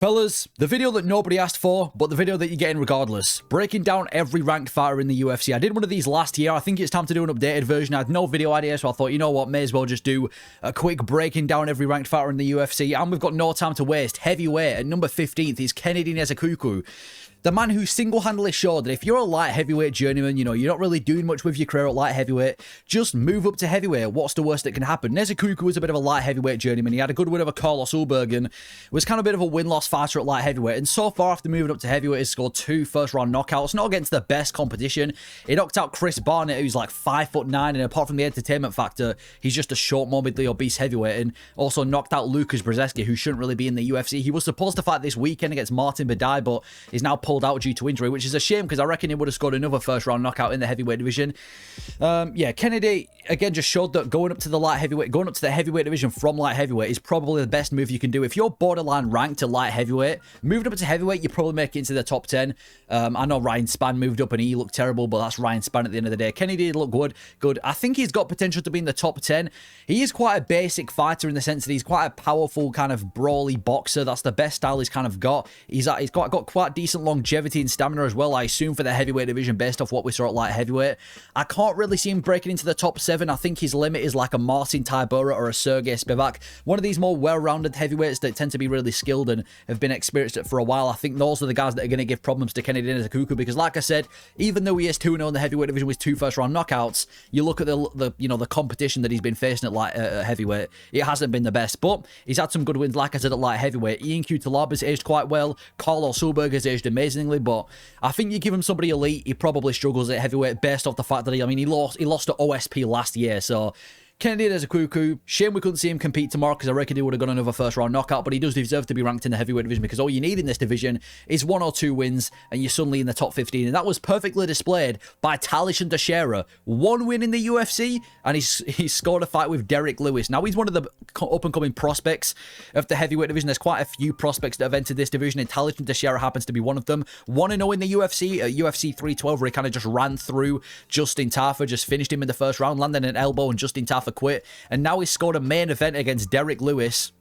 Fellas, the video that nobody asked for, but the video that you're getting regardless. Breaking down every ranked fighter in the UFC. I did one of these last year. I think it's time to do an updated version. I had no video idea, so I thought, you know what, may as well just do a quick breaking down every ranked fighter in the UFC. And we've got no time to waste. Heavyweight at number 15th is Kennedy Nzechukwu. The man who single-handedly showed that if you're a light heavyweight journeyman, you know, you're not really doing much with your career at light heavyweight, just move up to heavyweight. What's the worst that can happen? Nzechukwu was a bit of a light heavyweight journeyman. He had a good win over Carlos Ulberg and was kind of a bit of a win-loss fighter at light heavyweight. And so far, after moving up to heavyweight, he's scored 2 first-round knockouts, not against the best competition. He knocked out Chris Barnett, who's like 5'9", and apart from the entertainment factor, he's just a short, morbidly obese heavyweight, and also knocked out Lucas Brzezinski, who shouldn't really be in the UFC. He was supposed to fight this weekend against Martin Badai, but is now pulled out due to injury, which is a shame because I reckon he would have scored another first-round knockout in the heavyweight division. Yeah, Kennedy, again, just showed that going up to the heavyweight division from light heavyweight is probably the best move you can do. If you're borderline ranked to light heavyweight, moving up to heavyweight, you probably make it into the top 10. I know Ryan Spann moved up and he looked terrible, but that's Ryan Spann at the end of the day. Kennedy did look good. I think he's got potential to be in the top 10. He is quite a basic fighter in the sense that he's quite a powerful kind of brawly boxer. That's the best style he's kind of got. He's got quite decent longevity and stamina as well, I assume, for the heavyweight division based off what we saw at light heavyweight. I can't really see him breaking into the top 7. I think his limit is like a Marcin Tybura or a Sergey Spivak. One of these more well-rounded heavyweights that tend to be really skilled and have been experienced for a while. I think those are the guys that are going to give problems to Kennedy Nzechukwu because, like I said, even though he is 2-0 in the heavyweight division with 2 first-round knockouts, you look at the competition that he's been facing at light heavyweight, it hasn't been the best, but he's had some good wins, like I said, at light heavyweight. Ian Cutelaba aged quite well. Carlos Ulberg has aged amazingly, but I think you give him somebody elite, he probably struggles at heavyweight based off the fact that he lost to OSP last year, so Kennedy Nzechukwu, shame we couldn't see him compete tomorrow because I reckon he would have got another first-round knockout, but he does deserve to be ranked in the heavyweight division because all you need in this division is 1 or 2 wins and you're suddenly in the top 15, and that was perfectly displayed by Talishan Teixeira. 1 win in the UFC, and he's scored a fight with Derek Lewis. Now, he's one of the up-and-coming prospects of the heavyweight division. There's quite a few prospects that have entered this division, and Talishan Teixeira happens to be one of them. 1-0 in the UFC, at UFC 312, where he kind of just ran through Justin Tafa, just finished him in the first round, landed an elbow, and Justin Tafa quit, and now he's scored a main event against Derek Lewis.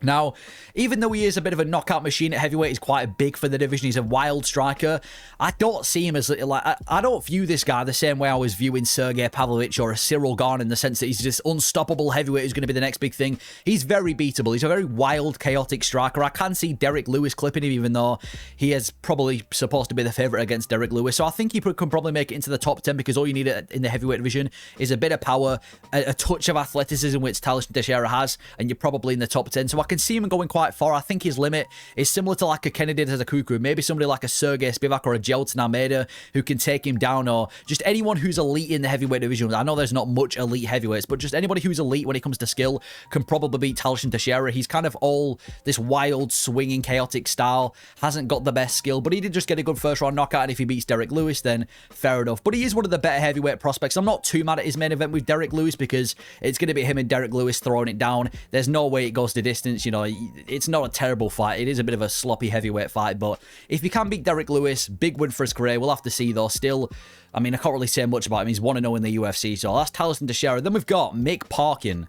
Now, even though he is a bit of a knockout machine at heavyweight, he's quite big for the division, he's a wild striker, I don't see him as, I don't view this guy the same way I was viewing Sergey Pavlovich or a Cyril Gane, in the sense that he's this unstoppable heavyweight who's going to be the next big thing. He's very beatable. He's a very wild, chaotic striker. I can see Derek Lewis clipping him, even though he is probably supposed to be the favourite against Derek Lewis. So I think he can probably make it into the top 10 because all you need in the heavyweight division is a bit of power, a touch of athleticism, which Talishan Teixeira has, and you're probably in the top 10. So I can see him going quite far. I think his limit is similar to like a Kennedy Nzechukwu, maybe somebody like a Sergey Spivak or a Jelton Almeida who can take him down, or just anyone who's elite in the heavyweight division. I know there's not much elite heavyweights, but just anybody who's elite when it comes to skill can probably beat Talishan Teixeira. He's kind of all this wild, swinging, chaotic style, hasn't got the best skill, but he did just get a good first round knockout, and if he beats Derek Lewis, then fair enough. But he is one of the better heavyweight prospects. I'm not too mad at his main event with Derek Lewis because it's going to be him and Derek Lewis throwing it down. There's no way it goes to distance, you know. It's not a terrible fight. It is a bit of a sloppy heavyweight fight, but if he can beat Derek Lewis, big win for his career. We'll have to see, though. Still, I mean, I can't really say much about him. He's 1-0 in the UFC, so that's Talishan Teixeira. Then we've got Mick Parkin.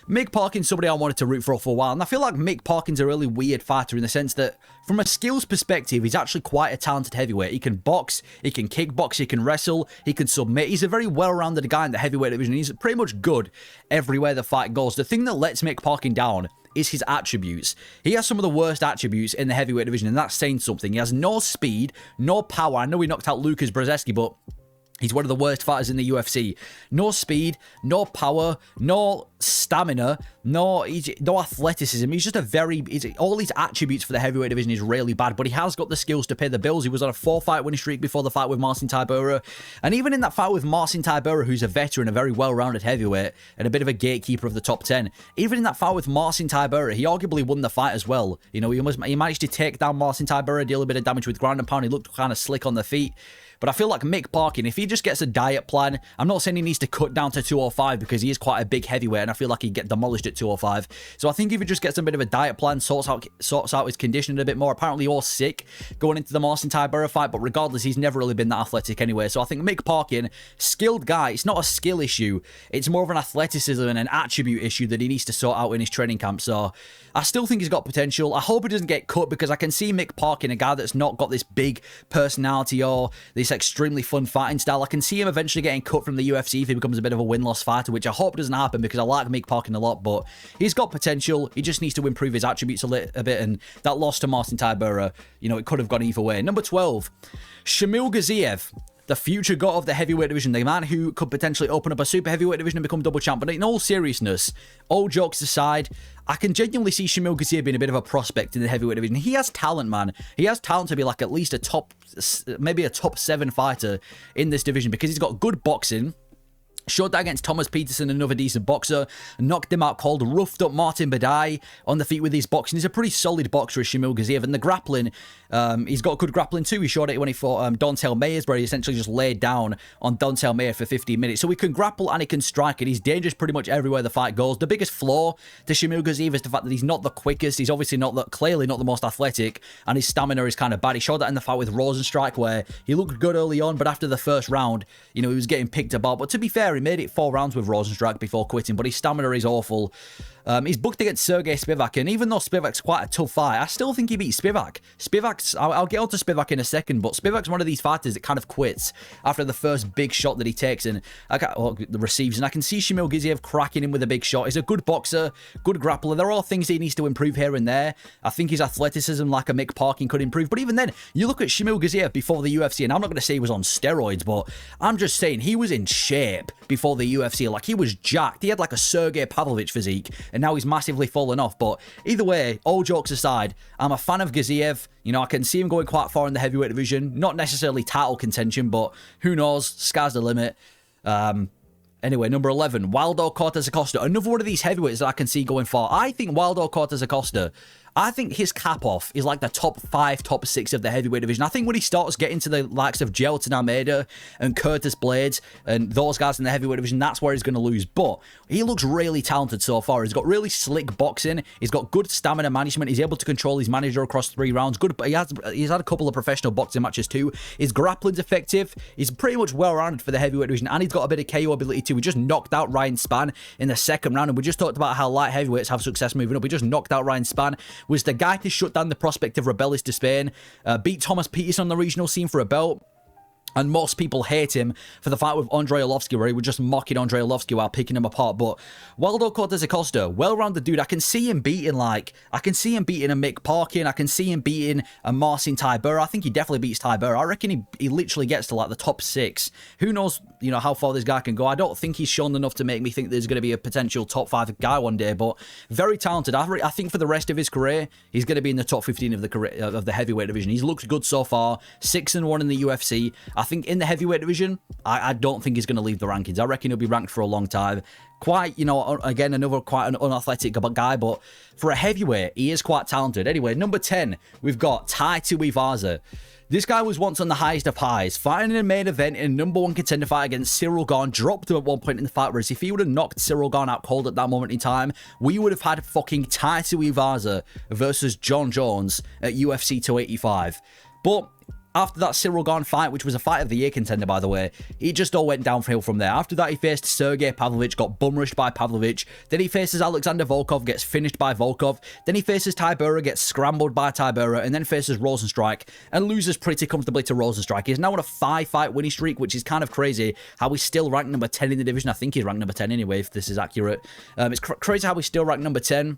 Mick Parkin's somebody I wanted to root for a while, and I feel like Mick Parkin's a really weird fighter in the sense that, from a skills perspective, he's actually quite a talented heavyweight. He can box, he can kickbox, he can wrestle, he can submit. He's a very well-rounded guy in the heavyweight division. He's pretty much good everywhere the fight goes. The thing that lets Mick Parkin down is his attributes. He has some of the worst attributes in the heavyweight division, and that's saying something. He has no speed, no power. I know he knocked out Lucas Brzezinski, but he's one of the worst fighters in the UFC. No speed, no power, no stamina, no athleticism. He's just all these attributes for the heavyweight division is really bad, but he has got the skills to pay the bills. He was on a 4-fight winning streak before the fight with Marcin Tybura, and even in that fight with Marcin Tybura, who's a veteran, a very well-rounded heavyweight, and a bit of a gatekeeper of the top 10, even in that fight with Marcin Tybura, he arguably won the fight as well. You know, he managed to take down Marcin Tybura, deal a bit of damage with ground and pound. He looked kind of slick on the feet. But I feel like Mick Parkin, if he just gets a diet plan, I'm not saying he needs to cut down to 205 because he is quite a big heavyweight, and I feel like he'd get demolished at at 205. So I think if he just gets a bit of a diet plan, sorts out his conditioning a bit more. Apparently all sick going into the Marcin Tybura fight, but regardless, he's never really been that athletic anyway. So I think Mick Parkin, skilled guy, it's not a skill issue, it's more of an athleticism and an attribute issue that he needs to sort out in his training camp. So I still think he's got potential. I hope he doesn't get cut, because I can see Mick Parkin, a guy that's not got this big personality or this extremely fun fighting style. I can see him eventually getting cut from the UFC if he becomes a bit of a win-loss fighter, which I hope doesn't happen, because I like Mick Parkin a lot, but he's got potential. He just needs to improve his attributes a bit, and that loss to Marcin Tybura, you know, it could have gone either way. Number 12, Shamil Gaziev, the future god of the heavyweight division, the man who could potentially open up a super heavyweight division and become double champ. But in all seriousness, all jokes aside, I can genuinely see Shamil Gaziev being a bit of a prospect in the heavyweight division. He has talent, man. He has talent to be like at least a top, maybe a top 7 fighter in this division, because he's got good boxing. Showed that against Thomas Peterson, another decent boxer. Knocked him out cold. Roughed up Martin Badai on the feet with his boxing. He's a pretty solid boxer, Shamil Gaziev. And the grappling, he's got good grappling too. He showed it when he fought Dontel Mayers, where he essentially just laid down on Dontel Mayer for 15 minutes. So he can grapple and he can strike, and he's dangerous pretty much everywhere the fight goes. The biggest flaw to Shamil Gaziev is the fact that he's not the quickest. He's obviously clearly not the most athletic, and his stamina is kind of bad. He showed that in the fight with Rosenstrike, where he looked good early on, but after the first round, you know, he was getting picked apart. But to be fair, he made it 4 rounds with Rosenstrike before quitting, but his stamina is awful. He's booked against Sergey Spivak, and even though Spivak's quite a tough fight, I still think he beats Spivak. I'll get on to Spivak in a second, but Spivak's one of these fighters that kind of quits after the first big shot that he takes and receives, and I can see Shamil Gaziev cracking him with a big shot. He's a good boxer, good grappler. There are things he needs to improve here and there. I think his athleticism, like a Mick Parkin, could improve, but even then, you look at Shamil Gaziev before the UFC, and I'm not going to say he was on steroids, but I'm just saying he was in shape before the UFC. Like, he was jacked. He had like a Sergey Pavlovich physique, and now he's massively fallen off. But either way, all jokes aside, I'm a fan of Gaziev. You know, I can see him going quite far in the heavyweight division. Not necessarily title contention, but who knows? Sky's the limit. Anyway, number 11, Waldo Cortez Acosta. Another one of these heavyweights that I can see going far. I think Waldo Cortez Acosta, I think his cap-off is like the top 5, top 6 of the heavyweight division. I think when he starts getting to the likes of Gelton Almeida and Curtis Blades and those guys in the heavyweight division, that's where he's going to lose. But he looks really talented so far. He's got really slick boxing. He's got good stamina management. He's able to control his manager across 3 rounds. Good. He's had a couple of professional boxing matches too. His grappling's effective. He's pretty much well-rounded for the heavyweight division, and he's got a bit of KO ability too. He just knocked out Ryan Spann in the 2nd round, and we just talked about how light heavyweights have success moving up. He just knocked out Ryan Spann. Was the guy to shut down the prospect of Rebelis to Spain, beat Thomas Peterson on the regional scene for a belt. And most people hate him for the fight with Andrei Arlovsky, where he was just mocking Andrei Arlovsky while picking him apart. But Waldo Cortez Acosta, well-rounded dude. I can see him beating a Mick Parkin. I can see him beating a Marcin Tybura. I think he definitely beats Tybura. I reckon he literally gets to like the top 6. Who knows, you know, how far this guy can go. I don't think he's shown enough to make me think there's going to be a potential top 5 guy one day, but very talented. I think for the rest of his career, he's going to be in the top 15 of the heavyweight division. He's looked good so far. 6-1 in the UFC. I think in the heavyweight division, I don't think he's going to leave the rankings. I reckon he'll be ranked for a long time. Quite, you know, again, another quite an unathletic guy, but for a heavyweight, he is quite talented. Anyway, number 10, we've got Tai Tuivasa. This guy was once on the highest of highs, fighting in a main event in a #1 contender fight against Cyril Gane, dropped him at one point in the fight, whereas if he would have knocked Cyril Gane out cold at that moment in time, we would have had fucking Tai Tuivasa versus John Jones at UFC 285. But after that Cyril Gane fight, which was a fight of the year contender, by the way, it just all went downhill from there. After that, he faced Sergey Pavlovich, got bum-rushed by Pavlovich. Then he faces Alexander Volkov, gets finished by Volkov. Then he faces Tybura, gets scrambled by Tybura, and then faces Rosenstrike, and loses pretty comfortably to Rosenstrike. He's now on a 5-fight winning streak, which is kind of crazy how he's still ranked number 10 in the division. I think he's ranked number 10 anyway, if this is accurate. It's crazy how he's still ranked number 10.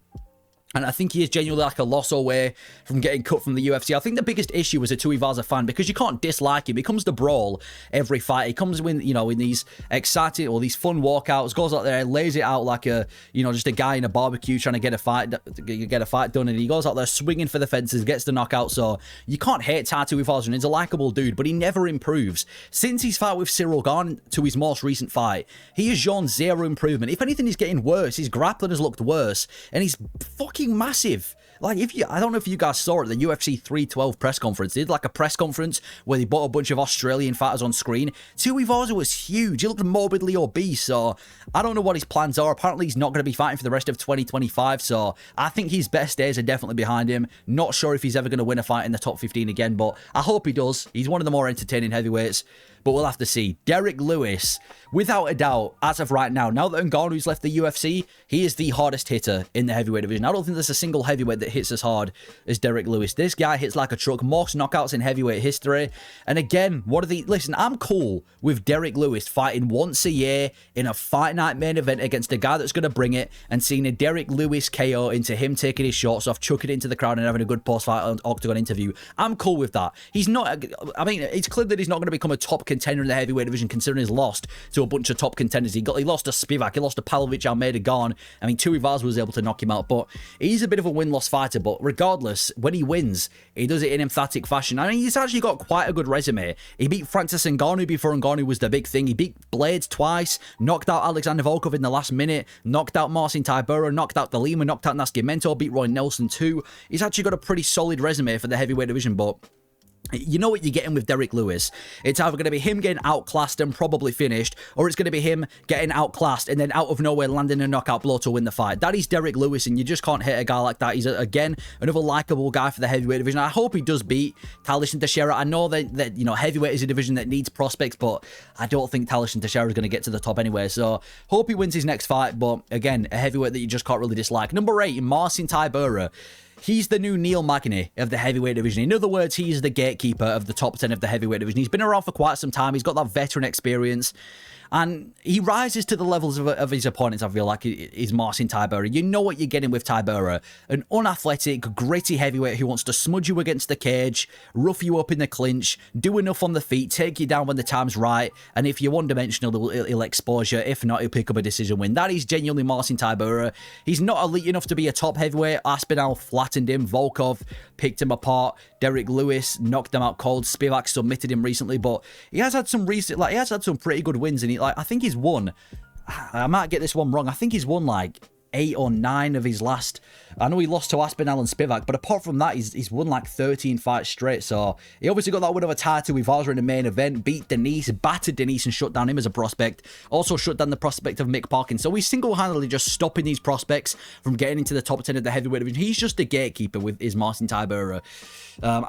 And I think he is genuinely like a loss away from getting cut from the UFC. I think the biggest issue as a Tuivasa fan, because you can't dislike him. He comes to brawl every fight. He comes in, you know, in these exciting or these fun walkouts, goes out there, lays it out like a, you know, just a guy in a barbecue trying to get a fight done. And he goes out there swinging for the fences, gets the knockout. So you can't hate Tai Tuivasa. He's a likable dude, but he never improves. Since his fight with Cyril Gane to his most recent fight, he has shown zero improvement. If anything, he's getting worse. His grappling has looked worse, and he's fucking massive. Like, I don't know if you guys saw it, the UFC 312 press conference. They did like a press conference where they brought a bunch of Australian fighters on screen. Tuivasa was huge. He looked morbidly obese, so I don't know what his plans are. Apparently, he's not going to be fighting for the rest of 2025, so I think his best days are definitely behind him. Not sure if he's ever going to win a fight in the top 15 again, but I hope he does. He's one of the more entertaining heavyweights, but we'll have to see. Derek Lewis, without a doubt, as of right now that Ngannou's left the UFC, he is the hardest hitter in the heavyweight division. I don't think there's a single heavyweight that hits as hard as Derek Lewis. This guy hits like a truck, most knockouts in heavyweight history. And again, listen, I'm cool with Derek Lewis fighting once a year in a fight night main event against a guy that's going to bring it, and seeing a Derek Lewis KO into him taking his shots off, chucking it into the crowd and having a good post-fight octagon interview. I'm cool with that. He's not, I mean, it's clear that he's not going to become a top contender in the heavyweight division, considering he's lost to a bunch of top contenders. He lost to Spivak, he lost to Pavlovich, Almeida, Gone. I mean, Tuivasa was able to knock him out, but he's a bit of a win-loss fighter. But regardless, when he wins, he does it in emphatic fashion. I mean, he's actually got quite a good resume. He beat Francis Ngannou before Ngannou was the big thing. He beat Blades twice, knocked out Alexander Volkov in the last minute, knocked out Marcin Tybura, knocked out De Lima, knocked out Nascimento, beat Roy Nelson too. He's actually got a pretty solid resume for the heavyweight division, but you know what you're getting with Derek Lewis. It's either going to be him getting outclassed and probably finished, or it's going to be him getting outclassed and then out of nowhere landing a knockout blow to win the fight. That is Derek Lewis, and you just can't hit a guy like that. He's, again, another likable guy for the heavyweight division. I hope he does beat Talisman Teixeira. I know that you know, heavyweight is a division that needs prospects, but I don't think Talisman Teixeira is going to get to the top anyway. So, hope he wins his next fight, but again, a heavyweight that you just can't really dislike. Number 8, Marcin Tybura. He's the new Neil Magny of the heavyweight division. In other words, he's the gatekeeper of the top 10 of the heavyweight division. He's been around for quite some time. He's got that veteran experience. And he rises to the levels of his opponents, I feel like, is Marcin Tybura. You know what you're getting with Tybura. An unathletic, gritty heavyweight who wants to smudge you against the cage, rough you up in the clinch, do enough on the feet, take you down when the time's right, and if you're one-dimensional, he'll expose you. If not, he'll pick up a decision win. That is genuinely Marcin Tybura. He's not elite enough to be a top heavyweight. Aspinall flattened him. Volkov picked him apart. Derek Lewis knocked him out cold. Spivak submitted him recently, but he has had some pretty good wins, and I think he's won, I might get this one wrong, I think he's won like 8 or 9 of his last. I know he lost to Aspinall and Spivak, but apart from that, he's won like 13 fights straight. So he obviously got that win over Tuivasa in the main event, beat Denise, battered Denise, and shut down him as a prospect. Also shut down the prospect of Mick Parkin. So he's single-handedly just stopping these prospects from getting into the top 10 of the heavyweight division. He's just a gatekeeper with his Marcin Tybura.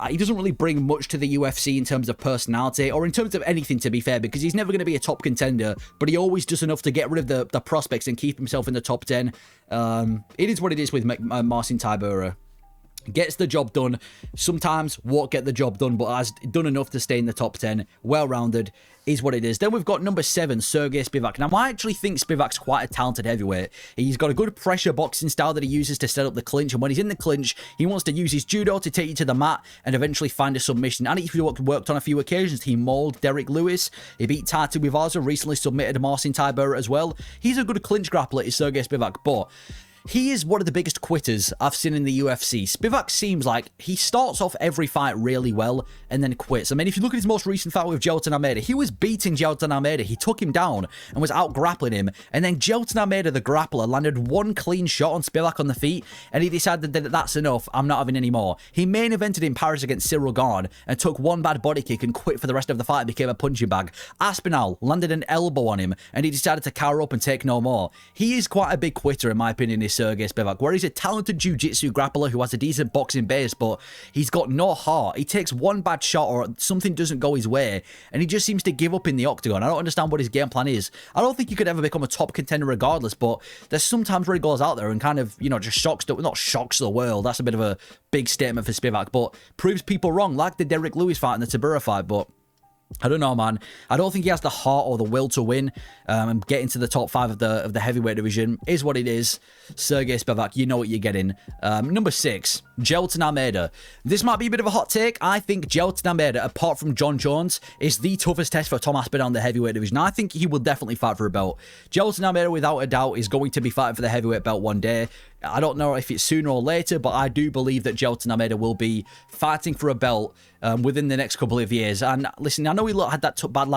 He doesn't really bring much to the UFC in terms of personality or in terms of anything, to be fair, because he's never going to be a top contender, but he always does enough to get rid of the prospects and keep himself in the top 10. It is what it is with Marcin Tybura. Gets the job done. Sometimes won't get the job done, but has done enough to stay in the top 10. Well-rounded is what it is. Then we've got number 7, Sergey Spivak. Now, I actually think Spivak's quite a talented heavyweight. He's got a good pressure boxing style that he uses to set up the clinch, and when he's in the clinch, he wants to use his judo to take you to the mat and eventually find a submission. And he's worked on a few occasions. He mauled Derek Lewis. He beat Tuivasa, recently submitted Marcin Tybura as well. He's a good clinch grappler, is Sergey Spivak, but he is one of the biggest quitters I've seen in the UFC. Spivak seems like he starts off every fight really well and then quits. I mean, if you look at his most recent fight with Gelton Almeida, he was beating Gelton Almeida. He took him down and was out grappling him. And then Gelton Almeida, the grappler, landed one clean shot on Spivak on the feet, and he decided that that's enough. I'm not having any more. He main evented in Paris against Cyril Gane and took one bad body kick and quit for the rest of the fight and became a punching bag. Aspinall landed an elbow on him and he decided to cower up and take no more. He is quite a big quitter, in my opinion, is Sergey Spivak, where he's a talented jiu-jitsu grappler who has a decent boxing base, but he's got no heart. He takes one bad shot or something doesn't go his way, and he just seems to give up in the octagon. I don't understand what his game plan is. I don't think he could ever become a top contender regardless, but there's sometimes where he goes out there and kind of, you know, just shocks the world. That's a bit of a big statement for Spivak, but proves people wrong, like the Derek Lewis fight and the Tybura fight, but I don't know, man. I don't think he has the heart or the will to win and get into the top 5 of the heavyweight division. Is what it is. Sergey Spivak, you know what you're getting. Number 6, Gelton Almeida. This might be a bit of a hot take. I think Gelton Almeida, apart from John Jones, is the toughest test for Tom Aspinall in the heavyweight division. I think he will definitely fight for a belt. Gelton Almeida, without a doubt, is going to be fighting for the heavyweight belt one day. I don't know if it's sooner or later, but I do believe that Jailton Almeida will be fighting for a belt within the next couple of years. And listen, I know he had that bad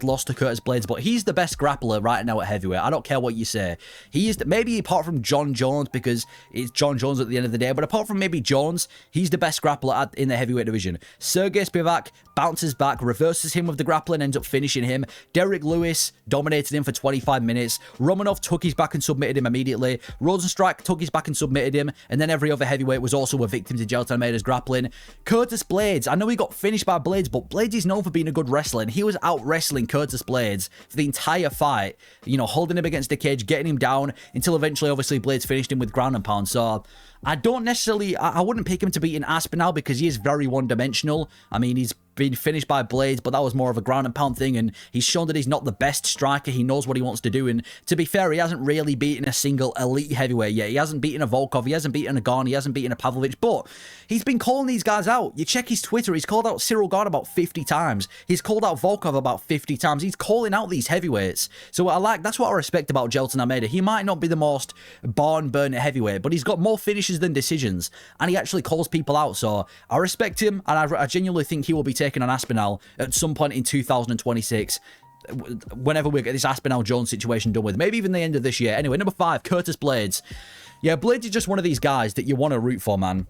loss to Curtis Blades, but he's the best grappler right now at heavyweight. I don't care what you say. He is, maybe apart from John Jones, because it's John Jones at the end of the day, but apart from maybe Jones, he's the best grappler in the heavyweight division. Sergey Spivak bounces back, reverses him with the grappling, ends up finishing him. Derek Lewis dominated him for 25 minutes. Romanov took his back and submitted him immediately. Rosenstrike took his back and submitted him, and then every other heavyweight was also a victim to Jailton Almeida's grappling. Curtis Blades, I know he got finished by Blades, but Blades is known for being a good wrestler, and he was out wrestling Curtis Blades for the entire fight, you know, holding him against the cage, getting him down, until eventually, obviously, Blades finished him with ground and pound. So I don't necessarily, I wouldn't pick him to beat an Aspinall because he is very one-dimensional. I mean, he's been finished by Blades, but that was more of a ground and pound thing, and he's shown that he's not the best striker. He knows what he wants to do, and to be fair, he hasn't really beaten a single elite heavyweight yet. He hasn't beaten a Volkov, he hasn't beaten a Garn, he hasn't beaten a Pavlovich, but he's been calling these guys out. You check his Twitter, he's called out Cyril Garn about 50 times. He's called out Volkov about 50 times. He's calling out these heavyweights. So that's what I respect about Jailton Almeida. He might not be the most barn-burner heavyweight, but he's got more finishes than decisions, and he actually calls people out. So I respect him, and I genuinely think he will be taking on Aspinall at some point in 2026, whenever we get this Aspinall-Jones situation done with. Maybe even the end of this year. Anyway, number 5, Curtis Blades. Yeah, Blades is just one of these guys that you want to root for, man.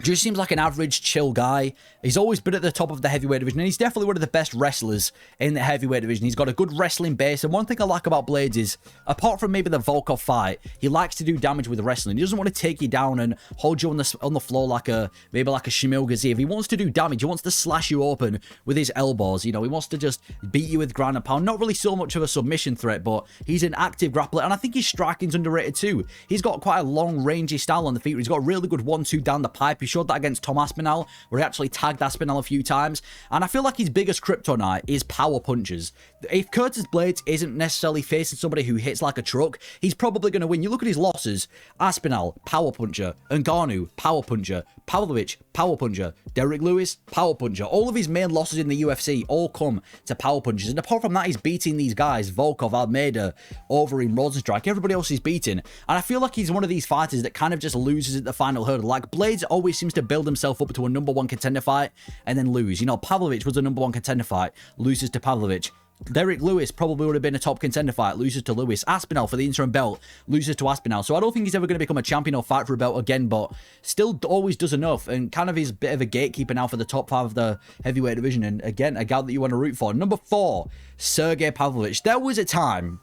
Just seems like an average, chill guy. He's always been at the top of the heavyweight division, and he's definitely one of the best wrestlers in the heavyweight division. He's got a good wrestling base, and one thing I like about Blades is, apart from maybe the Volkov fight, he likes to do damage with wrestling. He doesn't want to take you down and hold you on the floor like maybe like a Shamil Gaziev. He wants to do damage. He wants to slash you open with his elbows. You know, he wants to just beat you with ground and pound. Not really so much of a submission threat, but he's an active grappler, and I think his striking's underrated too. He's got quite a long, rangy style on the feet. He's got a really good 1-2 down the pipe. He showed that against Tom Aspinall, where he actually tagged Aspinall a few times, and I feel like his biggest kryptonite is power punches. If Curtis Blades isn't necessarily facing somebody who hits like a truck, he's probably going to win. You look at his losses: Aspinall, power puncher; Ngannou, power puncher; Pavlovich, power puncher; Derek Lewis, power puncher. All of his main losses in the UFC all come to power punches, and apart from that, he's beating these guys: Volkov, Almeida, Overeem, Rosenstrike. Everybody else he's beating, and I feel like he's one of these fighters that kind of just loses at the final hurdle. Like, Blades always seems to build himself up to a #1 contender fight and then lose. You know, Pavlovich was a #1 contender fight, loses to Pavlovich. Derek Lewis probably would have been a top contender fight, loses to Lewis. Aspinall for the interim belt, loses to Aspinall. So I don't think he's ever going to become a champion or fight for a belt again, but still always does enough, and kind of is a bit of a gatekeeper now for the top 5 of the heavyweight division, and again, a guy that you want to root for. Number 4, Sergey Pavlovich. There was a time,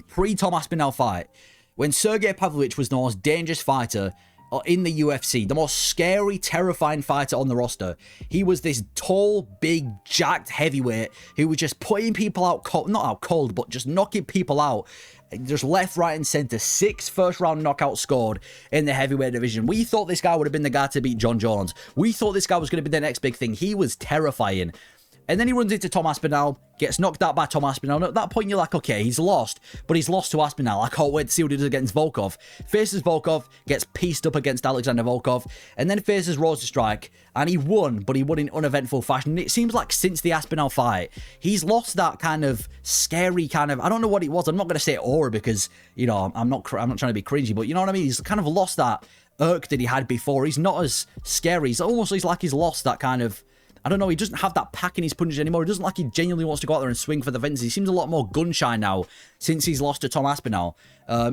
pre-Tom Aspinall fight, when Sergey Pavlovich was the most dangerous fighter in the UFC, the most scary, terrifying fighter on the roster. He was this tall, big, jacked heavyweight who was just putting people out cold, not out cold, but just knocking people out, just left, right, and center. 6 first-round knockouts scored in the heavyweight division. We thought this guy would have been the guy to beat John Jones. We thought this guy was going to be the next big thing. He was terrifying. And then he runs into Tom Aspinall, gets knocked out by Tom Aspinall. And at that point, you're like, okay, he's lost, but he's lost to Aspinall. I can't wait to see what he does against Volkov. Faces Volkov, gets pieced up against Alexander Volkov, and then faces Rosenstrike, and he won, but he won in uneventful fashion. It seems like since the Aspinall fight, he's lost that kind of scary kind of, I don't know what it was. I'm not going to say aura because, you know, I'm not trying to be cringy, but you know what I mean? He's kind of lost that irk that he had before. He's not as scary. He's like he's lost that kind of, I don't know, he doesn't have that pack in his punches anymore. He doesn't like he genuinely wants to go out there and swing for the fences. He seems a lot more gun-shy now since he's lost to Tom Aspinall.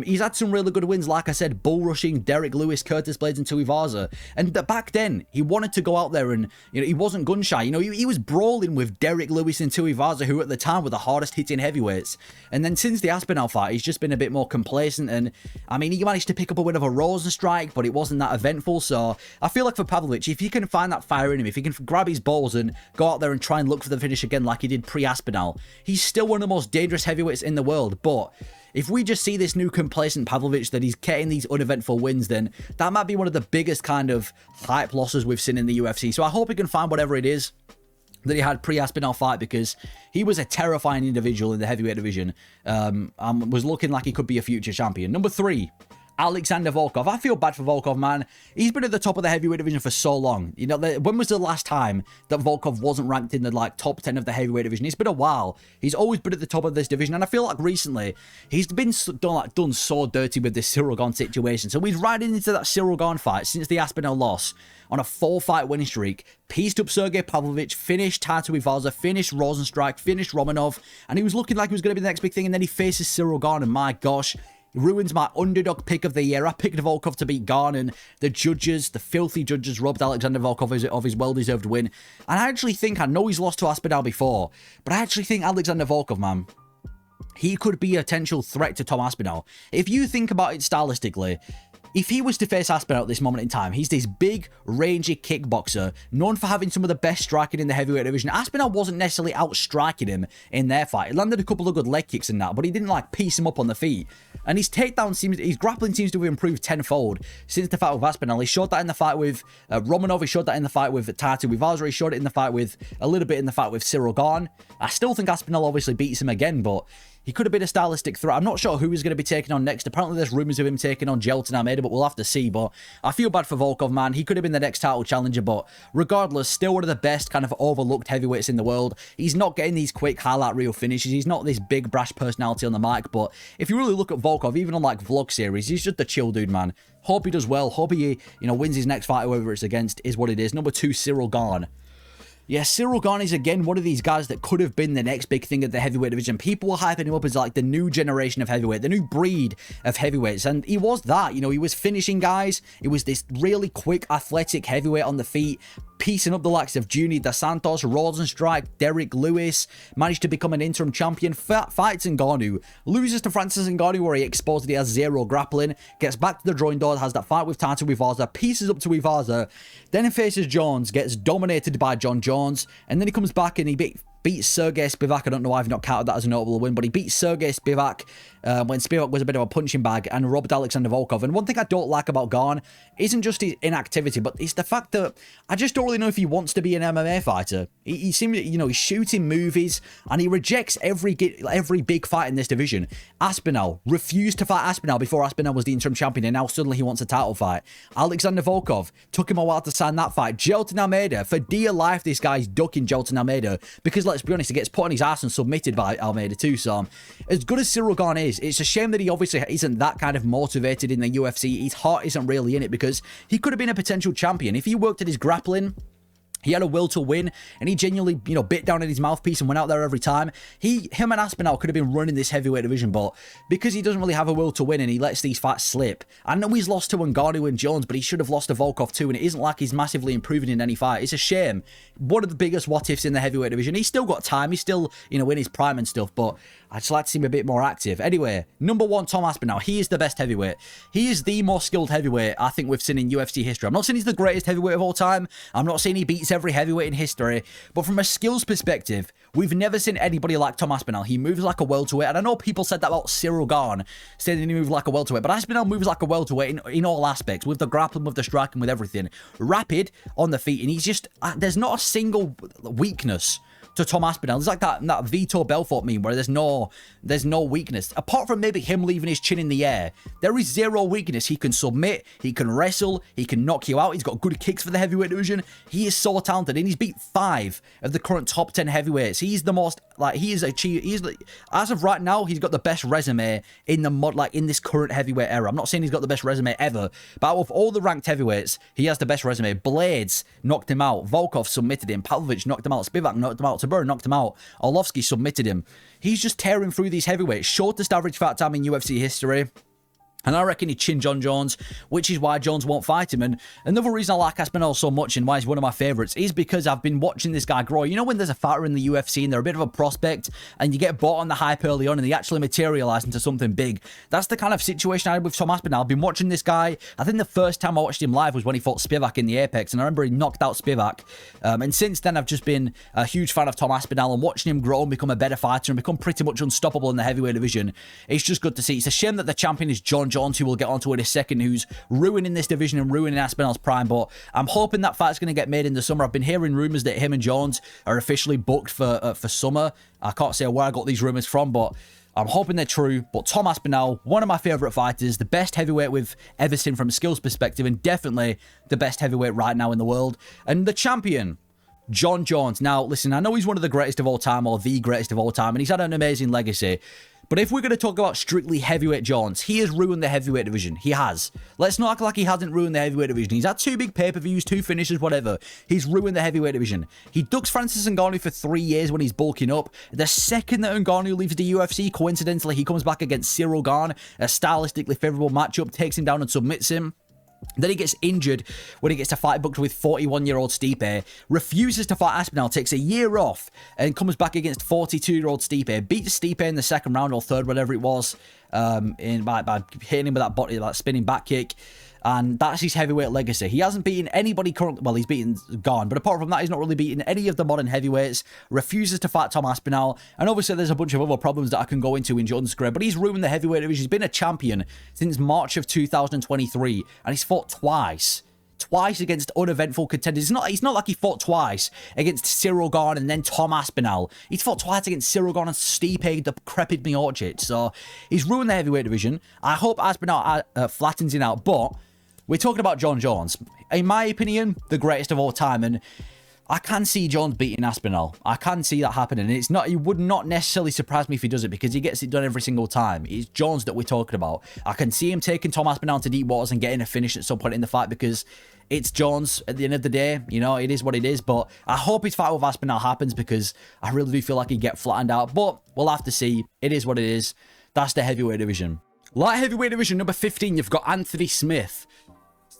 He's had some really good wins, like I said, bull rushing Derek Lewis, Curtis Blades, and Tuivasa. And back then, he wanted to go out there and, you know, he wasn't gun-shy. You know, he was brawling with Derek Lewis and Tuivasa, who at the time were the hardest hitting heavyweights. And then since the Aspinall fight, he's just been a bit more complacent. And, I mean, he managed to pick up a win of a Rosenstrike, but it wasn't that eventful. So I feel like for Pavlovich, if he can find that fire in him, if he can grab his balls and go out there and try and look for the finish again like he did pre-Aspinall, he's still one of the most dangerous heavyweights in the world. But if we just see this new complacent Pavlovich that he's getting these uneventful wins, then that might be one of the biggest kind of hype losses we've seen in the UFC. So I hope he can find whatever it is that he had pre-Aspinall fight, because he was a terrifying individual in the heavyweight division. Was looking like he could be a future champion. Number 3, Alexander Volkov. I feel bad for Volkov, man. He's been at the top of the heavyweight division for so long. You know, when was the last time that Volkov wasn't ranked in the, like, top 10 of the heavyweight division? It's been a while. He's always been at the top of this division, and I feel like recently he's been done so dirty with this Ciryl Gane situation. So he's riding into that Ciryl Gane fight since the Aspinall loss on a 4-fight winning streak, pieced up Sergey Pavlovich, finished Taito Ivaza, finished Rosenstrike, finished Romanov, and he was looking like he was going to be the next big thing, and then he faces Ciryl Gane, and my gosh, ruins my underdog pick of the year. I picked Volkov to beat Gane, and the judges, the filthy judges, robbed Alexander Volkov of his well-deserved win. And I actually think, I know he's lost to Aspinall before, but I actually think Alexander Volkov, man, he could be a potential threat to Tom Aspinall. If you think about it stylistically, if he was to face Aspinall at this moment in time, he's this big, rangy kickboxer, known for having some of the best striking in the heavyweight division. Aspinall wasn't necessarily outstriking him in their fight. He landed a couple of good leg kicks and that, but he didn't, like, piece him up on the feet. And his his grappling seems to have improved tenfold since the fight with Aspinall. He showed that in the fight with Romanov. He showed that in the fight with Taito Ivaza. He showed it in the fight with, a little bit in the fight with Ciryl Gane. I still think Aspinall obviously beats him again, but he could have been a stylistic threat. I'm not sure who he's going to be taking on next. Apparently, there's rumors of him taking on Jelton Almeida, but we'll have to see. But I feel bad for Volkov, man. He could have been the next title challenger, but regardless, still one of the best kind of overlooked heavyweights in the world. He's not getting these quick highlight reel finishes. He's not this big brash personality on the mic, but if you really look at Volkov, even on like vlog series, he's just a chill dude, man. Hope he does well. Hope he, wins his next fight, whoever it's against, is what it is. Number 2, Ciryl Gane. Yeah, Ciryl Gane is, again, one of these guys that could have been the next big thing at the heavyweight division. People were hyping him up as, like, the new generation of heavyweight, the new breed of heavyweights, and he was that. He was finishing guys. He was this really quick, athletic heavyweight on the feet, piecing up the likes of Junior Dos Santos, Rosenstrike, Derek Lewis, managed to become an interim champion, fights Ngannou, loses to Francis Ngannou where he exposed that he has zero grappling, gets back to the drawing board, has that fight with Taito Ivaza, pieces up to Ivaza, then he faces Jones, gets dominated by John Jones, and then he comes back and he beats Sergey Spivak. I don't know why I've not counted that as a notable win, but he beat Sergey Spivak when Spivak was a bit of a punching bag and robbed Alexander Volkov. And one thing I don't like about Gane isn't just his inactivity, but it's the fact that I just don't really know if he wants to be an MMA fighter. He seems, he's shooting movies and he rejects every big fight in this division. Aspinall refused to fight Aspinall before Aspinall was the interim champion, and now suddenly he wants a title fight. Alexander Volkov took him a while to sign that fight. Jelton Almeida, for dear life, this guy's ducking Jelton Almeida because, let's be honest, he gets put on his ass and submitted by Almeida too. So as good as Ciryl Gane is, it's a shame that he obviously isn't that kind of motivated in the UFC. His heart isn't really in it because he could have been a potential champion if he worked at his grappling. He had a will to win, and he genuinely, bit down in his mouthpiece and went out there every time. Him and Aspinall could have been running this heavyweight division, but because he doesn't really have a will to win and he lets these fights slip. I know he's lost to Ngannou and Jones, but he should have lost to Volkov too, and it isn't like he's massively improving in any fight. It's a shame. One of the biggest what-ifs in the heavyweight division. He's still got time. He's still, in his prime and stuff, but I'd just like to see him a bit more active. Anyway, number 1, Tom Aspinall. He is the best heavyweight. He is the most skilled heavyweight I think we've seen in UFC history. I'm not saying he's the greatest heavyweight of all time. I'm not saying he beats every heavyweight in history. But from a skills perspective, we've never seen anybody like Tom Aspinall. He moves like a welterweight. And I know people said that about Ciryl Gane, saying that he moves like a welterweight. But Aspinall moves like a welterweight in all aspects, with the grappling, with the striking, with everything. Rapid on the feet. And he's just, there's not a single weakness to Tom Aspinall. It's like that Vitor Belfort meme where there's no weakness. Apart from maybe him leaving his chin in the air, there is zero weakness. He can submit, he can wrestle, he can knock you out. He's got good kicks for the heavyweight division. He is so talented, and he's beat 5 of the current top 10 heavyweights. He's the most, as of right now, he's got the best resume in in this current heavyweight era. I'm not saying he's got the best resume ever, but out of all the ranked heavyweights, he has the best resume. Blades knocked him out. Volkov submitted him. Pavlovich knocked him out. Spivak knocked him out. Burr knocked him out. Orlovsky submitted him. He's just tearing through these heavyweights. Shortest average fight time in UFC history. And I reckon he'd chin John Jones, which is why Jones won't fight him. And another reason I like Aspinall so much and why he's one of my favourites is because I've been watching this guy grow. When there's a fighter in the UFC and they're a bit of a prospect and you get bought on the hype early on and they actually materialise into something big. That's the kind of situation I had with Tom Aspinall. I've been watching this guy. I think the first time I watched him live was when he fought Spivak in the Apex, and I remember he knocked out Spivak. And since then, I've just been a huge fan of Tom Aspinall and watching him grow and become a better fighter and become pretty much unstoppable in the heavyweight division. It's just good to see. It's a shame that the champion is John Jones, who we'll get onto in a second, who's ruining this division and ruining Aspinall's prime, but I'm hoping that fight's going to get made in the summer. I've been hearing rumours that him and Jones are officially booked for summer. I can't say where I got these rumours from, but I'm hoping they're true, but Tom Aspinall, one of my favourite fighters, the best heavyweight we've ever seen from a skills perspective, and definitely the best heavyweight right now in the world. And the champion, Jon Jones. Now, listen, I know he's one of the greatest of all time, or the greatest of all time, and he's had an amazing legacy. But if we're going to talk about strictly heavyweight Jones, he has ruined the heavyweight division. He has. Let's not act like he hasn't ruined the heavyweight division. He's had 2 big pay-per-views, 2 finishes, whatever. He's ruined the heavyweight division. He ducks Francis Ngannou for 3 years when he's bulking up. The second that Ngannou leaves the UFC, coincidentally, he comes back against Ciryl Gane, a stylistically favourable matchup, takes him down and submits him. Then he gets injured when he gets to fight booked with 41-year-old Stipe, refuses to fight Aspinall, takes a year off, and comes back against 42-year-old Stipe, beats Stipe in the second round or third, whatever it was, by hitting him with that spinning back kick. And that's his heavyweight legacy. He hasn't beaten anybody currently. Well, he's beaten Gane, but apart from that, he's not really beaten any of the modern heavyweights. Refuses to fight Tom Aspinall. And obviously, there's a bunch of other problems that I can go into in Jones' career. But he's ruined the heavyweight division. He's been a champion since March of 2023. And he's fought twice. Twice against uneventful contenders. It's not like he fought twice against Ciryl Gane and then Tom Aspinall. He's fought twice against Ciryl Gane and Stipe, the decrepit Miocic. So he's ruined the heavyweight division. I hope Aspinall flattens him out, but we're talking about Jon Jones. In my opinion, the greatest of all time, and I can see Jones beating Aspinall. I can see that happening. It would not necessarily surprise me if he does it, because he gets it done every single time. It's Jones that we're talking about. I can see him taking Tom Aspinall to deep waters and getting a finish at some point in the fight, because it's Jones at the end of the day. You know, it is what it is. But I hope his fight with Aspinall happens, because I really do feel like he'd get flattened out. But we'll have to see. It is what it is. That's the heavyweight division. Light heavyweight division, number 15, you've got Anthony Smith.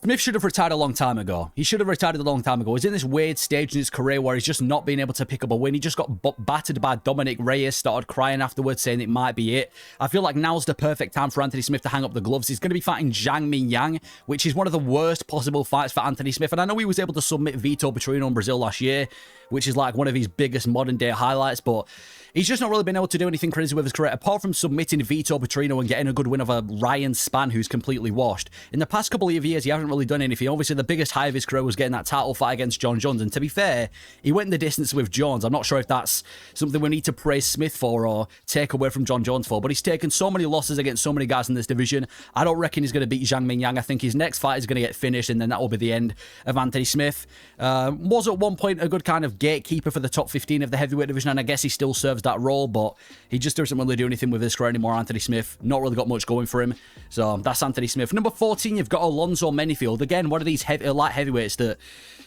Smith should have retired a long time ago. He should have retired a long time ago. He's in this weird stage in his career where he's just not being able to pick up a win. He just got battered by Dominic Reyes, started crying afterwards, saying it might be it. I feel like now's the perfect time for Anthony Smith to hang up the gloves. He's going to be fighting Zhang Mingyang, which is one of the worst possible fights for Anthony Smith. And I know he was able to submit Vitor Petrino in Brazil last year, which is like one of his biggest modern day highlights, but he's just not really been able to do anything crazy with his career, apart from submitting Vitor Petrino and getting a good win over Ryan Spann, who's completely washed. In the past couple of years, he hasn't really done anything. Obviously, the biggest high of his career was getting that title fight against Jon Jones, and to be fair, he went the distance with Jones. I'm not sure if that's something we need to praise Smith for or take away from Jon Jones for, but he's taken so many losses against so many guys in this division. I don't reckon he's going to beat Zhang Mingyang. I think his next fight is going to get finished, and then that will be the end of Anthony Smith. Was at one point a good kind of gatekeeper for the top 15 of the heavyweight division, and I guess he still serves that role, but he just doesn't really do anything with his career anymore. Anthony Smith, not really got much going for him. So that's Anthony Smith. Number 14, you've got Alonzo Menifield. Again, one of these light heavyweights that,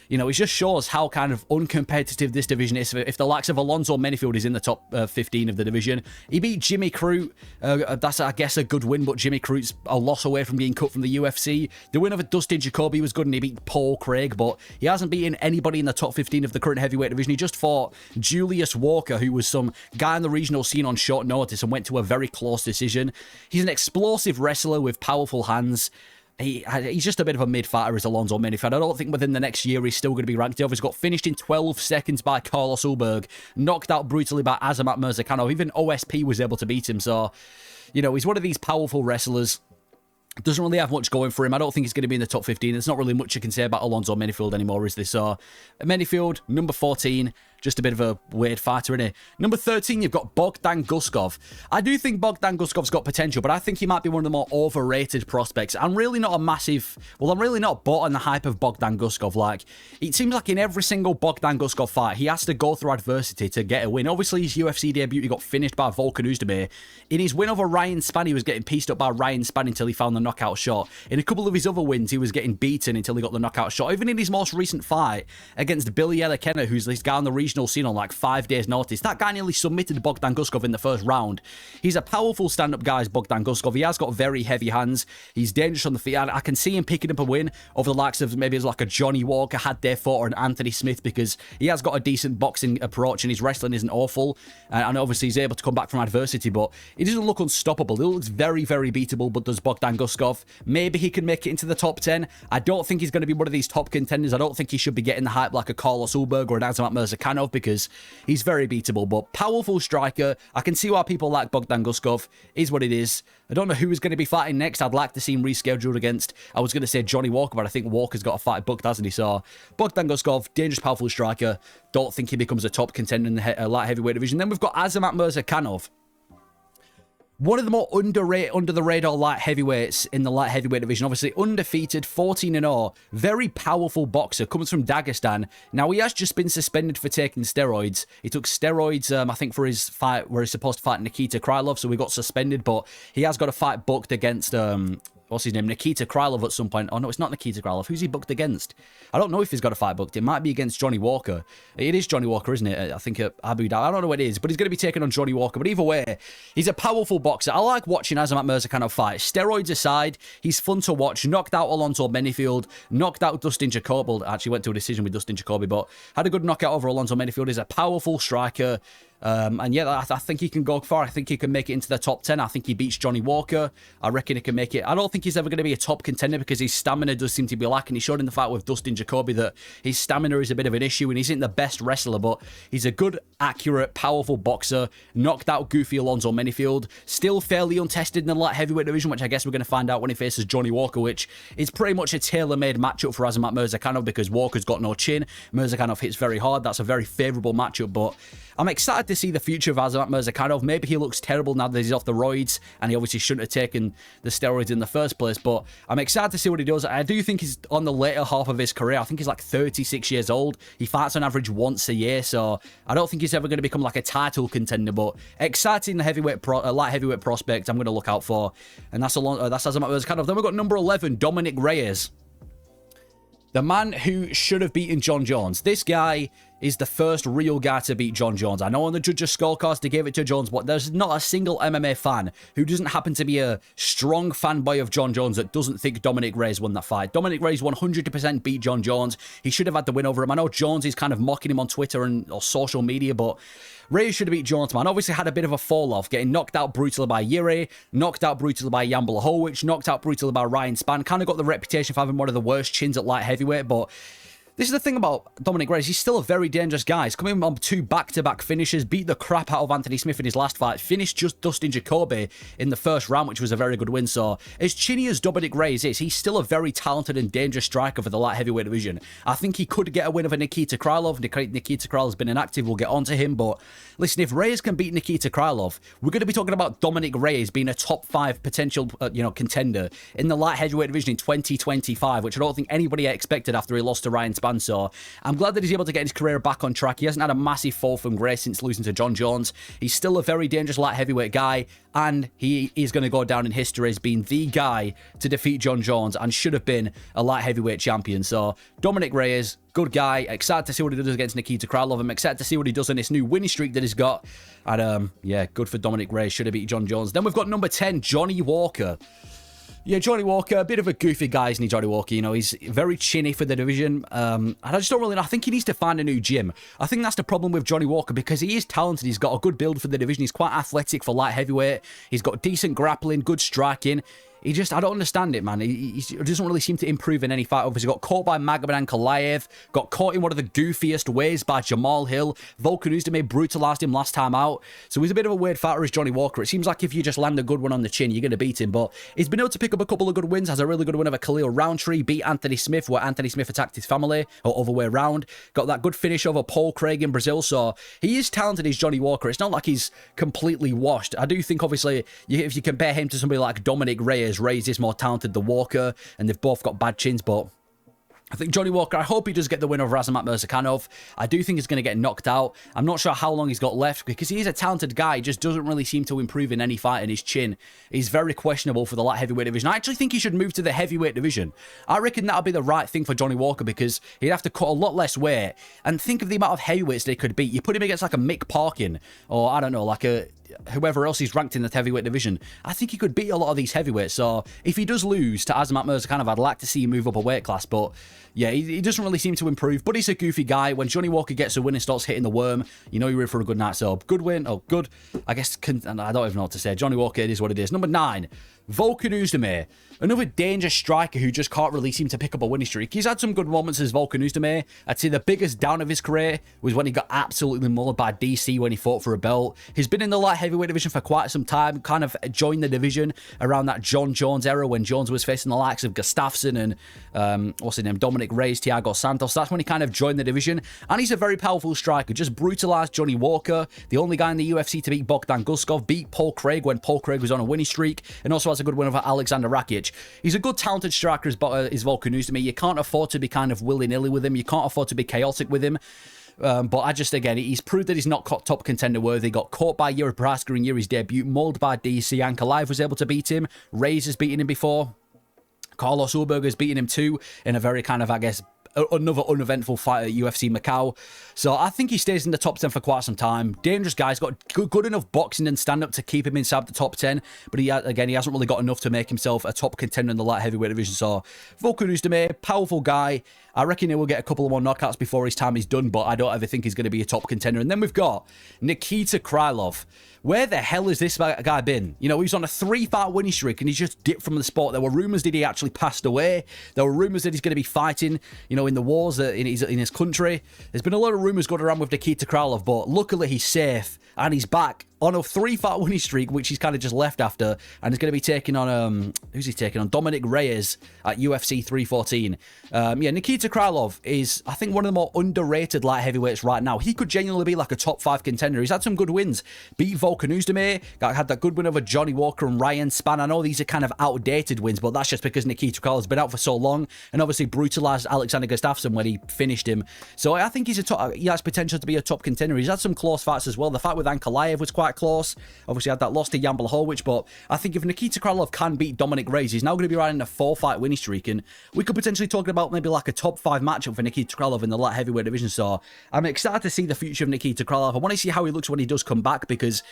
you know, it just shows how kind of uncompetitive this division is. If the likes of Alonzo Menifield is in the top 15 of the division, he beat Jimmy Crute. That's, I guess, a good win, but Jimmy Crute's a loss away from being cut from the UFC. The win over Dustin Jacoby was good, and he beat Paul Craig, but he hasn't beaten anybody in the top 15 of the current heavyweight division. He just fought Julius Walker, who was some guy in the regional scene on short notice, and went to a very close decision. He's an explosive wrestler with powerful hands. He's just a bit of a mid-fighter as Alonzo Menifield. I don't think within the next year he's still going to be ranked. He obviously got finished in 12 seconds by Carlos Ulberg, knocked out brutally by Azamat Murzakanov. Even OSP was able to beat him. So, you know, he's one of these powerful wrestlers. Doesn't really have much going for him. I don't think he's going to be in the top 15. There's not really much you can say about Alonzo Menifield anymore, is there? So, Menifield, number 14, just a bit of a weird fighter, innit? Number 13, you've got Bogdan Guskov. I do think Bogdan Guskov's got potential, but I think he might be one of the more overrated prospects. I'm really not bought on the hype of Bogdan Guskov. Like, it seems like in every single Bogdan Guskov fight, he has to go through adversity to get a win. Obviously, his UFC debut, he got finished by Volkan Oezdemir. In his win over Ryan Spann, he was getting pieced up by Ryan Spann until he found the knockout shot. In a couple of his other wins, he was getting beaten until he got the knockout shot. Even in his most recent fight against Billy Elakena, who's this guy on the regional scene on like 5 days notice, that guy nearly submitted Bogdan Guskov in the first round. He's a powerful stand-up guy, Bogdan Guskov. He has got very heavy hands. He's dangerous on the feet. I can see him picking up a win over the likes of maybe like a Johnny Walker had there fought, or an Anthony Smith, because he has got a decent boxing approach and his wrestling isn't awful. And obviously he's able to come back from adversity, but he doesn't look unstoppable. He looks very, very beatable, but does Bogdan Guskov. Maybe he can make it into the top 10. I don't think he's going to be one of these top contenders. I don't think he should be getting the hype like a Carlos Ulberg or an Azamat Murzakanov, because he's very beatable, but powerful striker. I can see why people like Bogdan Guskov. Is what it is. I don't know who is going to be fighting next. I'd like to see him rescheduled against, I was going to say Johnny Walker, but I think Walker's got a fight booked, hasn't he? So Bogdan Guskov, dangerous, powerful striker. Don't think he becomes a top contender in the light heavyweight division. Then we've got Azamat Murzakanov. One of the more underrated, under the radar light heavyweights in the light heavyweight division. Obviously undefeated, 14-0. Very powerful boxer. Comes from Dagestan. Now, he has just been suspended for taking steroids. He took steroids, I think, for his fight where he's supposed to fight Nikita Krylov. So he got suspended, but he has got a fight booked against... what's his name? Nikita Krylov at some point. Oh, no, it's not Nikita Krylov. Who's he booked against? I don't know if he's got a fight booked. It might be against Johnny Walker. It is Johnny Walker, isn't it? I think at Abu Dhabi. I don't know what it is, but he's going to be taking on Johnny Walker. But either way, he's a powerful boxer. I like watching Azamat Mirzakhanov fight. Steroids aside, he's fun to watch. Knocked out Alonzo Menifield. Knocked out Dustin Jacoby. Well, actually went to a decision with Dustin Jacoby, but had a good knockout over Alonzo Menifield. He's a powerful striker. And yeah, I think he can go far. I think he can make it into the top 10. I think he beats Johnny Walker. I reckon he can make it. I don't think he's ever going to be a top contender because his stamina does seem to be lacking. He showed in the fight with Dustin Jacoby that his stamina is a bit of an issue and he isn't the best wrestler, but he's a good, accurate, powerful boxer. Knocked out goofy Alonzo Menifield. Still fairly untested in the light heavyweight division, which I guess we're going to find out when he faces Johnny Walker, which is pretty much a tailor-made matchup for Azamat Mirzakhanov because Walker's got no chin. Mirzakhanov hits very hard. That's a very favourable matchup, but I'm excited to see the future of Azamat Mirzakhanov. Maybe he looks terrible now that he's off the roids, and he obviously shouldn't have taken the steroids in the first place, but I'm excited to see what he does. I do think he's on the later half of his career. I think he's like 36 years old. He fights on average once a year, so I don't think he's ever going to become like a title contender, but exciting heavyweight light heavyweight prospect I'm going to look out for, and that's Azamat Mirzakhanov. Then we've got number 11, Dominic Reyes. The man who should have beaten John Jones. This guy is the first real guy to beat John Jones. I know on the judges' scorecards they gave it to Jones, but there's not a single MMA fan who doesn't happen to be a strong fanboy of John Jones that doesn't think Dominic Reyes won that fight. Dominic Reyes 100% beat John Jones. He should have had the win over him. I know Jones is kind of mocking him on Twitter or social media, but Reyes should have beat Jones, man. Obviously had a bit of a fall-off, getting knocked out brutally by Yuri, knocked out brutally by Jan Blachowicz, knocked out brutally by Ryan Spann. Kind of got the reputation for having one of the worst chins at light heavyweight, but this is the thing about Dominic Reyes. He's still a very dangerous guy. He's coming on 2 back-to-back finishes, beat the crap out of Anthony Smith in his last fight, finished just Dustin Jacoby in the first round, which was a very good win. So as chinny as Dominic Reyes is, he's still a very talented and dangerous striker for the light heavyweight division. I think he could get a win over Nikita Krylov. Nikita Krylov's been inactive. We'll get onto him. But listen, if Reyes can beat Nikita Krylov, we're going to be talking about Dominic Reyes being a top 5 potential contender in the light heavyweight division in 2025, which I don't think anybody expected after he lost to Ryan Spann. So I'm glad that he's able to get his career back on track. He hasn't had a massive fall from grace since losing to John Jones. He's still a very dangerous light heavyweight guy, and he is going to go down in history as being the guy to defeat John Jones and should have been a light heavyweight champion. So Dominic Reyes, good guy. Excited to see what he does against Nikita Krylov. I'm excited to see what he does in this new winning streak that he's got. And yeah, good for Dominic Reyes. Should have beat John Jones. Then we've got number 10, Johnny Walker. Yeah, Johnny Walker, a bit of a goofy guy, isn't he, Johnny Walker? You know, he's very chinny for the division. And I just don't really know. I think he needs to find a new gym. I think that's the problem with Johnny Walker because he is talented. He's got a good build for the division. He's quite athletic for light heavyweight. He's got decent grappling, good striking. He just, I don't understand it, man. He doesn't really seem to improve in any fight. Obviously, got caught by Magomed Ankalaev, got caught in one of the goofiest ways by Jamal Hill. Volkan Oezdemir brutalized him last time out. So he's a bit of a weird fighter as Johnny Walker. It seems like if you just land a good one on the chin, you're going to beat him. But he's been able to pick up a couple of good wins. Has a really good win over Khalil Roundtree, beat Anthony Smith, where Anthony Smith attacked his family, or other way around. Got that good finish over Paul Craig in Brazil. So he is talented, he's Johnny Walker. It's not like he's completely washed. I do think, obviously, if you compare him to somebody like Dominic Reyes, Reyes is more talented than Walker, and they've both got bad chins, but I think Johnny Walker, I hope he does get the win over Azamat Mirzakhanov. I do think he's going to get knocked out. I'm not sure how long he's got left because he is a talented guy. He just doesn't really seem to improve in any fight, and his chin is very questionable for the light heavyweight division. I actually think he should move to the heavyweight division. I reckon that'll be the right thing for Johnny Walker because he'd have to cut a lot less weight, and think of the amount of heavyweights they could beat. You put him against like a Mick Parkin, or I don't know, like a whoever else he's ranked in the heavyweight division. I think he could beat a lot of these heavyweights. So if he does lose to Azamat Mirzakhanov, I'd like to see him move up a weight class. But yeah, he doesn't really seem to improve. But he's a goofy guy. When Johnny Walker gets a win and starts hitting the worm, you know you're in for a good night. So good win. Oh, good. I guess, I don't even know what to say. Johnny Walker, it is what it is. Number 9, Volkan Oezdemir, another dangerous striker who just can't really seem to pick up a winning streak. He's had some good moments as Volkan Oezdemir. I'd say the biggest down of his career was when he got absolutely mauled by DC when he fought for a belt. He's been in the light heavyweight division for quite some time, kind of joined the division around that John Jones era when Jones was facing the likes of Gustafsson and, what's his name, Dominic Reyes, Thiago Santos. That's when he kind of joined the division, and he's a very powerful striker. Just brutalized Johnny Walker, the only guy in the UFC to beat Bogdan Guskov, beat Paul Craig when Paul Craig was on a winning streak, and also has a good win over Alexander Rakic. He's a good, talented striker as Volkan Oezdemir. You can't afford to be kind of willy-nilly with him. You can't afford to be chaotic with him. But I just, again, he's proved that he's not top contender worthy. Got caught by Yuri Prohaska in Yuri's debut, mauled by DC. Ankalaev was able to beat him. Reyes has beaten him before. Carlos Ulberger's beaten him too in a very kind of, I guess, another uneventful fight at UFC Macau. So I think he stays in the top 10 for quite some time. Dangerous guy. He's got good enough boxing and stand-up to keep him inside the top 10. But he hasn't really got enough to make himself a top contender in the light heavyweight division. So Volkan Oezdemir, powerful guy. I reckon he will get a couple of more knockouts before his time is done, but I don't ever think he's going to be a top contender. And then we've got Nikita Krylov. Where the hell has this guy been? You know, he was on a 3-fight winning streak and he's just dipped from the sport. There were rumors that he actually passed away. There were rumors that he's going to be fighting, you know, in the wars in his country. There's been a lot of rumors going around with Nikita Krylov, but luckily he's safe and he's back on a 3-fight winning streak, which he's kind of just left after, and he's going to be taking on, who's he taking on? Dominic Reyes at UFC 314. Yeah, Nikita Krylov is, I think, one of the more underrated light heavyweights right now. He could genuinely be like a top 5 contender. He's had some good wins. Beat Volkan Oezdemir, had that good win over Johnny Walker and Ryan Spann. I know these are kind of outdated wins, but that's just because Nikita Krylov's been out for so long, and obviously brutalized Alexander Gustafsson when he finished him. So I think he has potential to be a top contender. He's had some close fights as well. The fight with Ankalaev was quite close. Obviously had that loss to Jan Blachowicz, but I think if Nikita Krylov can beat Dominic Reyes, he's now going to be riding a 4-fight winning streak, and we could potentially talk about maybe like a top 5 matchup for Nikita Krylov in the light heavyweight division. So I'm excited to see the future of Nikita Krylov. I want to see how he looks when he does come back, because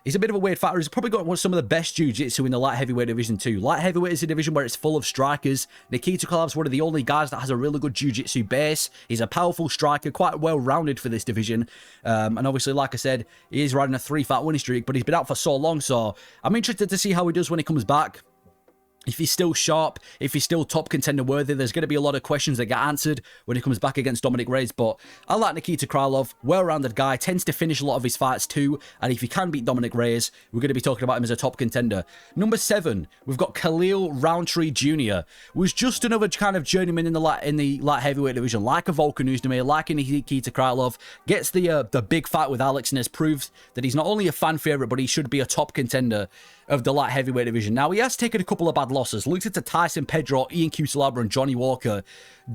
he's a bit of a weird fighter. He's probably got some of the best jiu-jitsu in the light heavyweight division too. Light heavyweight is a division where it's full of strikers. Nikita Krylov's one of the only guys that has a really good jiu-jitsu base. He's a powerful striker, quite well-rounded for this division. And obviously, like I said, he is riding a 3-fight winning streak, but he's been out for so long, so I'm interested to see how he does when he comes back. If he's still sharp, if he's still top contender worthy, there's going to be a lot of questions that get answered when he comes back against Dominic Reyes. But I like Nikita Krylov, well-rounded guy, tends to finish a lot of his fights too. And if he can beat Dominic Reyes, we're going to be talking about him as a top contender. Number 7, we've got Khalil Roundtree Jr., who's just another kind of journeyman in the light heavyweight division, like a Volkan Oezdemir, like a Nikita Krylov. Gets the big fight with Alex and has proved that he's not only a fan favorite, but he should be a top contender of the light heavyweight division. Now, he has taken a couple of bad losses. Looked at Tyson Pedro, Ian Cutelaba, and Johnny Walker.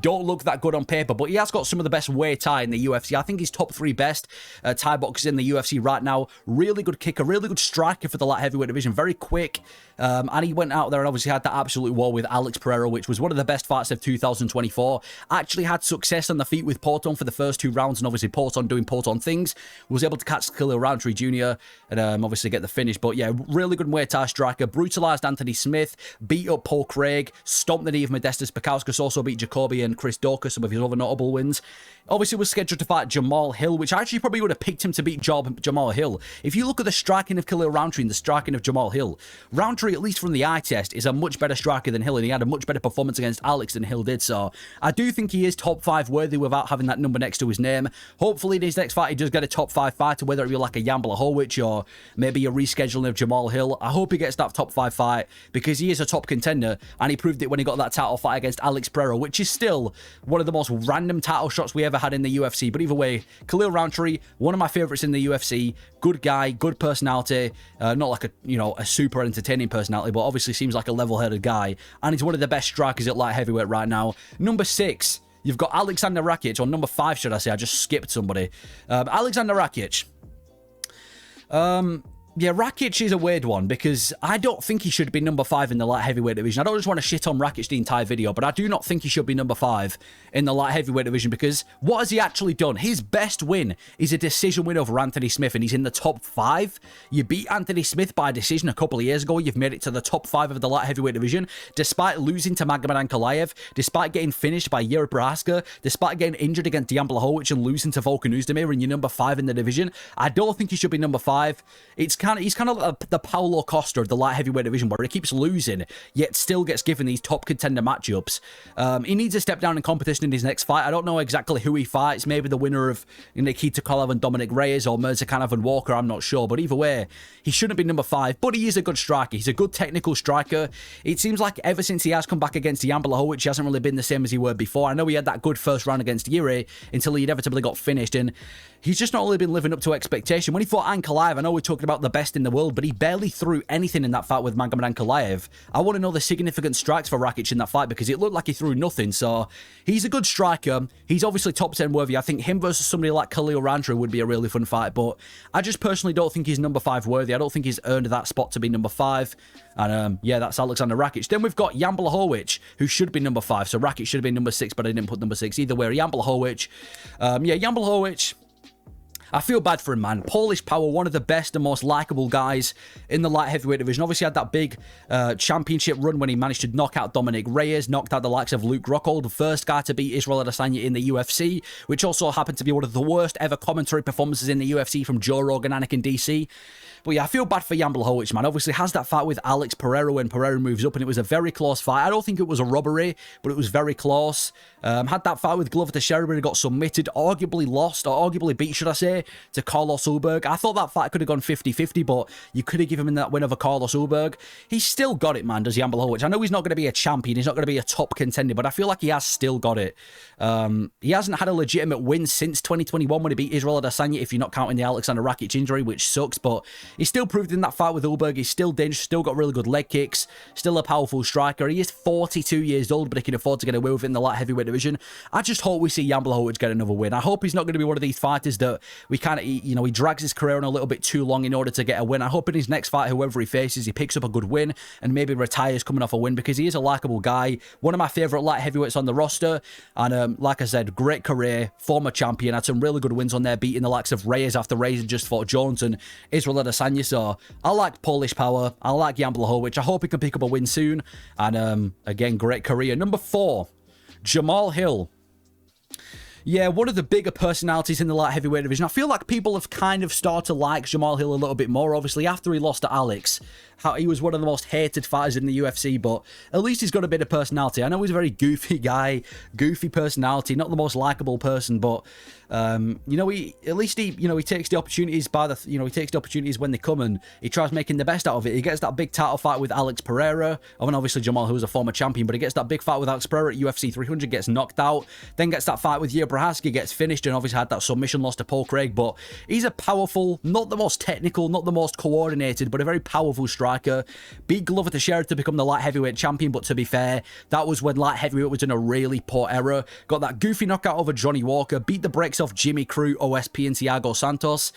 Don't look that good on paper, but he has got some of the best Muay Thai in the UFC. I think he's top 3 best Thai boxers in the UFC right now. Really good kicker, really good striker for the light heavyweight division. Very quick. And he went out there and obviously had that absolute war with Alex Pereira, which was one of the best fights of 2024. Actually had success on the feet with Porton for the first 2 rounds, and obviously Porton doing Porton things. Was able to catch Khalil Roundtree Jr. and obviously get the finish. But yeah, really good Muay Thai striker. Brutalized Anthony Smith, beat up Paul Craig, stomped the knee of Modestas Pekauskas, also beat Jacoby and Chris Doka, some of his other notable wins. Obviously was scheduled to fight Jamal Hill, which I actually probably would have picked him to beat Jamal Hill. If you look at the striking of Khalil Roundtree and the striking of Jamal Hill, Roundtree, at least from the eye test, is a much better striker than Hill, and he had a much better performance against Alex than Hill did. So I do think he is top 5 worthy without having that number next to his name. Hopefully in his next fight he does get a top 5 fighter, whether it be like a Jan Blachowicz or maybe a rescheduling of Jamal Hill. I hope he gets that top 5 fight, because he is a top contender, and he proved it when he got that title fight against Alex Pereira, which is still one of the most random title shots we ever had in the UFC. But either way, Khalil Roundtree, one of my favorites in the UFC. Good guy, good personality, not like a super entertaining personality, but obviously seems like a level-headed guy, and he's one of the best strikers at light heavyweight right now. Number 6, you've got Alexander Rakic, or number 5 should I say, I just skipped somebody. Alexander Rakic. Yeah, Rakic is a weird one, because I don't think he should be number 5 in the light heavyweight division. I don't just want to shit on Rakic the entire video, but I do not think he should be number 5 in the light heavyweight division, because what has he actually done? His best win is a decision win over Anthony Smith, and he's in the top 5. You beat Anthony Smith by a decision a couple of years ago. You've made it to the top 5 of the light heavyweight division, despite losing to Magomed Ankalaev, despite getting finished by Yuri Prohaska, despite getting injured against Jan Blachowicz and losing to Volkan Oezdemir, and you're number 5 in the division. I don't think he should be number 5. It's kind of like the Paulo Costa of the light heavyweight division, where he keeps losing, yet still gets given these top contender matchups. He needs to step down in competition in his next fight. I don't know exactly who he fights. Maybe the winner of Nikita Koloff and Dominic Reyes, or Mirzakhanov and Walker. I'm not sure. But either way, he shouldn't be number 5. But he is a good striker. He's a good technical striker. It seems like ever since he has come back against Jan Blachowicz, he hasn't really been the same as he were before. I know he had that good first round against Yuri until he inevitably got finished, and he's just not really been living up to expectation. When he fought Ankalaev, I know we're talking about the best in the world, but he barely threw anything in that fight with Magomed Ankalaev. I want to know the significant strikes for Rakic in that fight, because it looked like he threw nothing. So he's a good striker. He's obviously top 10 worthy. I think him versus somebody like Khalil Rountree would be a really fun fight, but I just personally don't think he's number 5 worthy. I don't think he's earned that spot to be number 5. And yeah, that's Alexander Rakic. Then we've got Jan Blachowicz, who should be number 5. So Rakic should have been number 6, but I didn't put number 6. Either way, Jan Blachowicz. Yeah, Jan Blachowicz, I feel bad for him, man. Polish Power, one of the best and most likable guys in the light heavyweight division. Obviously had that big championship run when he managed to knock out Dominic Reyes, knocked out the likes of Luke Rockhold, the first guy to beat Israel Adesanya in the UFC, which also happened to be one of the worst ever commentary performances in the UFC from Joe Rogan, Anakin DC. But yeah, I feel bad for Jan Blachowicz, man. Obviously has that fight with Alex Pereira when Pereira moves up, and it was a very close fight. I don't think it was a robbery, but it was very close. Had that fight with Glover Teixeira where he got submitted, arguably lost, or arguably beat, should I say, to Carlos Ulberg. I thought that fight could have gone 50-50, but you could have given him that win over Carlos Ulberg. He's still got it, man, does Jan Blachowicz. I know he's not going to be a champion, he's not going to be a top contender, but I feel like he has still got it. He hasn't had a legitimate win since 2021 when he beat Israel Adesanya, if you're not counting the Alexander Rakic injury, which sucks, but he still proved in that fight with Ulberg. He's still dangerous, still got really good leg kicks, still a powerful striker. He is 42 years old, but he can afford to get away with it in the light heavyweight division. I just hope we see Jan Blachowicz get another win. I hope he's not going to be one of these fighters that we kind of, you know, he drags his career on a little bit too long in order to get a win. I hope in his next fight, whoever he faces, he picks up a good win and maybe retires coming off a win, because he is a likable guy. One of my favourite light heavyweights on the roster. And like I said, great career, former champion, had some really good wins on there, beating the likes of Reyes after Reyes had just fought Jones and Israel Adesanya. So I like Polish Power. I like Jan Blachowicz. I hope he can pick up a win soon. And again, great career. Number 4, Jamal Hill. Yeah, one of the bigger personalities in the light heavyweight division. I feel like people have kind of started to like Jamal Hill a little bit more. Obviously, after he lost to Alex, he was one of the most hated fighters in the UFC, but at least he's got a bit of personality. I know he's a very goofy guy, goofy personality, not the most likable person, but you know, he takes the opportunities he takes the opportunities when they come, and he tries making the best out of it. He gets that big title fight with Alex Pereira. I mean, obviously Jamal Hill was a former champion, but he gets that big fight with Alex Pereira at UFC 300, gets knocked out, then gets that fight with Yair Prochazka, gets finished, and obviously had that submission loss to Paul Craig. But he's a powerful, not the most technical, not the most coordinated, but a very powerful striker. Beat Glover Teixeira to become the light heavyweight champion, but to be fair, that was when light heavyweight was in a really poor era. Got that goofy knockout over Johnny Walker, beat the brakes off Jimmy Crute, OSP, and Thiago Santos.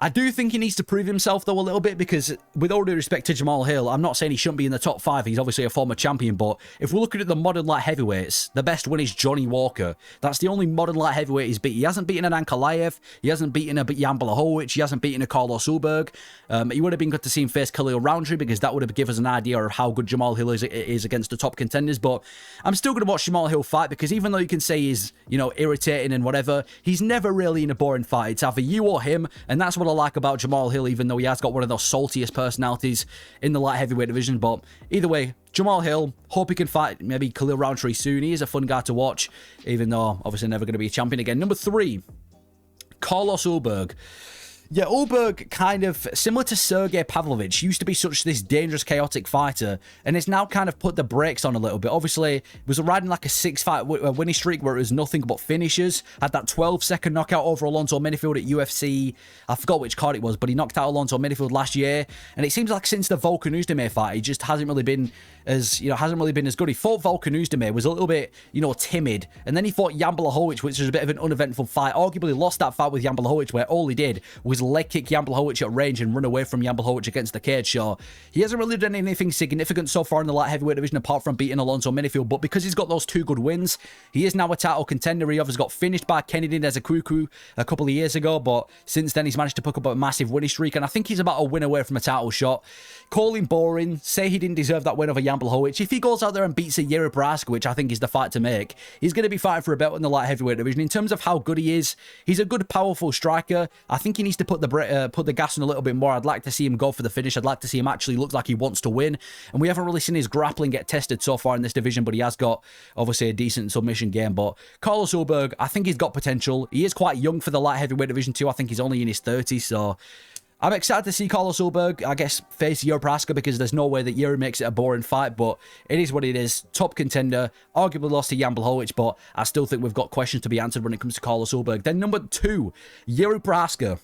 I do think he needs to prove himself, though, a little bit, because with all due respect to Jamal Hill, I'm not saying he shouldn't be in the top 5. He's obviously a former champion, but if we're looking at the modern light heavyweights, the best one is Johnny Walker. That's the only modern light heavyweight he's beat. He hasn't beaten an Ankalaev. He hasn't beaten a Jan Blachowicz. He hasn't beaten a Carlos Ulberg. It would have been good to see him face Khalil Rountree, because that would have given us an idea of how good Jamal Hill is against the top contenders. But I'm still going to watch Jamal Hill fight, because even though you can say he's, you know, irritating and whatever, he's never really in a boring fight. It's either you or him, and that's what I like about Jamal Hill, even though he has got one of those saltiest personalities in the light heavyweight division. But either way, Jamal Hill, hope he can fight maybe Khalil Rountree soon. He is a fun guy to watch, even though obviously never going to be a champion again. Number 3, Carlos Ulberg. Yeah, Ulberg, kind of similar to Sergey Pavlovich, used to be such this dangerous, chaotic fighter, and it's now kind of put the brakes on a little bit. Obviously, he was riding like a 6-fight winning streak where it was nothing but finishes. Had that 12-second knockout over Alonzo Menifield at UFC. I forgot which card it was, but he knocked out Alonzo Menifield last year. And it seems like since the Volkan Oezdemir fight, he just hasn't really been as good. He fought Volkan Oezdemir, was a little bit, timid, and then he fought Jan Blachowicz, which was a bit of an uneventful fight. Arguably lost that fight with Jan Blachowicz, where all he did was leg kick Jan Blachowicz at range and run away from Jan Blachowicz against the cage. So he hasn't really done anything significant so far in the light heavyweight division apart from beating Alonzo Menifield, but because he's got those 2 good wins, he is now a title contender. He obviously got finished by Kennedy Nzechukwu a couple of years ago, but since then he's managed to pick up a massive winning streak, and I think he's about a win away from a title shot. Call him boring, say he didn't deserve that win over Jan Blachowicz. If he goes out there and beats a Yair Prochazka, which I think is the fight to make, he's going to be fighting for a belt in the light heavyweight division. In terms of how good he is, he's a good, powerful striker. I think he needs to put the gas on a little bit more. I'd like to see him go for the finish. I'd like to see him actually look like he wants to win. And we haven't really seen his grappling get tested so far in this division, but he has got, obviously, a decent submission game. But Carlos Ulberg, I think he's got potential. He is quite young for the light heavyweight division too. I think he's only in his 30s, so I'm excited to see Carlos Ulberg, I guess, face Yuri Prochazka, because there's no way that Yuri makes it a boring fight, but it is what it is. Top contender, arguably lost to Jan Blachowicz, but I still think we've got questions to be answered when it comes to Carlos Ulberg. Then number 2, Yuri Prochazka.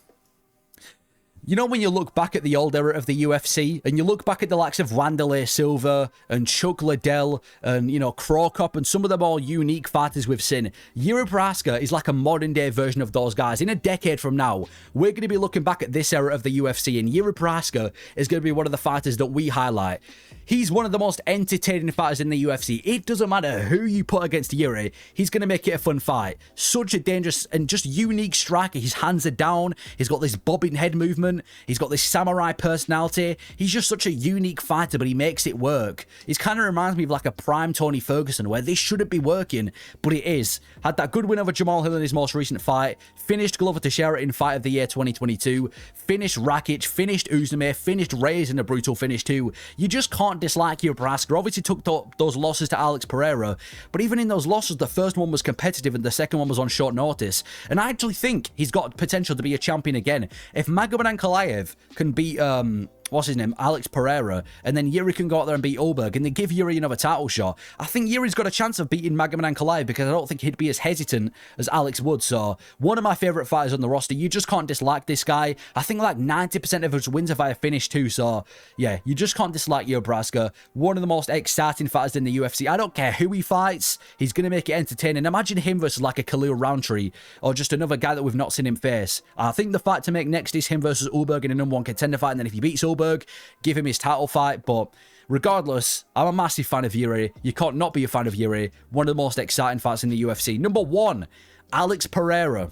You know, when you look back at the old era of the UFC, and you look back at the likes of Wanderlei Silva and Chuck Liddell and, you know, Cro Cop and some of the more unique fighters we've seen, Yuri Prochazka is like a modern day version of those guys. In a decade from now, we're going to be looking back at this era of the UFC, and Yuri Prochazka is going to be one of the fighters that we highlight. He's one of the most entertaining fighters in the UFC. It doesn't matter who you put against Yuri, he's going to make it a fun fight. Such a dangerous and just unique striker. His hands are down. He's got this bobbing head movement. He's got this samurai personality. He's just such a unique fighter, but he makes it work. It kind of reminds me of like a prime Tony Ferguson, where this shouldn't be working, but it is. Had that good win over Jamal Hill in his most recent fight. Finished Glover Teixeira in Fight of the Year 2022. Finished Rakic. Finished Uzumir. Finished Reyes in a brutal finish too. You just can't dislike Yuri Prochazka. Obviously took those losses to Alex Pereira, but even in those losses, the first one was competitive and the second one was on short notice. And I actually think he's got potential to be a champion again. If Magomed Ankalaev can beat what's his name, Alex Pereira, and then Yuri can go out there and beat Ulberg, and they give Yuri another title shot, I think Yuri's got a chance of beating Magomed Ankalaev, because I don't think he'd be as hesitant as Alex would. So one of my favourite fighters on the roster. You just can't dislike this guy. I think like 90% of his wins are via finish too, so yeah, you just can't dislike Yuri Prochazka. One of the most exciting fighters in the UFC. I don't care who he fights, he's going to make it entertaining. Imagine him versus like a Khalil Roundtree, or just another guy that we've not seen him face. I think the fight to make next is him versus Ulberg in a #1 contender fight, and then if he beats Ulberg, give him his title fight. But regardless, I'm a massive fan of Yuri. You can't not be a fan of Yuri. One of the most exciting fights in the UFC. Number 1, Alex Pereira.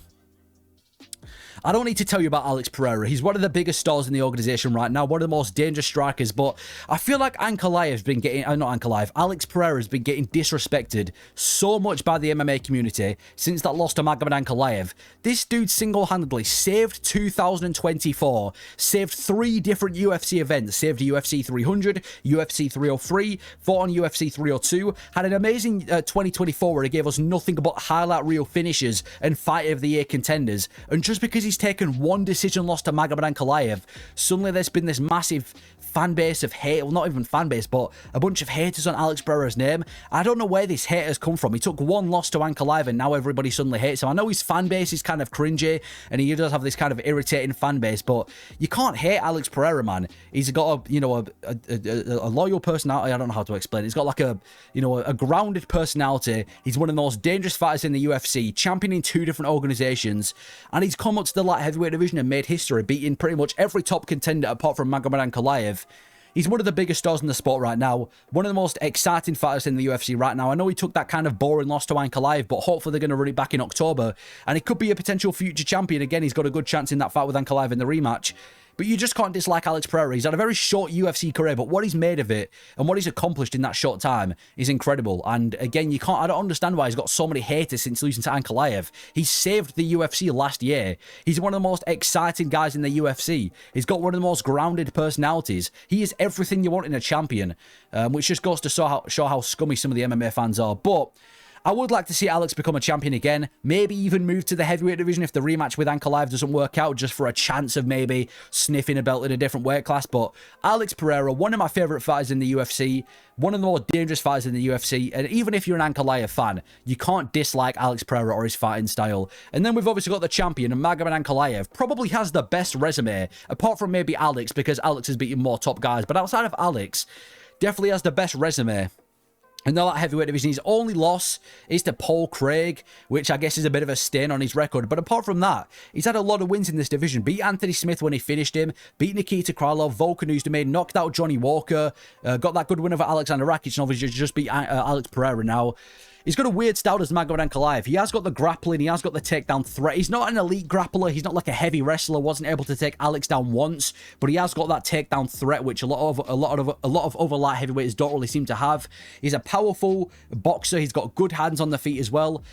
I don't need to tell you about Alex Pereira. He's one of the biggest stars in the organization right now, one of the most dangerous strikers, but I feel like Ankalaev's been getting, not Ankalaev, Alex Pereira has been getting disrespected so much by the MMA community since that loss to Magomed Ankalaev. This dude single-handedly saved 2024, saved 3 different UFC events, saved UFC 300, UFC 303, fought on UFC 302, had an amazing 2024 where he gave us nothing but highlight reel finishes and Fight of the Year contenders, and just because he's taken one decision loss to Magomed Ankalaev, suddenly there's been this massive fan base of hate, well, not even fan base, but a bunch of haters on Alex Pereira's name. I don't know where these haters come from. He took one loss to Ankalaev and now everybody suddenly hates him. I know his fan base is kind of cringy and he does have this kind of irritating fan base, but you can't hate Alex Pereira, man. He's got a loyal personality. I don't know how to explain it. He's got like a grounded personality. He's one of the most dangerous fighters in the UFC, championing 2 different organizations, and he's come up to the light heavyweight division and made history, beating pretty much every top contender apart from Magomed Ankalaev. He's one of the biggest stars in the sport right now. One of the most exciting fighters in the UFC right now. I know he took that kind of boring loss to Ankalaev, but hopefully they're going to run it back in October. And he could be a potential future champion. Again, he's got a good chance in that fight with Ankalaev in the rematch. But you just can't dislike Alex Pereira. He's had a very short UFC career, but what he's made of it and what he's accomplished in that short time is incredible. And again, I don't understand why he's got so many haters since losing to Ankalaev. He saved the UFC last year. He's one of the most exciting guys in the UFC. He's got one of the most grounded personalities. He is everything you want in a champion, which just goes to show how scummy some of the MMA fans are. But I would like to see Alex become a champion again, maybe even move to the heavyweight division if the rematch with Ankalaev doesn't work out, just for a chance of maybe sniffing a belt in a different weight class. But Alex Pereira, one of my favourite fighters in the UFC, one of the more dangerous fighters in the UFC, and even if you're an Ankalaev fan, you can't dislike Alex Pereira or his fighting style. And then we've obviously got the champion, and Magomed Ankalaev probably has the best resume, apart from maybe Alex, because Alex has beaten more top guys, but outside of Alex, definitely has the best resume. And the light heavyweight division, his only loss is to Paul Craig, which I guess is a bit of a stain on his record. But apart from that, he's had a lot of wins in this division. Beat Anthony Smith when he finished him, beat Nikita Krylov, Volkan Oezdemir, knocked out Johnny Walker, got that good win over Alexander Rakic, and obviously just beat Alex Pereira now. He's got a weird style as Magomed Ankalaev. He has got the grappling, he has got the takedown threat. He's not an elite grappler, he's not like a heavy wrestler, wasn't able to take Alex down once, but he has got that takedown threat, which a lot of other light heavyweights don't really seem to have. He's a powerful boxer, he's got good hands on the feet as well.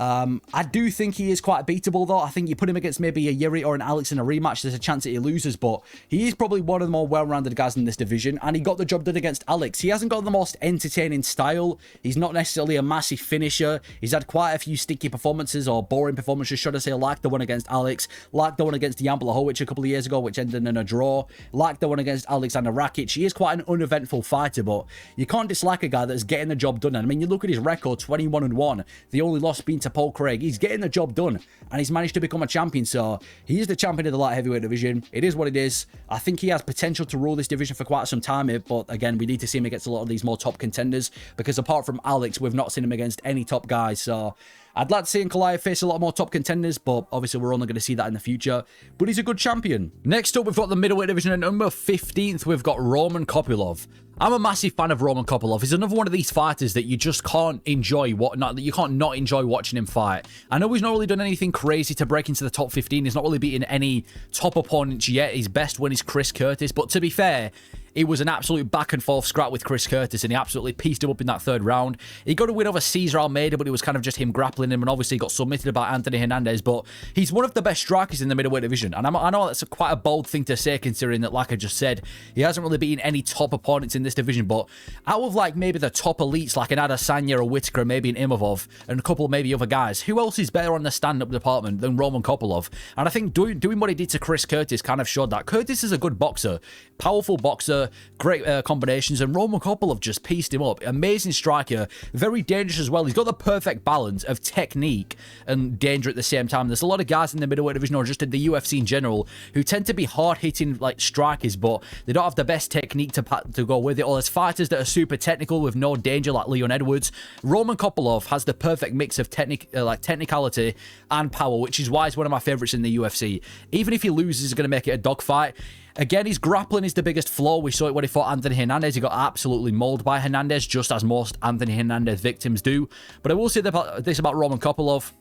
I do think he is quite beatable, though. I think you put him against maybe a Yuri or an Alex in a rematch, there's a chance that he loses, but he is probably one of the more well-rounded guys in this division, and he got the job done against Alex. He hasn't got the most entertaining style. He's not necessarily a massive finisher. He's had quite a few sticky performances, or boring performances, should I say, like the one against Alex, like the one against Jan Blachowicz a couple of years ago, which ended in a draw, like the one against Alexander Rakic. He is quite an uneventful fighter, but you can't dislike a guy that's getting the job done. And I mean, you look at his record, 21-1. The only loss being to Paul Craig. He's getting the job done, and he's managed to become a champion. So he is the champion of the light heavyweight division. It is what it is. I think he has potential to rule this division for quite some time here, but again, we need to see him against a lot of these more top contenders, because apart from Alex, we've not seen him against any top guys. So I'd like to see Ankalaev face a lot more top contenders, but obviously we're only going to see that in the future. But he's a good champion. Next up, we've got the middleweight division. At number 15th, we've got Roman Kopylov. I'm a massive fan of Roman Kopylov. He's another one of these fighters that you just can't enjoy, you can't not enjoy watching him fight. I know he's not really done anything crazy to break into the top 15. He's not really beaten any top opponents yet. His best win is Chris Curtis, but to be fair, it was an absolute back and forth scrap with Chris Curtis, and he absolutely pieced him up in that third round. He got a win over Cesar Almeida, but it was kind of just him grappling him, and obviously got submitted by Anthony Hernandez. But he's one of the best strikers in the middleweight division, and I know that's quite a bold thing to say, considering that, like I just said, he hasn't really beaten any top opponents in this division. But out of like maybe the top elites, like an Adesanya or Whittaker, maybe an Imavov, and a couple of maybe other guys, who else is better on the stand-up department than Roman Kopylov? And I think doing what he did to Chris Curtis kind of showed that Curtis is a good boxer, powerful boxer, great combinations, and Roman Kopylov just pieced him up. Amazing striker, very dangerous as well. He's got the perfect balance of technique and danger at the same time. There's a lot of guys in the middleweight division, or just in the UFC in general, who tend to be hard-hitting like strikers, but they don't have the best technique to go with it. Or there's fighters that are super technical with no danger, like Leon Edwards. Roman Kopylov has the perfect mix of technicality and power, which is why he's one of my favorites in the UFC. Even if he loses, he's going to make it a dogfight. Again, his grappling is the biggest flaw. We saw it when he fought Anthony Hernandez. He got absolutely mauled by Hernandez, just as most Anthony Hernandez victims do. But I will say this about Roman Kopylov.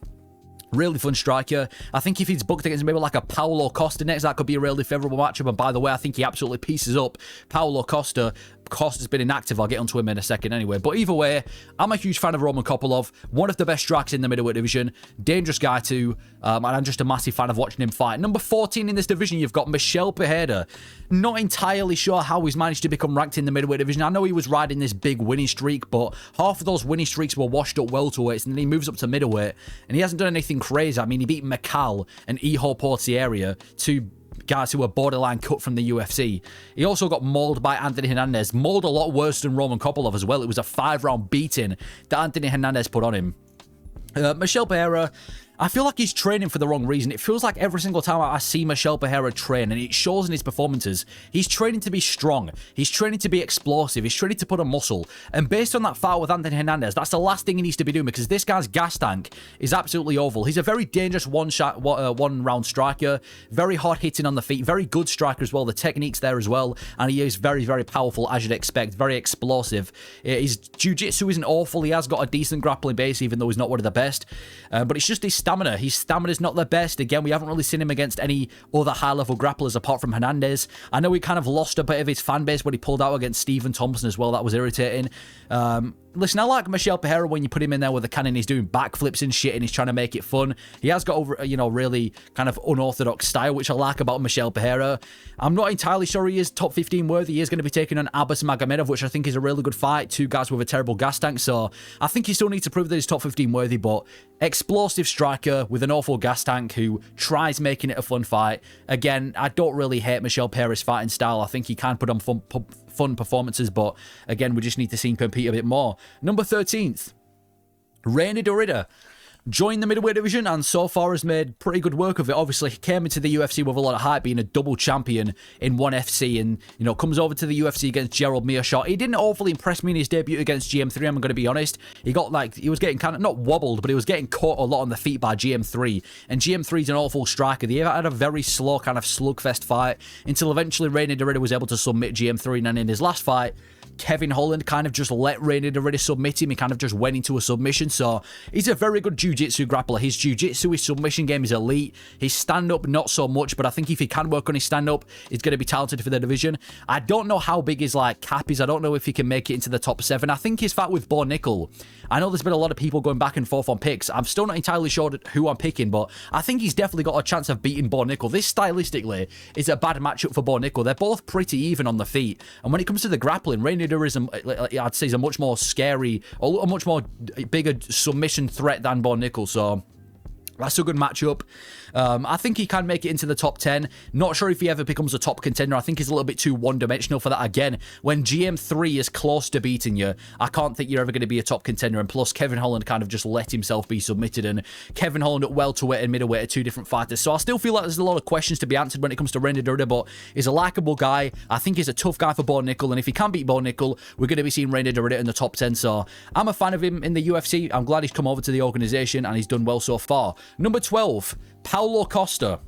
Really fun striker. I think if he's booked against maybe like a Paulo Costa next, that could be a really favourable matchup. And by the way, I think he absolutely pieces up Paulo Costa. Costa's been inactive. I'll get onto him in a second anyway. But either way, I'm a huge fan of Roman Kopylov. One of the best strikers in the middleweight division. Dangerous guy too. And I'm just a massive fan of watching him fight. Number 14 in this division, you've got Michel Pereira. Not entirely sure how he's managed to become ranked in the middleweight division. I know he was riding this big winning streak, but half of those winning streaks were washed up welterweights, and then he moves up to middleweight, and he hasn't done anything crazy. I mean, he beat Mikal and Iho Portiera, two guys who were borderline cut from the UFC. He also got mauled by Anthony Hernandez. Mauled a lot worse than Roman Kopylov as well. It was a 5-round beating that Anthony Hernandez put on him. Michel Pereira, I feel like he's training for the wrong reason. It feels like every single time I see Michel Pereira train, and it shows in his performances, he's training to be strong. He's training to be explosive. He's training to put a muscle. And based on that fight with Anthony Hernandez, that's the last thing he needs to be doing, because this guy's gas tank is absolutely oval. He's a very dangerous one-round striker, very hard-hitting on the feet, very good striker as well. The technique's there as well, and he is very, very powerful, as you'd expect, very explosive. His jiu-jitsu isn't awful. He has got a decent grappling base, even though he's not one of the best. But it's just his stamina. His stamina's not the best. Again, we haven't really seen him against any other high-level grapplers apart from Hernandez. I know he kind of lost a bit of his fan base when he pulled out against Stephen Thompson as well. That was irritating. Listen, I like Michel Pereira when you put him in there with a cannon. He's doing backflips and shit, and he's trying to make it fun. He has got, really kind of unorthodox style, which I like about Michel Pereira. I'm not entirely sure he is top 15 worthy. He is going to be taking on Abbas Magomedov, which I think is a really good fight. Two guys with a terrible gas tank, so I think he still needs to prove that he's top 15 worthy, but explosive striker with an awful gas tank who tries making it a fun fight. Again, I don't really hate Michel Pereira's fighting style. I think he can put on fun performances, but again, we just need to see him compete a bit more. Number 13th, Reinier Dorida. Joined the middleweight division and so far has made pretty good work of it. Obviously, he came into the UFC with a lot of hype, being a double champion in ONE FC, and, comes over to the UFC against Gerald Meerschaert. He didn't awfully impress me in his debut against GM3, I'm going to be honest. He was getting kind of, not wobbled, but he was getting caught a lot on the feet by GM3, and GM3's an awful striker. They had a very slow kind of slugfest fight until eventually Reinier Dorida was able to submit GM3, and then in his last fight, Kevin Holland kind of just let Reina Dorita submit him. He kind of just went into a submission. So he's a very good jiu-jitsu grappler. His jiu-jitsu, his submission game is elite. His stand-up, not so much, but I think if he can work on his stand-up, he's going to be talented for the division. I don't know how big his cap is. I don't know if he can make it into the top 7. I think his fight with Bo Nickel, I know there's been a lot of people going back and forth on picks. I'm still not entirely sure who I'm picking, but I think he's definitely got a chance of beating Bo Nickel. This stylistically is a bad matchup for Bo Nickel. They're both pretty even on the feet. And when it comes to the grappling, Reina Dorita I'd say is a much more scary, or a much more bigger submission threat than Bo Nickel. So that's a good matchup. I think he can make it into the top 10. Not sure if he ever becomes a top contender. I think he's a little bit too one-dimensional for that. Again, when GM3 is close to beating you, I can't think you're ever going to be a top contender. And plus, Kevin Holland kind of just let himself be submitted. And Kevin Holland at welterweight and middleweight are two different fighters. So I still feel like there's a lot of questions to be answered when it comes to Reina Dorita, but he's a likable guy. I think he's a tough guy for Bo Nickel. And if he can beat Bo Nickel, we're going to be seeing Reina Dorita in the top 10. So I'm a fan of him in the UFC. I'm glad he's come over to the organization and he's done well so far. Number 12, Paulo Costa.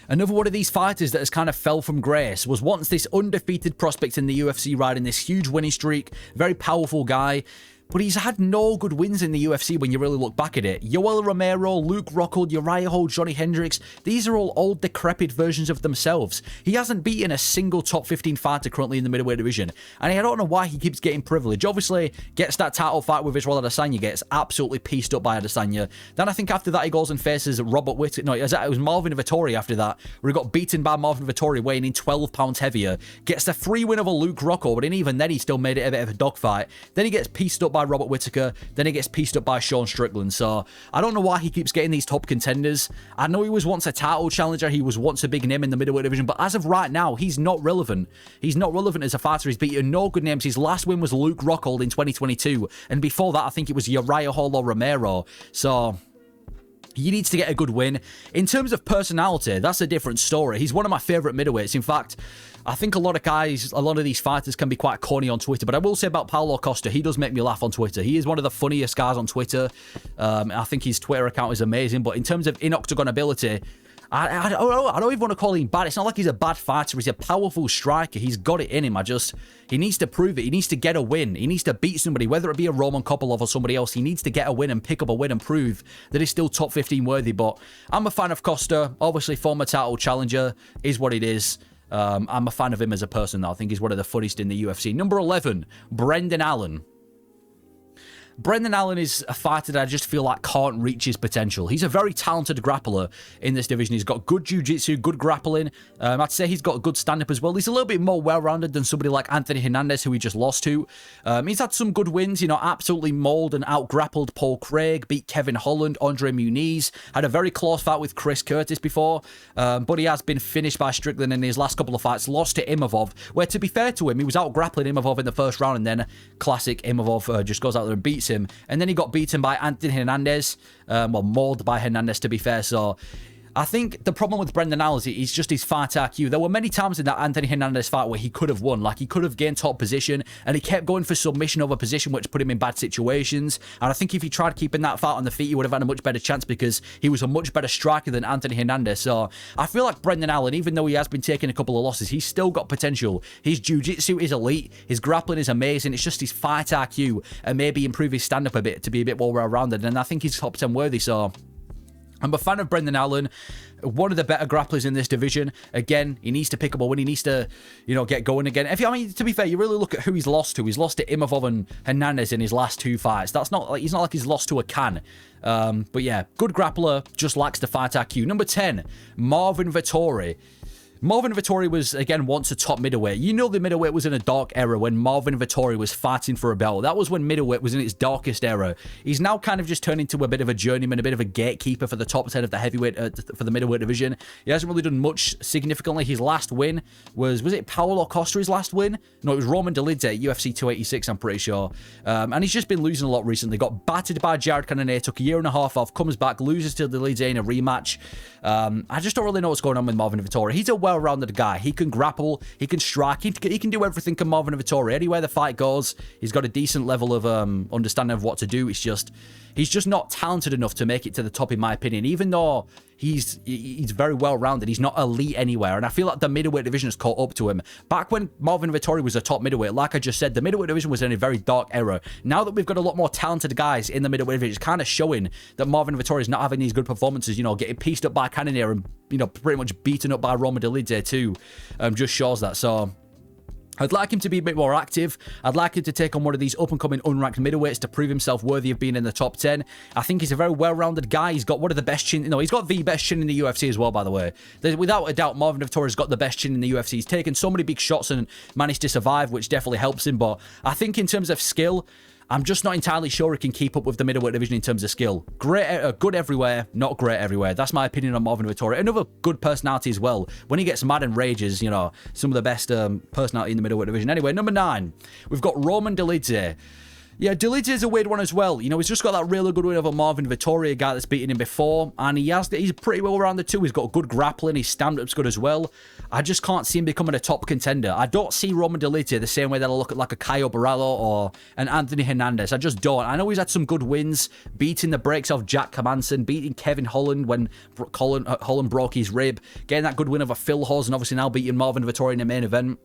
Another one of these fighters that has kind of fell from grace. Was once this undefeated prospect in the UFC, riding this huge winning streak. Very powerful guy. But he's had no good wins in the UFC when you really look back at it. Yoel Romero, Luke Rockhold, Uriah Hall, Johnny Hendricks, these are all old, decrepit versions of themselves. He hasn't beaten a single top 15 fighter currently in the middleweight division. And I don't know why he keeps getting privilege. Obviously, gets that title fight with Israel Adesanya, gets absolutely pieced up by Adesanya. Then I think after that he goes and faces Robert Whittaker. No, it was Marvin Vettori after that, where he got beaten by Marvin Vettori, weighing in 12 pounds heavier. Gets the free win over Luke Rockhold, but even then he still made it a bit of a dogfight. Then he gets pieced up by Robert Whittaker, then he gets pieced up by Sean Strickland. So I don't know why he keeps getting these top contenders. I know he was once a title challenger, he was once a big name in the middleweight division, but as of right now, he's not relevant. He's not relevant as a fighter. He's beaten no good names. His last win was Luke Rockhold in 2022, and before that I think it was Uriah Hall or Romero. So he needs to get a good win. In terms of personality, that's a different story. He's one of my favourite middleweights. In fact, I think a lot of these fighters can be quite corny on Twitter, but I will say about Paulo Costa, he does make me laugh on Twitter. He is one of the funniest guys on Twitter. I think his Twitter account is amazing, but in terms of in-octagon ability, I don't even want to call him bad. It's not like he's a bad fighter. He's a powerful striker. He's got it in him. He needs to prove it. He needs to get a win. He needs to beat somebody, whether it be a Roman Kopylov or somebody else. He needs to get a win and pick up a win and prove that he's still top 15 worthy. But I'm a fan of Costa. Obviously, former title challenger is what it is. I'm a fan of him as a person, though. I think he's one of the funniest in the UFC. Number 11, Brendan Allen. Brendan Allen is a fighter that I just feel like can't reach his potential. He's a very talented grappler in this division. He's got good jiu-jitsu, good grappling. I'd say he's got a good stand-up as well. He's a little bit more well-rounded than somebody like Anthony Hernandez, who he just lost to. He's had some good wins, absolutely mauled and out-grappled Paul Craig, beat Kevin Holland, Andre Muniz, had a very close fight with Chris Curtis before, but he has been finished by Strickland in his last couple of fights, lost to Imavov, where, to be fair to him, he was out-grappling Imavov in the first round, and then classic Imavov just goes out there and beats him. And then he got beaten by Anthony Hernandez, mauled by Hernandez, to be fair. So I think the problem with Brendan Allen is just his fight IQ. There were many times in that Anthony Hernandez fight where he could have won. Like, he could have gained top position, and he kept going for submission over position, which put him in bad situations. And I think if he tried keeping that fight on the feet, he would have had a much better chance, because he was a much better striker than Anthony Hernandez. So I feel like Brendan Allen, even though he has been taking a couple of losses, he's still got potential. His jiu-jitsu is elite. His grappling is amazing. It's just his fight IQ and maybe improve his stand-up a bit to be a bit more well-rounded. And I think he's top 10 worthy. So I'm a fan of Brendan Allen, one of the better grapplers in this division. Again, he needs to pick up a win. He needs to, get going again. To be fair, you really look at who he's lost to. He's lost to Imavov and Hernandez in his last two fights. He's not like he's lost to a can. But yeah, good grappler, just lacks the fight IQ. Number 10, Marvin Vettori. Marvin Vettori was, again, once a top middleweight. The middleweight was in a dark era when Marvin Vettori was fighting for a belt. That was when middleweight was in its darkest era. He's now kind of just turned into a bit of a journeyman, a bit of a gatekeeper for the top 10 of the heavyweight, for the middleweight division. He hasn't really done much significantly. His last win was it Paulo Costa's last win? No, it was Roman Dolidze at UFC 286, I'm pretty sure. And he's just been losing a lot recently. Got battered by Jared Cannonier, took a year and a half off, comes back, loses to Dolidze in a rematch. I just don't really know what's going on with Marvin Vettori. He's a well-rounded guy. He can grapple, he can strike, he can do everything in Marvin Vettori. Anywhere the fight goes, he's got a decent level of understanding of what to do. He's just not talented enough to make it to the top, in my opinion. Even though he's very well-rounded, he's not elite anywhere. And I feel like the middleweight division has caught up to him. Back when Marvin Vettori was a top middleweight, like I just said, the middleweight division was in a very dark era. Now that we've got a lot more talented guys in the middleweight division, it's kind of showing that Marvin Vettori is not having these good performances, you know, getting pieced up by Cannonier and, you know, pretty much beaten up by Roma Delidze too. Just shows that. So I'd like him to be a bit more active. I'd like him to take on one of these up-and-coming unranked middleweights to prove himself worthy of being in the top 10. I think he's a very well-rounded guy. He's got one of the best chin... No, he's got the best chin in the UFC as well, by the way. Without a doubt, Marvin Vettori's got the best chin in the UFC. He's taken so many big shots and managed to survive, which definitely helps him. But I think in terms of skill, I'm just not entirely sure he can keep up with the middleweight division in terms of skill. Good everywhere, not great everywhere. That's my opinion on Marvin Vettori. Another good personality as well. When he gets mad and rages, you know, some of the best personality in the middleweight division. Anyway, number 9, we've got Roman Delidze. Yeah, Delidze is a weird one as well. You know, he's just got that really good win over Marvin Vettori, a guy that's beaten him before. And he's pretty well rounded too. He's got good grappling. His stand-up's good as well. I just can't see him becoming a top contender. I don't see Roman Delidze the same way that I look at like a Caio Borralho or an Anthony Hernandez. I just don't. I know he's had some good wins, beating the brakes off Jack Hermansson, beating Kevin Holland when Holland broke his rib, getting that good win over Phil Hawes, and obviously now beating Marvin Vettori in the main event.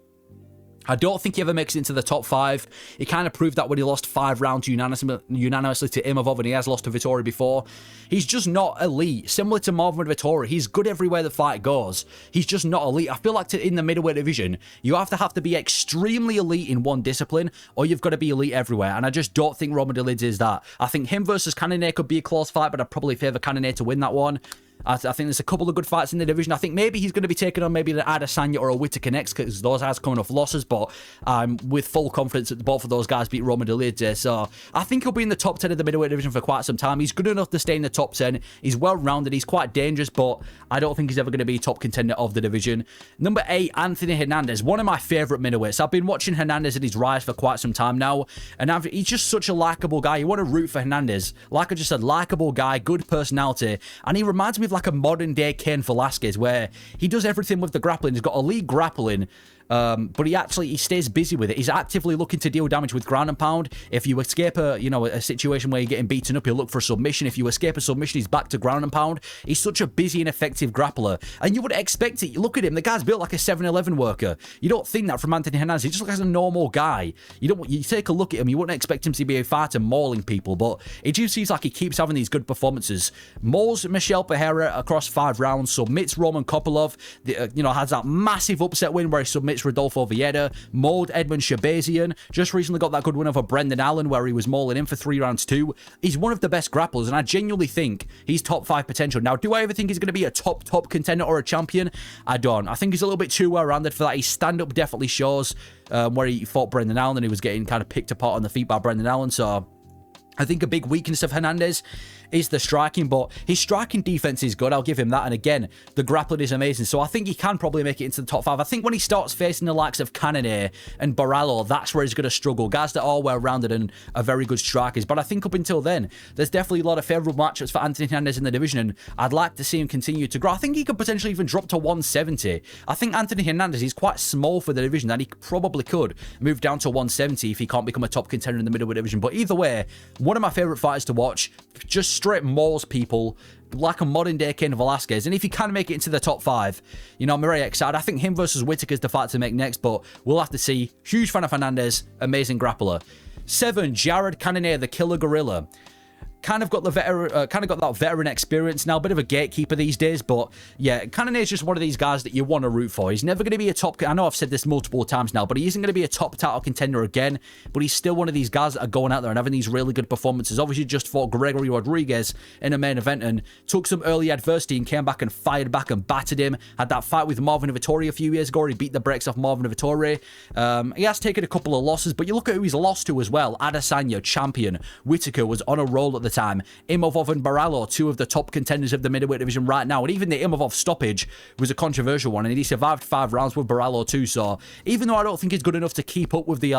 I don't think he ever makes it into the top 5. He kind of proved that when he lost 5 rounds unanimously to Imavov, and he has lost to Vettori before. He's just not elite. Similar to Marvin Vettori, he's good everywhere the fight goes. He's just not elite. I feel like in the middleweight division, you have to be extremely elite in one discipline, or you've got to be elite everywhere. And I just don't think Roman Delidze is that. I think him versus Cannonier could be a close fight, but I'd probably favour Cannonier to win that one. I think there's a couple of good fights in the division. I think maybe he's going to be taking on maybe an Adesanya or a Whittaker next, because those guys coming off losses, but I'm with full confidence that both of those guys beat Roman Delidze. So I think he'll be in the top 10 of the middleweight division for quite some time. He's good enough to stay in the top 10. He's well-rounded. He's quite dangerous, but I don't think he's ever going to be a top contender of the division. Number 8, Anthony Hernandez, one of my favourite middleweights. I've been watching Hernandez in his rise for quite some time now, and he's just such a likeable guy. You want to root for Hernandez. Like I just said, likeable guy, good personality, and he reminds me of like a modern-day Cain Velasquez, where he does everything with the grappling. He's got elite grappling, but he stays busy with it. He's actively looking to deal damage with ground and pound. If you escape a situation where you're getting beaten up, he'll look for a submission. If you escape a submission, he's back to ground and pound. He's such a busy and effective grappler, and you would expect it. You look at him, the guy's built like a 7-Eleven worker. You don't think that from Anthony Hernandez. He just looks like a normal guy. You take a look at him, you wouldn't expect him to be a fighter mauling people, but it just seems like he keeps having these good performances. Mauls Michel Pereira across 5 rounds, submits Roman Kopylov, has that massive upset win where he submits Rodolfo Vieira, mauled Edmund Shabazian, just recently got that good win over Brendan Allen where he was mauling him for 3 rounds too. He's one of the best grapplers, and I genuinely think he's top 5 potential. Now, do I ever think he's going to be a top contender or a champion? I don't. I think he's a little bit too well-rounded for that. His stand-up definitely shows where he fought Brendan Allen and he was getting kind of picked apart on the feet by Brendan Allen, so I think a big weakness of Hernandez is the striking, but his striking defense is good. I'll give him that. And again, the grappling is amazing. So I think he can probably make it into the top 5. I think when he starts facing the likes of Cannonier and Borralho, that's where he's going to struggle. Guys that are well-rounded and are very good strikers. But I think up until then, there's definitely a lot of favourable matchups for Anthony Hernandez in the division, and I'd like to see him continue to grow. I think he could potentially even drop to 170. I think Anthony Hernandez is quite small for the division, and he probably could move down to 170 if he can't become a top contender in the middleweight division. But either way, one of my favourite fighters to watch, just straight mauls people like a modern day Cain Velasquez. And if he can make it into the top 5, I'm very excited. I think him versus Whittaker is the fight to make next, but we'll have to see. Huge fan of Hernandez, amazing grappler. 7, Jared Cannonier, the Killer Gorilla. Kind of got that veteran experience now, bit of a gatekeeper these days, but yeah, Cannonier is just one of these guys that you want to root for. He's never going to be a top, I know I've said this multiple times now, but he isn't going to be a top title contender again, but he's still one of these guys that are going out there and having these really good performances. Obviously just fought Gregory Rodriguez in a main event and took some early adversity and came back and fired back and battered him. Had that fight with Marvin Vettori a few years ago. He beat the brakes off Marvin Vettori. He has taken a couple of losses, but you look at who he's lost to as well. Adesanya, champion. Whittaker was on a roll at the time. Imavov and Barallo, two of the top contenders of the middleweight division right now. And even the Imavov stoppage was a controversial one, and he survived 5 rounds with Barallo too. So even though I don't think he's good enough to keep up with the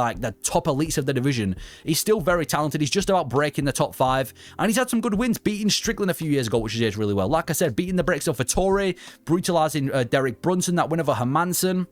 top elites of the division, he's still very talented. He's just about breaking the top 5, and he's had some good wins, beating Strickland a few years ago, which is aged really well. Like I said, beating the brakes off Vettori, brutalizing Derek Brunson, that win over Hermansson.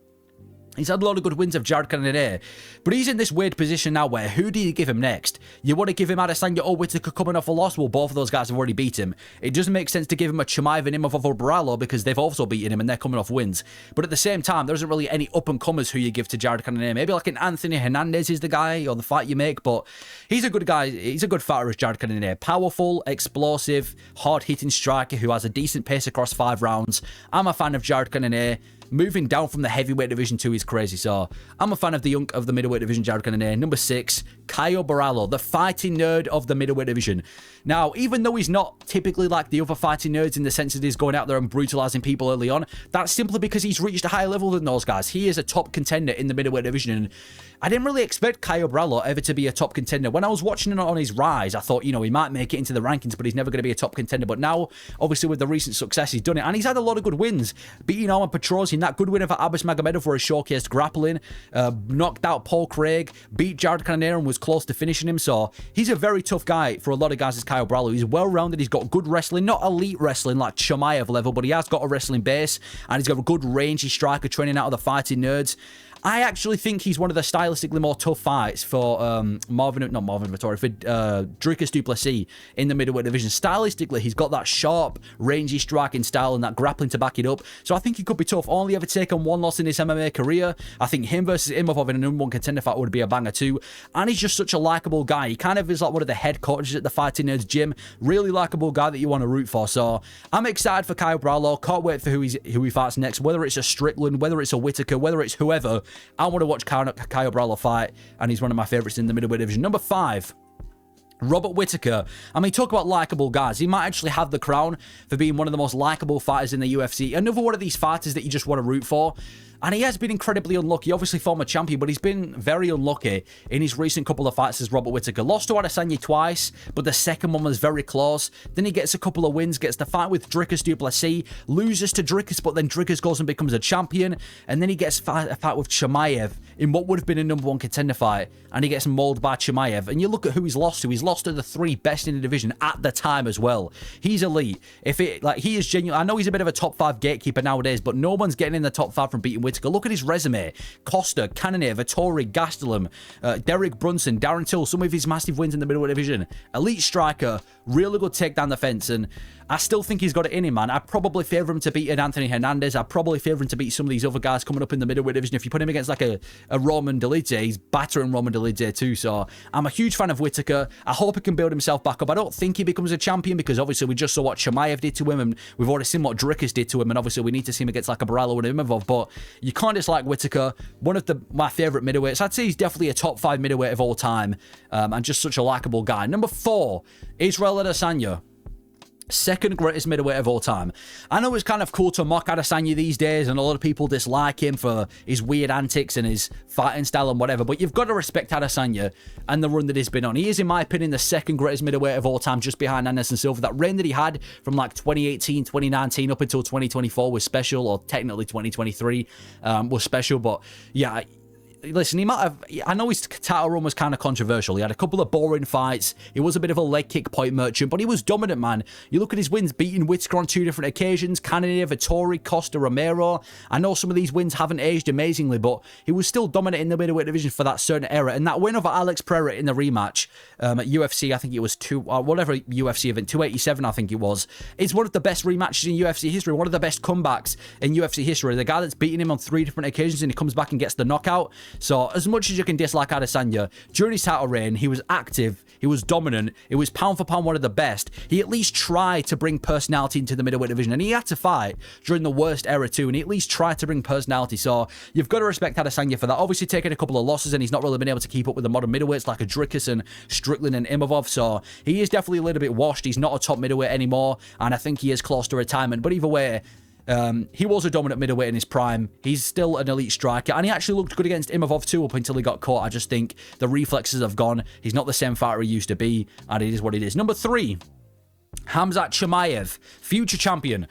He's had a lot of good wins of Jared Cannonier, but he's in this weird position now where who do you give him next? You want to give him Adesanya or Whittaker coming off a loss? Well, both of those guys have already beat him. It doesn't make sense to give him a Chimaev and Imavov or Barallo because they've also beaten him and they're coming off wins. But at the same time, there isn't really any up-and-comers who you give to Jared Cannonier. Maybe like an Anthony Hernandez is the guy or the fight you make, but he's a good guy. He's a good fighter as Jared Cannonier. Powerful, explosive, hard-hitting striker who has a decent pace across 5 rounds. I'm a fan of Jared Cannonier. Moving down from the heavyweight division too is crazy, so I'm a fan of the middleweight division, Jared Cannonier. Number 6, Caio Barallo, the fighting nerd of the middleweight division. Now, even though he's not typically like the other fighting nerds in the sense that he's going out there and brutalizing people early on, that's simply because he's reached a higher level than those guys. He is a top contender in the middleweight division, and I didn't really expect Caio Barallo ever to be a top contender. When I was watching him on his rise, I thought, you know, he might make it into the rankings, but he's never going to be a top contender. But now, obviously, with the recent success, he's done it, and he's had a lot of good wins. Beating Arman Petrosian, that good win over Abbas Magomedov for his showcased grappling, knocked out Paul Craig, beat Jared Cannonier and was close to finishing him. So he's a very tough guy for a lot of guys as Caio Barallo. He's well-rounded, he's got good wrestling, not elite wrestling like Chimaev level, but he has got a wrestling base, and he's got a good rangy striker training out of the fighting nerds. I actually think he's one of the stylistically more tough fights for Dricus du Plessis in the middleweight division. Stylistically, he's got that sharp, rangy striking style and that grappling to back it up. So I think he could be tough. Only ever taken 1 loss in his MMA career. I think him versus Imavov in a number 1 contender fight would be a banger too. And he's just such a likable guy. He kind of is like one of the head coaches at the Fighting Nerds gym. Really likable guy that you want to root for. So I'm excited for Caio Barallo. Can't wait for who he fights next. Whether it's a Strickland, whether it's a Whittaker, whether it's whoever. I want to watch Caio Barallo fight, and he's one of my favorites in the middleweight division. Number 5, Robert Whittaker. I mean, talk about likable guys. He might actually have the crown for being one of the most likable fighters in the UFC. Another one of these fighters that you just want to root for. And he has been incredibly unlucky. Obviously, former champion, but he's been very unlucky in his recent couple of fights as Robert Whittaker. Lost to Adesanya twice, but the second one was very close. Then he gets a couple of wins, gets the fight with Dricus du Plessis, loses to Dricus, but then Dricus goes and becomes a champion. And then he gets a fight with Chimaev in what would have been a number 1 contender fight, and he gets mauled by Chimaev. And you look at who he's lost to. He's lost to the 3 best in the division at the time as well. He's elite. He is genuine. I know he's a bit of a top 5 gatekeeper nowadays, but no one's getting in the top 5 from beating Whittaker. Look at his resume. Costa, Cannonier, Vettori, Gastelum, Derek Brunson, Darren Till, some of his massive wins in the middleweight division. Elite striker, really good takedown defense, and I still think he's got it in him, man. I probably favour him to beat an Anthony Hernandez. I probably favour him to beat some of these other guys coming up in the middleweight division. If you put him against like a Roman Dolidze, he's battering Roman Dolidze too. So I'm a huge fan of Whittaker. I hope he can build himself back up. I don't think he becomes a champion because obviously we just saw what Chimaev did to him, and we've already seen what Dricus did to him, and obviously we need to see him against like a Barallo and Imavov. But you can't dislike Whittaker. One of my favourite middleweights. I'd say he's definitely a top 5 middleweight of all time, and just such a likable guy. Number 4, Israel Adesanya. Second greatest middleweight of all time. I know it's kind of cool to mock Adesanya these days, and a lot of people dislike him for his weird antics and his fighting style and whatever, but you've got to respect Adesanya and the run that he's been on. He is, in my opinion, the second greatest middleweight of all time, just behind Anderson Silva. That reign that he had from like 2018, 2019 up until 2024 was special, or technically 2023 was special, but yeah, listen, he might have... I know his title run was kind of controversial. He had a couple of boring fights. He was a bit of a leg kick point merchant, but he was dominant, man. You look at his wins, beating Whittaker on 2 different occasions, Cannonier, Vettori, Costa, Romero. I know some of these wins haven't aged amazingly, but he was still dominant in the middleweight division for that certain era. And that win over Alex Pereira in the rematch at UFC, I think it was whatever UFC event, 287, I think it was. It's one of the best rematches in UFC history, one of the best comebacks in UFC history. The guy that's beaten him on 3 different occasions, and he comes back and gets the knockout. So as much as you can dislike Adesanya, during his title reign, he was active, he was dominant, it was pound for pound one of the best. He at least tried to bring personality into the middleweight division, and he had to fight during the worst era too, and he at least tried to bring personality. So you've got to respect Adesanya for that. Obviously taking a couple of losses, and he's not really been able to keep up with the modern middleweights like a Dricus and Strickland and Imavov, so he is definitely a little bit washed. He's not a top middleweight anymore, and I think he is close to retirement. But either way, He was a dominant middleweight in his prime. He's still an elite striker, and he actually looked good against Imavov too up until he got caught. I just think the reflexes have gone. He's not the same fighter he used to be, and it is what it is. Number 3, Khamzat Chimaev, future champion.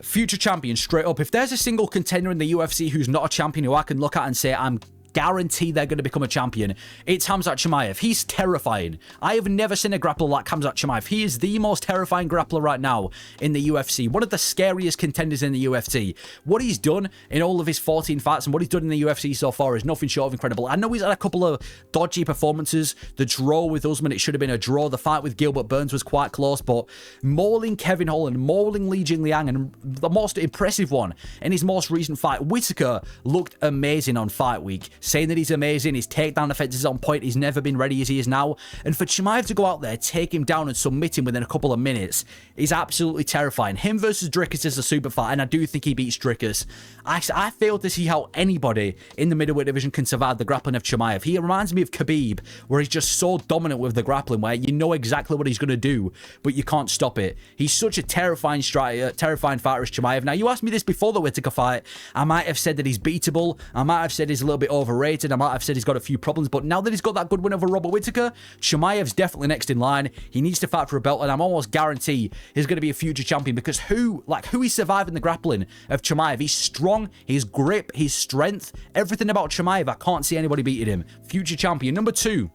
Future champion, straight up. If there's a single contender in the UFC who's not a champion who I can look at and say, I'm guaranteed they're going to become a champion, it's Khamzat Chimaev. He's terrifying. I have never seen a grappler like Khamzat Chimaev. He is the most terrifying grappler right now in the UFC. One of the scariest contenders in the UFC. What he's done in all of his 14 fights and what he's done in the UFC so far is nothing short of incredible. I know he's had a couple of dodgy performances. The draw with Usman, it should have been a draw. The fight with Gilbert Burns was quite close, but mauling Kevin Holland, mauling Li Jingliang, and the most impressive one in his most recent fight, Whittaker, looked amazing on fight week. Saying that he's amazing, his takedown defense is on point, he's never been ready as he is now, and for Chimaev to go out there, take him down and submit him within a couple of minutes is absolutely terrifying. Him versus Dricus is a super fight, and I do think he beats Dricus. I fail to see how anybody in the middleweight division can survive the grappling of Chimaev. He reminds me of Khabib, where he's just so dominant with the grappling, where you know exactly what he's going to do, but you can't stop it. He's such a terrifying striker, terrifying fighter as Chimaev. Now, you asked me this before the Whittaker fight, I might have said that he's beatable, I might have said he's a little bit overrated, I might have said he's got a few problems, but now that he's got that good win over Robert Whittaker, Chimaev's definitely next in line. He needs to fight for a belt, and I'm almost guarantee he's going to be a future champion, because who is surviving the grappling of Chimaev? He's strong, his grip, his strength, everything about Chimaev, I can't see anybody beating him. Future champion. Number 2,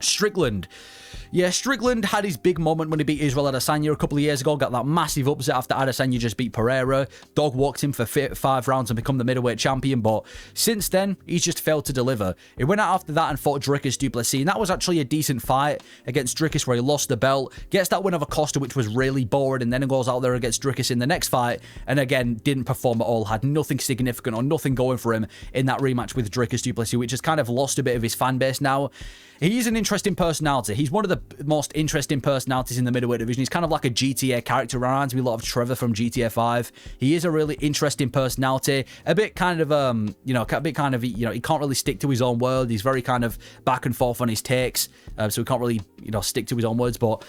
Strickland. Yeah, Strickland had his big moment when he beat Israel Adesanya a couple of years ago, got that massive upset after Adesanya just beat Pereira. Dog walked him for 5 rounds and become the middleweight champion, but since then, he's just failed to deliver. He went out after that and fought Dricus du Plessis, and that was actually a decent fight against Dricus where he lost the belt, gets that win over Costa, which was really boring, and then goes out there against Dricus in the next fight, and again, didn't perform at all, had nothing significant or nothing going for him in that rematch with Dricus du Plessis, which has kind of lost a bit of his fan base now. He's an interesting personality. He's one of the most interesting personalities in the middleweight division. He's kind of like a GTA character. Reminds me a lot of Trevor from GTA 5. He is a really interesting personality. A bit kind of, he can't really stick to his own word. He's very kind of back and forth on his takes. So he can't really, stick to his own words. But,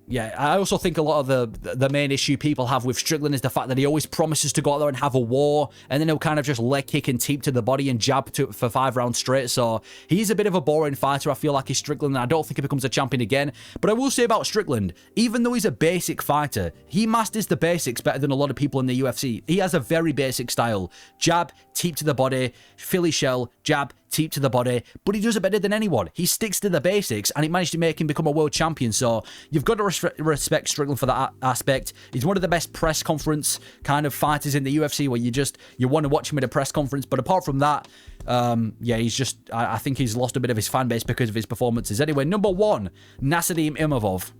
yeah, I also think a lot of the main issue people have with Strickland is the fact that he always promises to go out there and have a war. And then he'll kind of just leg kick and teep to the body and jab for 5 rounds straight. So he's a bit of a boring fighter. I feel like he's Strickland, and I don't think he becomes a champion again. But I will say about Strickland, even though he's a basic fighter, he masters the basics better than a lot of people in the UFC. He has a very basic style. Jab, teep to the body, Philly shell, jab, teep to the body, but he does it better than anyone. He sticks to the basics, and it managed to make him become a world champion. So you've got to respect Strickland for that aspect. He's one of the best press conference kind of fighters in the UFC, where you want to watch him at a press conference. But apart from that, yeah, he's just, I think he's lost a bit of his fan base because of his performances. Anyway, number 1, Nassourdine Imavov.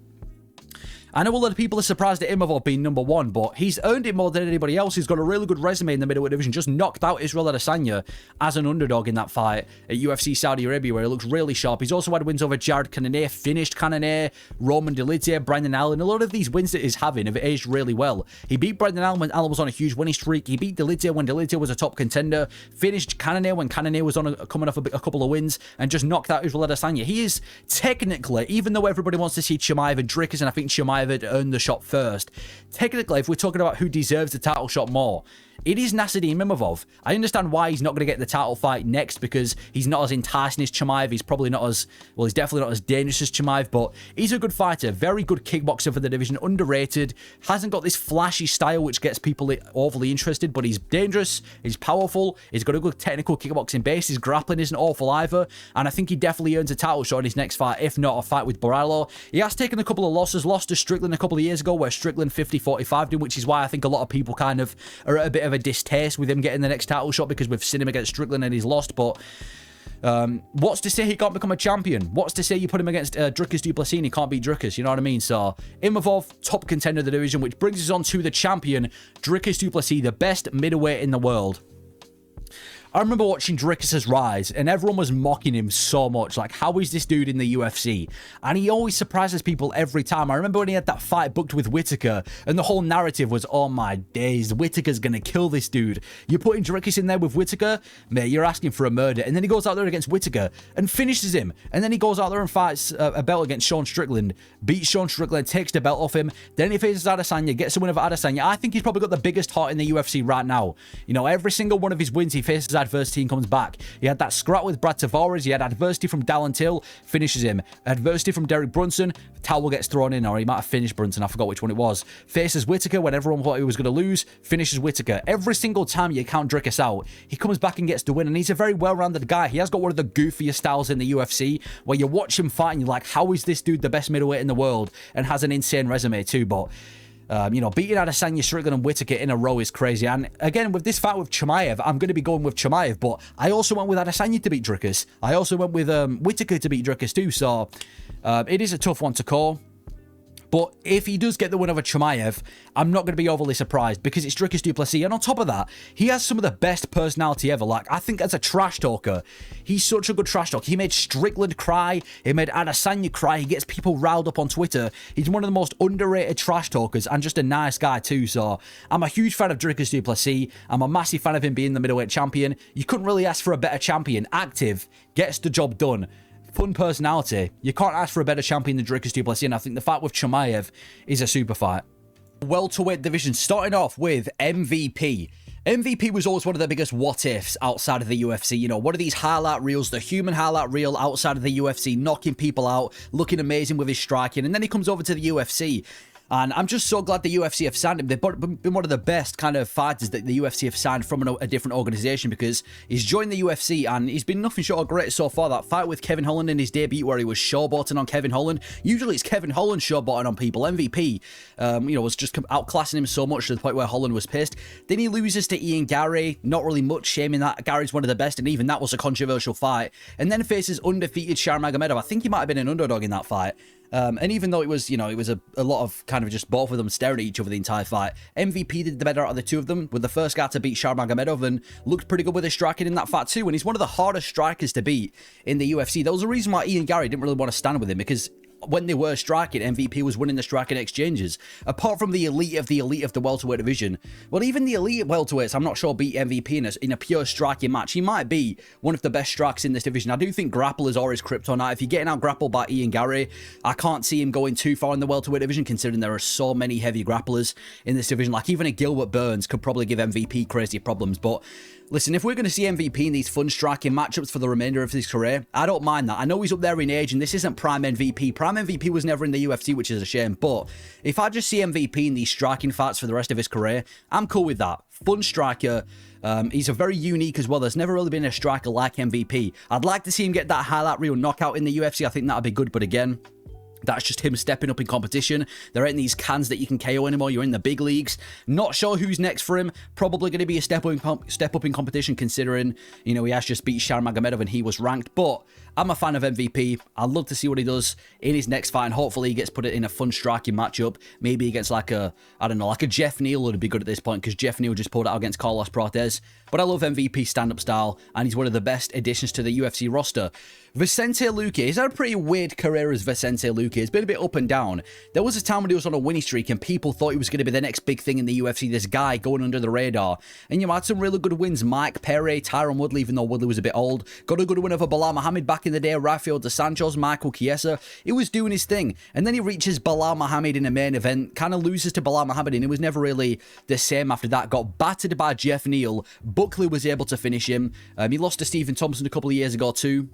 I know a lot of people are surprised at Imavov being number 1, but he's earned it more than anybody else. He's got a really good resume in the middleweight division. Just knocked out Israel Adesanya as an underdog in that fight at UFC Saudi Arabia, where he looks really sharp. He's also had wins over Jared Cannonier, finished Cannonier, Roman Dolidze, Brendan Allen. A lot of these wins that he's having have aged really well. He beat Brendan Allen when Allen was on a huge winning streak. He beat Dolidze when Dolidze was a top contender. Finished Cannonier when Cannonier was coming off a couple of wins, and just knocked out Israel Adesanya. He is technically, even though everybody wants to see Chimaev and Dricus, and I think Chimaev had earned the shot first, technically, if we're talking about who deserves the title shot more, it is Nassourdine Imavov. I understand why he's not going to get the title fight next, because he's not as enticing as Chimaev. He's probably not as, well, he's definitely not as dangerous as Chimaev, but he's a good fighter. Very good kickboxer for the division. Underrated. Hasn't got this flashy style which gets people overly interested, but he's dangerous. He's powerful. He's got a good technical kickboxing base. His grappling isn't awful either, and I think he definitely earns a title shot in his next fight, if not a fight with Borrallo. He has taken a couple of losses. Lost to Strickland a couple of years ago, where Strickland 50-45 him, which is why I think a lot of people kind of are at a bit of a distaste with him getting the next title shot, because we've seen him against Strickland and he's lost. But what's to say he can't become a champion? What's to say you put him against Dricus du Plessis and he can't beat Dricus? You know what I mean? So Imavov, top contender of the division, which brings us on to the champion, Dricus du Plessis, the best middleweight in the world. I remember watching Dricus's rise, and everyone was mocking him so much. Like, how is this dude in the UFC? And he always surprises people every time. I remember when he had that fight booked with Whittaker, and the whole narrative was, oh my days, Whittaker's gonna kill this dude. You're putting Dricus in there with Whittaker? Mate, you're asking for a murder. And then he goes out there against Whittaker and finishes him. And then he goes out there and fights a belt against Sean Strickland, beats Sean Strickland, takes the belt off him. Then he faces Adesanya, gets a win over Adesanya. I think he's probably got the biggest heart in the UFC right now. You know, every single one of his wins, he faces adversity and comes back. He had that scrap with Brad Tavares. He had adversity from Dallin Till, finishes him. Adversity from Derek Brunson, towel gets thrown in, or he might have finished Brunson. I forgot which one it was. Faces Whittaker when everyone thought he was going to lose, finishes Whittaker. Every single time you count Dricus out, he comes back and gets the win, and he's a very well-rounded guy. He has got one of the goofiest styles in the UFC, where you watch him fight and you're like, how is this dude the best middleweight in the world, and has an insane resume too. But you know, beating Adesanya, Strickland, and Whittaker in a row is crazy. And again, with this fight with Chimaev, I'm going to be going with Chimaev, but I also went with Adesanya to beat Dricus. I also went with Whittaker to beat Dricus too, so it is a tough one to call. But if he does get the win over Chimaev, I'm not going to be overly surprised, because it's Dricus du Plessis. And on top of that, he has some of the best personality ever. Like, I think as a trash talker, he's such a good trash talker. He made Strickland cry. He made Adesanya cry. He gets people riled up on Twitter. He's one of the most underrated trash talkers, and just a nice guy too. So I'm a huge fan of Dricus du Plessis. I'm a massive fan of him being the middleweight champion. You couldn't really ask for a better champion. Active, gets the job done. Fun personality. You can't ask for a better champion than Dricus du Plessis, and I think the fight with Chimaev is a super fight. Welterweight division, starting off with MVP. MVP was always one of the biggest what-ifs outside of the UFC. You know, one of these highlight reels, the human highlight reel outside of the UFC, knocking people out, looking amazing with his striking, and then he comes over to the UFC. And I'm just so glad the UFC have signed him. They've been one of the best kind of fighters that the UFC have signed from a different organization, because he's joined the UFC and he's been nothing short of great so far. That fight with Kevin Holland in his debut, where he was showboating on Kevin Holland. Usually it's Kevin Holland showboating on people. MVP, you know, was just outclassing him so much to the point where Holland was pissed. Then he loses to Ian Gary. Not really much shame in that. Gary's one of the best, and even that was a controversial fight. And then faces undefeated Sharmagomedov. I think he might have been an underdog in that fight. And even though it was, you know, it was a lot of kind of just both of them staring at each other the entire fight, MVP did the better out of the two of them, with the first guy to beat Sharmagomedov, and looked pretty good with his striking in that fight too. And he's one of the hardest strikers to beat in the UFC. There was a reason why Ian Gary didn't really want to stand with him, because when they were striking, MVP was winning the striking exchanges. Apart from the elite of the welterweight division, well, even the elite welterweights, I'm not sure, beat MVP in a pure striking match. He might be one of the best strikers in this division. I do think grapplers are his kryptonite. If you're getting out grappled by Ian Gary, I can't see him going too far in the welterweight division, considering there are so many heavy grapplers in this division. Like, even a Gilbert Burns could probably give MVP crazy problems. But listen, if we're going to see MVP in these fun striking matchups for the remainder of his career, I don't mind that. I know he's up there in age, and this isn't prime MVP. Prime MVP was never in the UFC, which is a shame. But if I just see MVP in these striking fights for the rest of his career, I'm cool with that. Fun striker. He's a very unique as well. There's never really been a striker like MVP. I'd like to see him get that highlight reel knockout in the UFC. I think that'd be good. But again, that's just him stepping up in competition. There ain't these cans that you can KO anymore. You're in the big leagues. Not sure who's next for him. Probably going to be a step up in competition, considering, you know, he has just beat Sharmagomedov and he was ranked. But I'm a fan of MVP. I'd love to see what he does in his next fight, and hopefully he gets put in a fun striking matchup. Maybe against like a, I don't know, like a Jeff Neal would be good at this point, because Jeff Neal just pulled out against Carlos Prates. But I love MVP stand-up style, and he's one of the best additions to the UFC roster. Vicente Luque. He's had a pretty weird career as Vicente Luque. It's been a bit up and down. There was a time when he was on a winning streak and people thought he was going to be the next big thing in the UFC, this guy going under the radar. And you know, had some really good wins. Mike Perry, Tyron Woodley, even though Woodley was a bit old. Got a good win over Bilal Muhammad back in the day. Rafael dos Santos, Michael Chiesa. He was doing his thing. And then he reaches Bilal Muhammad in a main event. Kind of loses to Bilal Muhammad, and it was never really the same after that. Got battered by Jeff Neal. Buckley was able to finish him. He lost to Stephen Thompson a couple of years ago too.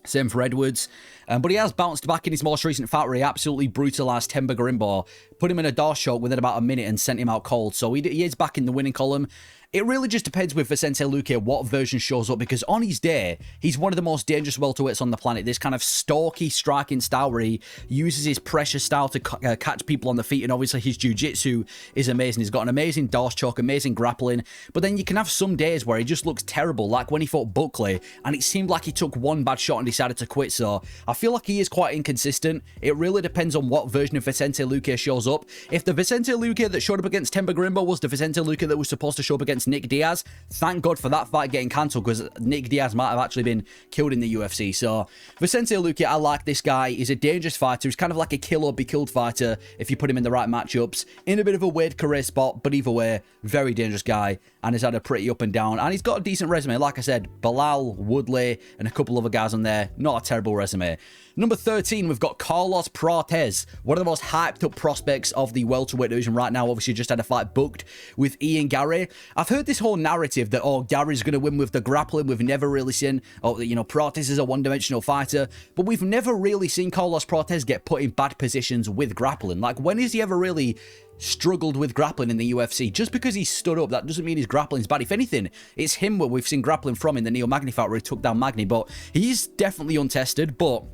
Same for Edwards. But he has bounced back in his most recent fight, where he absolutely brutalized Temba Garimbo, put him in a door choke within about a minute and sent him out cold. So he is back in the winning column. It really just depends with Vicente Luque what version shows up, because on his day, he's one of the most dangerous welterweights on the planet. This kind of stalky striking style where he uses his pressure style to catch people on the feet, and obviously his jiu-jitsu is amazing. He's got an amazing dorse choke, amazing grappling, but then you can have some days where he just looks terrible, like when he fought Buckley, and it seemed like he took one bad shot and decided to quit. So I feel like he is quite inconsistent. It really depends on what version of Vicente Luque shows up. If the Vicente Luque that showed up against Temba Garimbo was the Vicente Luque that was supposed to show up against against Nick Diaz. Thank God for that fight getting cancelled, because Nick Diaz might have actually been killed in the UFC. So Vicente Luque, I like this guy. He's a dangerous fighter. He's kind of like a kill or be killed fighter if you put him in the right matchups. In a bit of a weird career spot, but either way, very dangerous guy, and he's had a pretty up and down, and he's got a decent resume. Like I said, Bilal, Woodley, and a couple other guys on there. Not a terrible resume. Number 13, we've got Carlos Prates, one of the most hyped up prospects of the welterweight division right now. Obviously, just had a fight booked with Ian Gary. I've heard this whole narrative that, oh, Gary's going to win with the grappling. We've never really seen, oh, you know, Prates is a one-dimensional fighter, but we've never really seen Carlos Prates get put in bad positions with grappling. Like, when has he ever really struggled with grappling in the UFC? Just because he stood up, that doesn't mean his grappling's bad. If anything, it's him where we've seen grappling from in the Neil Magny fight where he took down Magny, but he's definitely untested, but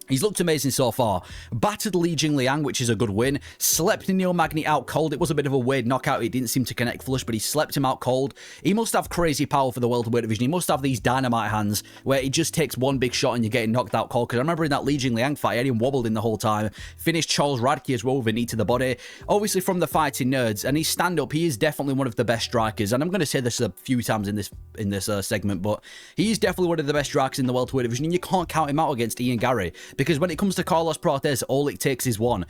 he's looked amazing so far. Battered Li Jingliang, which is a good win. Slept Neil Magny out cold. It was a bit of a weird knockout. It didn't seem to connect flush, but he slept him out cold. He must have crazy power for the welterweight division. He must have these dynamite hands where he just takes one big shot and you're getting knocked out cold. Because I remember in that Li Jingliang fight, he had him wobbled in the whole time. Finished Charles Radke as well with a knee to the body. Obviously from the Fighting Nerds, and his stand-up, he is definitely one of the best strikers. And I'm going to say this a few times in this segment, but he is definitely one of the best strikers in the welterweight division, and you can't count him out against Ian Gary, because when it comes to Carlos Prates, all it takes is one.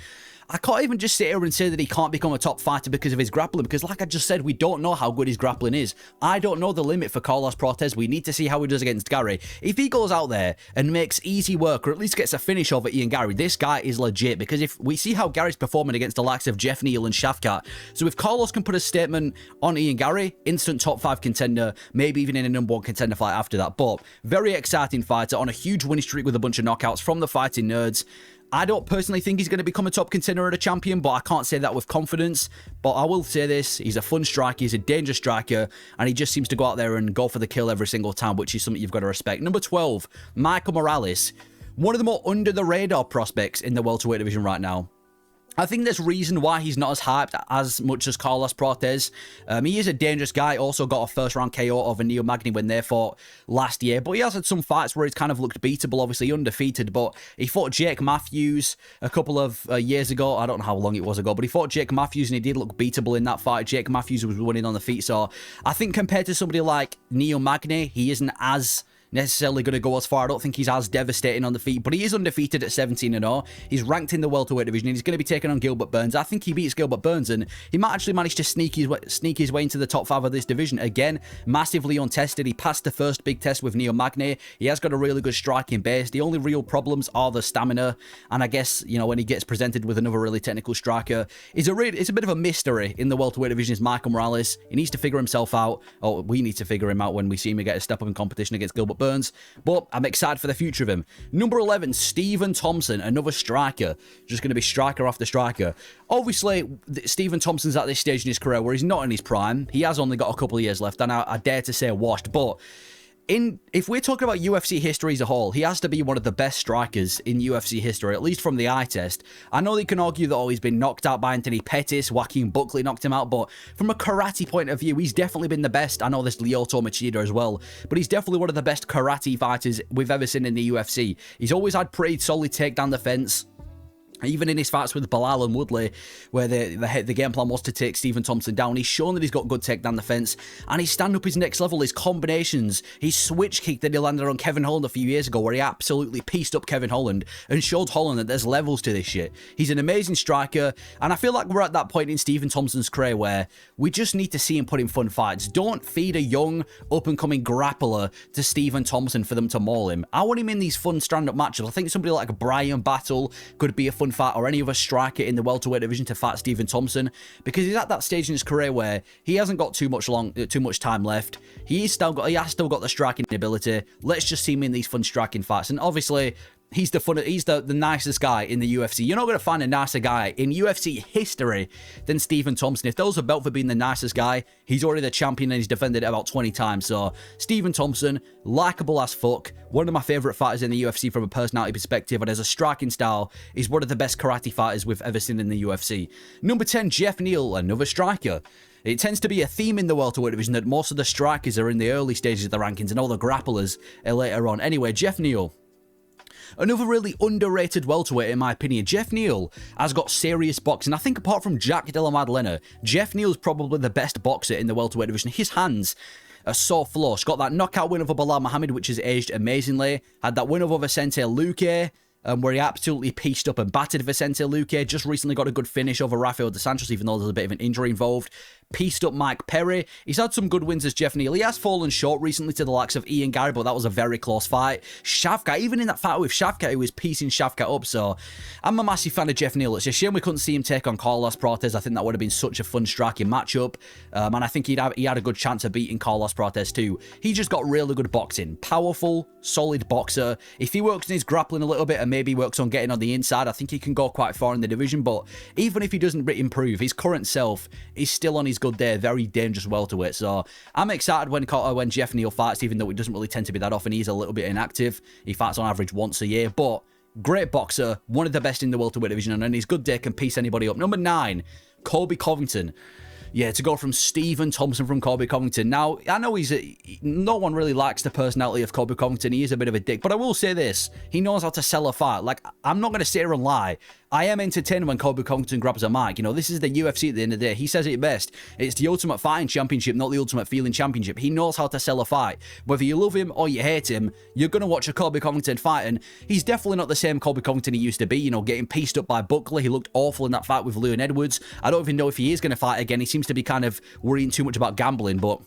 I can't even just sit here and say that he can't become a top fighter because of his grappling, because like I just said, we don't know how good his grappling is. I don't know the limit for Carlos Prates. We need to see how he does against Gary. If he goes out there and makes easy work, or at least gets a finish over Ian Gary, this guy is legit, because if we see how Gary's performing against the likes of Jeff Neal and Shafkat, so if Carlos can put a statement on Ian Gary, instant top 5 contender, maybe even in a number 1 contender fight after that. But very exciting fighter on a huge winning streak with a bunch of knockouts from the Fighting Nerds. I don't personally think he's going to become a top contender and a champion, but I can't say that with confidence. But I will say this, he's a fun striker, he's a dangerous striker, and he just seems to go out there and go for the kill every single time, which is something you've got to respect. Number 12, Michael Morales. One of the more under-the-radar prospects in the welterweight division right now. I think there's reason why he's not as hyped as much as Carlos Prates. He is a dangerous guy. Also got a first-round KO over Neil Magny when they fought last year. But he has had some fights where he's kind of looked beatable, obviously undefeated. But he fought Jake Matthews a couple of years ago. I don't know how long it was ago, but he fought Jake Matthews and he did look beatable in that fight. Jake Matthews was winning on the feet. So I think compared to somebody like Neil Magny, he isn't as necessarily going to go as far. I don't think he's as devastating on the feet, but he is undefeated at 17-0. He's ranked in the welterweight division, and he's going to be taking on Gilbert Burns. I think he beats Gilbert Burns, and he might actually manage to sneak his way into the top 5 of this division. Again, massively untested. He passed the first big test with Neil Magny. He has got a really good striking base. The only real problems are the stamina, and I guess, you know, when he gets presented with another really technical striker, it's a bit of a mystery in the welterweight division is Michael Morales. He needs to figure himself out, or we need to figure him out when we see him get a step up in competition against Gilbert Burns. But I'm excited for the future of him. Number 11, Stephen Thompson, another striker. Just going to be striker after striker. Obviously, Stephen Thompson's at this stage in his career where he's not in his prime. He has only got a couple of years left, and I dare to say washed. But if we're talking about UFC history as a whole, he has to be one of the best strikers in UFC history, at least from the eye test. I know they can argue that, he's been knocked out by Anthony Pettis, Joaquin Buckley knocked him out, but from a karate point of view, he's definitely been the best. I know there's Lyoto Machida as well, but he's definitely one of the best karate fighters we've ever seen in the UFC. He's always had pretty solid takedown defense. Even in his fights with Bilal and Woodley, where the game plan was to take Stephen Thompson down, he's shown that he's got good takedown defense, and his stand-up is next level. His combinations, his switch kick that he landed on Kevin Holland a few years ago, where he absolutely pieced up Kevin Holland and showed Holland that there's levels to this shit. He's an amazing striker, and I feel like we're at that point in Stephen Thompson's career where we just need to see him put in fun fights. Don't feed a young, up-and-coming grappler to Stephen Thompson for them to maul him. I want him in these fun stand-up matches. I think somebody like Brian Battle could be a fun fight, or any other striker in the welterweight division to fight Stephen Thompson, because he's at that stage in his career where he hasn't got too much time left. He has still got the striking ability. Let's just see him in these fun striking fights. And obviously, he's the nicest guy in the UFC. You're not going to find a nicer guy in UFC history than Stephen Thompson. If there was a belt for being the nicest guy, he's already the champion and he's defended it about 20 times. So, Stephen Thompson, likable as fuck. One of my favourite fighters in the UFC from a personality perspective, and as a striking style, he's one of the best karate fighters we've ever seen in the UFC. Number 10, Jeff Neal, another striker. It tends to be a theme in the welterweight division that most of the strikers are in the early stages of the rankings and all the grapplers are later on. Anyway, Jeff Neal. Another really underrated welterweight, in my opinion. Jeff Neal has got serious boxing. I think apart from Jack Della Maddalena, Jeff Neal's probably the best boxer in the welterweight division. His hands are so flush. Got that knockout win over Bilal Muhammad, which has aged amazingly. Had that win over Vicente Luque, where he absolutely pieced up and battered Vicente Luque. Just recently got a good finish over Rafael dos Santos, even though there's a bit of an injury involved. Pieced up Mike Perry. He's had some good wins as Jeff Neal. He has fallen short recently to the likes of Ian Gary, but that was a very close fight. Shavkat, even in that fight with Shavkat, he was piecing Shavkat up, so I'm a massive fan of Jeff Neal. It's a shame we couldn't see him take on Carlos Prates. I think that would have been such a fun, striking matchup, and I think he had a good chance of beating Carlos Prates too. He just got really good boxing. Powerful, solid boxer. If he works on his grappling a little bit and maybe works on getting on the inside, I think he can go quite far in the division, but even if he doesn't improve, his current self is still on his good day. Very dangerous welterweight, so I'm excited when Jeff Neal fights, even though it doesn't really tend to be that often. He's a little bit inactive. He fights on average once a year, but great boxer, one of the best in the welterweight division, and on his good day can piece anybody up. Number 9, Colby Covington. Yeah, to go from Stephen Thompson from Colby Covington. Now, I know no one really likes the personality of Colby Covington. He is a bit of a dick, but I will say this. He knows how to sell a fight. Like, I'm not going to sit here and lie. I am entertained when Colby Covington grabs a mic. You know, this is the UFC at the end of the day. He says it best. It's the Ultimate Fighting Championship, not the Ultimate Feeling Championship. He knows how to sell a fight. Whether you love him or you hate him, you're going to watch a Colby Covington fight, and he's definitely not the same Colby Covington he used to be. You know, getting pieced up by Buckley. He looked awful in that fight with Leon Edwards. I don't even know if he is going to fight again. He seems to be kind of worrying too much about gambling, but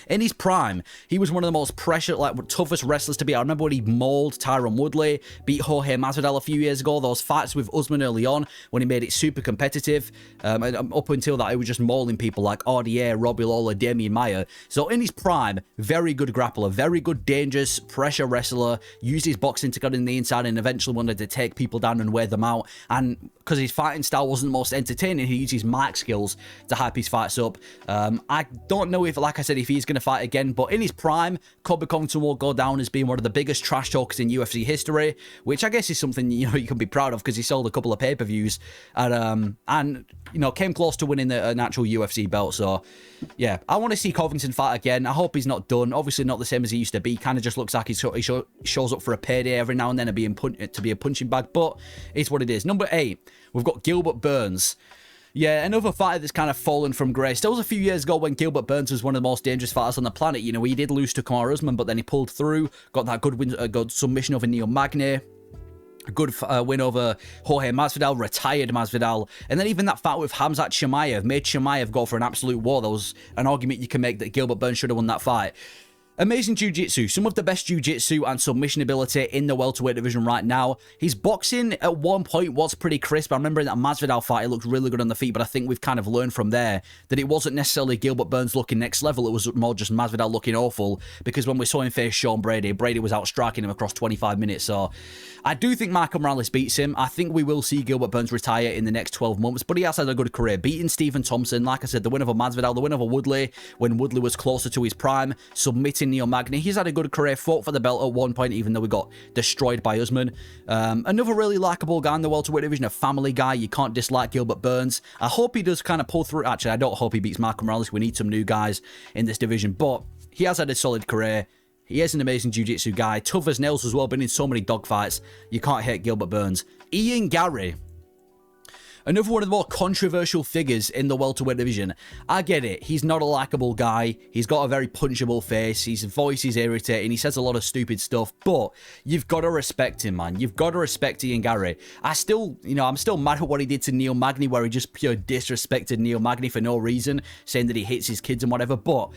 in his prime, he was one of the most toughest wrestlers to beat. I remember when he mauled Tyron Woodley, beat Jorge Masvidal a few years ago. Those fights with Usman early on, when he made it super competitive. And up until that, he was just mauling people like RDA, Robbie Lawler, Damian Maia. So in his prime, very good grappler, very good dangerous pressure wrestler. Used his boxing to get in the inside and eventually wanted to take people down and wear them out. And because his fighting style wasn't the most entertaining, he used his mic skills to hype his fights up. I don't know if, like I said, if he's going to fight again, but in his prime, Colby Covington will go down as being one of the biggest trash talkers in UFC history, which I guess is something, you know, you can be proud of, because he sold a couple of pay-per-views and you know, came close to winning an actual UFC belt. So yeah, I want to see Covington fight again. I hope he's not done. Obviously not the same as he used to be. Kind of just looks like he shows up for a payday every now and then to be a punching bag, but it's what it is. Number 8, we've got Gilbert Burns. Yeah, another fighter that's kind of fallen from grace. There was a few years ago when Gilbert Burns was one of the most dangerous fighters on the planet. You know, he did lose to Kamaru Usman, but then he pulled through, got that good win, good submission over Neil Magny. A good win over Jorge Masvidal, retired Masvidal, and then even that fight with Khamzat Chimaev made Chimaev go for an absolute war. There was an argument you can make that Gilbert Burns should have won that fight. Amazing jiu-jitsu, some of the best jiu-jitsu and submission ability in the welterweight division right now. His boxing at one point was pretty crisp. I remember in that Masvidal fight, he looked really good on the feet, but I think we've kind of learned from there that it wasn't necessarily Gilbert Burns looking next level. It was more just Masvidal looking awful, because when we saw him face Sean Brady, Brady was outstriking him across 25 minutes. So I do think Michael Morales beats him. I think we will see Gilbert Burns retire in the next 12 months, but he has had a good career. Beating Stephen Thompson, like I said, the win over Masvidal, the win over Woodley, when Woodley was closer to his prime, submitting Neil Magny. He's had a good career, fought for the belt at one point, even though we got destroyed by Usman. Another really likable guy in the welterweight division, a family guy. You can't dislike Gilbert Burns. I hope he does kind of pull through. Actually, I don't hope he beats Michael Morales. We need some new guys in this division, but he has had a solid career. He is an amazing jiu-jitsu guy, tough as nails as well, been in so many dogfights. You can't hate Gilbert Burns. Ian Gary. Another one of the more controversial figures in the welterweight division. I get it. He's not a likable guy. He's got a very punchable face. His voice is irritating. He says a lot of stupid stuff, but you've got to respect him, man. You've got to respect Ian Gary. I'm still mad at what he did to Neil Magny, where he just pure disrespected Neil Magny for no reason, saying that he hits his kids and whatever, but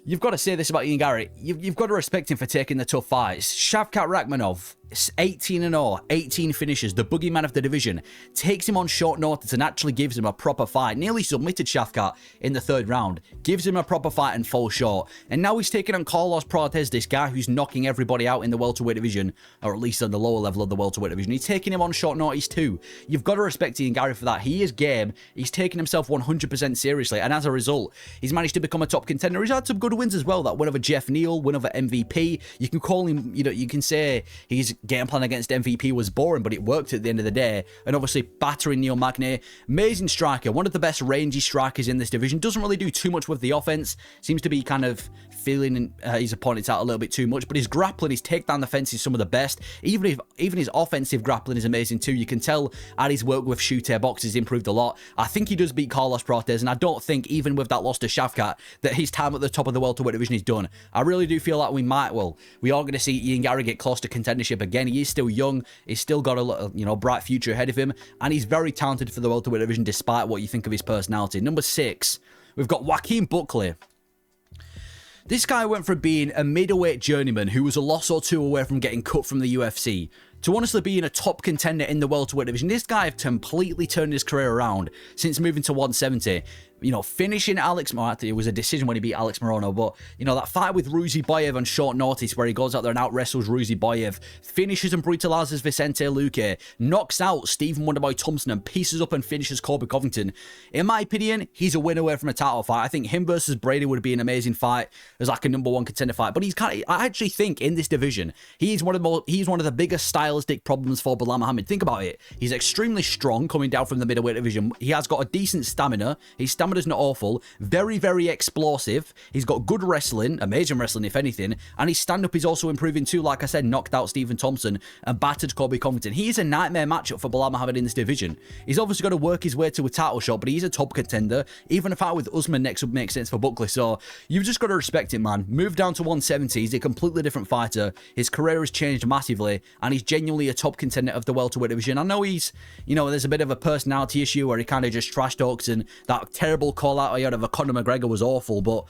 you've got to say this about Ian Gary. You've got to respect him for taking the tough fights. Shavkat Rakhmonov, 18-0, 18 finishes, the boogeyman of the division, takes him on short notice and actually gives him a proper fight. Nearly submitted Shavkat in the 3rd round, gives him a proper fight and falls short. And now he's taking on Carlos Prates, this guy who's knocking everybody out in the welterweight division, or at least on the lower level of the welterweight division. He's taking him on short notice too. You've got to respect Ian Gary for that. He is game. He's taking himself 100% seriously, and as a result, he's managed to become a top contender. He's had some good wins as well. That win over Jeff Neal, win over MVP. You can call him, you know, you can say he's game plan against MVP was boring, but it worked at the end of the day. And obviously battering Neil Magny, amazing striker, one of the best rangy strikers in this division. Doesn't really do too much with the offense, seems to be kind of feeling his opponents out a little bit too much, but his grappling, his takedown defense is some of the best. Even his offensive grappling is amazing too. You can tell at his work with Shooter boxes improved a lot. I think he does beat Carlos Prates, and I don't think even with that loss to Shavkat that his time at the top of the welterweight division is done. I really do feel like we are going to see Ian Gary get close to contendership again. He is still young, he's still got a bright future ahead of him, and he's very talented for the welterweight division despite what you think of his personality. Number 6, we've got Joaquin Buckley. This guy went from being a middleweight journeyman who was a loss or two away from getting cut from the UFC to honestly being a top contender in the welterweight division. This guy has completely turned his career around since moving to 170. Finishing Alex Morono. It was a decision when he beat Alex Morono, but, that fight with Ruziboyev on short notice where he goes out there and out-wrestles Ruziboyev, finishes and brutalizes Vicente Luque, knocks out Stephen Wonderboy Thompson and pieces up and finishes Colby Covington. In my opinion, he's a win away from a title fight. I think him versus Brady would be an amazing fight as like a number 1 contender fight, but I actually think in this division, he's one of the biggest stylistic problems for Belal Muhammad. Think about it. He's extremely strong coming down from the middleweight division. He has got a decent stamina. His stamina's not awful. Very, very explosive. He's got good wrestling, amazing wrestling if anything, and his stand-up is also improving too. Like I said, knocked out Stephen Thompson and battered Colby Covington. He is a nightmare matchup for Belal Muhammad in this division. He's obviously got to work his way to a title shot, but he's a top contender. Even a fight with Usman next would make sense for Buckley, so you've just got to respect it, man. Move down to 170. He's a completely different fighter. His career has changed massively, and he's genuinely a top contender of the welterweight division. I know he's, there's a bit of a personality issue where he kind of just trash talks, and that terrible call out he had of Conor McGregor was awful, but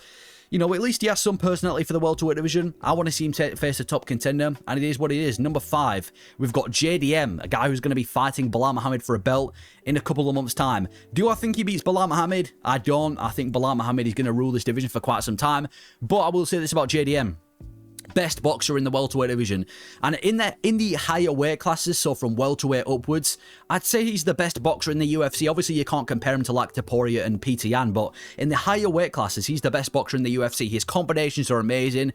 at least he has some personality for the welterweight division. I want to see him face a top contender, and it is what it is. Number 5, we've got JDM, a guy who's going to be fighting Belal Muhammad for a belt in a couple of months' time. Do I think he beats Belal Muhammad? I don't. I think Belal Muhammad is going to rule this division for quite some time, but I will say this about JDM. Best boxer in the welterweight division, and in the higher weight classes, so from welterweight upwards, I'd say he's the best boxer in the UFC. Obviously you can't compare him to like Topuria and Peter Yan, but in the higher weight classes he's the best boxer in the UFC. His combinations are amazing.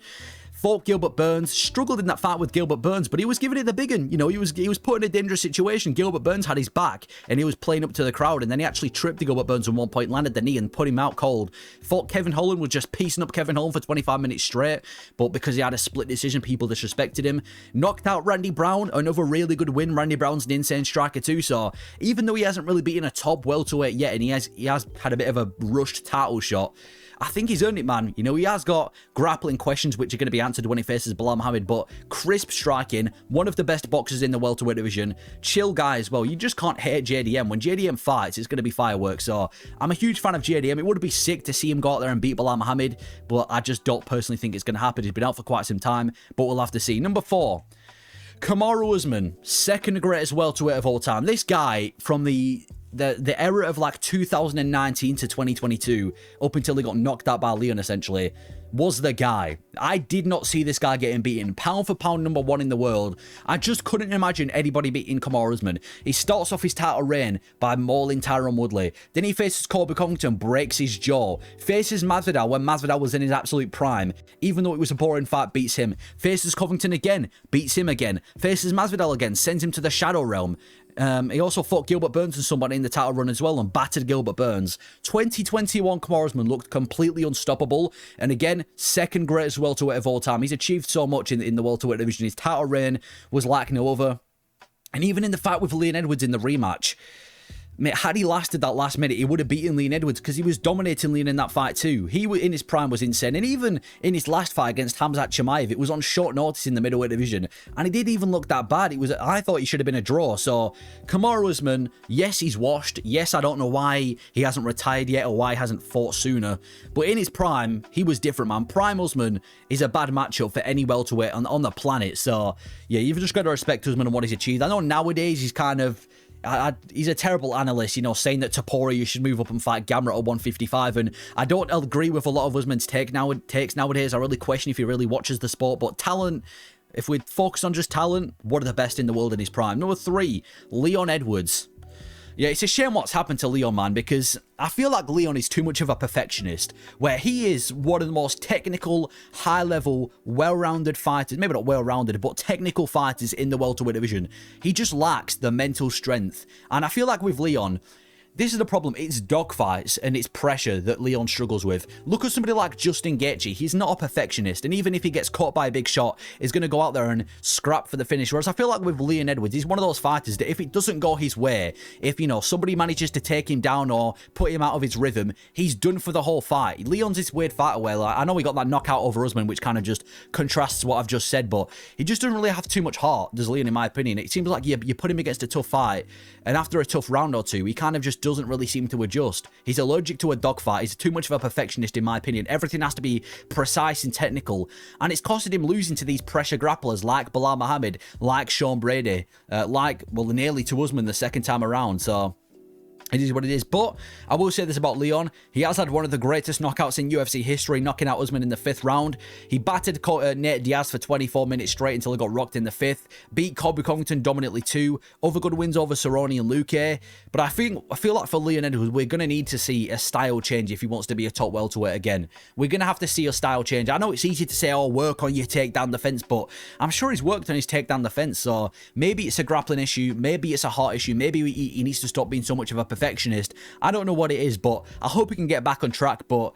Fought Gilbert Burns, struggled in that fight with Gilbert Burns, but he was giving it the big one. He was put in a dangerous situation. Gilbert Burns had his back, and he was playing up to the crowd, and then he actually tripped Gilbert Burns at one point, landed the knee, and put him out cold. Fought Kevin Holland, was just piecing up Kevin Holland for 25 minutes straight, but because he had a split decision, people disrespected him. Knocked out Randy Brown, another really good win. Randy Brown's an insane striker too, so even though he hasn't really beaten a top welterweight yet, and he has had a bit of a rushed title shot, I think he's earned it, man. He has got grappling questions which are going to be answered when he faces Belal Muhammad, but crisp striking, one of the best boxers in the welterweight division. Chill guy as well. You just can't hate JDM. When JDM fights, it's going to be fireworks. So I'm a huge fan of JDM. It would be sick to see him go out there and beat Belal Muhammad, but I just don't personally think it's going to happen. He's been out for quite some time, but we'll have to see. Number 4. Kamaru Usman, second greatest welterweight of all time. This guy from the era of like 2019 to 2022, up until he got knocked out by Leon essentially, was the guy. I did not see this guy getting beaten. Pound for pound number 1 in the world. I just couldn't imagine anybody beating Kamaru Usman. He starts off his title reign by mauling Tyron Woodley. Then he faces Colby Covington, breaks his jaw. Faces Masvidal when Masvidal was in his absolute prime. Even though it was a boring fight, beats him. Faces Covington again, beats him again. Faces Masvidal again, sends him to the Shadow Realm. He also fought Gilbert Burns and somebody in the title run as well and battered Gilbert Burns. 2021 Kamaru Usman looked completely unstoppable, and again, second greatest welterweight of all time. He's achieved so much in the welterweight division. His title reign was like no other, and even in the fight with Leon Edwards in the rematch, mate, had he lasted that last minute, he would have beaten Leon Edwards because he was dominating Leon in that fight too. He, in his prime, was insane. And even in his last fight against Khamzat Chimaev, it was on short notice in the middleweight division. And he didn't even look that bad. I thought he should have been a draw. So, Kamaru Usman, yes, he's washed. Yes, I don't know why he hasn't retired yet or why he hasn't fought sooner. But in his prime, he was different, man. Prime Usman is a bad matchup for any welterweight on the planet. So, yeah, you've just got to respect Usman and what he's achieved. I know nowadays he's kind of... he's a terrible analyst, saying that Topuria should move up and fight Gamrot at 155, and I don't agree with a lot of Usman's takes nowadays. I really question if he really watches the sport, but talent, if we focus on just talent, one of the best in the world in his prime. Number 3, Leon Edwards. Yeah, it's a shame what's happened to Leon, man, because I feel like Leon is too much of a perfectionist, where he is one of the most technical, high-level, well-rounded fighters, maybe not well-rounded, but technical fighters in the welterweight division. He just lacks the mental strength, and I feel like with Leon, this is the problem. It's dogfights and it's pressure that Leon struggles with. Look at somebody like Justin Gaethje. He's not a perfectionist, and even if he gets caught by a big shot, he's going to go out there and scrap for the finish. Whereas I feel like with Leon Edwards, he's one of those fighters that if it doesn't go his way, if, you know, somebody manages to take him down or put him out of his rhythm, he's done for the whole fight. Leon's this weird fighter where, like, I know he got that knockout over Usman, which kind of just contrasts what I've just said, but he just doesn't really have too much heart, does Leon, in my opinion. It seems like you put him against a tough fight, and after a tough round or two, he kind of just doesn't really seem to adjust. He's allergic to a dogfight. He's too much of a perfectionist, in my opinion. Everything has to be precise and technical, and it's costed him losing to these pressure grapplers like Belal Muhammad, like Sean Brady, like, well, nearly to Usman the second time around. So it is what it is. But I will say this about Leon. He has had one of the greatest knockouts in UFC history, knocking out Usman in the 5th round. He battered Nate Diaz for 24 minutes straight until he got rocked in the 5th. Beat Colby Covington dominantly too. Other good wins over Cerrone and Luque. But I feel like for Leon Edwards, we're going to need to see a style change if he wants to be a top welterweight again. We're going to have to see a style change. I know it's easy to say, oh, work on your takedown defense, but I'm sure he's worked on his takedown defense. So maybe it's a grappling issue. Maybe it's a heart issue. Maybe he needs to stop being so much of a perfectionist. I don't know what it is, but I hope he can get back on track. But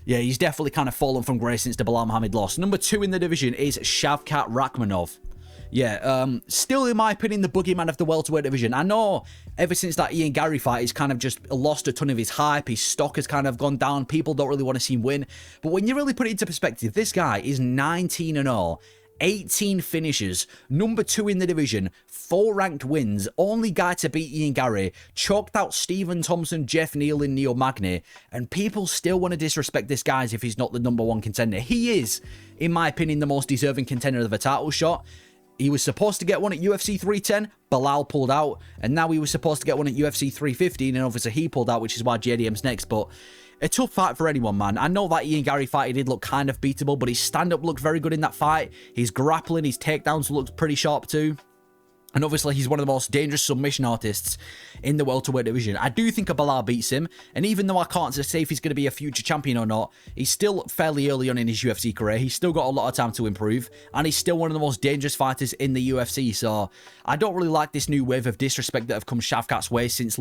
yeah, he's definitely kind of fallen from grace since the Belal Muhammad loss. Number 2 in the division is Shavkat Rakhmonov. Yeah, still in my opinion the boogeyman of the welterweight division. I know ever since that Ian Gary fight, he's kind of just lost a ton of his hype. His stock has kind of gone down. People don't really want to see him win. But when you really put it into perspective, this guy is 19-0. 18 finishes, number 2 in the division, 4 ranked wins, only guy to beat Ian Gary, choked out Stephen Thompson, Jeff Neal, and Neil Magny, and people still want to disrespect this guy as if he's not the number 1 contender. He is, in my opinion, the most deserving contender of a title shot. He was supposed to get one at UFC 310, Belal pulled out, and now he was supposed to get one at UFC 315, and obviously he pulled out, which is why JDM's next, but a tough fight for anyone, man. I know that Ian Gary fight, he did look kind of beatable, but his stand-up looked very good in that fight. His grappling, his takedowns looked pretty sharp too. And obviously, he's one of the most dangerous submission artists in the welterweight division. I do think Belal beats him. And even though I can't say if he's going to be a future champion or not, he's still fairly early on in his UFC career. He's still got a lot of time to improve. And he's still one of the most dangerous fighters in the UFC. So I don't really like this new wave of disrespect that have come Shavkat's way since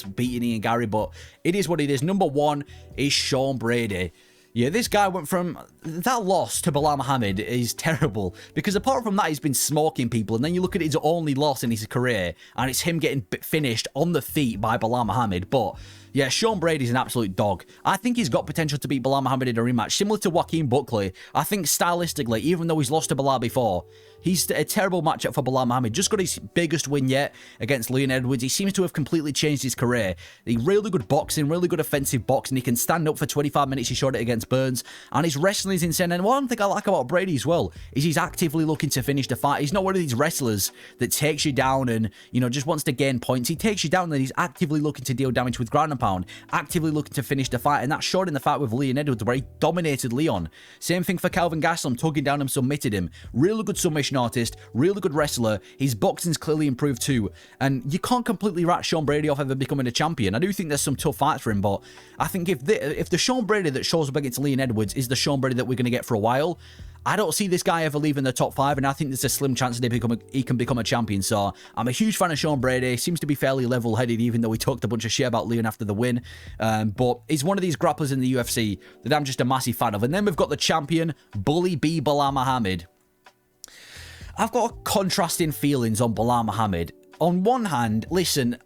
beating Ian Gary. But it is what it is. Number 1 is Sean Brady. Yeah, this guy went from that loss to Belal Muhammad is terrible, because apart from that, he's been smoking people, and then you look at his only loss in his career, and it's him getting finished on the feet by Belal Muhammad. But yeah, Sean Brady's an absolute dog. I think he's got potential to beat Belal Muhammad in a rematch, similar to Joaquin Buckley. I think stylistically, even though he's lost to Belal before, he's a terrible matchup for Belal Muhammad. Just got his biggest win yet against Leon Edwards. He seems to have completely changed his career. He's really good boxing, really good offensive boxing. He can stand up for 25 minutes. He showed it against Burns. And his wrestling is insane. And one thing I like about Brady as well is he's actively looking to finish the fight. He's not one of these wrestlers that takes you down and, you know, just wants to gain points. He takes you down and then he's actively looking to deal damage with ground and pound, actively looking to finish the fight. And that showed in the fight with Leon Edwards where he dominated Leon. Same thing for Calvin Gastelum, tugging down and submitted him. Really good submission artist, really good wrestler. His boxing's clearly improved too. And you can't completely write Sean Brady off ever becoming a champion. I do think there's some tough fights for him, but I think if the Sean Brady that shows up against Leon Edwards is the Sean Brady that we're going to get for a while, I don't see this guy ever leaving the top 5, and I think there's a slim chance that he can become a champion. So I'm a huge fan of Sean Brady. Seems to be fairly level-headed, even though he talked a bunch of shit about Leon after the win. But he's one of these grapplers in the UFC that I'm just a massive fan of. And then we've got the champion, Bully B. Belal Muhammad. I've got contrasting feelings on Belal Muhammad. On one hand, listen,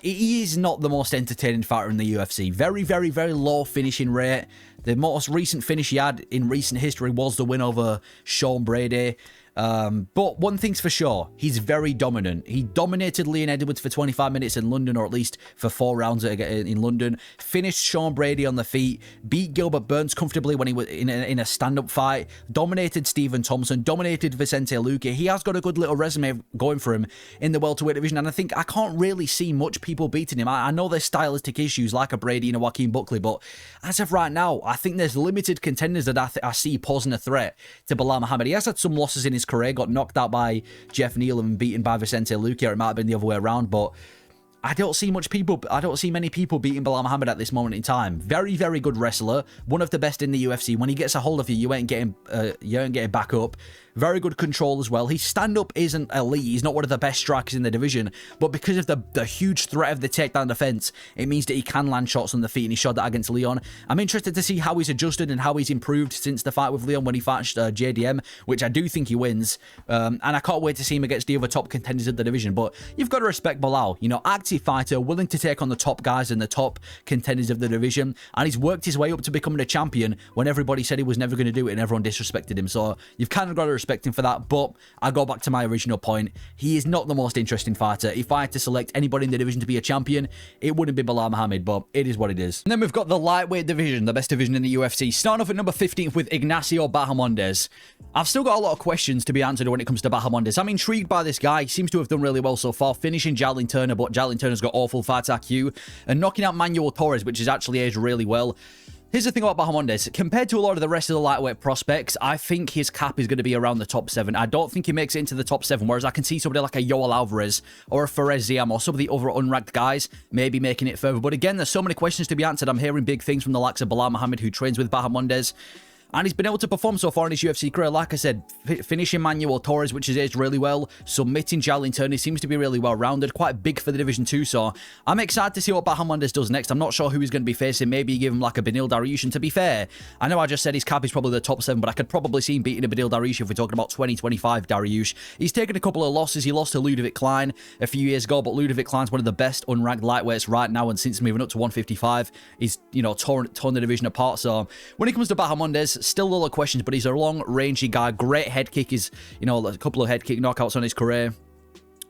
he is not the most entertaining fighter in the UFC. Very, very, very low finishing rate. The most recent finish he had in recent history was the win over Sean Brady. But one thing's for sure, he's very dominant. He dominated Leon Edwards for 25 minutes in London, or at least for 4 rounds in London. Finished Sean Brady on the feet. Beat Gilbert Burns comfortably when he was in a stand-up fight. Dominated Stephen Thompson. Dominated Vicente Luque. He has got a good little resume going for him in the welterweight division, and I think I can't really see much people beating him. I know there's stylistic issues like a Brady and a Joaquin Buckley, but as of right now, I think there's limited contenders that I see posing a threat to Belal Muhammad. He has had some losses in his career, got knocked out by Jeff Neal and beaten by Vicente Luque, or it might have been the other way around, but I don't see many people beating Belal Muhammad at this moment in time. Very, very good wrestler, one of the best in the UFC. When he gets a hold of you, you ain't getting back up. Very good control as well. His stand-up isn't elite. He's not one of the best strikers in the division, but because of the huge threat of the takedown defense, it means that he can land shots on the feet, and he showed that against Leon. I'm interested to see how he's adjusted and how he's improved since the fight with Leon when he fought JDM, which I do think he wins. And I can't wait to see him against the other top contenders of the division. But you've got to respect Belal. You know, active fighter, willing to take on the top guys and the top contenders of the division, and he's worked his way up to becoming a champion when everybody said he was never going to do it and everyone disrespected him. So you've kind of got to respect him for that. But I go back to my original point. He is not the most interesting fighter. If I had to select anybody in the division to be a champion, it wouldn't be Belal Muhammad, but it is what it is. And then we've got the lightweight division, the best division in the UFC. Starting off at number 15th with Ignacio Bahamondes. I've still got a lot of questions to be answered when it comes to Bahamondes. I'm intrigued by this guy. He seems to have done really well so far, finishing Jalen Turner, but Jalen Turner's got awful fight IQ, and knocking out Manuel Torres, which has actually aged really well. Here's the thing about Bahamondes. Compared to a lot of the rest of the lightweight prospects, I think his cap is going to be around the top 7. I don't think he makes it into the top 7, whereas I can see somebody like a Yoel Alvarez or a Fares Ziam or some of the other unranked guys maybe making it further. But again, there's so many questions to be answered. I'm hearing big things from the likes of Belal Muhammad, who trains with Bahamondes. And he's been able to perform so far in his UFC career. Like I said, finishing Manuel Torres, which has aged really well. Submitting Jalen Turner, seems to be really well-rounded. Quite big for the division too, so I'm excited to see what Bahamondes does next. I'm not sure who he's going to be facing. Maybe you give him like a Benil Dariush. And to be fair, I know I just said his cap is probably the top 7, but I could probably see him beating a Benil Dariush if we're talking about 2025 Dariush. He's taken a couple of losses. He lost to Ludovic Klein a few years ago, but Ludovic Klein's one of the best unranked lightweights right now, and since moving up to 155, he's, you know, torn the division apart. So when it comes to Bahamondes, still a lot of questions, but he's a long, rangy guy. Great head kick. He's, you know, a couple of head kick knockouts on his career.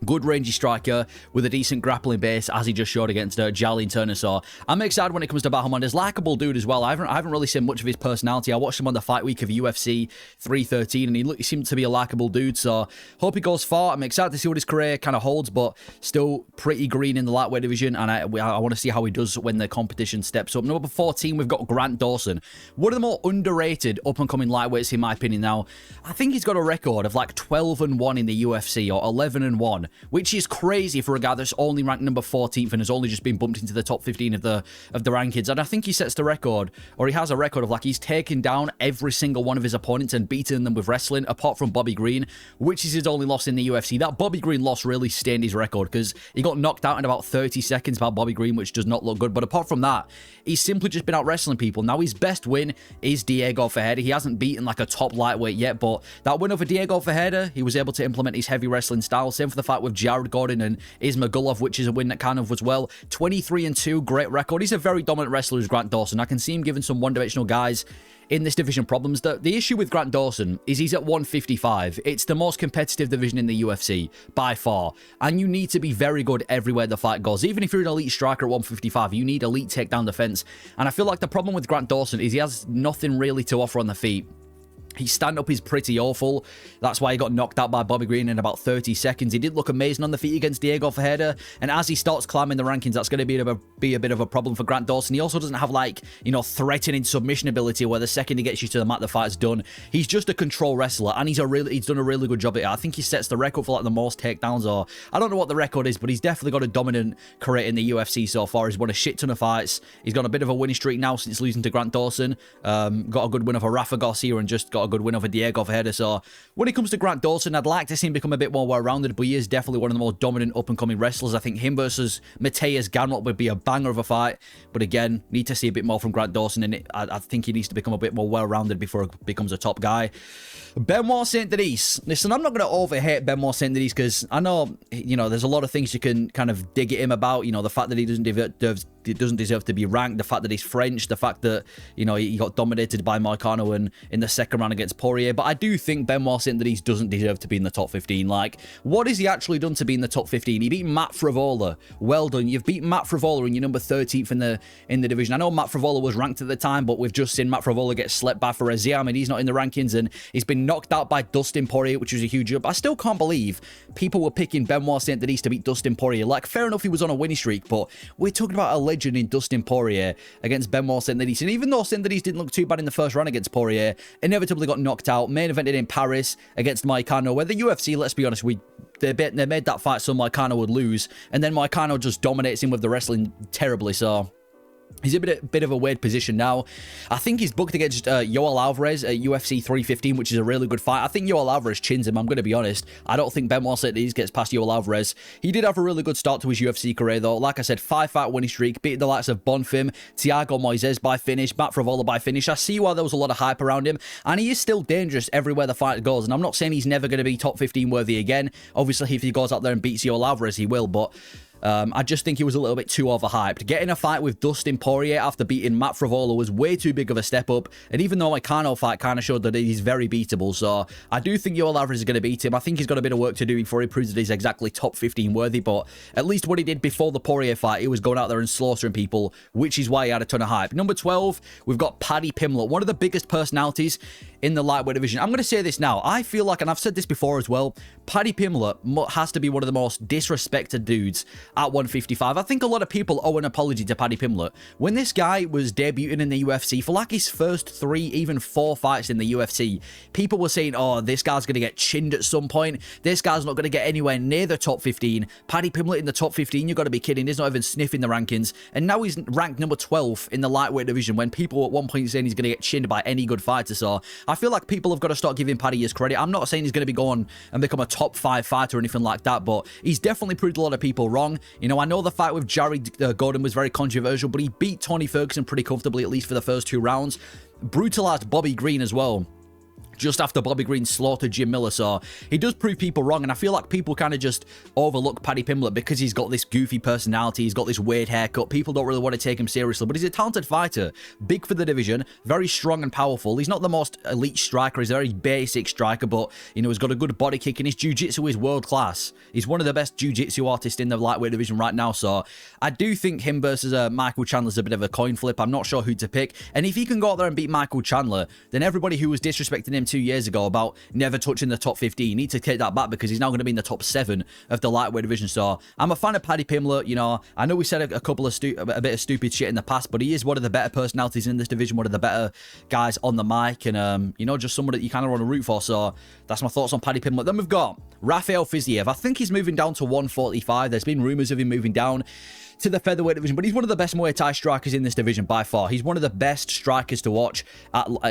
Good rangy striker with a decent grappling base, as he just showed against Jalen Turner. So I'm excited when it comes to Bahamondes. Likeable dude as well. I haven't really seen much of his personality. I watched him on the fight week of UFC 313, and he seemed to be a likeable dude. So hope he goes far. I'm excited to see what his career kind of holds, but still pretty green in the lightweight division, and I want to see how he does when the competition steps up. Number 14, we've got Grant Dawson. One of the more underrated up-and-coming lightweights, in my opinion. Now, I think he's got a record of like 12-1 in the UFC, or 11-1. Which is crazy for a guy that's only ranked number 14th and has only just been bumped into the top 15 of the rankings. And I think he sets the record, or he has a record of like he's taken down every single one of his opponents and beaten them with wrestling, apart from Bobby Green, which is his only loss in the UFC. That Bobby Green loss really stained his record because he got knocked out in about 30 seconds by Bobby Green, which does not look good. But apart from that, he's simply just been out wrestling people. Now, his best win is Diego Ferreira. He hasn't beaten like a top lightweight yet, but that win over Diego Ferreira, he was able to implement his heavy wrestling style. Same for the fight with Jared Gordon and Ismagulov, which is a win that kind of was well. 23-2, great record. He's a very dominant wrestler, is Grant Dawson. I can see him giving some one-dimensional guys in this division problems. The issue with Grant Dawson is he's at 155. It's the most competitive division in the UFC, by far. And you need to be very good everywhere the fight goes. Even if you're an elite striker at 155, you need elite takedown defense. And I feel like the problem with Grant Dawson is he has nothing really to offer on the feet. His stand-up is pretty awful. That's why he got knocked out by Bobby Green in about 30 seconds. He did look amazing on the feet against Diego Ferreira. And as he starts climbing the rankings, that's going to be a bit of a problem for Grant Dawson. He also doesn't have, like, you know, threatening submission ability where the second he gets you to the mat, the fight's done. He's just a control wrestler, and he's done a really good job at it. I think he sets the record for, like, the most takedowns, or I don't know what the record is, but he's definitely got a dominant career in the UFC so far. He's won a shit ton of fights. He's got a bit of a winning streak now since losing to Grant Dawson. Got a good win over Rafa Garcia and just got a good win over Diego Ferreira. So when it comes to Grant Dawson, I'd like to see him become a bit more well-rounded, but he is definitely one of the most dominant up-and-coming wrestlers. I think him versus Mateus Gamrot would be a banger of a fight, but again, need to see a bit more from Grant Dawson, and I think he needs to become a bit more well-rounded before he becomes a top guy. Benoit Saint-Denis. Listen, I'm not going to over-hate Benoit Saint-Denis because I know, you know, there's a lot of things you can kind of dig at him about. You know, the fact that he doesn't deserve to be ranked, the fact that he's French, the fact that, you know, he got dominated by Moicano in the second round against Poirier. But I do think Benoit Saint-Denis doesn't deserve to be in the top 15. Like, what has he actually done to be in the top 15? He beat Matt Frivola. Well done. You've beaten Matt Frivola and you're number 13th in the division. I know Matt Frivola was ranked at the time, but we've just seen Matt Frivola get slept by Fares Ziam, and he's not in the rankings, and he's been knocked out by Dustin Poirier, which was a huge jump. I still can't believe people were picking Benoit Saint-Denis to beat Dustin Poirier. Like, fair enough, he was on a winning streak, but we're talking about a legend in Dustin Poirier against Benoit Saint-Denis. And even though Saint-Denis didn't look too bad in the first round against Poirier, inevitably got knocked out. Main evented in Paris against Moicano, where the UFC, let's be honest, we they made that fight so Moicano would lose, and then Moicano just dominates him with the wrestling terribly, so he's a bit of a weird position now. I think he's booked against Yoel Alvarez at UFC 315, which is a really good fight. I think Yoel Alvarez chins him, I'm going to be honest. I don't think Benoit Saint-Denis gets past Yoel Alvarez. He did have a really good start to his UFC career, though. Like I said, 5-fight winning streak, beat the likes of Bonfim, Thiago Moises by finish, Matt Frivola by finish. I see why there was a lot of hype around him, and he is still dangerous everywhere the fight goes, and I'm not saying he's never going to be top 15 worthy again. Obviously, if he goes out there and beats Yoel Alvarez, he will, but I just think he was a little bit too overhyped. Getting a fight with Dustin Poirier after beating Matt Frivola was way too big of a step up, and even though Moicano fight kind of showed that he's very beatable, so I do think Yoel Alvarez is going to beat him. I think he's got a bit of work to do before he proves that he's exactly top 15 worthy, but at least what he did before the Poirier fight, he was going out there and slaughtering people, which is why he had a ton of hype. Number 12, we've got Paddy Pimblett, one of the biggest personalities in the lightweight division. I'm going to say this now. I feel like, and I've said this before as well, Paddy Pimblett has to be one of the most disrespected dudes at 155. I think a lot of people owe an apology to Paddy Pimblett. When this guy was debuting in the UFC, for like his first 3, even 4 fights in the UFC, people were saying, oh, this guy's going to get chinned at some point. This guy's not going to get anywhere near the top 15. Paddy Pimblett in the top 15, you've got to be kidding. He's not even sniffing the rankings. And now he's ranked number 12 in the lightweight division when people at one point saying he's going to get chinned by any good fighter. So I feel like people have got to start giving Paddy his credit. I'm not saying he's going to be going and become a top 5 fighter or anything like that, but he's definitely proved a lot of people wrong. You know, I know the fight with Jared Gordon was very controversial, but he beat Tony Ferguson pretty comfortably, at least for the first 2 rounds. Brutalized Bobby Green as well, just after Bobby Green slaughtered Jim Miller, so he does prove people wrong, and I feel like people kind of just overlook Paddy Pimblett because he's got this goofy personality, he's got this weird haircut, people don't really want to take him seriously, but he's a talented fighter, big for the division, very strong and powerful. He's not the most elite striker, he's a very basic striker, but, you know, he's got a good body kick, and his jiu-jitsu is world class. He's one of the best jiu-jitsu artists in the lightweight division right now, so I do think him versus Michael Chandler's a bit of a coin flip. I'm not sure who to pick, and if he can go out there and beat Michael Chandler, then everybody who was disrespecting him 2 years ago about never touching the top 15 need to take that back, because he's now going to be in the top 7 of the lightweight division. So I'm a fan of Paddy Pimblett. You know, I know we said a couple of a bit of stupid shit in the past, but he is one of the better personalities in this division, one of the better guys on the mic, and you know, just someone that you kind of want to root for. So that's my thoughts on Paddy Pimblett. Then we've got Rafael Fiziev. I think he's moving down to 145. There's been rumors of him moving down to the featherweight division, but he's one of the best Muay Thai strikers in this division by far. He's one of the best strikers to watch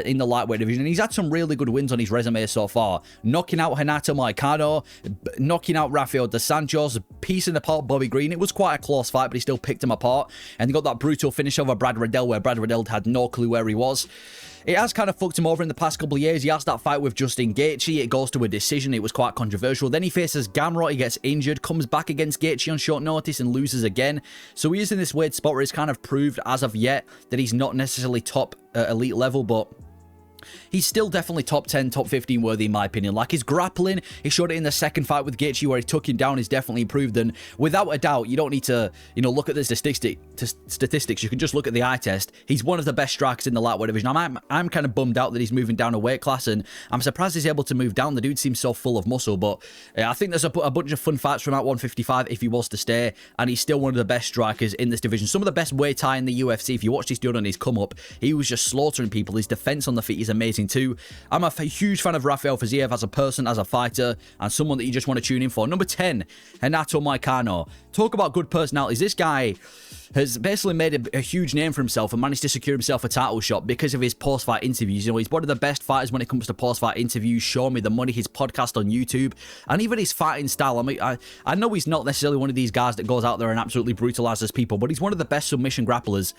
in the lightweight division, and he's had some really good wins on his resume so far. Knocking out Renato Moicano, knocking out Rafael dos Santos, piecing apart Bobby Green. It was quite a close fight, but he still picked him apart, and he got that brutal finish over Brad Riddell, where Brad Riddell had no clue where he was. It has kind of fucked him over in the past couple of years. He has that fight with Justin Gaethje. It goes to a decision. It was quite controversial. Then he faces Gamrot. He gets injured, comes back against Gaethje on short notice and loses again. So he is in this weird spot where he's kind of proved as of yet that he's not necessarily top elite level, but he's still definitely top 10, top 15 worthy in my opinion. Like his grappling, he showed it in the second fight with Gaethje where he took him down, is definitely improved. And without a doubt, you don't need to, you know, look at the statistics. You can just look at the eye test. He's one of the best strikers in the lightweight division. I'm kind of bummed out that he's moving down a weight class, and I'm surprised he's able to move down. The dude seems so full of muscle, but I think there's a bunch of fun fights from at 155 if he was to stay, and he's still one of the best strikers in this division. Some of the best Muay Thai in the UFC. If you watch this dude on his come up, he was just slaughtering people. His defense on the feet is amazing too. I'm a huge fan of Rafael Fiziev as a person, as a fighter, and someone that you just want to tune in for. Number 10, Renato Moicano. Talk about good personalities. This guy has basically made a huge name for himself and managed to secure himself a title shot because of his post-fight interviews. You know, he's one of the best fighters when it comes to post-fight interviews. Show Me the Money, his podcast on YouTube, and even his fighting style. I mean, I know he's not necessarily one of these guys that goes out there and absolutely brutalizes people, but he's one of the best submission grapplers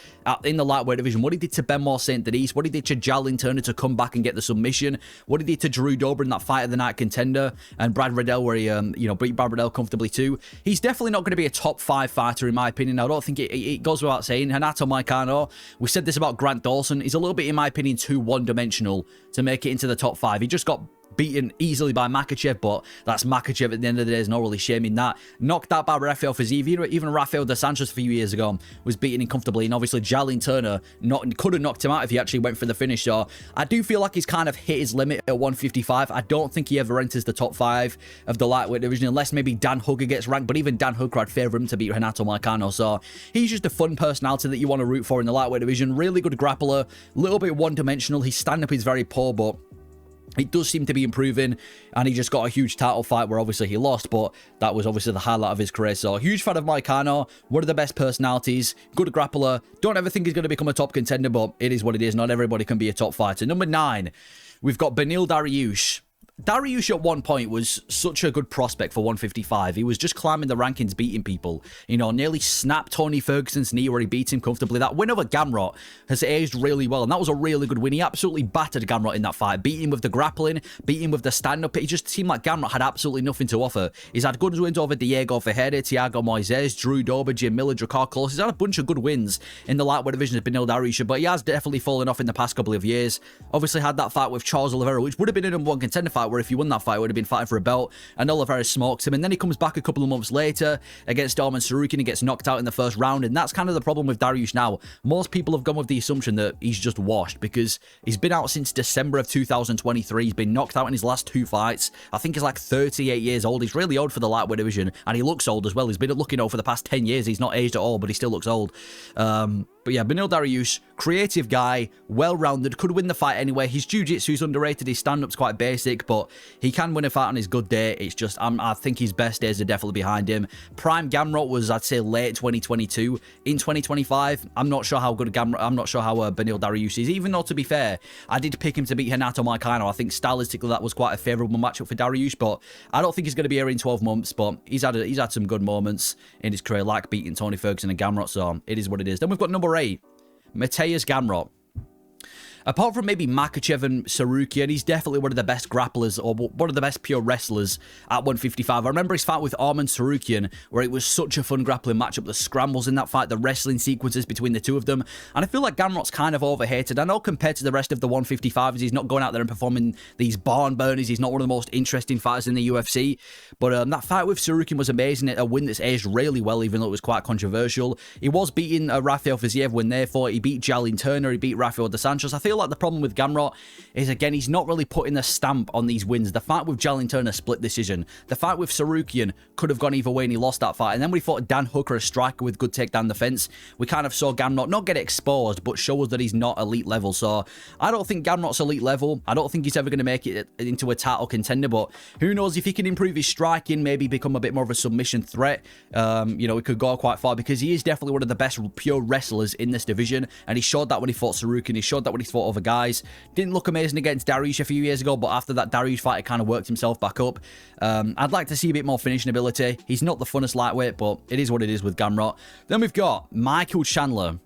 in the lightweight division. What he did to Benoit Saint-Denis, what he did to Jalen Turner to come back and get the submission, what he did to Drew Dober in that fight of the night contender, and Brad Riddell where he beat Brad Riddell comfortably too. He's definitely not going to be a top 5 fighter in my opinion. I don't think it goes without saying. Renato Moicano, we said this about Grant Dawson, he's a little bit, in my opinion, too one-dimensional to make it into the top 5. He just got beaten easily by Makhachev, but that's Makhachev at the end of the day. There's no really shame in that. Knocked out by Rafael Fiziev. Even Rafael dos Santos a few years ago was beaten him comfortably, and obviously Jalen Turner could have knocked him out if he actually went for the finish. So I do feel like he's kind of hit his limit at 155. I don't think he ever enters the top 5 of the lightweight division unless maybe Dan Hooker gets ranked, but even Dan Hooker, I'd favour him to beat Renato Moicano. So he's just a fun personality that you want to root for in the lightweight division. Really good grappler, a little bit one-dimensional. His stand-up is very poor, but It does seem to be improving, and he just got a huge title fight where obviously he lost, but that was obviously the highlight of his career. So, huge fan of Moicano, one of the best personalities, good grappler. Don't ever think he's going to become a top contender, but it is what it is. Not everybody can be a top fighter. Number 9, we've got Beneil Dariush. Dariush at one point was such a good prospect for 155. He was just climbing the rankings, beating people. You know, nearly snapped Tony Ferguson's knee where he beat him comfortably. That win over Gamrot has aged really well, and that was a really good win. He absolutely battered Gamrot in that fight, beat him with the grappling, beat him with the stand-up. It just seemed like Gamrot had absolutely nothing to offer. He's had good wins over Diego Ferreira, Thiago Moises, Drew Dober, Jim Miller, Drakkar Klose. He's had a bunch of good wins in the lightweight division of Beneil Dariush, but he has definitely fallen off in the past couple of years. Obviously had that fight with Charles Oliveira, which would have been a number 1 contender fight, where if you won that fight, would have been fighting for a belt, and Oliveira smokes him, and then he comes back a couple of months later against Arman Tsarukyan and gets knocked out in the first round, and that's kind of the problem with Dariush now. Most people have gone with the assumption that he's just washed, because he's been out since December of 2023, he's been knocked out in his last 2 fights. I think he's like 38 years old, he's really old for the lightweight division, and he looks old as well. He's been looking old for the past 10 years, he's not aged at all, but he still looks old. But yeah, Beneil Dariush, creative guy, well-rounded, could win the fight anyway. His jiu-jitsu's underrated, his stand-up's quite basic, but he can win a fight on his good day. It's just, I think his best days are definitely behind him. Prime Gamrot was, I'd say, late 2022. In 2025, I'm not sure how good Beneil Dariush is, even though, to be fair, I did pick him to beat Renato Moicano. I think stylistically that was quite a favourable matchup for Dariush, but I don't think he's going to be here in 12 months, but he's had some good moments in his career, like beating Tony Ferguson and Gamrot, so it is what it is. Then we've got number 8, Mateusz Gamrot. Apart from maybe Makhachev and Tsarukyan, he's definitely one of the best grapplers, or one of the best pure wrestlers at 155. I remember his fight with Arman Tsarukyan, where it was such a fun grappling matchup. The scrambles in that fight, the wrestling sequences between the two of them. And I feel like Gamrot's kind of overhated. I know compared to the rest of the 155s, he's not going out there and performing these barn burners. He's not one of the most interesting fighters in the UFC. But that fight with Tsarukyan was amazing. A win that's aged really well, even though it was quite controversial. He was beating Rafael Fiziev when they fought. He beat Jalin Turner. He beat Rafael Dos Santos. I feel like the problem with Gamrot is, again, he's not really putting the stamp on these wins. The fight with Jalin Turner, split decision. The fight with Tsarukyan could have gone either way, and he lost that fight. And then we fought Dan Hooker, a striker with good takedown defense. We kind of saw Gamrot not get exposed, but show us that he's not elite level. So I don't think Gamrot's elite level. I don't think he's ever going to make it into a title contender, but who knows if he can improve his striking, maybe become a bit more of a submission threat. You know, it could go quite far, because he is definitely one of the best pure wrestlers in this division, and he showed that when he fought Tsarukyan. He showed that when he fought other guys. Didn't look amazing against Dariush a few years ago, but after that Dariush fight, it kind of worked himself back up. I'd like to see a bit more finishing ability. He's not the funnest lightweight, but it is what it is with Gamrot. Then we've got Michael Chandler,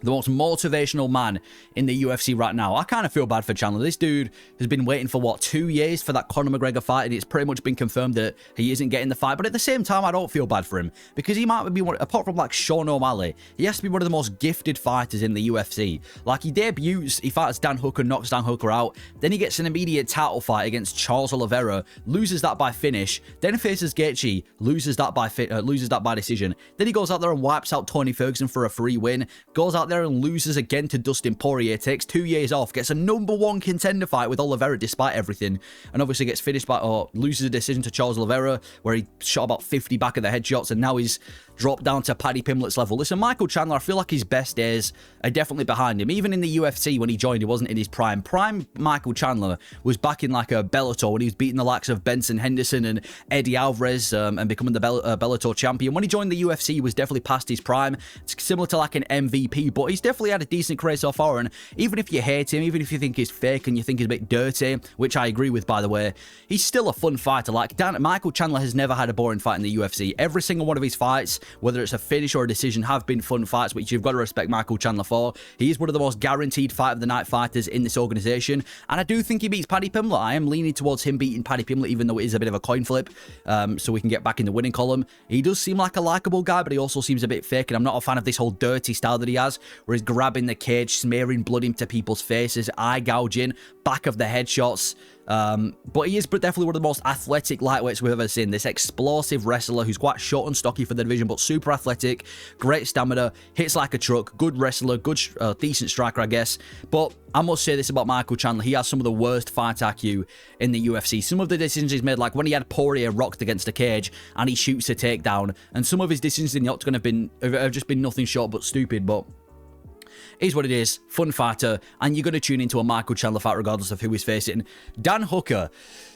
the most motivational man in the UFC right now. I kind of feel bad for Chandler. This dude has been waiting for, what, 2 years for that Conor McGregor fight, and it's pretty much been confirmed that he isn't getting the fight. But at the same time, I don't feel bad for him, because he might be one, apart from like Sean O'Malley, he has to be one of the most gifted fighters in the UFC. Like, he debuts, he fights Dan Hooker, knocks Dan Hooker out, then he gets an immediate title fight against Charles Oliveira, loses that by finish, then faces Gaethje, loses that by decision. Then he goes out there and wipes out Tony Ferguson for a free win, goes out there and loses again to Dustin Poirier, takes 2 years off, gets a number 1 contender fight with Oliveira despite everything, and obviously gets finished by, or loses a decision to Charles Oliveira, where he shot about 50 back of the headshots, and now he's dropped down to Paddy Pimblett's level. Listen, Michael Chandler, I feel like his best days are definitely behind him. Even in the UFC, when he joined, he wasn't in his prime. Prime Michael Chandler was back in like a Bellator, when he was beating the likes of Benson Henderson and Eddie Alvarez, and becoming the Bellator champion. When he joined the UFC, he was definitely past his prime. It's similar to like an MVP, but he's definitely had a decent career so far, and even if you hate him, even if you think he's fake and you think he's a bit dirty, which I agree with, by the way, he's still a fun fighter. Like, Michael Chandler has never had a boring fight in the UFC. Every single one of his fights, whether it's a finish or a decision, have been fun fights, which you've got to respect Michael Chandler for. He is one of the most guaranteed fight of the night fighters in this organization, and I do think he beats Paddy Pimblett. I am leaning towards him beating Paddy Pimblett, even though it is a bit of a coin flip, so we can get back in the winning column. He does seem like a likable guy, but he also seems a bit fake, and I'm not a fan of this whole dirty style that he has, where he's grabbing the cage, smearing blood into people's faces, eye gouging, back of the headshots. But he is definitely one of the most athletic lightweights we've ever seen. This explosive wrestler who's quite short and stocky for the division, but super athletic, great stamina, hits like a truck, good wrestler, good, decent striker, I guess. But I must say this about Michael Chandler: he has some of the worst fight IQ in the UFC. Some of the decisions he's made, like when he had Poirier rocked against a cage and he shoots a takedown, and some of his decisions in the octagon have just been nothing short but stupid. But Is what it is, fun fighter, and you're going to tune into a Michael Chandler fight regardless of who he's facing. Dan Hooker.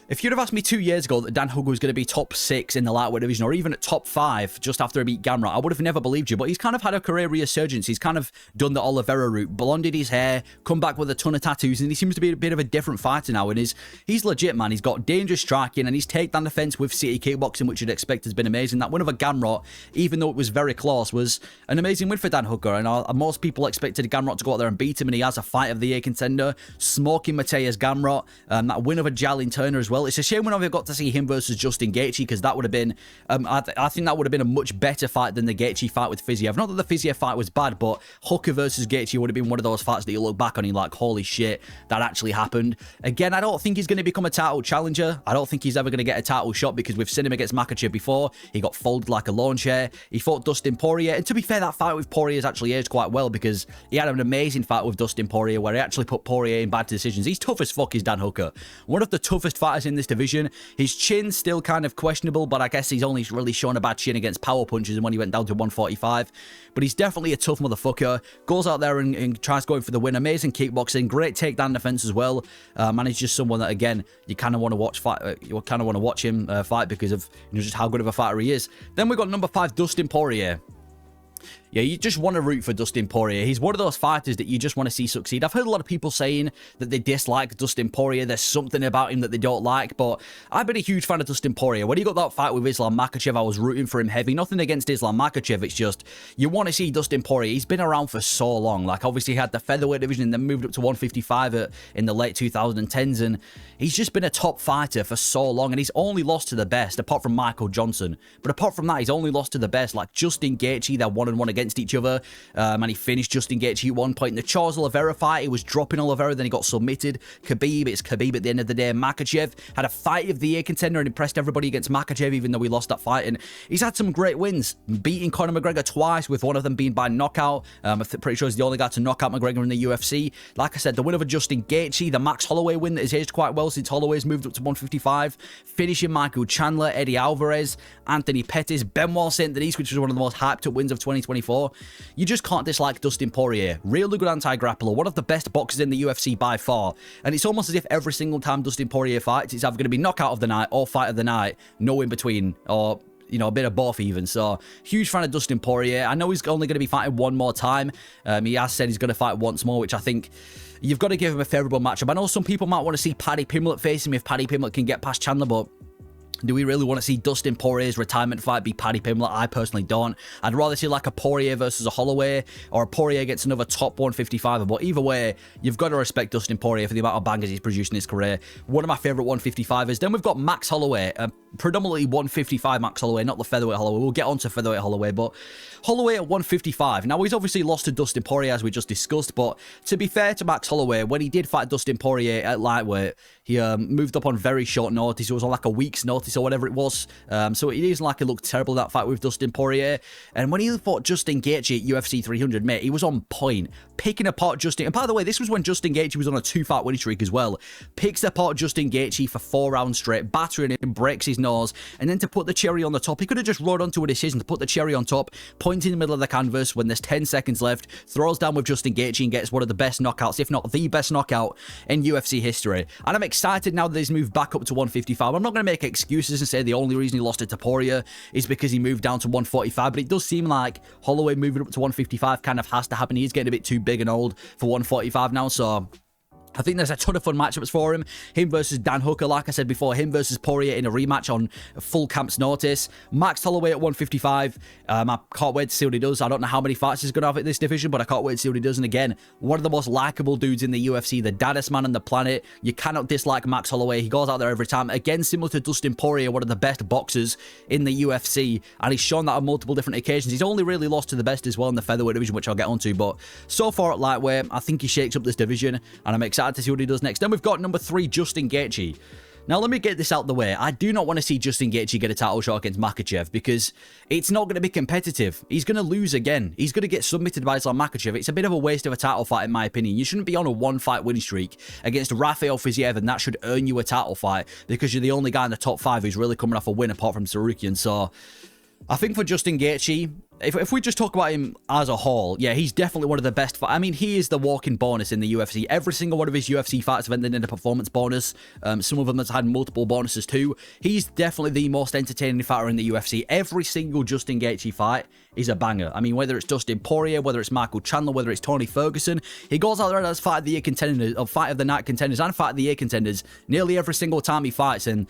If you'd have asked me 2 years ago that Dan Hooker was going to be top 6 in the lightweight division, or even at top 5 just after he beat Gamrot, I would have never believed you. But he's kind of had a career resurgence. He's kind of done the Oliveira route, blonded his hair, come back with a ton of tattoos, and he seems to be a bit of a different fighter now. And he's legit, man. He's got dangerous striking, and his takedown defense with city kickboxing, which you'd expect has been amazing. That win over Gamrot, even though it was very close, was an amazing win for Dan Hooker. And most people expected Gamrot to go out there and beat him, and he has a fight of the year contender, smoking Mateus Gamrot. That win over Jalen Turner as well. It's a shame we never got to see him versus Justin Gaethje, because that would have been, I think that would have been a much better fight than the Gaethje fight with Fiziev. Not that the Fiziev fight was bad, but Hooker versus Gaethje would have been one of those fights that you look back on and you're like, holy shit, that actually happened. Again, I don't think he's going to become a title challenger. I don't think he's ever going to get a title shot, because we've seen him against Makhachev before. He got folded like a lawn chair. He fought Dustin Poirier, and to be fair, that fight with Poirier has actually aged quite well, because he had an amazing fight with Dustin Poirier where he actually put Poirier in bad decisions. He's tough as fuck, is Dan Hooker. One of the toughest fighters in this division. His chin's still kind of questionable, but I guess he's only really shown a bad chin against power punches and when he went down to 145. But he's definitely a tough motherfucker. Goes out there and tries going for the win. Amazing kickboxing, great takedown defense as well. And he's just someone that, again, you kind of want to watch fight. You kind of want to watch him fight because of just how good of a fighter he is. Then we got number 5, Dustin Poirier. Yeah, you just want to root for Dustin Poirier. He's one of those fighters that you just want to see succeed. I've heard a lot of people saying that they dislike Dustin Poirier. There's something about him that they don't like, but I've been a huge fan of Dustin Poirier. When he got that fight with Islam Makhachev, I was rooting for him heavy. Nothing against Islam Makhachev. It's just, you want to see Dustin Poirier. He's been around for so long. Like, obviously, he had the featherweight division and then moved up to 155 in the late 2010s, and he's just been a top fighter for so long, and he's only lost to the best, apart from Michael Johnson. But apart from that, he's only lost to the best, like Justin Gaethje. They're 1-1 against each other. And he finished Justin Gaethje at one point in the Charles Oliveira fight. He was dropping Oliveira, then he got submitted. Khabib, it's Khabib at the end of the day. Makhachev had a fight of the year contender and impressed everybody against Makhachev, even though he lost that fight. And he's had some great wins, beating Conor McGregor twice, with one of them being by knockout. I'm pretty sure he's the only guy to knock out McGregor in the UFC. Like I said, the win over Justin Gaethje, the Max Holloway win that has aged quite well since Holloway's moved up to 155, finishing Michael Chandler, Eddie Alvarez, Anthony Pettis, Benoit Saint Denis, which was one of the most hyped up wins of 2024. You just can't dislike Dustin Poirier. Really good anti-grappler, one of the best boxers in the UFC by far. And it's almost as if every single time Dustin Poirier fights, it's either going to be knockout of the night or fight of the night, no in between, or a bit of both even. So, huge fan of Dustin Poirier. I know he's only going to be fighting one more time. He has said he's going to fight once more, which I think you've got to give him a favourable matchup. I know some people might want to see Paddy Pimblett face him if Paddy Pimblett can get past Chandler, but do we really want to see Dustin Poirier's retirement fight be Paddy Pimblett? I personally don't. I'd rather see like a Poirier versus a Holloway, or a Poirier gets another top 155er. But either way, you've got to respect Dustin Poirier for the amount of bangers he's produced in his career. One of my favourite 155ers. Then we've got Max Holloway, predominantly 155 Max Holloway, not the featherweight Holloway. We'll get on to featherweight Holloway, but Holloway at 155. Now, he's obviously lost to Dustin Poirier, as we just discussed, but to be fair to Max Holloway, when he did fight Dustin Poirier at lightweight, he moved up on very short notice. It was on like a week's notice or whatever it was. So it isn't like it looked terrible, that fight with Dustin Poirier. And when he fought Justin Gaethje at UFC 300, mate, he was on point, picking apart Justin. And by the way, this was when Justin Gaethje was on a 2-fight winning streak as well. Picks apart Justin Gaethje for 4 rounds straight, battering him, breaks his nose, and then to put the cherry on the top, he could have just rode onto a decision to put the cherry on top, point in the middle of the canvas when there's 10 seconds left, throws down with Justin Gaethje and gets one of the best knockouts, if not the best knockout in UFC history. And I'm excited now that he's moved back up to 155. I'm not going to make excuses and say the only reason he lost it to Poirier is because he moved down to 145, but it does seem like Holloway moving up to 155 kind of has to happen. He's getting a bit too big and old for 145 now, so I think there's a ton of fun matchups for him. Him versus Dan Hooker, like I said before. Him versus Poirier in a rematch on full camp's notice. Max Holloway at 155. I can't wait to see what he does. I don't know how many fights he's going to have at this division, but I can't wait to see what he does. And again, one of the most likable dudes in the UFC, the daddest man on the planet. You cannot dislike Max Holloway. He goes out there every time. Again, similar to Dustin Poirier, one of the best boxers in the UFC. And he's shown that on multiple different occasions. He's only really lost to the best as well in the featherweight division, which I'll get onto. But so far at lightweight, I think he shakes up this division, and I'm excited to see what he does next. Then we've got number 3, Justin Gaethje. Now, let me get this out the way. I do not want to see Justin Gaethje get a title shot against Makhachev because it's not going to be competitive. He's going to lose again. He's going to get submitted by Islam Makhachev. It's a bit of a waste of a title fight, in my opinion. You shouldn't be on a 1-fight winning streak against Rafael Fiziev, and that should earn you a title fight because you're the only guy in the top 5 who's really coming off a win apart from Sarukian. So I think for Justin Gaethje, if we just talk about him as a whole, yeah, he's definitely one of the best. I mean, he is the walking bonus in the UFC. Every single one of his UFC fights have ended in a performance bonus. Some of them has had multiple bonuses too. He's definitely the most entertaining fighter in the UFC. Every single Justin Gaethje fight is a banger. I mean, whether it's Dustin Poirier, whether it's Michael Chandler, whether it's Tony Ferguson, he goes out there as fight of the year contenders, or fight of the night contenders, and fight of the year contenders nearly every single time he fights. And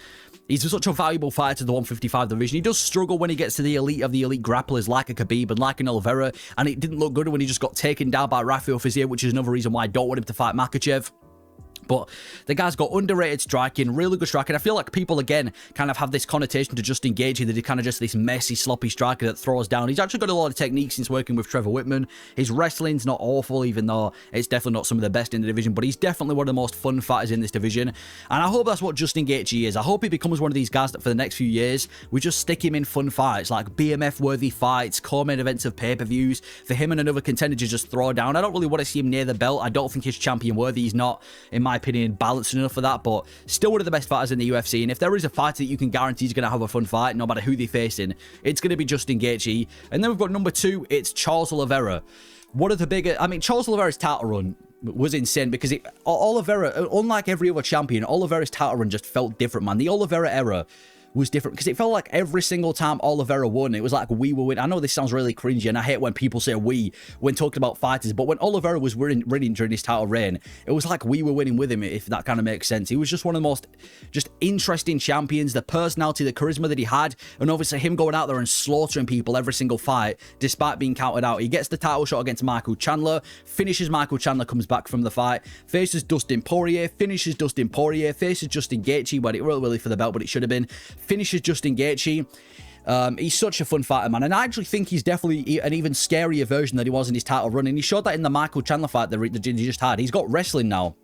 he's such a valuable fighter to the 155 division. He does struggle when he gets to the elite of the elite grapplers like a Khabib and like an Oliveira, and it didn't look good when he just got taken down by Rafael Fiziev, which is another reason why I don't want him to fight Makhachev. But the guy's got underrated striking, really good striking. I feel like people, again, kind of have this connotation to Justin Gaethje that he's kind of just this messy, sloppy striker that throws down. He's actually got a lot of technique since working with Trevor Whitman. His wrestling's not awful, even though it's definitely not some of the best in the division, but he's definitely one of the most fun fighters in this division. And I hope that's what Justin Gaethje is. I hope he becomes one of these guys that for the next few years, we just stick him in fun fights, like BMF-worthy fights, co-main events of pay-per-views, for him and another contender to just throw down. I don't really want to see him near the belt. I don't think he's champion-worthy. He's not, in my opinion, balanced enough for that, but still one of the best fighters in the UFC. And if there is a fighter that you can guarantee is going to have a fun fight, no matter who they're facing, it's going to be Justin Gaethje. And then we've got number 2, it's Charles Oliveira. One of the bigger, I mean, Charles Oliveira's title run was insane because Oliveira, unlike every other champion, Oliveira's title run just felt different, man. The Oliveira era was different because it felt like every single time Oliveira won, it was like we were winning. I know this sounds really cringy, and I hate when people say we when talking about fighters, but when Oliveira was winning during his title reign, it was like we were winning with him, if that kind of makes sense. He was just one of the most just interesting champions, the personality, the charisma that he had, and obviously him going out there and slaughtering people every single fight despite being counted out. He gets the title shot against Michael Chandler, finishes Michael Chandler, comes back from the fight, faces Dustin Poirier, finishes Dustin Poirier, faces Justin Gaethje, but it wasn't really for the belt, but it should have been. Finishes Justin Gaethje. He's such a fun fighter, man, and I actually think he's definitely an even scarier version than he was in his title run, and he showed that in the Michael Chandler fight that he just had. He's got wrestling now.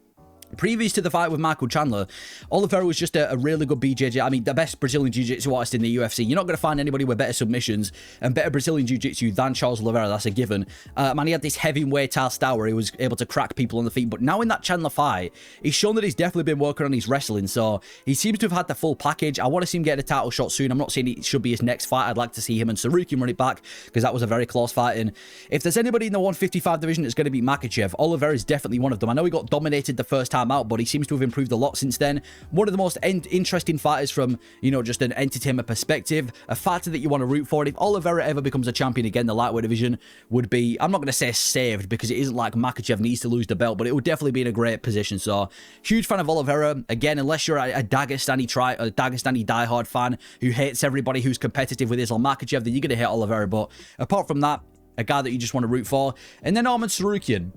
Previous to the fight with Michael Chandler, Oliveira was just a really good BJJ. I mean, the best Brazilian Jiu-Jitsu artist in the UFC. You're not going to find anybody with better submissions and better Brazilian Jiu-Jitsu than Charles Oliveira. That's a given. Man, he had this heavyweight style where he was able to crack people on the feet. But now in that Chandler fight, he's shown that he's definitely been working on his wrestling. So he seems to have had the full package. I want to see him get a title shot soon. I'm not saying it should be his next fight. I'd like to see him and Sarukian run it back because that was a very close fight. And if there's anybody in the 155 division that's going to beat Makhachev, Oliveira is definitely one of them. I know he got dominated the first time out, but he seems to have improved a lot since then. One of the most interesting fighters from, you know, just an entertainment perspective, a fighter that you want to root for. And if Oliveira ever becomes a champion again, the lightweight division would be, I'm not going to say saved because it isn't like Makhachev needs to lose the belt, but it would definitely be in a great position. So huge fan of Oliveira. Again, unless you're a Dagestani diehard fan who hates everybody who's competitive with Islam Makhachev, then you're going to hate Oliveira. But apart from that, a guy that you just want to root for. And then Arman Sarukian.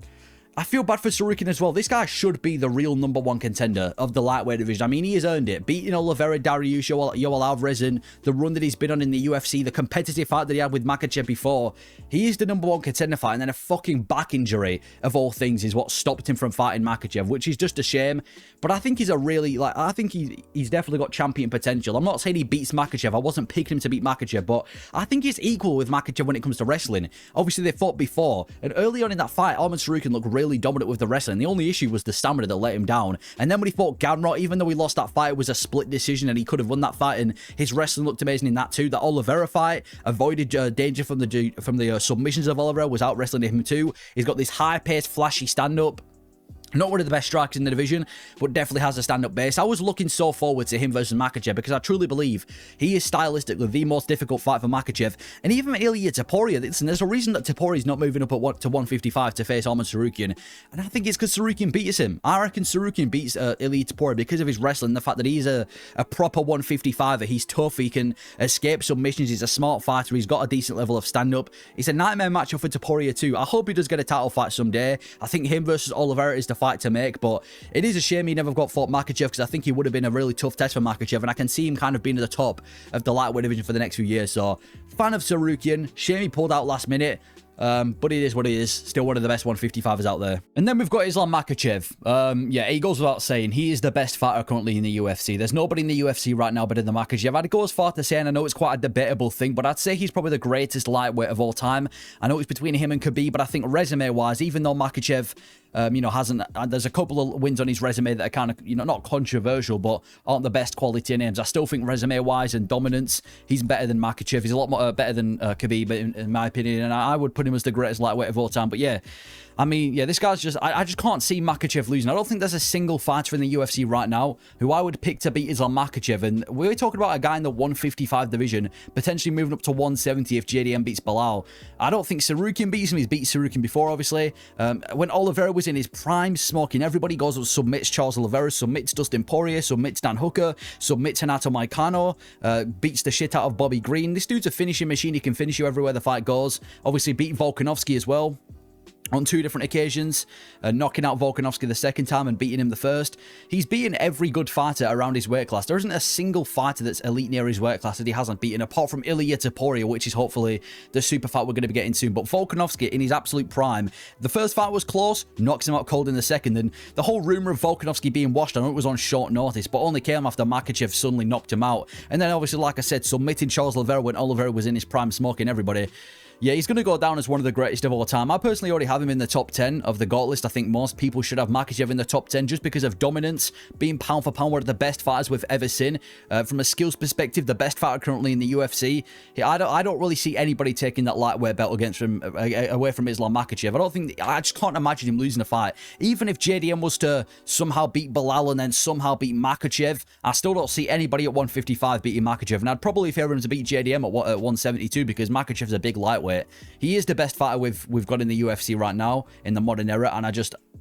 I feel bad for Sarukian as well. This guy should be the real #1 contender of the lightweight division. I mean, he has earned it. Beating Oliveira, Dariush, Yoel Alvarez, and the run that he's been on in the UFC, the competitive fight that he had with Makhachev before. He is the #1 contender fight, and then a fucking back injury, of all things, is what stopped him from fighting Makhachev, which is just a shame. But I think he's a really, I think he's definitely got champion potential. I'm not saying he beats Makhachev. I wasn't picking him to beat Makhachev, but I think he's equal with Makhachev when it comes to wrestling. Obviously, they fought before, and early on in that fight, Arman Sarukian looked really dominant with the wrestling. The only issue was the stamina that let him down. And then when he fought Gamrot, even though he lost that fight, it was a split decision and he could have won that fight, and his wrestling looked amazing in that too. The Oliveira fight avoided danger from the submissions of Oliveira, was out wrestling him too. He's got this high-paced, flashy stand-up. Not one of the best strikers in the division, but definitely has a stand-up base. I was looking so forward to him versus Makhachev because I truly believe he is stylistically the most difficult fight for Makhachev. And even Ilia Topuria, listen, there's a reason that Topuria is not moving up to 155 to face Arman Sarukian. And I think it's because Sarukian beats him. I reckon Sarukian beats Ilia Topuria because of his wrestling, the fact that he's a proper 155er. He's tough, he can escape submissions, he's a smart fighter, he's got a decent level of stand-up. It's a nightmare matchup for Topuria too. I hope he does get a title fight someday. I think him versus Oliveira is the fight to make, but it is a shame he never got fought Makhachev because I think he would have been a really tough test for Makhachev, and I can see him kind of being at the top of the lightweight division for the next few years. So fan of Sarukian. Shame he pulled out last minute. But it is what it is. Still one of the best 155ers out there. And then we've got Islam Makhachev. Yeah, he goes without saying, he is the best fighter currently in the UFC. There's nobody in the UFC right now better than Makhachev. I'd go as far to say, and I know it's quite a debatable thing, but I'd say he's probably the greatest lightweight of all time. I know it's between him and Khabib, but I think resume-wise, even though Makhachev You know, hasn't. There's a couple of wins on his resume that are kind of, you know, not controversial, but aren't the best quality names. I still think resume-wise and dominance, he's better than Makhachev. He's a lot more better than Khabib, in my opinion, and I would put him as the greatest lightweight of all time. But yeah, I mean, yeah, this guy's just, I just can't see Makhachev losing. I don't think there's a single fighter in the UFC right now who I would pick to beat Islam Makhachev. And we're talking about a guy in the 155 division, potentially moving up to 170 if JDM beats Bilal. I don't think Sarukian beats him. He's beat Sarukian before, obviously. When Oliveira was in his prime, smoking, everybody goes and submits Charles Oliveira, submits Dustin Poirier, submits Dan Hooker, submits Renato Moicano, beats the shit out of Bobby Green. This dude's a finishing machine. He can finish you everywhere the fight goes. Obviously beat Volkanovski as well on 2 different occasions, knocking out Volkanovski the second time and beating him the first. He's beaten every good fighter around his weight class. There isn't a single fighter that's elite near his weight class that he hasn't beaten, apart from Ilia Topuria, which is hopefully the super fight we're going to be getting soon. But Volkanovski, in his absolute prime, the first fight was close, knocks him out cold in the second, and the whole rumor of Volkanovski being washed, I know it was on short notice, but only came after Makhachev suddenly knocked him out. And then obviously, like I said, submitting Charles Oliveira when Oliveira was in his prime, smoking everybody. Yeah, he's going to go down as one of the greatest of all time. I personally already have him in the top 10 of the GOAT list. I think most people should have Makhachev in the top 10 just because of dominance, being pound for pound one of the best fighters we've ever seen. From a skills perspective, the best fighter currently in the UFC. I don't really see anybody taking that lightweight belt against him, away from Islam Makhachev. I just can't imagine him losing a fight. Even if JDM was to somehow beat Bilal and then somehow beat Makhachev, I still don't see anybody at 155 beating Makhachev. And I'd probably favor him to beat JDM at 172 because Makhachev's a big lightweight. He is the best fighter we've got in the UFC right now in the modern era, and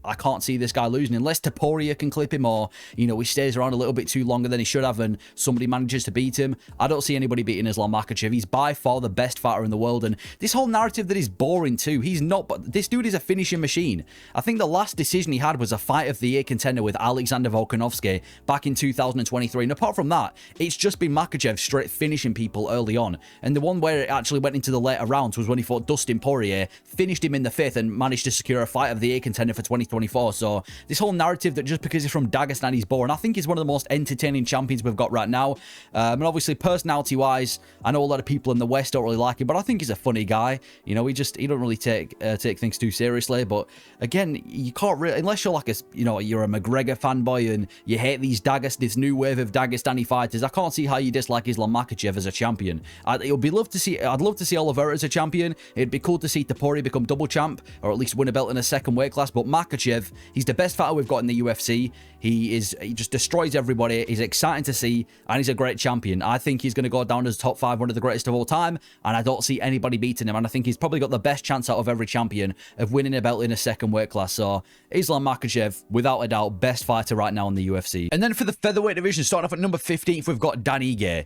I can't see this guy losing unless Topuria can clip him, or, you know, he stays around a little bit too longer than he should have and somebody manages to beat him. I don't see anybody beating Islam Makhachev. He's by far the best fighter in the world, and this whole narrative that he's boring too, he's not, but this dude is a finishing machine. I think the last decision he had was a fight of the year contender with Alexander Volkanovski back in 2023, and apart from that, it's just been Makhachev straight finishing people early on, and the one where it actually went into the later rounds was when he fought Dustin Poirier, finished him in the 5th and managed to secure a fight of the year contender for 2024. So this whole narrative that just because he's from Dagestan he's boring, I think he's one of the most entertaining champions we've got right now. And obviously personality wise, I know a lot of people in the West don't really like him, but I think he's a funny guy. You know, he don't really take things too seriously. But again, you can't really, unless you're like you're a McGregor fanboy and you hate this new wave of Dagestani fighters, I can't see how you dislike Islam Makhachev as a champion. I'd love to see Oliveira as a champion. It'd be cool to see Topuria become double champ, or at least win a belt in a second weight class. But Makhachev, he's the best fighter we've got in the UFC. He just destroys everybody. He's exciting to see, and he's a great champion. I think he's going to go down as top 5, one of the greatest of all time, and I don't see anybody beating him. And I think he's probably got the best chance out of every champion of winning a belt in a second weight class. So Islam Makhachev, without a doubt, best fighter right now in the UFC. And then for the featherweight division, starting off at number 15th, we've got Dan Ige.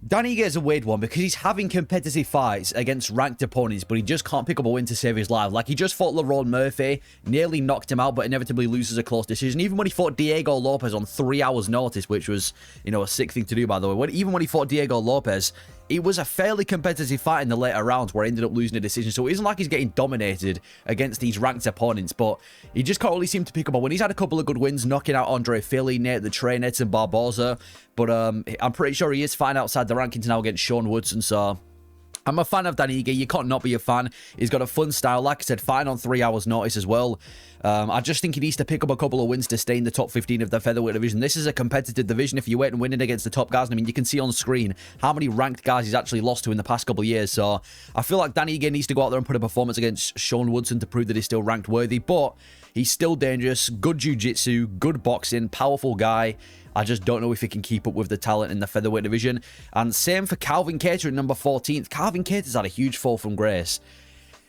Dan Ige is a weird one because he's having competitive fights against ranked opponents, but he just can't pick up a win to save his life. Like, he just fought Lerone Murphy, nearly knocked him out, but inevitably loses a close decision. Even when he fought Diego Lopez on 3 hours notice, which was, you know, a sick thing to do, by the way. Even when he fought Diego Lopez, it was a fairly competitive fight in the later rounds where he ended up losing a decision. So it isn't like he's getting dominated against these ranked opponents, but he just can't really seem to pick up a win. He's had a couple of good wins, knocking out Andre Philly, Nate the Trainer, and Barboza. But I'm pretty sure he is fighting outside the rankings now against Sean Woodson. So I'm a fan of Dan Ige. You can't not be a fan. He's got a fun style. Like I said, fighting on 3 hours notice as well. I just think he needs to pick up a couple of wins to stay in the top 15 of the featherweight division. This is a competitive division. If you wait and winning against the top guys, I mean, you can see on screen how many ranked guys he's actually lost to in the past couple of years. So I feel like Dan Ige needs to go out there and put a performance against Sean Woodson to prove that he's still ranked worthy. But he's still dangerous. Good jiu-jitsu, good boxing, powerful guy. I just don't know if he can keep up with the talent in the featherweight division. And same for Calvin Kattar at number 14th. Calvin Kattar's had a huge fall from grace.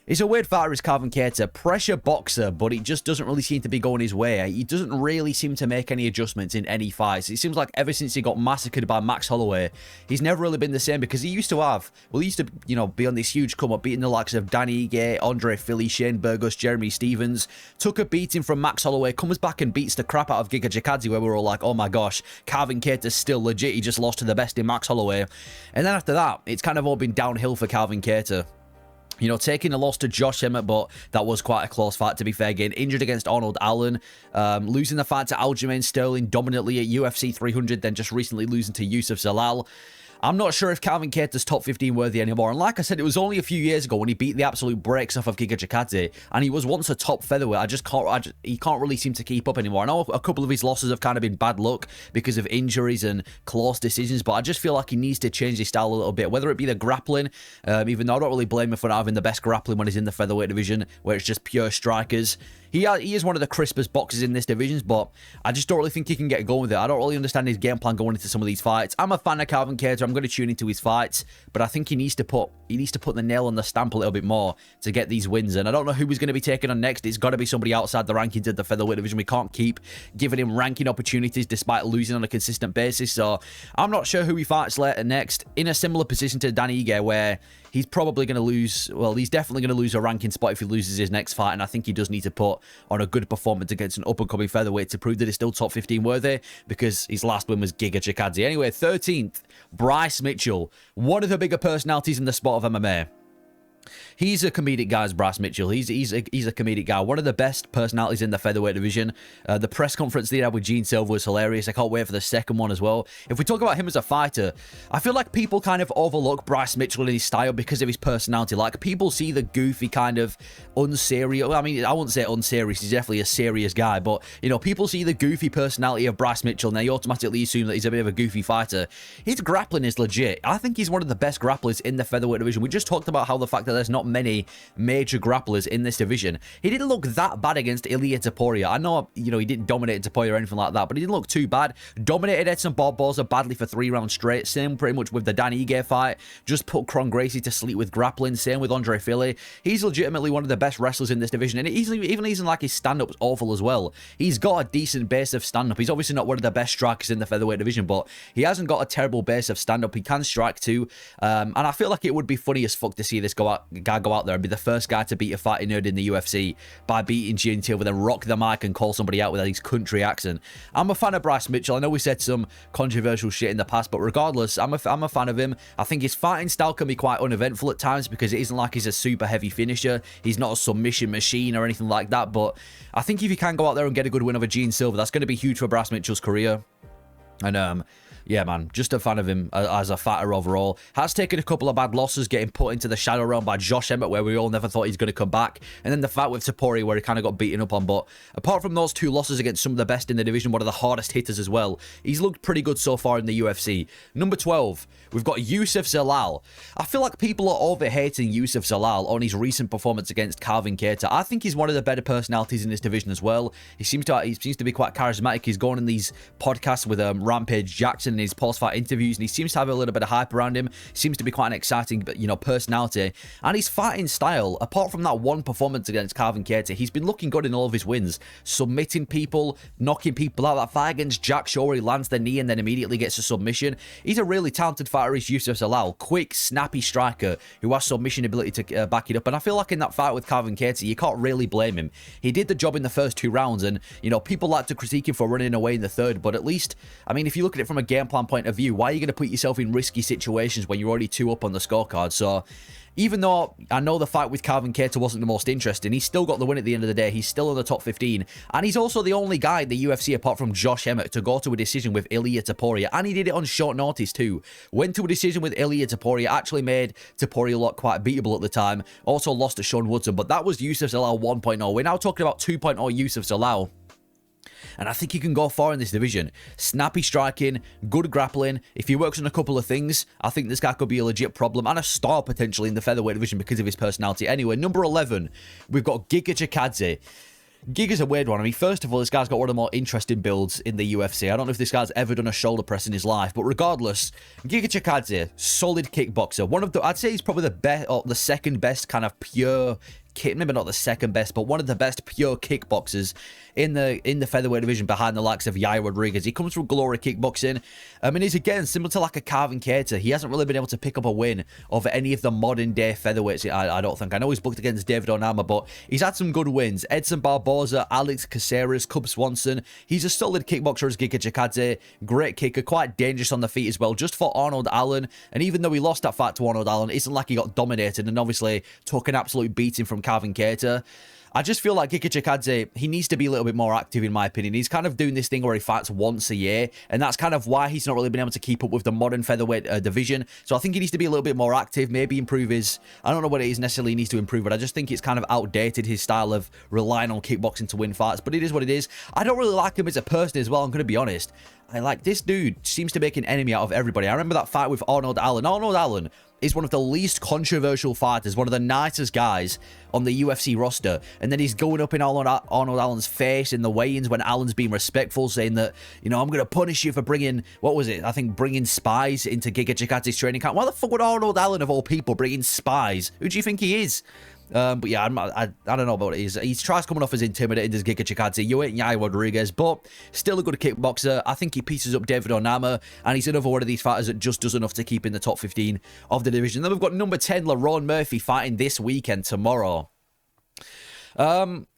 He's a weird fighter, is Calvin Kattar. Pressure boxer, but it just doesn't really seem to be going his way. He doesn't really seem to make any adjustments in any fights. It seems like ever since he got massacred by Max Holloway, he's never really been the same, because he used to, you know, be on this huge come up, beating the likes of Danny Ige, Andre Philly, Shane Burgos, Jeremy Stevens. Took a beating from Max Holloway, comes back and beats the crap out of Giga Chikadze, where we're all like, oh my gosh, Calvin Kattar's still legit. He just lost to the best in Max Holloway. And then after that, it's kind of all been downhill for Calvin Kattar. You know, taking a loss to Josh Emmett, but that was quite a close fight, to be fair. Getting injured against Arnold Allen. Losing the fight to Aljamain Sterling dominantly at UFC 300, then just recently losing to Yusuf Zalal. I'm not sure if Calvin Kattar's top 15 worthy anymore. And like I said, it was only a few years ago when he beat the absolute brakes off of Giga Chikadze, and he was once a top featherweight. He can't really seem to keep up anymore. I know a couple of his losses have kind of been bad luck because of injuries and close decisions, but I just feel like he needs to change his style a little bit, whether it be the grappling, even though I don't really blame him for not having the best grappling when he's in the featherweight division, where it's just pure strikers. He is one of the crispest boxers in this division, but I just don't really think he can get going with it. I don't really understand his game plan going into some of these fights. I'm a fan of Calvin Kattar. I'm going to tune into his fights, but I think he needs to put the nail on the stamp a little bit more to get these wins. And I don't know who he's going to be taking on next. It's got to be somebody outside the rankings of the featherweight division. We can't keep giving him ranking opportunities despite losing on a consistent basis. So I'm not sure who he fights later next. In a similar position to Dan Ige, where he's probably going to lose, well, he's definitely going to lose a ranking spot if he loses his next fight, and I think he does need to put on a good performance against an up-and-coming featherweight to prove that he's still top 15 worthy, because his last win was Giga Chikadze. Anyway, 13th, Bryce Mitchell, one of the bigger personalities in the sport of MMA. He's a comedic guy, Bryce Mitchell. He's a comedic guy. One of the best personalities in the featherweight division. The press conference they had with Gene Silva was hilarious. I can't wait for the second one as well. If we talk about him as a fighter, I feel like people kind of overlook Bryce Mitchell in his style because of his personality. Like, people see the goofy kind of unserious. I mean, I wouldn't say unserious. He's definitely a serious guy. But, you know, people see the goofy personality of Bryce Mitchell and they automatically assume that he's a bit of a goofy fighter. His grappling is legit. I think he's one of the best grapplers in the featherweight division. We just talked about how the fact that there's not many major grapplers in this division. He didn't look that bad against Ilia Topuria. I know, you know, he didn't dominate Topuria or anything like that, but he didn't look too bad. Dominated Edson Barboza badly for 3 rounds straight. Same pretty much with the Dan Ige fight. Just put Kron Gracie to sleep with grappling. Same with Andre Fili. He's legitimately one of the best wrestlers in this division, and even like his stand-up's awful as well. He's got a decent base of stand-up. He's obviously not one of the best strikers in the featherweight division, but he hasn't got a terrible base of stand-up. He can strike too, and I feel like it would be funny as fuck to see this guy go out there and be the first guy to beat a fighting nerd in the UFC by beating Gene Silva, then rock the mic and call somebody out with his country accent. I'm a fan of Bryce Mitchell. I know we said some controversial shit in the past, but regardless, I'm a fan of him. I think his fighting style can be quite uneventful at times because it isn't like he's a super heavy finisher. He's not a submission machine or anything like that, but I think if he can go out there and get a good win over Gene Silva, that's going to be huge for Bryce Mitchell's career. And yeah, man, just a fan of him as a fighter overall. Has taken a couple of bad losses, getting put into the shadow realm by Josh Emmett, where we all never thought he's going to come back. And then the fight with Topuria, where he kind of got beaten up on. But apart from those 2 losses against some of the best in the division, one of the hardest hitters as well, he's looked pretty good so far in the UFC. Number 12, we've got Youssef Zalal. I feel like people are over-hating Youssef Zalal on his recent performance against Calvin Kattar. I think he's one of the better personalities in this division as well. He seems to be quite charismatic. He's going in these podcasts with Rampage Jackson in his post-fight interviews, and he seems to have a little bit of hype around him. Seems to be quite an exciting, you know, personality. And his fighting style, apart from that one performance against Calvin Kattar, he's been looking good in all of his wins. Submitting people, knocking people out. That fight against Jack Shaw, where he lands the knee and then immediately gets a submission. He's a really talented fighter, is Youssef Zalal. Quick, snappy striker who has submission ability to back it up. And I feel like in that fight with Calvin Kattar, you can't really blame him. He did the job in the first 2 rounds, and, you know, people like to critique him for running away in the third, but at least, I mean, if you look at it from a game plan point of view, why are you going to put yourself in risky situations when you're already 2 up on the scorecard? So even though I know the fight with Calvin Kattar wasn't the most interesting, he's still got the win at the end of the day. He's still in the top 15, and he's also the only guy in the UFC, apart from Josh Emmett, to go to a decision with Ilia Topuria, and he did it on short notice too. Went to a decision with Ilia Topuria, actually made Topuria look quite beatable at the time, also lost to Sean Woodson, but that was Youssef Zalal 1.0. We're now talking about 2.0 Youssef Zalal. And I think he can go far in this division. Snappy striking, good grappling. If he works on a couple of things, I think this guy could be a legit problem and a star potentially in the featherweight division because of his personality. Anyway, number 11, we've got Giga Chikadze. Giga's a weird one. I mean, first of all, this guy's got one of the more interesting builds in the UFC. I don't know if this guy's ever done a shoulder press in his life, but regardless, Giga Chikadze, solid kickboxer. One of the, I'd say he's probably the best, or the second best kind of pure maybe not the second best, but one of the best pure kickboxers in the featherweight division behind the likes of Yair Rodriguez. He comes from Glory Kickboxing. I mean, he's again similar to like a Calvin Kattar. He hasn't really been able to pick up a win over any of the modern day featherweights. I don't think. I know he's booked against David Onama, but he's had some good wins. Edson Barboza, Alex Caceres, Cub Swanson. He's a solid kickboxer as Giga Chikadze. Great kicker, quite dangerous on the feet as well. Just for Arnold Allen, and even though he lost that fight to Arnold Allen, it isn't like he got dominated and obviously took an absolute beating from Calvin Kattar. I just feel like Giga Chikadze, he needs to be a little bit more active, in my opinion. He's kind of doing this thing where he fights once a year, and that's kind of why he's not really been able to keep up with the modern featherweight division. So I think he needs to be a little bit more active, maybe improve his... I don't know what it is necessarily he needs to improve, but I just think it's kind of outdated, his style of relying on kickboxing to win fights. But it is what it is. I don't really like him as a person as well, I'm going to be honest. This dude seems to make an enemy out of everybody. I remember that fight with Arnold Allen. Arnold Allen is one of the least controversial fighters, one of the nicest guys on the UFC roster. And then he's going up in Arnold Allen's face in the weigh-ins when Allen's being respectful, saying that, you know, I'm going to punish you for bringing, what was it? I think bringing spies into Giga Chikadze's training camp. Why the fuck would Arnold Allen, of all people, bring in spies? Who do you think he is? But yeah, I don't know about it. He tries coming off as intimidating as Giga Chikadze. You ain't Yair Rodriguez, but still a good kickboxer. I think he pieces up David Onama, and he's another one of these fighters that just does enough to keep in the top 15 of the division. Then we've got number 10, Lerone Murphy, fighting this weekend, tomorrow.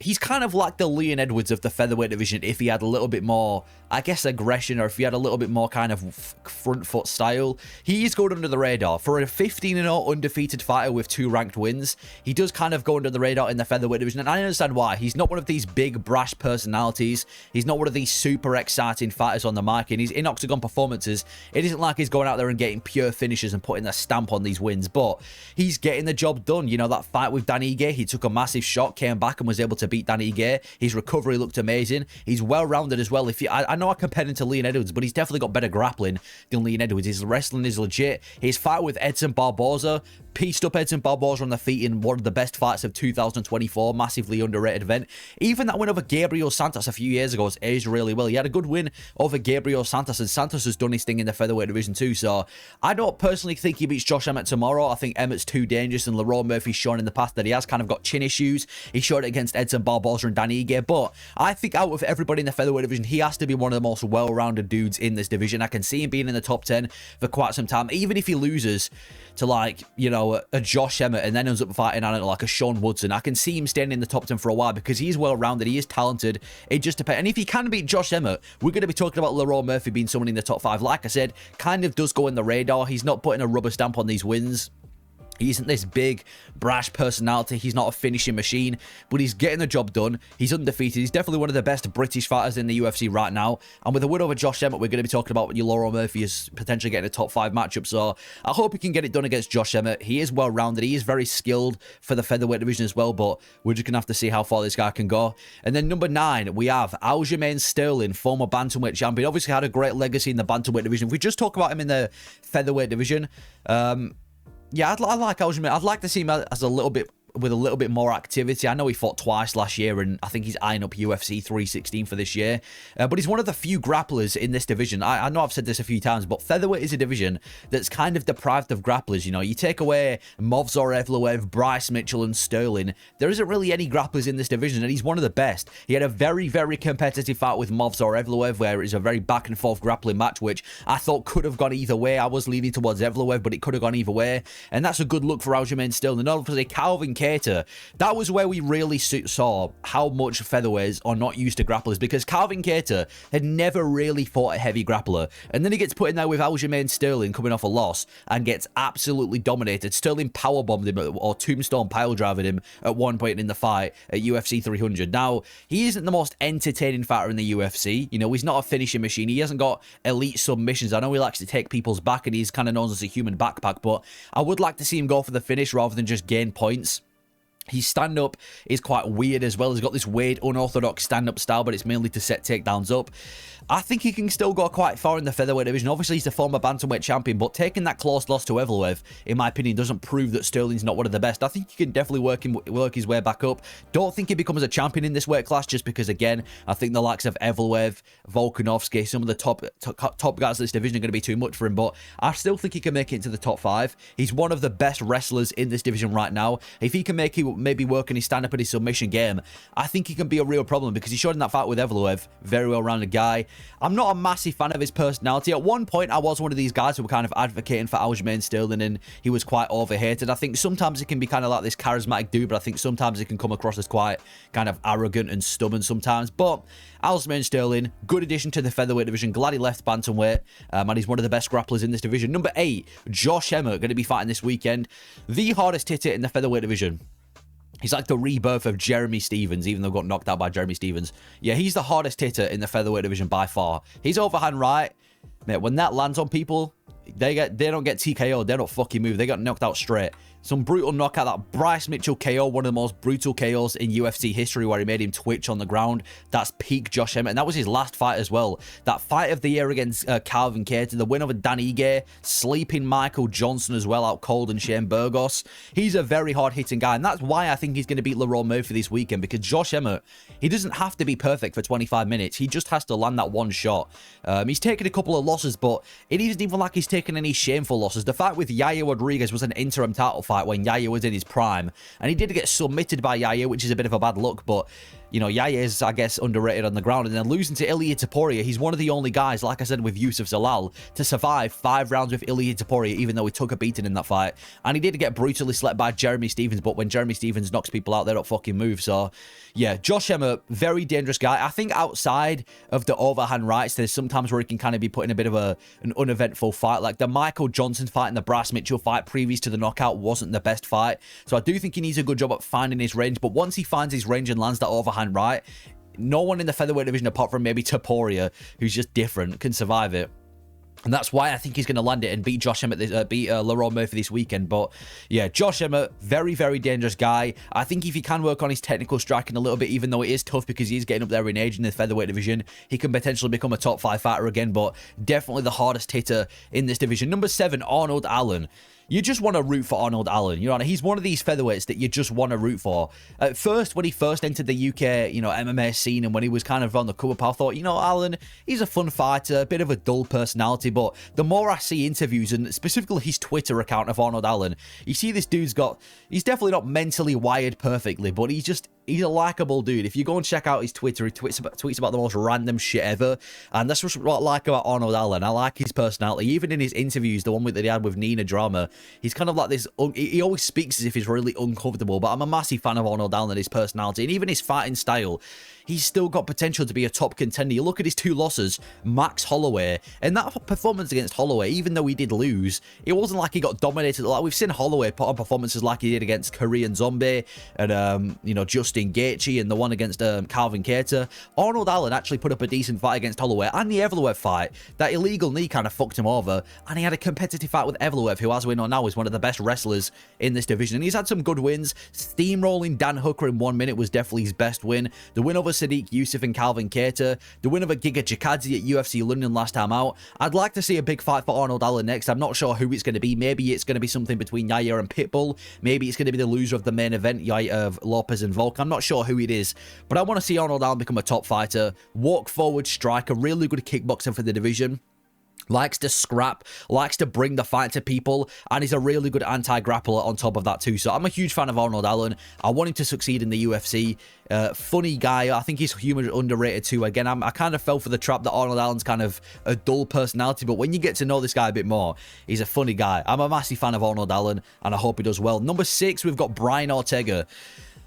He's kind of like the Leon Edwards of the featherweight division if he had a little bit more, I guess, aggression, or if he had a little bit more kind of front foot style. He is going under the radar. For a 15-0 undefeated fighter with 2 ranked wins, he does kind of go under the radar in the featherweight division, and I understand why. He's not one of these big, brash personalities. He's not one of these super exciting fighters on the market. He's in octagon performances. It isn't like he's going out there and getting pure finishes and putting a stamp on these wins, but he's getting the job done. You know, that fight with Dan Ige, he took a massive shot, came back and was able to beat Dan Ige. His recovery looked amazing. He's well-rounded as well. I know I compared him to Leon Edwards, but he's definitely got better grappling than Leon Edwards. His wrestling is legit. His fight with Edson Barboza, pieced up Edson Barboza on the feet in one of the best fights of 2024, massively underrated event. Even that win over Gabriel Santos a few years ago was aged really well. He had a good win over Gabriel Santos, and Santos has done his thing in the featherweight division too, so I don't personally think he beats Josh Emmett tomorrow. I think Emmett's too dangerous, and Lerone Murphy's shown in the past that he has kind of got chin issues. He showed it against Edson Barboza and Dan Ige, but I think out of everybody in the featherweight division, he has to be one of the most well-rounded dudes in this division. I can see him being in the top 10 for quite some time, even if he loses to, like, you know, a Josh Emmett and then ends up fighting, I don't know, like a Sean Woodson. I can see him staying in the top 10 for a while because he is well-rounded, he is talented. It just depends. And if he can beat Josh Emmett, we're going to be talking about Lerone Murphy being someone in the top 5. Like I said, kind of does go in the radar. He's not putting a rubber stamp on these wins. He isn't this big, brash personality. He's not a finishing machine, but he's getting the job done. He's undefeated. He's definitely one of the best British fighters in the UFC right now. And with a win over Josh Emmett, we're going to be talking about Lerone Murphy is potentially getting a top 5 matchup. So I hope he can get it done against Josh Emmett. He is well-rounded. He is very skilled for the featherweight division as well, but we're just going to have to see how far this guy can go. And then number 9, we have Aljamain Sterling, former Bantamweight champion. Obviously had a great legacy in the Bantamweight division. If we just talk about him in the featherweight division, yeah, I like Aljamain. I'd like to see him as a little bit with a little bit more activity. I know he fought twice last year, and I think he's eyeing up UFC 316 for this year. But he's one of the few grapplers in this division. I know I've said this a few times, but featherweight is a division that's kind of deprived of grapplers. You know, you take away Movsar Evloev, Bryce Mitchell, and Sterling, there isn't really any grapplers in this division, and he's one of the best. He had a very, very competitive fight with Movsar Evloev, where it's a very back-and-forth grappling match, which I thought could have gone either way. I was leaning towards Evloev, but it could have gone either way, and that's a good look for Aljamain Sterling. And obviously, Calvin Kattar, that was where we really saw how much featherweights are not used to grapplers, because Calvin Kattar had never really fought a heavy grappler, and then he gets put in there with Aljamain Sterling coming off a loss and gets absolutely dominated. Sterling powerbombed him or tombstone piledriven him at one point in the fight at UFC 300. Now, he isn't the most entertaining fighter in the UFC. You know, he's not a finishing machine. He hasn't got elite submissions. I know he likes to take people's back, and he's kind of known as a human backpack, but I would like to see him go for the finish rather than just gain points. His stand-up is quite weird as well. He's got this weird, unorthodox stand-up style, but it's mainly to set takedowns up. I think he can still go quite far in the featherweight division. Obviously, he's the former bantamweight champion, but taking that close loss to Evloev, in my opinion, doesn't prove that Sterling's not one of the best. I think he can definitely work his way back up. Don't think he becomes a champion in this weight class, just because, again, I think the likes of Evloev, Volkanovski, some of the top guys of this division are going to be too much for him, but I still think he can make it into the top 5. He's one of the best wrestlers in this division right now. If he can make it, maybe work on his stand-up and his submission game, I think he can be a real problem, because he showed in that fight with Evloev, very well-rounded guy. I'm not a massive fan of his personality. At one point, I was one of these guys who were kind of advocating for Aljamain Sterling, and he was quite overhated. I think sometimes he can be kind of like this charismatic dude, but I think sometimes he can come across as quite kind of arrogant and stubborn sometimes. But Aljamain Sterling, good addition to the featherweight division. Glad he left bantamweight, and he's one of the best grapplers in this division. Number 8, Josh Emmett, going to be fighting this weekend. The hardest hitter in the featherweight division. He's like the rebirth of Jeremy Stephens, even though got knocked out by Jeremy Stephens. Yeah, he's the hardest hitter in the featherweight division by far. His overhand right, mate, when that lands on people, they don't get TKO. They don't fucking move. They got knocked out straight. Some brutal knockout. That Bryce Mitchell KO, one of the most brutal KOs in UFC history, where he made him twitch on the ground. That's peak Josh Emmett. And that was his last fight as well. That fight of the year against Calvin Kattar, the win over Dan Ige, sleeping Michael Johnson as well out cold, and Shane Burgos. He's a very hard-hitting guy, and that's why I think he's going to beat Lerone Murphy this weekend, because Josh Emmett, he doesn't have to be perfect for 25 minutes. He just has to land that one shot. He's taken a couple of losses, but it isn't even like he's taken any shameful losses. The fight with Yair Rodriguez was an interim title fight when Yair was in his prime, and he did get submitted by Yair, which is a bit of a bad look, but you know, Yair is, I guess, underrated on the ground. And then losing to Ilia Topuria, he's one of the only guys, like I said with Yusuf Zalal, to survive 5 rounds with Ilia Topuria, even though he took a beating in that fight. And he did get brutally slept by Jeremy Stephens, but when Jeremy Stephens knocks people out, they don't fucking move. So, yeah, Josh Emmett, very dangerous guy. I think outside of the overhand rights, there's sometimes where he can kind of be put in a bit of an uneventful fight. Like the Michael Johnson fight and the Bryce Mitchell fight previous to the knockout wasn't the best fight. So I do think he needs a good job at finding his range. But once he finds his range and lands that overhand right, no one in the featherweight division apart from maybe Topuria, who's just different, can survive it. And that's why I think he's going to land it and beat Josh Emmett, beat Lerone Murphy this weekend. But yeah, Josh Emmett, very, very dangerous guy. I think if he can work on his technical striking a little bit, even though it is tough because he's getting up there in age in the featherweight division, he can potentially become a top 5 fighter again. But definitely the hardest hitter in this division. Number 7, Arnold Allen. You just want to root for Arnold Allen. You know, he's one of these featherweights that you just want to root for. At first, when he first entered the UK, you know, MMA scene, and when he was kind of on the come up, I thought, you know, Allen, he's a fun fighter, a bit of a dull personality. But the more I see interviews, and specifically his Twitter account of Arnold Allen, you see this dude's he's definitely not mentally wired perfectly, but he's a likable dude. If you go and check out his Twitter, he tweets about the most random shit ever. And that's just what I like about Arnold Allen. I like his personality. Even in his interviews, the one that he had with Nina Drama, he's kind of like this, he always speaks as if he's really uncomfortable, but I'm a massive fan of Arnold Allen and his personality, and even his fighting style. He's still got potential to be a top contender. You look at his 2 losses, Max Holloway, and that performance against Holloway, even though he did lose, it wasn't like he got dominated. Like we've seen Holloway put on performances like he did against Korean Zombie and, you know, Justin Gaethje, and the one against Calvin Kattar. Arnold Allen actually put up a decent fight against Holloway, and the Evloev fight. That illegal knee kind of fucked him over, and he had a competitive fight with Evloev, who, as we know now, is one of the best wrestlers in this division. And he's had some good wins. Steamrolling Dan Hooker in 1 minute was definitely his best win. The win over Sadiq Youssef and Calvin Kattar. The win over Giga Chikadze at UFC London last time out. I'd like to see a big fight for Arnold Allen next. I'm not sure who it's going to be. Maybe it's going to be something between Yair and Pitbull. Maybe it's going to be the loser of the main event, Yair of Lopez and Volk. I'm not sure who it is, but I want to see Arnold Allen become a top fighter. Walk forward striker, really good kickboxer for the division. Likes to scrap, likes to bring the fight to people, and he's a really good anti-grappler on top of that too. So I'm a huge fan of Arnold Allen. I want him to succeed in the UFC. Funny guy. I think his humor is underrated too. Again, I kind of fell for the trap that Arnold Allen's kind of a dull personality, but when you get to know this guy a bit more, he's a funny guy. I'm a massive fan of Arnold Allen, and I hope he does well. Number 6, we've got Brian Ortega.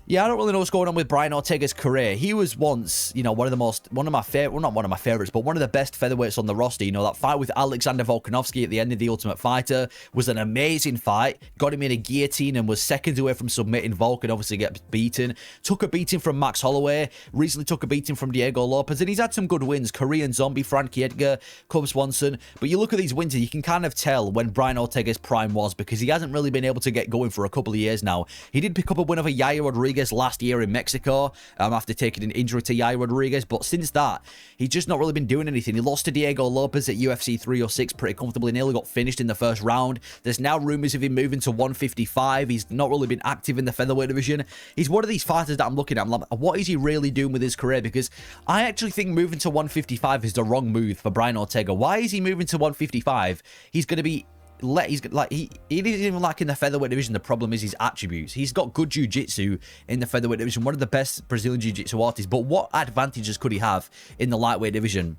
Yeah, I don't really know what's going on with Brian Ortega's career. He was once, you know, one of my favorite, well, not one of my favorites, but one of the best featherweights on the roster. You know, that fight with Alexander Volkanovski at the end of The Ultimate Fighter was an amazing fight. Got him in a guillotine and was seconds away from submitting Volk, and obviously get beaten. Took a beating from Max Holloway. Recently took a beating from Diego Lopez, and he's had some good wins. Korean Zombie, Frankie Edgar, Cub Swanson. But you look at these wins, and you can kind of tell when Brian Ortega's prime was, because he hasn't really been able to get going for a couple of years now. He did pick up a win over Yair Rodriguez last year in Mexico after taking an injury to Yair Rodriguez, but since that, he's just not really been doing anything. He lost to Diego Lopez at UFC 306 pretty comfortably, nearly got finished in the first round. There's now rumors of him moving to 155. He's not really been active in the featherweight division. He's one of these fighters that I'm looking at. I'm like, what is he really doing with his career? Because I actually think moving to 155 is the wrong move for Brian Ortega. Why is he moving to 155? He's going to be he isn't even like in the featherweight division. The problem is his attributes. He's got good jiu-jitsu in the featherweight division, one of the best Brazilian jiu-jitsu artists, but what advantages could he have in the lightweight division?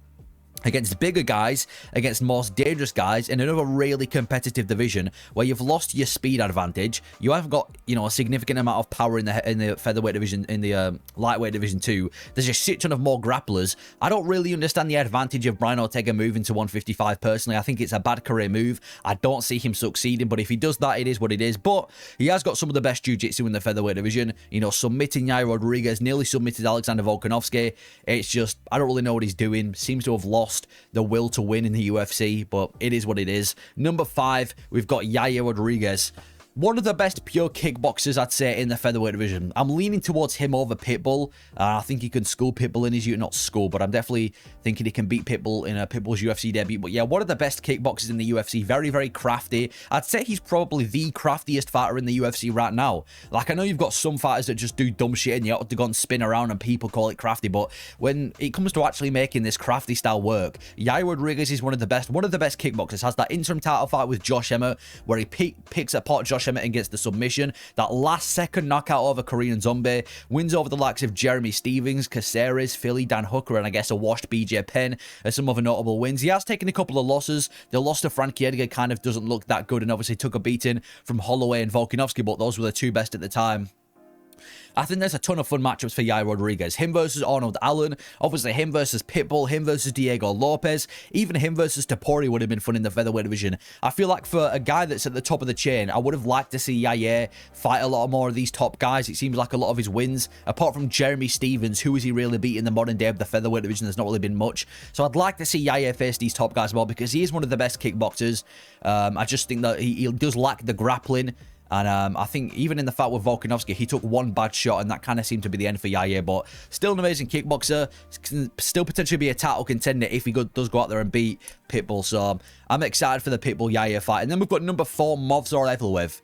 against bigger guys, against most dangerous guys, in another really competitive division where you've lost your speed advantage. You haven't got, you know, a significant amount of power in the featherweight division, in the lightweight division too. There's a shit ton of more grapplers. I don't really understand the advantage of Brian Ortega moving to 155 personally. I think it's a bad career move. I don't see him succeeding, but if he does that, it is what it is. But he has got some of the best jiu-jitsu in the featherweight division. You know, submitting Yair Rodriguez, nearly submitted Alexander Volkanovski. It's just, I don't really know what he's doing. Seems to have lost the will to win in the UFC, but it is what it is. Number 5, we've got Yair Rodriguez. One of the best pure kickboxers, I'd say, in the featherweight division. I'm leaning towards him over Pitbull. I think he can school Pitbull in his not school, but I'm definitely thinking he can beat Pitbull in Pitbull's UFC debut. But yeah, one of the best kickboxers in the UFC. Very, very crafty. I'd say he's probably the craftiest fighter in the UFC right now. Like, I know you've got some fighters that just do dumb shit and you have to go and spin around and people call it crafty, but when it comes to actually making this crafty style work, Yair Rodriguez is one of the best kickboxers. Has that interim title fight with Josh Emmett where he picks apart Josh Emmett and gets the submission. That last second knockout over Korean Zombie. Wins over the likes of Jeremy Stevens, Caceres, Philly, Dan Hooker, and I guess a washed BJ Penn as some other notable wins. He has taken a couple of losses. The loss to Frankie Edgar kind of doesn't look that good and obviously took a beating from Holloway and Volkanovski, but those were the two best at the time. I think there's a ton of fun matchups for Yair Rodriguez. Him versus Arnold Allen, obviously him versus Pitbull, him versus Diego Lopez, even him versus Topuria would have been fun in the featherweight division. I feel like for a guy that's at the top of the chain, I would have liked to see Yair fight a lot more of these top guys. It seems like a lot of his wins, apart from Jeremy Stevens, who has he really beat in the modern day of the featherweight division? There's not really been much. So I'd like to see Yair face these top guys more because he is one of the best kickboxers. I just think that he does lack the grappling. And I think even in the fight with Volkanovski, he took one bad shot, and that kind of seemed to be the end for Yair. But still an amazing kickboxer. Can still potentially be a title contender if he does go out there and beat Pitbull. So I'm excited for the Pitbull-Yair fight. And then we've got number 4, Movsar Evloev.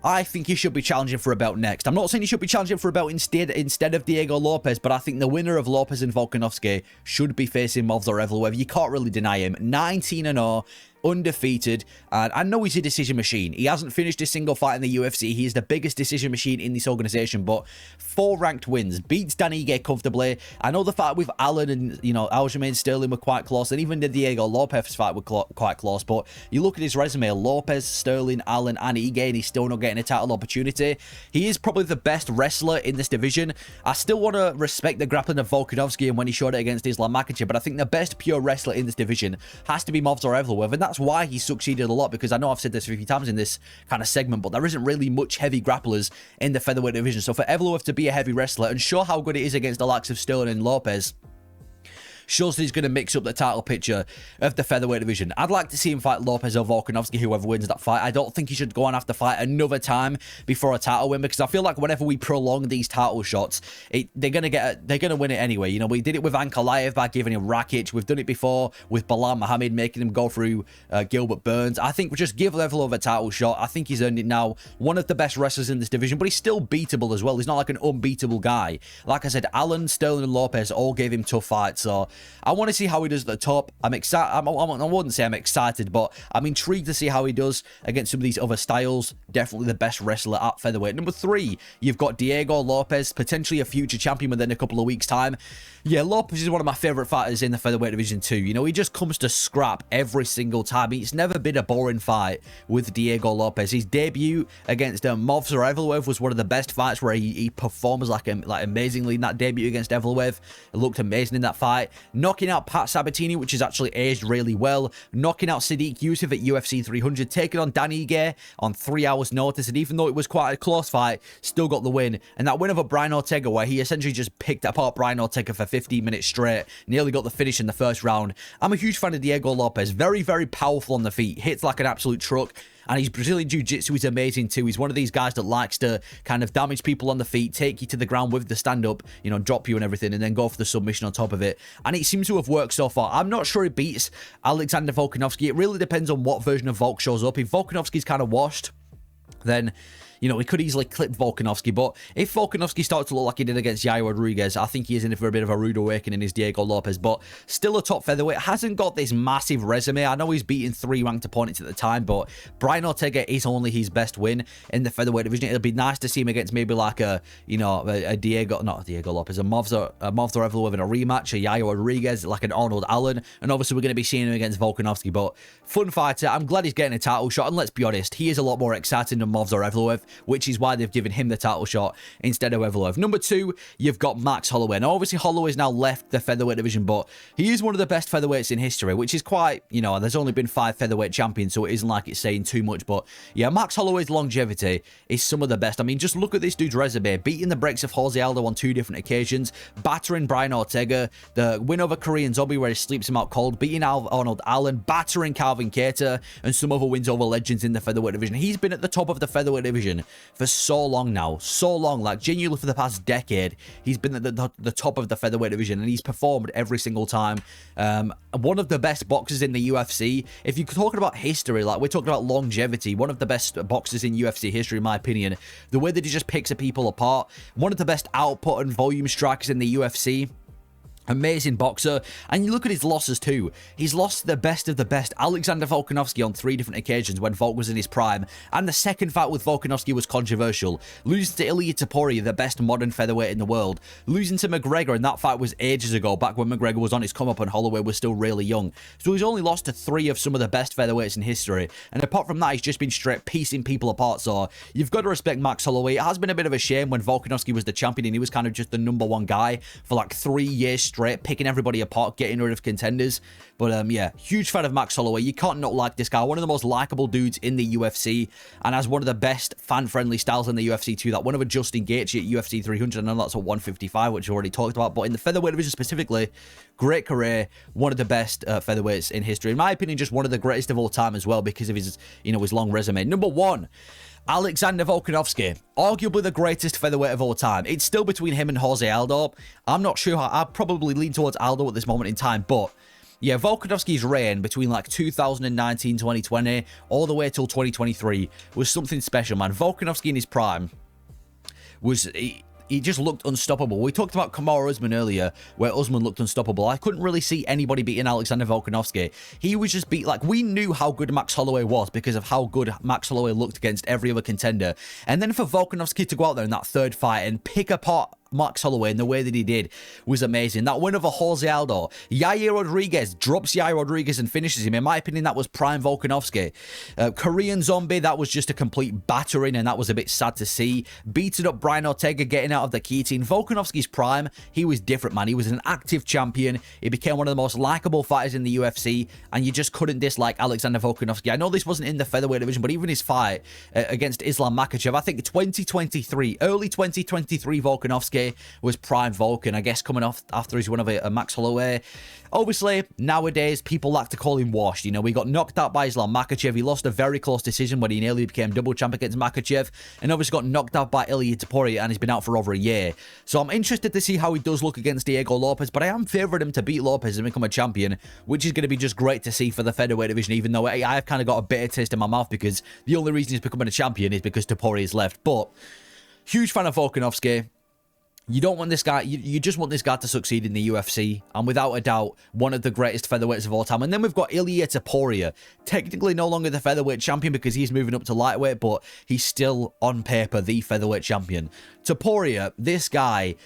I think he should be challenging for a belt next. I'm not saying he should be challenging for a belt instead of Diego Lopez, but I think the winner of Lopez and Volkanovski should be facing Movsar Evloev. You can't really deny him. 19-0. Undefeated, and I know he's a decision machine. He hasn't finished a single fight in the UFC. He is the biggest decision machine in this organization, but 4 ranked wins, beats Dan Ige comfortably. I know the fight with Allen and, you know, Aljamain Sterling were quite close, and even the Diego Lopez fight were quite close, but you look at his resume, Lopez, Sterling, Allen, and Ige, and he's still not getting a title opportunity. He is probably the best wrestler in this division. I still want to respect the grappling of Volkanovski and when he showed it against Islam Makhachev, but I think the best pure wrestler in this division has to be Movsar Evloev, and that's why he succeeded a lot, because I know I've said this a few times in this kind of segment, but there isn't really much heavy grapplers in the featherweight division. So for Evloev to be a heavy wrestler and show how good it is against the likes of Sterling and Lopez shows that he's going to mix up the title picture of the featherweight division. I'd like to see him fight Lopez or Volkanovski, whoever wins that fight. I don't think he should go on have to fight another time before a title win, because I feel like whenever we prolong these title shots, they're going to win it anyway. You know, we did it with Ankalaev by giving him Rakic. We've done it before with Bilal Muhammad, making him go through Gilbert Burns. I think we just give Evloev a title shot. I think he's earned it now. One of the best wrestlers in this division, but he's still beatable as well. He's not like an unbeatable guy. Like I said, Allen, Sterling, and Lopez all gave him tough fights, so I want to see how he does at the top. I'm excited. I wouldn't say I'm excited, but I'm intrigued to see how he does against some of these other styles. Definitely the best wrestler at featherweight. Number 3, you've got Diego Lopez, potentially a future champion within a couple of weeks' time. Yeah, Lopez is one of my favorite fighters in the featherweight division too. You know, he just comes to scrap every single time. It's never been a boring fight with Diego Lopez. His debut against Movsar Evloev was one of the best fights where he performs like amazingly in that debut against Evloev. It looked amazing in that fight. Knocking out Pat Sabatini, which has actually aged really well. Knocking out Sadiq Youssef at UFC 300. Taking on Dan Ige on 3 hours notice. And even though it was quite a close fight, still got the win. And that win over Brian Ortega, where he essentially just picked apart Brian Ortega for 15 minutes straight. Nearly got the finish in the first round. I'm a huge fan of Diego Lopez. Very, very powerful on the feet. Hits like an absolute truck. And his Brazilian Jiu-Jitsu is amazing too. He's one of these guys that likes to kind of damage people on the feet, take you to the ground with the stand-up, you know, drop you and everything, and then go for the submission on top of it. And it seems to have worked so far. I'm not sure he beats Alexander Volkanovski. It really depends on what version of Volk shows up. If Volkanovski's kind of washed, then You know, he could easily clip Volkanovski, but if Volkanovski starts to look like he did against Yair Rodriguez, I think he is in for a bit of a rude awakening is Diego Lopes, but still a top featherweight. Hasn't got this massive resume. I know he's beaten 3 ranked opponents at the time, but Brian Ortega is only his best win in the featherweight division. It'll be nice to see him against maybe like a, you know, a Diego, not Diego Lopes, a Movsar Evloev in a rematch, a Yair Rodriguez, like an Arnold Allen, and obviously we're going to be seeing him against Volkanovski, but fun fighter. I'm glad he's getting a title shot, and let's be honest, he is a lot more exciting than Movsar Evloev, which is why they've given him the title shot instead of Evloev. Number 2, you've got Max Holloway. Now, obviously, Holloway's now left the featherweight division, but he is one of the best featherweights in history, which is quite, you know, there's only been 5 featherweight champions, so it isn't like it's saying too much, but yeah, Max Holloway's longevity is some of the best. I mean, just look at this dude's resume, beating the brakes of Jose Aldo on 2 different occasions, battering Brian Ortega, the win over Korean Zombie where he sleeps him out cold, beating Arnold Allen, battering Calvin Kattar, and some other wins over legends in the featherweight division. He's been at the top of the featherweight division for so long now, so long, like genuinely for the past decade. He's been at the top of the featherweight division, and he's performed every single time. One of the best boxers in the UFC. If you're talking about history, like we're talking about longevity, one of the best boxers in UFC history, in my opinion. The way that he just picks people apart, one of the best output and volume strikers in the UFC. Amazing boxer, and you look at his losses too. He's lost the best of the best. Alexander Volkanovski on 3 different occasions when Volk was in his prime, and the second fight with Volkanovski was controversial. Losing to Ilia Topuria, the best modern featherweight in the world. Losing to McGregor, and that fight was ages ago, back when McGregor was on his come up and Holloway was still really young. So he's only lost to 3 of some of the best featherweights in history, and apart from that, he's just been straight piecing people apart. So you've got to respect Max Holloway. It has been a bit of a shame when Volkanovski was the champion and he was kind of just the #1 guy for like 3 years straight, picking everybody apart, getting rid of contenders. But yeah, huge fan of Max Holloway. You can't not like this guy. One of the most likable dudes in the UFC, and has one of the best fan-friendly styles in the UFC too. That one of a Justin Gaethje at UFC 300. I know that's a 155, which we already talked about, but in the featherweight division specifically, great career, one of the best featherweights in history. In my opinion, just one of the greatest of all time as well because of his, you know, his long resume. Number 1. Alexander Volkanovski, arguably the greatest featherweight of all time. It's still between him and Jose Aldo. I'm not sure how, I'd probably lean towards Aldo at this moment in time, but yeah, Volkanovski's reign between like 2019, 2020, all the way till 2023 was something special, man. Volkanovski in his prime was... He just looked unstoppable. We talked about Kamaru Usman earlier, where Usman looked unstoppable. I couldn't really see anybody beating Alexander Volkanovski. He was just beat, like, we knew how good Max Holloway was because of how good Max Holloway looked against every other contender. And then for Volkanovski to go out there in that 3rd fight and pick apart Max Holloway in the way that he did was amazing. That win over Jose Aldo. Yair Rodriguez drops Yair Rodriguez and finishes him. In my opinion, that was prime Volkanovski. Korean Zombie, that was just a complete battering, and that was a bit sad to see. Beating up Brian Ortega, getting out of the guillotine. Volkanovski's prime, he was different, man. He was an active champion. He became one of the most likable fighters in the UFC, and you just couldn't dislike Alexander Volkanovski. I know this wasn't in the featherweight division, but even his fight against Islam Makhachev, I think 2023, early 2023 Volkanovski was prime Volkan, I guess, coming off after his win over Max Holloway. Obviously, nowadays, people like to call him washed. You know, we got knocked out by Islam Makhachev. He lost a very close decision when he nearly became double champ against Makhachev, and obviously got knocked out by Ilia Topuria, and he's been out for over a year. So I'm interested to see how he does look against Diego Lopes, but I am favouring him to beat Lopes and become a champion, which is going to be just great to see for the featherweight division, even though I've kind of got a bitter taste in my mouth because the only reason he's becoming a champion is because Topuria is left. But huge fan of Volkanovski. You don't want this guy, you just want this guy to succeed in the UFC, and without a doubt, one of the greatest featherweights of all time. And then we've got Ilia Topuria, technically no longer the featherweight champion because he's moving up to lightweight, but he's still, on paper, the featherweight champion. Topuria, this guy...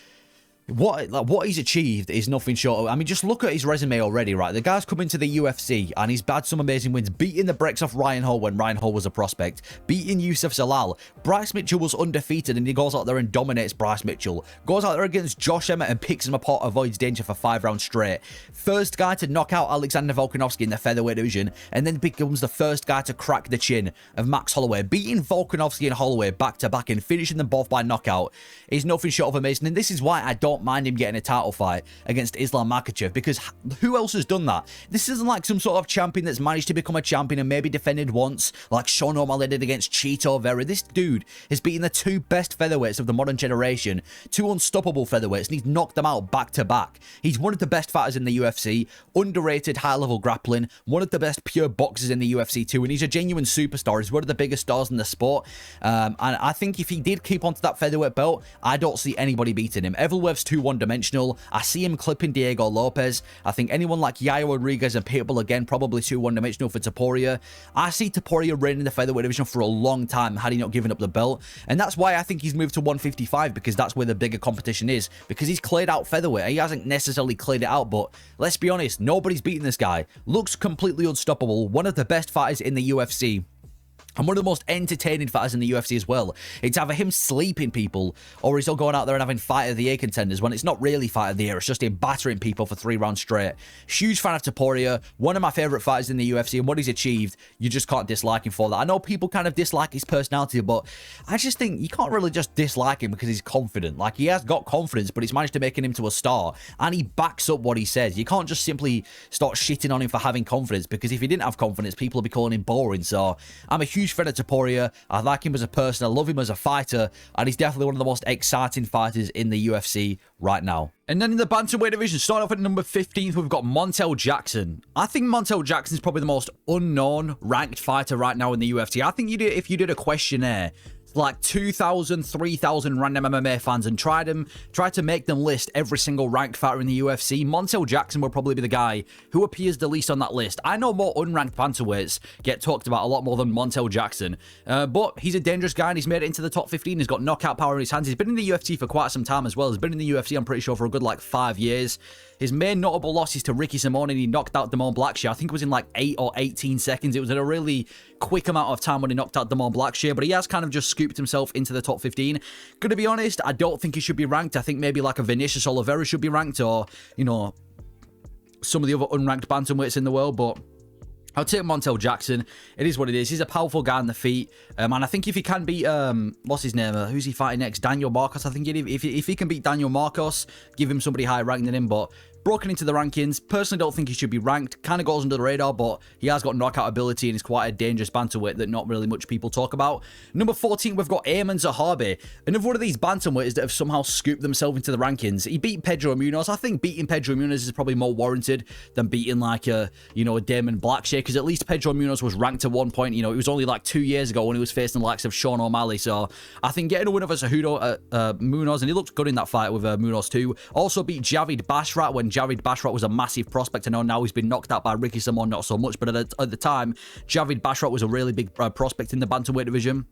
What he's achieved is nothing short of... I mean, just look at his resume already, right? The guy's come into the UFC and he's had some amazing wins. Beating the brakes off Ryan Hall when Ryan Hall was a prospect. Beating Yusuf Zalal. Bryce Mitchell was undefeated and he goes out there and dominates Bryce Mitchell. Goes out there against Josh Emmett and picks him apart, avoids danger for 5 rounds straight. First guy to knock out Alexander Volkanovski in the featherweight division, and then becomes the first guy to crack the chin of Max Holloway. Beating Volkanovski and Holloway back to back and finishing them both by knockout is nothing short of amazing. And this is why I don't don't mind him getting a title fight against Islam Makhachev, because who else has done that? This isn't like some sort of champion that's managed to become a champion and maybe defended once, like Sean O'Malley did against Chito Vera. This dude has beaten the two best featherweights of the modern generation, two unstoppable featherweights, and he's knocked them out back to back. He's one of the best fighters in the UFC, underrated high-level grappling, one of the best pure boxers in the UFC too, and he's a genuine superstar. He's one of the biggest stars in the sport, and I think if he did keep onto that featherweight belt, I don't see anybody beating him. Evloev's too one-dimensional. I see him clipping Diego Lopez. I think anyone like Yair Rodriguez and Pitbull, again, probably too one-dimensional for Topuria. I see Topuria reigning the featherweight division for a long time had he not given up the belt, and that's why I think he's moved to 155, because that's where the bigger competition is, because he's cleared out featherweight. He hasn't necessarily cleared it out, but let's be honest, nobody's beating this guy. Looks completely unstoppable, one of the best fighters in the UFC. And one of the most entertaining fighters in the UFC as well. It's either him sleeping people, or he's still going out there and having fight of the year contenders when it's not really fight of the year. It's just him battering people for 3 rounds straight. Huge fan of Topuria, one of my favorite fighters in the UFC, and what he's achieved, you just can't dislike him for that. I know people kind of dislike his personality, but I just think you can't really just dislike him because he's confident. Like, he has got confidence, but it's managed to make him to a star, and he backs up what he says. You can't just simply start shitting on him for having confidence, because if he didn't have confidence, people would be calling him boring. So I'm a huge fan of Topuria. I like him as a person. I love him as a fighter, and he's definitely one of the most exciting fighters in the UFC right now. And then in the bantamweight division, starting off at number 15th, we've got Montel Jackson. I think Montel Jackson is probably the most unknown ranked fighter right now in the UFC. I think if you did a questionnaire, like 2,000, 3,000 random MMA fans, and tried to make them list every single ranked fighter in the UFC, Montel Jackson would probably be the guy who appears the least on that list. I know more unranked bantamweights get talked about a lot more than Montel Jackson, but he's a dangerous guy, and he's made it into the top 15. He's got knockout power in his hands. He's been in the UFC for quite some time as well. He's been in the UFC, I'm pretty sure, for a good like 5 years. His main notable loss is to Ricky Simon, and he knocked out Damon Blackshear. I think it was in like 8 or 18 seconds. It was in a really quick amount of time when he knocked out Damon Blackshear, but he has kind of just scooped himself into the top 15. Gonna be honest, I don't think he should be ranked. I think maybe like a Vinicius Oliveira should be ranked, or, you know, some of the other unranked bantamweights in the world, but I'll take Montel Jackson. It is what it is. He's a powerful guy on the feet. And I think if he can beat, what's his name? Who's he fighting next? Daniel Marcos, I think. If he can beat Daniel Marcos, give him somebody higher ranked than him. But broken into the rankings. Personally, don't think he should be ranked. Kind of goes under the radar, but he has got knockout ability and is quite a dangerous bantamweight that not really much people talk about. Number 14, we've got Ayman Zahabi. Another one of these bantamweights that have somehow scooped themselves into the rankings. He beat Pedro Munoz. I think beating Pedro Munoz is probably more warranted than beating like a Damon Blackshear, because at least Pedro Munoz was ranked at one point. You know, it was only like 2 years ago when he was facing the likes of Sean O'Malley. So I think getting a win over Cejudo, Munoz, and he looked good in that fight with Munoz too. Also beat Javid Bashrat when Javid Bashrat was a massive prospect. I know now he's been knocked out by Ricky Simon, not so much, but at the time, Javid Bashrat was a really big prospect in the bantamweight division.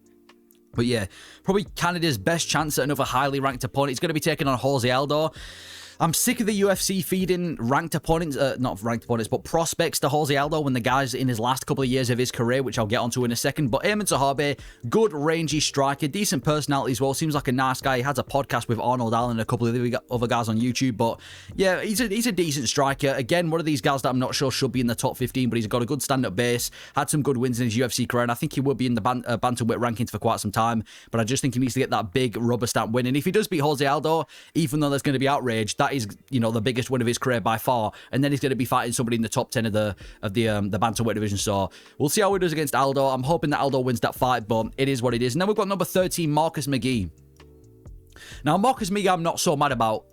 But yeah, probably Canada's best chance at another highly ranked opponent. He's going to be taking on Jose Aldo. I'm sick of the UFC feeding ranked opponents, not ranked opponents, but prospects to Jose Aldo when the guy's in his last couple of years of his career, which I'll get onto in a second. But Ayman Zahabi, good rangy striker, decent personality as well, seems like a nice guy. He has a podcast with Arnold Allen and a couple of other guys on YouTube. But yeah, he's a decent striker. Again, one of these guys that I'm not sure should be in the top 15, but he's got a good stand-up base, had some good wins in his UFC career, and I think he will be in the bantamweight rankings for quite some time. But I just think he needs to get that big rubber stamp win. And if he does beat Jose Aldo, even though there's going to be outrage, that is, the biggest win of his career by far, and then he's going to be fighting somebody in the top 10 of the bantamweight division. So we'll see how he does against Aldo. I'm hoping that Aldo wins that fight, but it is what it is. And then we've got number 13, Marcus McGee. Now, Marcus McGee, I'm not so mad about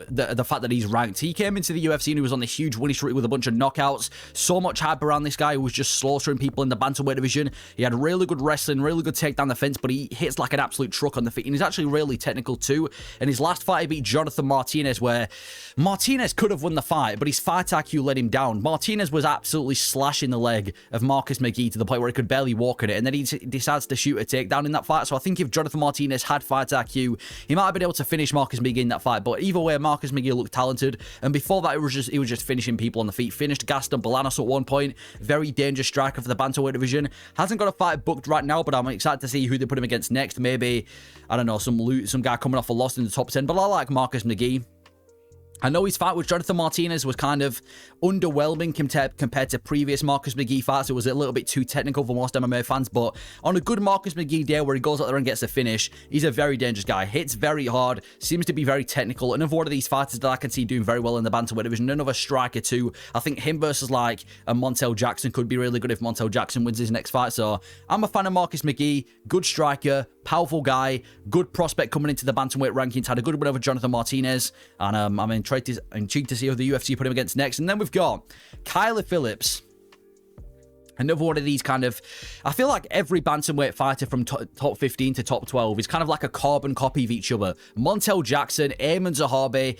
the fact that he's ranked. He came into the UFC and he was on this huge winning streak with a bunch of knockouts. So much hype around this guy who was just slaughtering people in the bantamweight division. He had really good wrestling, really good takedown defense, but he hits like an absolute truck on the feet, and he's actually really technical too. And his last fight, he beat Jonathan Martinez, where Martinez could have won the fight, but his fight IQ let him down. Martinez was absolutely slashing the leg of Marcus McGee to the point where he could barely walk at it, and then he decides to shoot a takedown in that fight. So I think if Jonathan Martinez had fight IQ, he might have been able to finish Marcus McGee in that fight. But either way, Marcus McGee looked talented, and before that, he was just finishing people on the feet. Finished Gaston Bolanos at one point. Very dangerous striker for the bantamweight division. Hasn't got a fight booked right now, but I'm excited to see who they put him against next. Maybe, I don't know, some guy coming off a loss in the top 10. But I like Marcus McGee. I know his fight with Jonathan Martinez was kind of underwhelming compared to previous Marcus McGee fights. It was a little bit too technical for most MMA fans, but on a good Marcus McGee day where he goes out there and gets a finish, he's a very dangerous guy. Hits very hard, seems to be very technical. Another one of these fighters that I can see doing very well in the bantamweight division. Another striker too. I think him versus like a Montel Jackson could be really good if Montel Jackson wins his next fight. So I'm a fan of Marcus McGee. Good striker, powerful guy, good prospect coming into the bantamweight rankings. Had a good win over Jonathan Martinez, and I'm intrigued to see who the UFC put him against next. And then we've got Kyler Phillips. Another one of these kind of, I feel like every bantamweight fighter from top 15 to top 12 is kind of like a carbon copy of each other. Montel Jackson, Eamon Zahabi,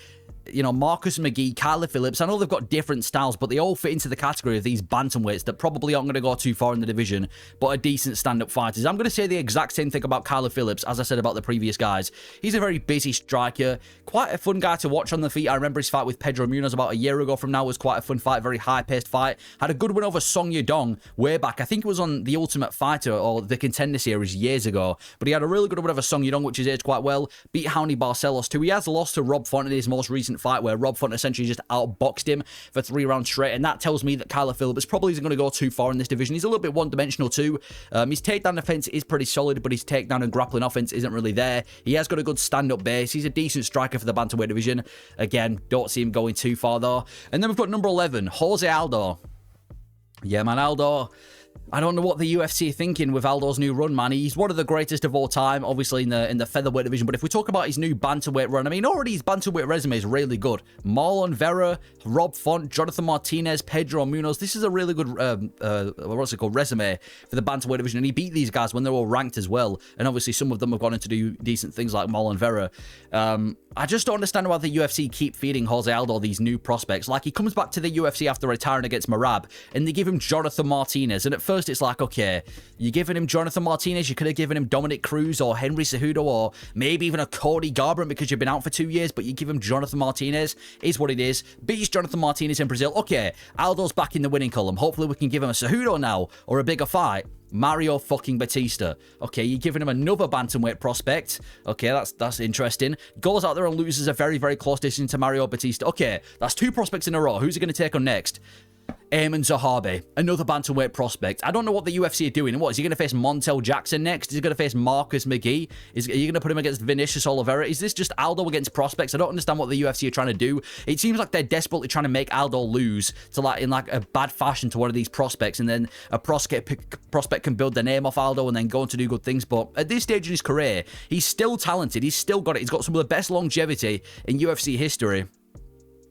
you know, Marcus McGee, Kyler Phillips. I know they've got different styles, but they all fit into the category of these bantamweights that probably aren't going to go too far in the division, but are decent stand-up fighters. I'm going to say the exact same thing about Kyler Phillips as I said about the previous guys. He's a very busy striker, quite a fun guy to watch on the feet. I remember his fight with Pedro Munoz about a year ago from now was quite a fun fight, very high-paced fight. Had a good win over Song Yadong way back. I think it was on The Ultimate Fighter or the Contender Series years ago, but he had a really good win over Song Yadong, which is aged quite well. Beat Howney Barcelos too. He has lost to Rob Font in his most recent fight, where Rob Font essentially just outboxed him for 3 rounds straight, and that tells me that Kyler Phillips probably isn't going to go too far in this division. He's a little bit one-dimensional too. His takedown defense is pretty solid, but his takedown and grappling offense isn't really there. He has got a good stand-up base. He's a decent striker for the bantamweight division. Again, don't see him going too far though. And then we've got number 11, Jose Aldo. Yeah, man, Aldo. I don't know what the UFC are thinking with Aldo's new run, man. He's one of the greatest of all time, obviously in the featherweight division. But if we talk about his new bantamweight run, I mean, already his bantamweight resume is really good. Marlon Vera, Rob Font, Jonathan Martinez, Pedro Munoz. This is a really good, what's it called, resume for the bantamweight division. And he beat these guys when they were all ranked as well. And obviously some of them have gone on to do decent things like Marlon Vera. I just don't understand why the UFC keep feeding Jose Aldo these new prospects. Like, he comes back to the UFC after retiring against Merab, and they give him Jonathan Martinez. And at first it's like, okay, you're giving him Jonathan Martinez, you could have given him Dominic Cruz or Henry Cejudo or maybe even a Cody Garbrandt because you've been out for 2 years, but you give him Jonathan Martinez, is what it is. Beats Jonathan Martinez in Brazil. Okay, Aldo's back in the winning column. Hopefully we can give him a Cejudo now or a bigger fight. Mario fucking Batista. Okay, you're giving him another bantamweight prospect. Okay, that's interesting. Goes out there and loses a very, very close decision to Mario Batista. Okay, that's 2 prospects in a row. Who's he going to take on next? Eamon Zahabi, another bantamweight prospect. I don't know what the UFC are doing. What, is he going to face Montel Jackson next? Is he going to face Marcus McGee? Are you going to put him against Vinicius Oliveira? Is this just Aldo against prospects? I don't understand what the UFC are trying to do. It seems like they're desperately trying to make Aldo lose to in a bad fashion to one of these prospects, and then a prospect can build their name off Aldo and then go on to do good things. But at this stage in his career, he's still talented. He's still got it. He's got some of the best longevity in UFC history.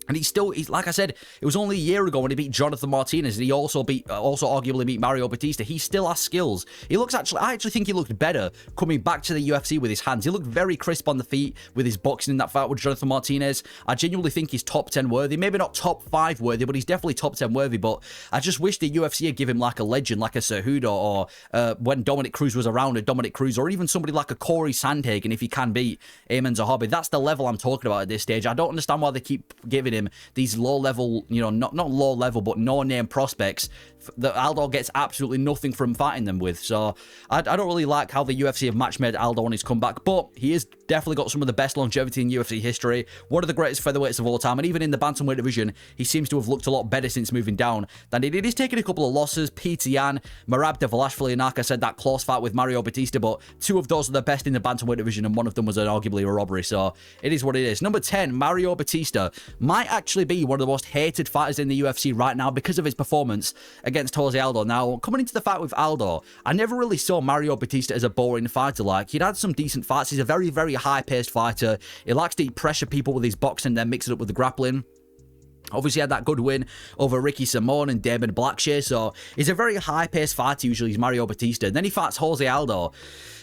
And he's like I said, it was only a year ago when he beat Jonathan Martinez, and he also arguably beat Mario Batista. He still has skills. I actually think he looked better coming back to the UFC with his hands. He looked very crisp on the feet with his boxing in that fight with Jonathan Martinez. I genuinely think he's top 10 worthy. Maybe not top 5 worthy, but he's definitely top 10 worthy. But I just wish the UFC would give him like a legend, like a Cejudo, or when Dominic Cruz was around, a Dominic Cruz, or even somebody like a Corey Sandhagen if he can beat Eamon Zahabi. That's the level I'm talking about at this stage. I don't understand why they keep giving him these low-level, you know, not low-level, but no-name prospects that Aldo gets absolutely nothing from fighting them with. So I don't really like how the UFC have match-made Aldo on his comeback, but he has definitely got some of the best longevity in UFC history, one of the greatest featherweights of all time, and even in the bantamweight division, he seems to have looked a lot better since moving down than he did. He's taken a couple of losses. Peter Yan, Merab Dvalishvili, like I said, that close fight with Mario Batista, but 2 of those are the best in the bantamweight division, and one of them was arguably a robbery, so it is what it is. Number 10, Mario Batista, might actually be one of the most hated fighters in the UFC right now because of his performance against Jose Aldo. Now, coming into the fight with Aldo, I never really saw Mario Batista as a boring fighter. Like, he'd had some decent fights. He's a very, very high-paced fighter. He likes to pressure people with his boxing, then mix it up with the grappling. Obviously had that good win over Ricky Simon and Damon Blackshear, so he's a very high-paced fighter usually, he's Mario Batista. And then he fights Jose Aldo,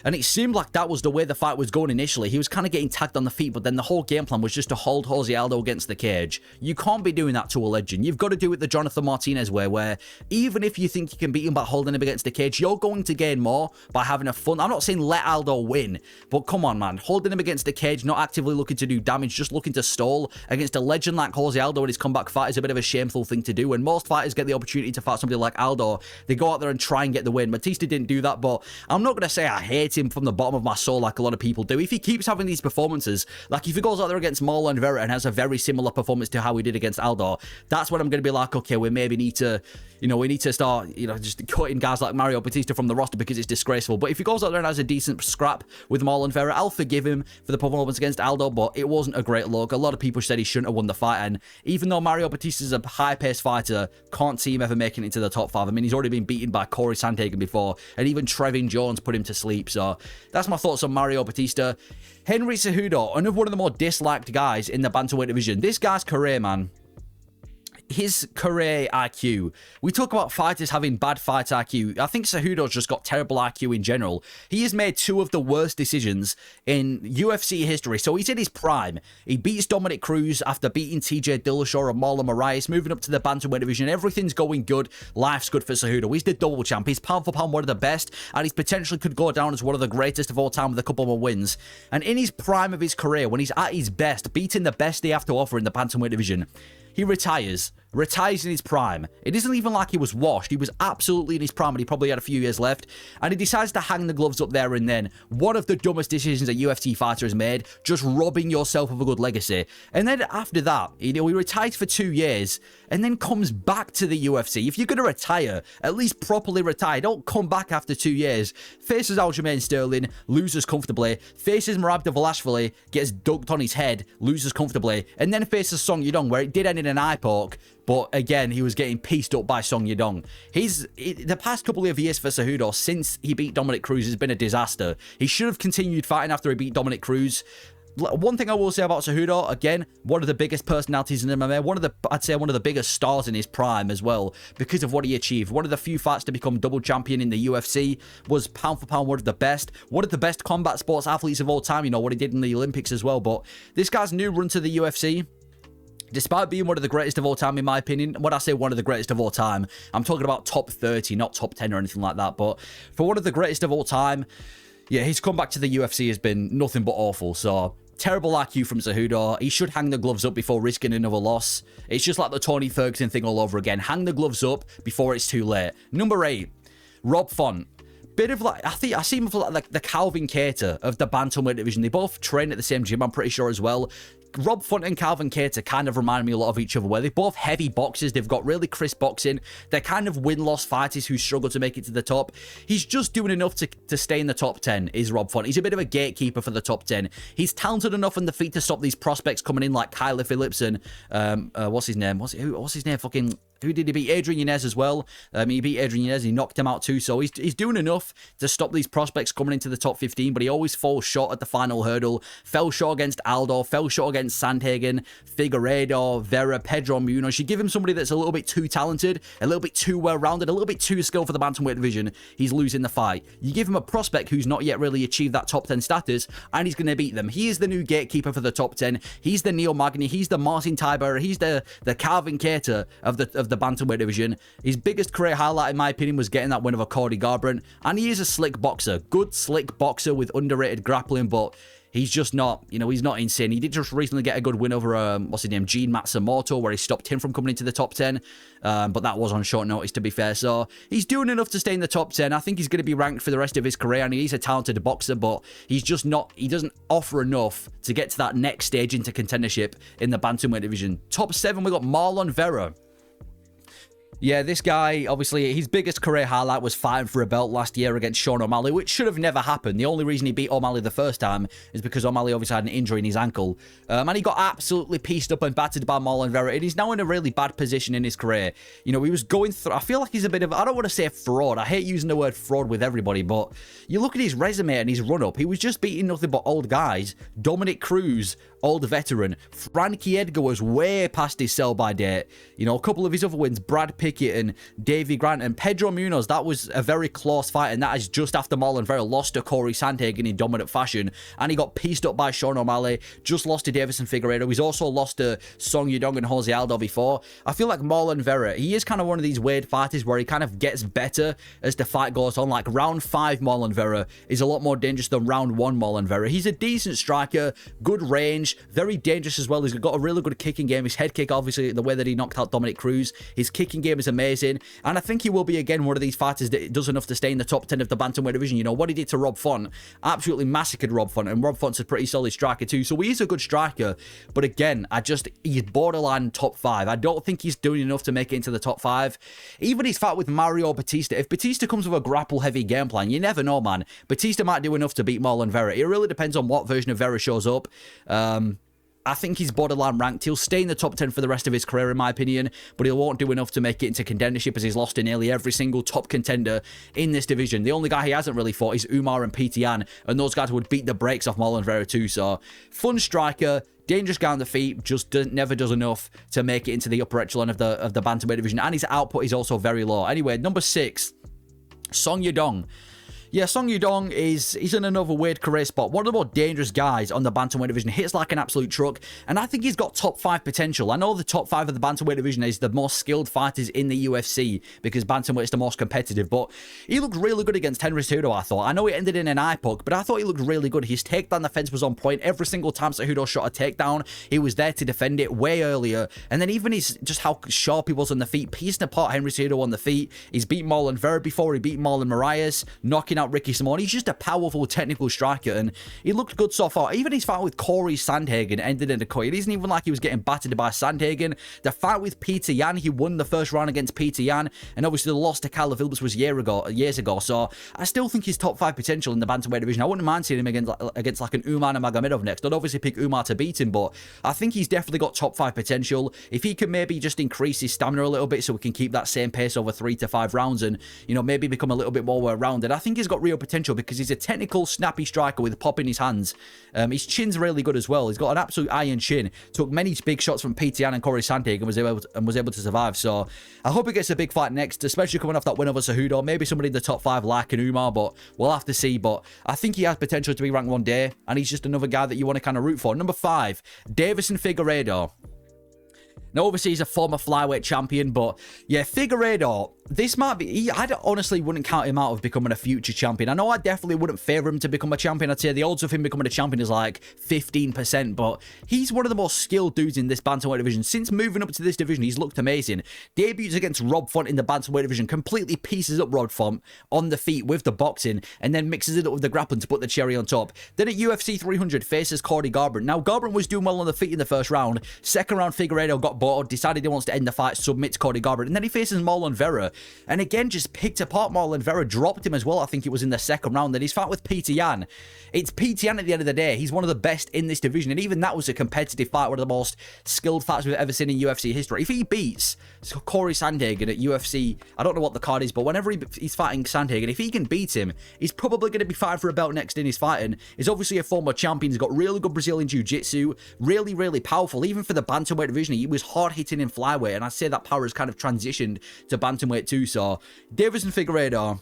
and it seemed like that was the way the fight was going initially. He was kind of getting tagged on the feet, but then the whole game plan was just to hold Jose Aldo against the cage. You can't be doing that to a legend. You've got to do it the Jonathan Martinez way, where even if you think you can beat him by holding him against the cage, you're going to gain more by having a fun. I'm not saying let Aldo win, but come on, man. Holding him against the cage, not actively looking to do damage, just looking to stall against a legend like Jose Aldo in his comeback comeback fight is a bit of a shameful thing to do. When most fighters get the opportunity to fight somebody like Aldo, they go out there and try and get the win. Batista didn't do that, but I'm not going to say I hate him from the bottom of my soul like a lot of people do. If he keeps having these performances, like if he goes out there against Marlon Vera and has a very similar performance to how he did against Aldo, that's when I'm going to be like, okay, we maybe need to, we need to start, just cutting guys like Mario Batista from the roster because it's disgraceful. But if he goes out there and has a decent scrap with Marlon Vera, I'll forgive him for the performance against Aldo, but it wasn't a great look. A lot of people said he shouldn't have won the fight, and even though Mario Batista is a high-paced fighter, can't see him ever making it into the top 5. I mean, he's already been beaten by Corey Sandhagen before, and even Trevin Jones put him to sleep. So that's my thoughts on Mario Batista. Henry Cejudo, another one of the more disliked guys in the bantamweight division. This guy's career, man, his career IQ. We talk about fighters having bad fight IQ. I think Cejudo's just got terrible IQ in general. He has made 2 of the worst decisions in UFC history. So he's in his prime. He beats Dominic Cruz after beating TJ Dillashaw and Marlon Moraes, moving up to the bantamweight division. Everything's going good. Life's good for Cejudo. He's the double champ. He's pound for pound one of the best, and he's potentially could go down as one of the greatest of all time with a couple more wins. And in his prime of his career, when he's at his best, beating the best they have to offer in the bantamweight division, he retires in his prime. It isn't even like he was washed. He was absolutely in his prime, and he probably had a few years left. And he decides to hang the gloves up there and then. One of the dumbest decisions a UFC fighter has made, just robbing yourself of a good legacy. And then after that, he retires for 2 years and then comes back to the UFC. If you're going to retire, at least properly retire. Don't come back after 2 years. Faces Aljamain Sterling, loses comfortably. Faces Merab Dvalishvili, gets dunked on his head, loses comfortably. And then faces Song Yadong, where it did end in an eye poke. But again, he was getting pieced up by Song Yadong. The past couple of years for Cejudo, since he beat Dominic Cruz, has been a disaster. He should have continued fighting after he beat Dominic Cruz. One thing I will say about Cejudo, again, one of the biggest personalities in MMA, I'd say one of the biggest stars in his prime as well, because of what he achieved. One of the few fights to become double champion in the UFC, was pound for pound one of the best combat sports athletes of all time, what he did in the Olympics as well. But this guy's new run to the UFC, despite being one of the greatest of all time, in my opinion, when I say one of the greatest of all time, I'm talking about top 30, not top 10 or anything like that. But for one of the greatest of all time, yeah, his comeback to the UFC has been nothing but awful. So terrible IQ from Cejudo. He should hang the gloves up before risking another loss. It's just like the Tony Ferguson thing all over again. Hang the gloves up before it's too late. Number 8, Rob Font. Bit of like, I see him for like the Calvin Kattar of the bantamweight division. They both train at the same gym, I'm pretty sure as well. Rob Font and Calvin Kattar kind of remind me a lot of each other, where they're both heavy boxers. They've got really crisp boxing. They're kind of win-loss fighters who struggle to make it to the top. He's just doing enough to stay in the top 10, is Rob Font. He's a bit of a gatekeeper for the top 10. He's talented enough on the feet to stop these prospects coming in like Kyler Phillips and, what's his name? What's his name? Who did he beat? Adrian Yanez as well. He beat Adrian Yanez. He knocked him out too. So he's doing enough to stop these prospects coming into the top 15, but he always falls short at the final hurdle. Fell short against Aldo. Fell short against Sandhagen, Figueiredo, Vera, Pedro Munoz. You give him somebody that's a little bit too talented, a little bit too well-rounded, a little bit too skilled for the bantamweight division, he's losing the fight. You give him a prospect who's not yet really achieved that top 10 status, and he's going to beat them. He is the new gatekeeper for the top 10. He's the Neil Magny. He's the Martin Tybura. He's the Calvin Kattar of the bantamweight division. His biggest career highlight, in my opinion, was getting that win over Cody Garbrandt, and he is a slick boxer. Good, slick boxer with underrated grappling, but he's just not, he's not insane. He did just recently get a good win over, what's his name, Gene Matsumoto, where he stopped him from coming into the top 10. But that was on short notice, to be fair. So he's doing enough to stay in the top 10. I think he's going to be ranked for the rest of his career, and he's a talented boxer, but he's just not, he doesn't offer enough to get to that next stage into contendership in the bantamweight division. Top 7, we got Marlon Vera. Yeah, this guy, obviously, his biggest career highlight was fighting for a belt last year against Sean O'Malley, which should have never happened. The only reason he beat O'Malley the first time is because O'Malley obviously had an injury in his ankle. And he got absolutely pieced up and battered by Marlon Vera, and he's now in a really bad position in his career. He was going through, I feel like he's a bit of, I don't want to say fraud. I hate using the word fraud with everybody, but you look at his resume and his run-up, he was just beating nothing but old guys. Dominic Cruz, old veteran. Frankie Edgar was way past his sell-by date. A couple of his other wins, Brad Pitt, Pickett and Davy Grant and Pedro Munoz. That was a very close fight, and that is just after Marlon Vera lost to Corey Sandhagen in dominant fashion, and he got pieced up by Sean O'Malley, just lost to Davison Figueiredo. He's also lost to Song Yudong and Jose Aldo before. I feel like Marlon Vera, he is kind of one of these weird fighters where he kind of gets better as the fight goes on. Like round 5 Marlon Vera is a lot more dangerous than round 1 Marlon Vera. He's a decent striker, good range, very dangerous as well. He's got a really good kicking game. His head kick, obviously, the way that he knocked out Dominic Cruz, his kicking game is amazing, and I think he will be again one of these fighters that does enough to stay in the top 10 of the bantamweight division. You know what he did to Rob Font, absolutely massacred Rob Font, and Rob Font's a pretty solid striker too, so he is a good striker. But again, he's borderline top 5. I don't think he's doing enough to make it into the top 5. Even his fight with Mario Batista, if Batista comes with a grapple heavy game plan, you never know, man. Batista might do enough to beat Marlon Vera. It really depends on what version of Vera shows up. I think he's borderline ranked. He'll stay in the top 10 for the rest of his career, in my opinion, but he won't do enough to make it into contendership, as he's lost to nearly every single top contender in this division. The only guy he hasn't really fought is Umar and Petr Yan, and those guys would beat the brakes off Marlon Vera too. So, fun striker, dangerous guy on the feet, just never does enough to make it into the upper echelon of the bantamweight division, and his output is also very low. Anyway, number 6, Song Yudong. Yeah, Song Yudong he's in another weird career spot. One of the more dangerous guys on the bantamweight division. Hits like an absolute truck, and I think he's got top 5 potential. I know the top 5 of the bantamweight division is the most skilled fighters in the UFC because bantamweight is the most competitive, but he looked really good against Henry Cejudo, I thought. I know it ended in an eye poke, but I thought he looked really good. His takedown defense was on point. Every single time Cejudo shot a takedown, he was there to defend it way earlier. And then even just how sharp he was on the feet, piecing apart Henry Cejudo on the feet. He's beat Marlon Vera before, he beat Marlon Moraes, knocking out Ricky Simon. He's just a powerful technical striker, and he looked good so far. Even his fight with Corey Sandhagen ended in a cut. It isn't even like he was getting battered by Sandhagen. The fight with Petr Yan, he won the first round against Petr Yan, and obviously the loss to Kyler Phillips was years ago. So I still think he's top 5 potential in the bantamweight division. I wouldn't mind seeing him against like an Umar Nurmagomedov next. I'd obviously pick Umar to beat him, but I think he's definitely got top 5 potential. If he can maybe just increase his stamina a little bit so we can keep that same pace over 3 to 5 rounds, and maybe become a little bit more well-rounded, I think he's got real potential, because he's a technical, snappy striker with pop in his hands. His chin's really good as well. He's got an absolute iron chin. Took many big shots from Petr Yan and Corey Sandhagen and was able to survive. So I hope he gets a big fight next, especially coming off that win over Cejudo. Maybe somebody in the top 5 like an Umar, but we'll have to see. But I think he has potential to be ranked one day, and he's just another guy that you want to kind of root for. Number 5, Davison Figueiredo. Now, obviously, he's a former flyweight champion, but yeah, Figueiredo, this might be... I honestly wouldn't count him out of becoming a future champion. I know I definitely wouldn't favour him to become a champion. I'd say the odds of him becoming a champion is like 15%, but he's one of the most skilled dudes in this bantamweight division. Since moving up to this division, he's looked amazing. Debuts against Rob Font in the bantamweight division, completely pieces up Rob Font on the feet with the boxing, and then mixes it up with the grappling to put the cherry on top. Then at UFC 300, faces Cody Garbrandt. Now, Garbrandt was doing well on the feet in the first round. Second round, Figueiredo got bored, decided he wants to end the fight, submits Cody Garbrandt, and then he faces Marlon Vera, and again just picked apart Marlon Vera, dropped him as well. I think it was in the second round. Then his fight with Petr Yan, it's Petr Yan at the end of the day. He's one of the best in this division, and even that was a competitive fight, one of the most skilled fights we've ever seen in UFC history. If he beats Corey Sandhagen at UFC, I don't know what the card is, but whenever he's fighting Sandhagen, if he can beat him, he's probably going to be fighting for a belt next in his fighting. He's obviously a former champion. He's got really good Brazilian jiu-jitsu, really, really powerful. Even for the bantamweight division, he was hard-hitting in flyweight, and I'd say that power has kind of transitioned to bantamweight too. So Davison Figueiredo,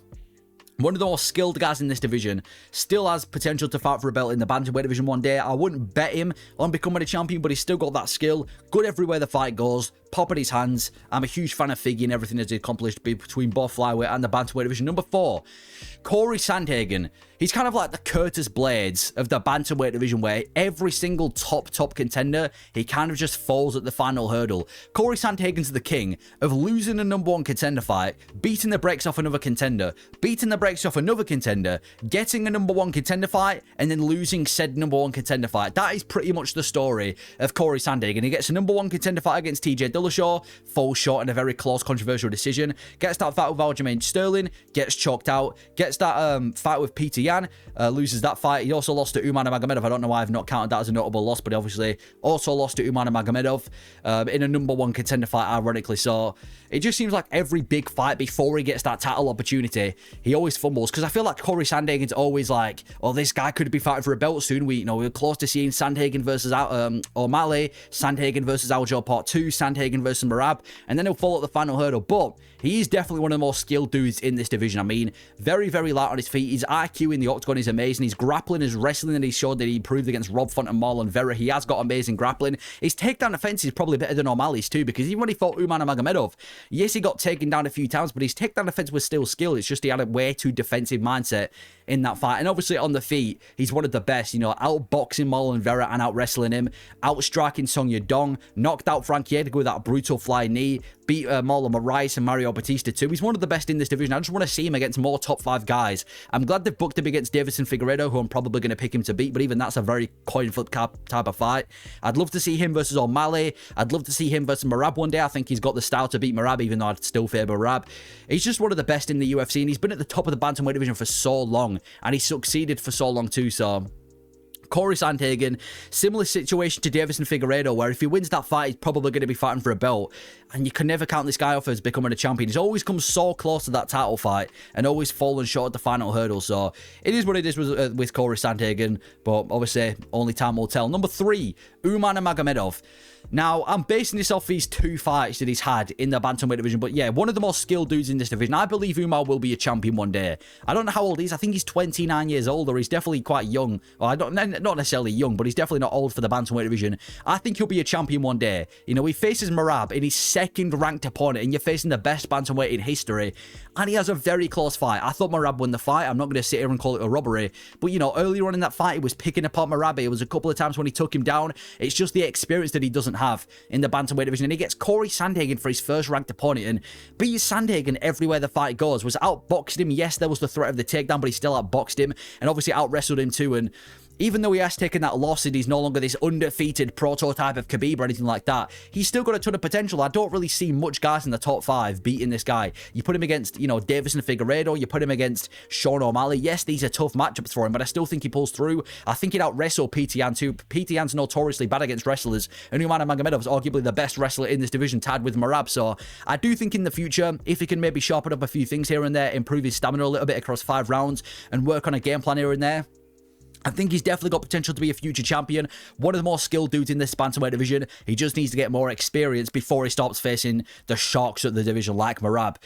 one of the most skilled guys in this division, still has potential to fight for a belt in the bantamweight division one day. I wouldn't bet him on becoming a champion, but he's still got that skill. Good everywhere the fight goes. Pop at his hands. I'm a huge fan of Figgy and everything that's accomplished between both flyweight and the bantamweight division. Number 4, Corey Sandhagen. He's kind of like the Curtis Blades of the bantamweight division, where every single top contender, he kind of just falls at the final hurdle. Corey Sandhagen's the king of losing a number 1 contender fight, beating the brakes off another contender, beating the brakes off another contender, getting a number 1 contender fight, and then losing said number 1 contender fight. That is pretty much the story of Corey Sandhagen. He gets a number 1 contender fight against TJ Dillashaw, falls short in a very close, controversial decision, gets that fight with Aljamain Sterling, gets choked out, gets that fight with Petr Yan, loses that fight. He also lost to Umar Nurmagomedov. I don't know why I've not counted that as a notable loss, but he obviously also lost to Umar Nurmagomedov in a number 1 contender fight, ironically. So it just seems like every big fight before he gets that title opportunity, he always fumbles, because I feel like Corey Sandhagen's always like, oh, this guy could be fighting for a belt soon. We're close to seeing Sandhagen versus O'Malley, Sandhagen versus Aljo Part 2, Sandhagen versus Merab, and then he'll fall at the final hurdle. But he is definitely one of the more skilled dudes in this division. I mean, very, very light on his feet. His IQ in the octagon is amazing. His grappling, his wrestling, and he showed that he improved against Rob Font and Marlon Vera. He has got amazing grappling. His takedown defense is probably better than O'Malley's too, because even when he fought Umar Nurmagomedov, yes, he got taken down a few times, but his takedown defense was still skilled. It's just he had a way too defensive mindset in that fight. And obviously on the feet, he's one of the best, outboxing Marlon Vera and out-wrestling him, outstriking Song Yadong, knocked out Frankie Edgar with that brutal flying knee, beat Marlon Moraes and Mario Batista too. He's one of the best in this division. I just want to see him against more top 5 guys. I'm glad they've booked him against Davison Figueiredo, who I'm probably going to pick him to beat, but even that's a very coin flip type of fight. I'd love to see him versus O'Malley. I'd love to see him versus Merab one day. I think he's got the style to beat Merab, even though I'd still favour Merab. He's just one of the best in the UFC, and he's been at the top of the bantamweight division for so long, and he succeeded for so long too, so... Corey Sandhagen, similar situation to Davison Figueiredo, where if he wins that fight, he's probably going to be fighting for a belt, and you can never count this guy off as becoming a champion. He's always come so close to that title fight, and always fallen short at the final hurdle, so it is what it is with Corey Sandhagen, but obviously, only time will tell. Number 3, Umar Nurmagomedov. Now, I'm basing this off these 2 fights that he's had in the bantamweight division, but yeah, one of the most skilled dudes in this division. I believe Umar will be a champion one day. I don't know how old he is. I think he's 29 years old, or he's definitely quite young. Well, not necessarily young, but he's definitely not old for the bantamweight division. I think he'll be a champion one day. He faces Merab in his second ranked opponent, and you're facing the best bantamweight in history, and he has a very close fight. I thought Merab won the fight. I'm not going to sit here and call it a robbery, but earlier on in that fight, he was picking apart Merab. It was a couple of times when he took him down. It's just the experience that he doesn't have in the bantamweight division, and he gets Corey Sandhagen for his first ranked opponent and beats Sandhagen everywhere the fight goes. Was outboxed him. Yes, there was the threat of the takedown, but he still outboxed him and obviously out-wrestled him too. And even though he has taken that loss and he's no longer this undefeated prototype of Khabib or anything like that, he's still got a ton of potential. I don't really see much guys in the top 5 beating this guy. You put him against, Davison Figueiredo, you put him against Sean O'Malley. Yes, these are tough matchups for him, but I still think he pulls through. I think he'd out-wrestle Petr Yan too. Petr Yan's notoriously bad against wrestlers, and Umar Nurmagomedov is arguably the best wrestler in this division, tied with Merab. So I do think in the future, if he can maybe sharpen up a few things here and there, improve his stamina a little bit across 5 rounds, and work on a game plan here and there, I think he's definitely got potential to be a future champion. One of the more skilled dudes in this bantamweight division. He just needs to get more experience before he stops facing the sharks of the division like Merab.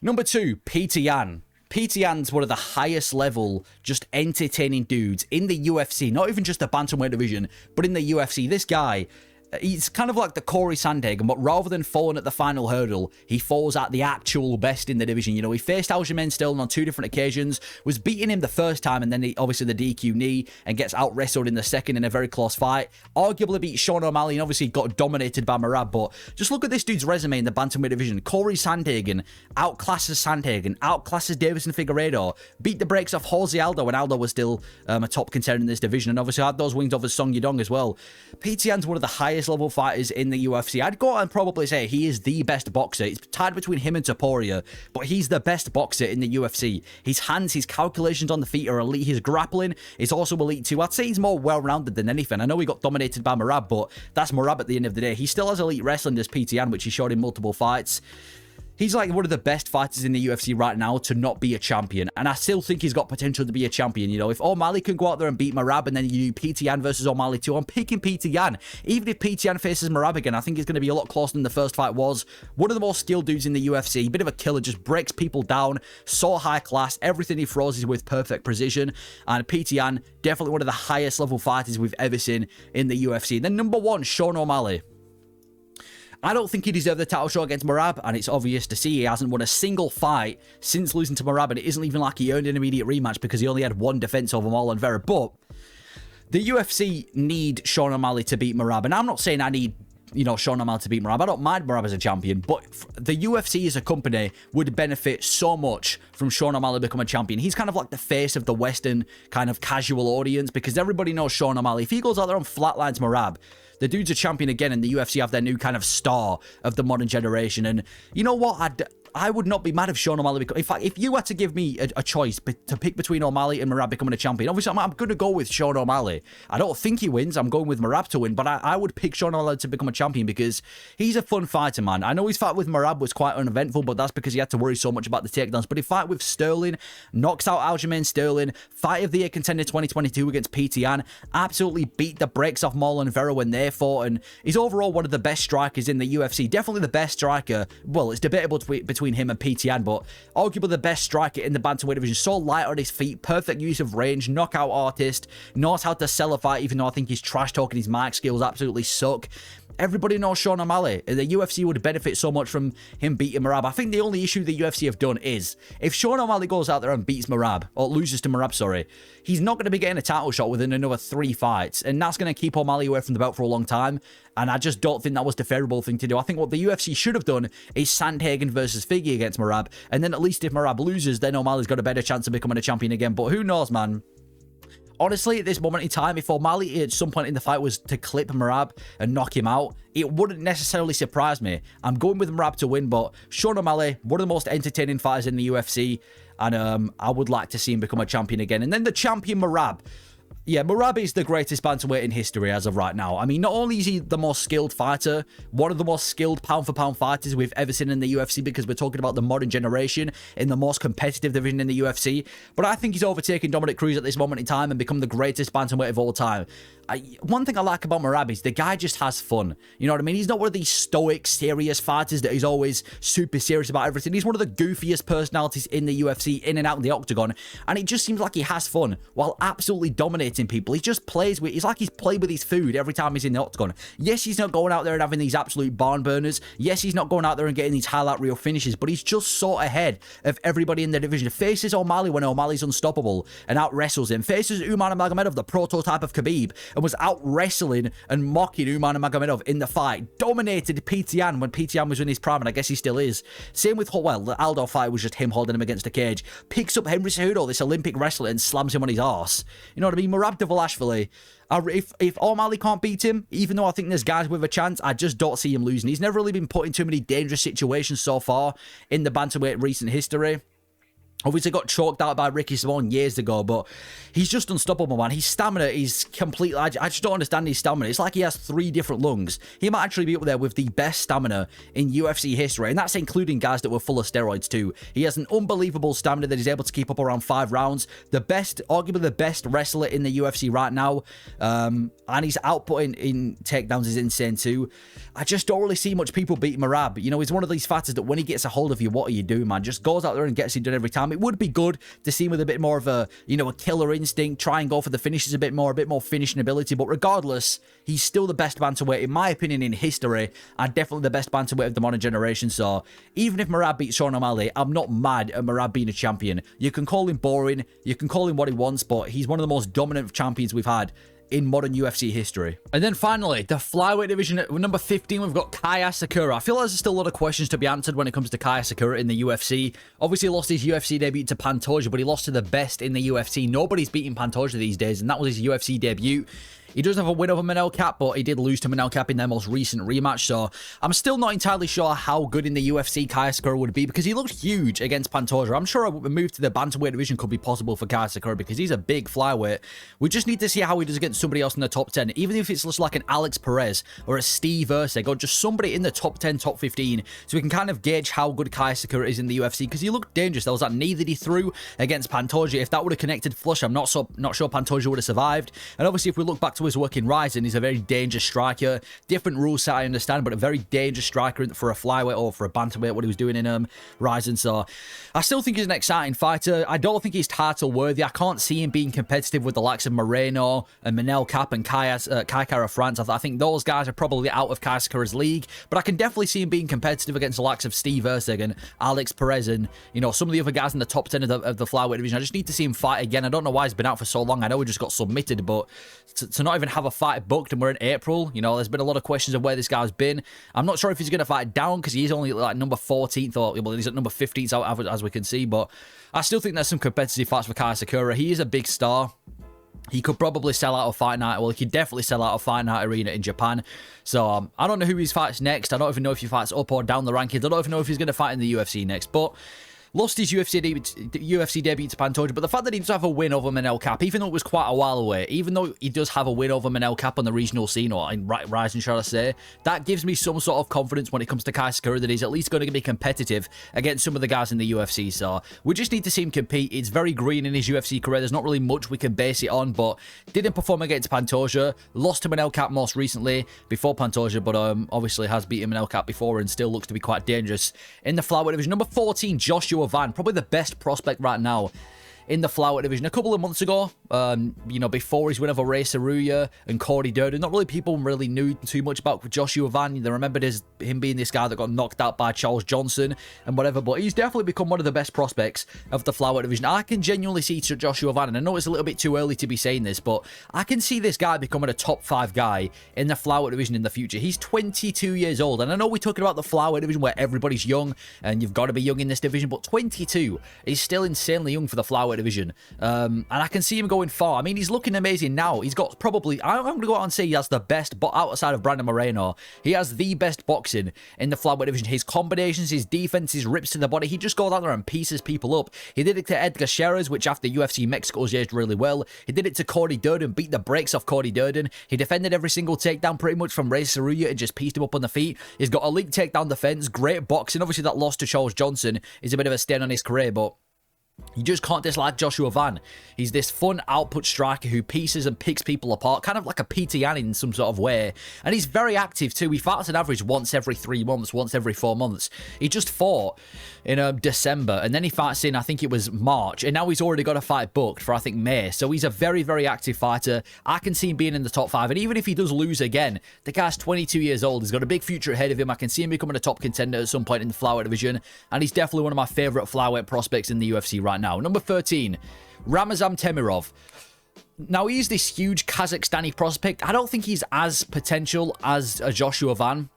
Number 2, Petr Yan. Petr Yan's one of the highest level, just entertaining dudes in the UFC. Not even just the bantamweight division, but in the UFC. This guy... he's kind of like the Corey Sandhagen, but rather than falling at the final hurdle, he falls at the actual best in the division. He faced Aljamain Sterling on 2 different occasions, was beating him the first time, and then obviously the DQ knee, and gets out-wrestled in the second in a very close fight. Arguably beat Sean O'Malley, and obviously got dominated by Merab, but just look at this dude's resume in the bantamweight division. Corey Sandhagen outclasses Sandhagen, outclasses Davison Figueiredo, beat the brakes off Jose Aldo when Aldo was still a top contender in this division, and obviously had those wings over Song Yadong as well. Petr Yan's one of the highest level fighters in the UFC. I'd go and probably say he is the best boxer. It's tied between him and Topuria, but he's the best boxer in the UFC. His hands, his calculations on the feet are elite. His grappling is also elite too. I'd say he's more well-rounded than anything. I know he got dominated by Merab, but that's Merab at the end of the day. He still has elite wrestling as Petr Yan, which he showed in multiple fights. He's like one of the best fighters in the UFC right now to not be a champion. And I still think he's got potential to be a champion. If O'Malley can go out there and beat Merab, and then you do Petr Yan versus O'Malley too, I'm picking Petr Yan. Even if Petr Yan faces Merab again, I think it's going to be a lot closer than the first fight was. One of the most skilled dudes in the UFC. Bit of a killer, just breaks people down. So high class. Everything he throws is with perfect precision. And Petr Yan, definitely one of the highest level fighters we've ever seen in the UFC. Then number 1, Sean O'Malley. I don't think he deserved the title shot against Merab, and it's obvious to see he hasn't won a single fight since losing to Merab, and it isn't even like he earned an immediate rematch because he only had 1 defense over Marlon Vera. But the UFC need Sean O'Malley to beat Merab, and I'm not saying I need Sean O'Malley to beat Merab. I don't mind Merab as a champion, but the UFC as a company would benefit so much from Sean O'Malley becoming a champion. He's kind of like the face of the Western kind of casual audience because everybody knows Sean O'Malley. If he goes out there and flatlines Merab, the dude's a champion again, and the UFC have their new kind of star of the modern generation. And you know what? I would not be mad if Sean O'Malley... In fact, if you had to give me a choice to pick between O'Malley and Merab becoming a champion, obviously I'm going to go with Sean O'Malley. I don't think he wins. I'm going with Merab to win, but I would pick Sean O'Malley to become a champion because he's a fun fighter, man. I know his fight with Merab was quite uneventful, but that's because he had to worry so much about the takedowns. But he fight with Sterling, knocks out Aljamain Sterling, fight of the year contender 2022 against PTN, absolutely beat the brakes off Marlon Vera when they fought, and he's overall one of the best strikers in the UFC. Definitely the best striker. Well, it's debatable between him and PTN, but arguably the best striker in the bantamweight division. So light on his feet, perfect use of range, knockout artist, knows how to sell a fight, even though I think his trash talking, his mic skills absolutely suck. Everybody knows Sean O'Malley. The UFC would benefit so much from him beating Merab. I think the only issue the UFC have done is if Sean O'Malley goes out there and beats Merab, or loses to Merab, sorry, he's not going to be getting a title shot within another 3 fights, and that's going to keep O'Malley away from the belt for a long time, and I just don't think that was the favourable thing to do. I think what the UFC should have done is Sandhagen versus Figgy against Merab, and then at least if Merab loses, then O'Malley's got a better chance of becoming a champion again, but who knows, man. Honestly, at this moment in time, if O'Malley at some point in the fight was to clip Merab and knock him out, it wouldn't necessarily surprise me. I'm going with Merab to win, but Sean O'Malley, one of the most entertaining fighters in the UFC, and I would like to see him become a champion again. And then the champion Merab. Yeah, Merab is the greatest bantamweight in history as of right now. I mean, not only is he the most skilled fighter, one of the most skilled pound-for-pound fighters we've ever seen in the UFC, because we're talking about the modern generation in the most competitive division in the UFC, but I think he's overtaken Dominic Cruz at this moment in time and become the greatest bantamweight of all time. One thing I like about Merab is the guy just has fun. You know what I mean? He's not one of these stoic, serious fighters that is always super serious about everything. He's one of the goofiest personalities in the UFC, in and out of the octagon, and it just seems like he has fun while absolutely dominating people. He just plays with... It's like he's played with his food every time he's in the octagon. Yes, he's not going out there and having these absolute barn burners. Yes, he's not going out there and getting these highlight reel finishes, but he's just so ahead of everybody in the division. Faces O'Malley when O'Malley's unstoppable and out wrestles him. Faces Umar Magomedov, the prototype of Khabib, and was out wrestling and mocking Umar Magomedov in the fight. Dominated PTN when PTN was in his prime, and I guess he still is. Same with, well, the Aldo fight was just him holding him against a cage. Picks up Henry Cejudo, this Olympic wrestler, and slams him on his arse. You know what I mean? Merab Dvalishvili, if O'Malley can't beat him, even though I think there's guys with a chance, I just don't see him losing. He's never really been put in too many dangerous situations so far in the bantamweight recent history. Obviously got choked out by Ricky Simon years ago, but he's just unstoppable, man. His stamina is completely... I just don't understand his stamina. It's like he has 3 different lungs. He might actually be up there with the best stamina in UFC history, and that's including guys that were full of steroids too. He has an unbelievable stamina that he's able to keep up around 5 rounds. The best, arguably the best wrestler in the UFC right now, and his output in takedowns is insane too. I just don't really see much people beating Merab. You know, he's one of these fighters that when he gets a hold of you, what are you doing, man? Just goes out there and gets it done every time. It would be good to see him with a bit more of a, you know, a killer instinct, try and go for the finishes a bit more finishing ability, but regardless, he's still the best bantamweight, in my opinion, in history, and definitely the best bantamweight of the modern generation. So even if Merab beats Sean O'Malley, I'm not mad at Merab being a champion. You can call him boring, you can call him what he wants, but he's one of the most dominant champions we've had in modern UFC history. And then finally, the flyweight division at number 15, we've got Kaya Sakura. I feel like there's still a lot of questions to be answered when it comes to Kaya Sakura in the UFC. Obviously, he lost his UFC debut to Pantoja, but he lost to the best in the UFC. Nobody's beating Pantoja these days, and that was his UFC debut. He does have a win over Manel Cap, but he did lose to Manel Cap in their most recent rematch, so I'm still not entirely sure how good in the UFC Kaya Sakura would be, because he looked huge against Pantoja. I'm sure a move to the bantamweight division could be possible for Kaya Sakura, because he's a big flyweight. We just need to see how he does against somebody else in the top 10, even if it's just like an Alex Perez or a Steve Erceg, or just somebody in the top 10, top 15, so we can kind of gauge how good Kaya Sakura is in the UFC, because he looked dangerous. There was that knee that he threw against Pantoja. If that would have connected flush, I'm not sure Pantoja would have survived. And obviously, if we look back to his work in Ryzen, he's a very dangerous striker. Different rule set, I understand, but a very dangerous striker for a flyweight or for a bantamweight, what he was doing in Ryzen. So I still think he's an exciting fighter. I don't think he's title worthy. I can't see him being competitive with the likes of Moreno and Manel Cap and Kai Kara France. I think those guys are probably out of Kaya Sakura's league, but I can definitely see him being competitive against the likes of Steve Erceg and Alex Perez and, you know, some of the other guys in the top 10 of the flyweight division. I just need to see him fight again. I don't know why he's been out for so long. I know he just got submitted, but to not even have a fight booked, and we're in April, you know, there's been a lot of questions of where this guy's been. I'm not sure if he's going to fight down, because he's only like number 14th, or well, he's at number 15th as we can see, but I still think there's some competitive fights for Kaya Sakura. He is a big star. He could probably sell out a Fight Night. Well, he could definitely sell out a Fight Night arena in Japan. So, I don't know who he fights next. I don't even know if he fights up or down the rankings. I don't even know if he's going to fight in the UFC next. But lost his UFC debut to Pantoja, but the fact that he does have a win over Manel Cap, even though it was quite a while away, even though he does have a win over Manel Cap on the regional scene, or in Rising, shall I say, that gives me some sort of confidence when it comes to Kai Sakura that he's at least going to be competitive against some of the guys in the UFC. So we just need to see him compete. It's very green in his UFC career. There's not really much we can base it on, but didn't perform against Pantoja. Lost to Manel Cap most recently before Pantoja, but obviously has beaten Manel Cap before and still looks to be quite dangerous in the flyweight division. Number 14, Joshua Van, probably the best prospect right now in the flyweight division. A couple of months ago, you know, before his win over Ray Saruya and Cody Durden, not really people really knew too much about Joshua Van. They remembered him being this guy that got knocked out by Charles Johnson and whatever, but he's definitely become one of the best prospects of the flyweight division. I can genuinely see Joshua Van, and I know it's a little bit too early to be saying this, but I can see this guy becoming a top 5 guy in the flyweight division in the future. He's 22 years old, and I know we're talking about the flyweight division where everybody's young, and you've got to be young in this division, but 22 is still insanely young for the flyweight division. And I can see him going far. I mean, he's looking amazing now. He's got probably, I'm going to go out and say he has the best, but outside of Brandon Moreno, he has the best boxing in the flyweight division. His combinations, his defense, his rips to the body, he just goes out there and pieces people up. He did it to Edgar Shearers, which after UFC Mexico was aged really well. He did it to Cody Durden, beat the brakes off Cody Durden. He defended every single takedown pretty much from Ray Saruya and just pieced him up on the feet. He's got elite takedown defense, great boxing. Obviously, that loss to Charles Johnson is a bit of a stain on his career, but you just can't dislike Joshua Van. He's this fun output striker who pieces and picks people apart, kind of like a Peter Yan in some sort of way. And he's very active too. He fights an average once every 3 months, once every 4 months. He just fought in December, and then he fights in, I think it was March, and now he's already got a fight booked for, I think, May. So he's a very, very active fighter. I can see him being in the top 5, and even if he does lose again, the guy's 22 years old. He's got a big future ahead of him. I can see him becoming a top contender at some point in the flyweight division, and he's definitely one of my favorite flyweight prospects in the UFC right now. Number 13, Ramazan Temirov. Now, he's this huge Kazakhstani prospect. I don't think he's as potential as a Joshua Van.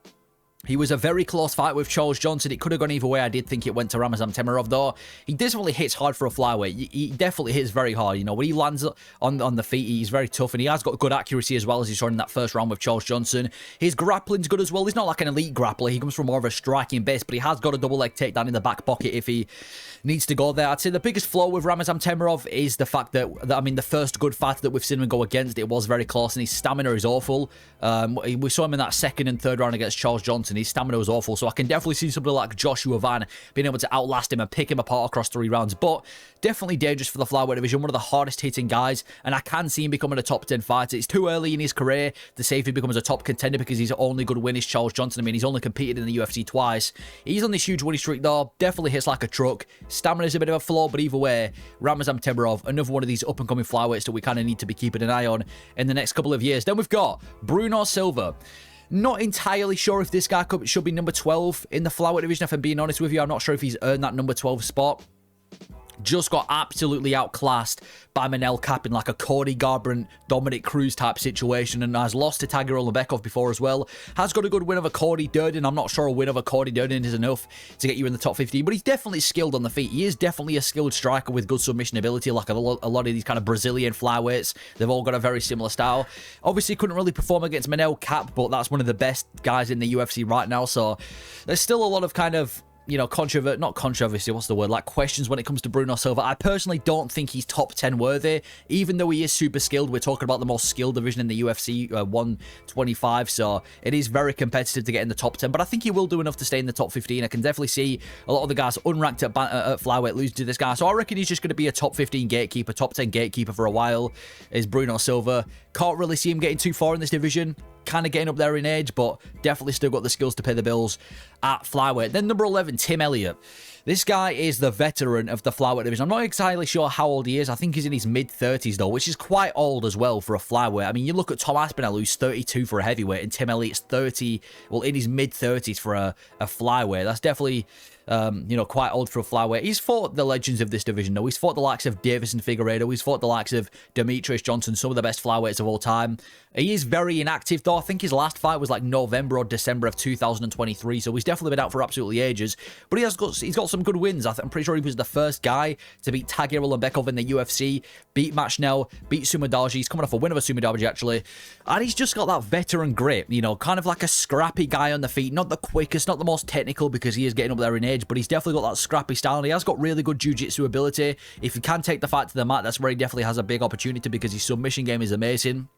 He was a very close fight with Charles Johnson. It could have gone either way. I did think it went to Ramazan Temirov, though. He definitely hits hard for a flyweight. He definitely hits very hard. You know, when he lands on the feet, he's very tough, and he has got good accuracy as well, as he saw in that first round with Charles Johnson. His grappling's good as well. He's not like an elite grappler. He comes from more of a striking base, but he has got a double leg takedown in the back pocket if he needs to go there. I'd say the biggest flaw with Ramazan Temirov is the fact that, I mean, the first good fighter that we've seen him go against, it was very close, and his stamina is awful. We saw him in that second and third round against Charles Johnson. His stamina was awful, so I can definitely see somebody like Joshua Van being able to outlast him and pick him apart across 3 rounds, but definitely dangerous for the flyweight division, one of the hardest hitting guys, and I can see him becoming a top 10 fighter. It's too early in his career to say if he becomes a top contender because his only good win is Charles Johnson. I mean, he's only competed in the UFC twice. He's on this huge winning streak, though. Definitely hits like a truck. Stamina's a bit of a flaw, but either way, Ramazan Temirov, another one of these up-and-coming flyweights that we kind of need to be keeping an eye on in the next couple of years. Then we've got Bruno Silva. Not entirely sure if this guy should be number 12 in the flyweight division, if I'm being honest with you. I'm not sure if he's earned that number 12 spot. Just got absolutely outclassed by Manel Cap in like a Cody Garbrandt, Dominic Cruz type situation, and has lost to Tiger Olebekov before as well. Has got a good win over Cody Durden. I'm not sure a win over Cody Durden is enough to get you in the top 15, but he's definitely skilled on the feet. He is definitely a skilled striker with good submission ability, like a lot of these kind of Brazilian flyweights. They've all got a very similar style. Obviously, couldn't really perform against Manel Cap, but that's one of the best guys in the UFC right now, so there's still a lot of kind of, you know, not controversy, what's the word, like questions when it comes to Bruno Silva. I personally don't think he's top 10 worthy, even though he is super skilled. We're talking about the most skilled division in the UFC, 125, so it is very competitive to get in the top 10, but I think he will do enough to stay in the top 15. I can definitely see a lot of the guys unranked at flyweight losing to this guy, so I reckon he's just going to be a top 15 gatekeeper, top 10 gatekeeper for a while, is Bruno Silva. Can't really see him getting too far in this division. Kind of getting up there in age, but definitely still got the skills to pay the bills at flyweight. Then number 11, Tim Elliott. This guy is the veteran of the flyweight division. I'm not entirely sure how old he is. I think he's in his mid-30s, though, which is quite old as well for a flyweight. I mean, you look at Tom Aspinall, who's 32 for a heavyweight, and Tim Elliott's 30, well, in his mid-30s for a flyweight. That's definitely, you know, quite old for a flyweight. He's fought the legends of this division, though. He's fought the likes of Davison Figueiredo. He's fought the likes of Demetrius Johnson, some of the best flyweights of all time. He is very inactive, though. I think his last fight was like November or December of 2023, so he's definitely been out for absolutely ages. But he's got some some good wins. I'm pretty sure he was the first guy to beat Tagir Ulanbekov in the UFC, beat Machnell, beat Sumadaji. He's coming off a win over Sumadaji, actually. And he's just got that veteran grip, you know, kind of like a scrappy guy on the feet. Not the quickest, not the most technical because he is getting up there in age, but he's definitely got that scrappy style. And he has got really good jiu-jitsu ability. If he can take the fight to the mat, that's where he definitely has a big opportunity because his submission game is amazing.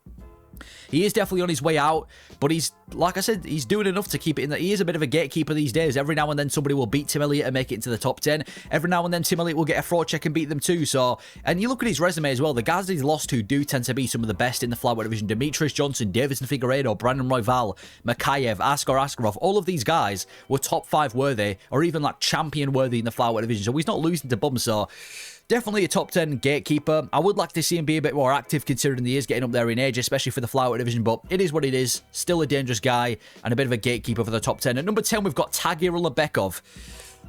He is definitely on his way out, but he's, like I said, he's doing enough to keep it in that. He is a bit of a gatekeeper these days. Every now and then somebody will beat Tim Elliott and make it into the top 10. Every now and then Tim Elliott will get a fraud check and beat them too. So, and you look at his resume as well, the guys that he's lost to do tend to be some of the best in the flyweight division. Demetrius Johnson, Davison Figueiredo, Brandon Royval, Makayev, Askar Askarov, all of these guys were top 5 worthy or even like champion worthy in the flyweight division. So he's not losing to bums. So definitely a top 10 gatekeeper. I would like to see him be a bit more active considering he is getting up there in age, especially for the flyweight division, but it is what it is. Still a dangerous guy and a bit of a gatekeeper for the top 10. At number 10, we've got Tagir Ulanbekov.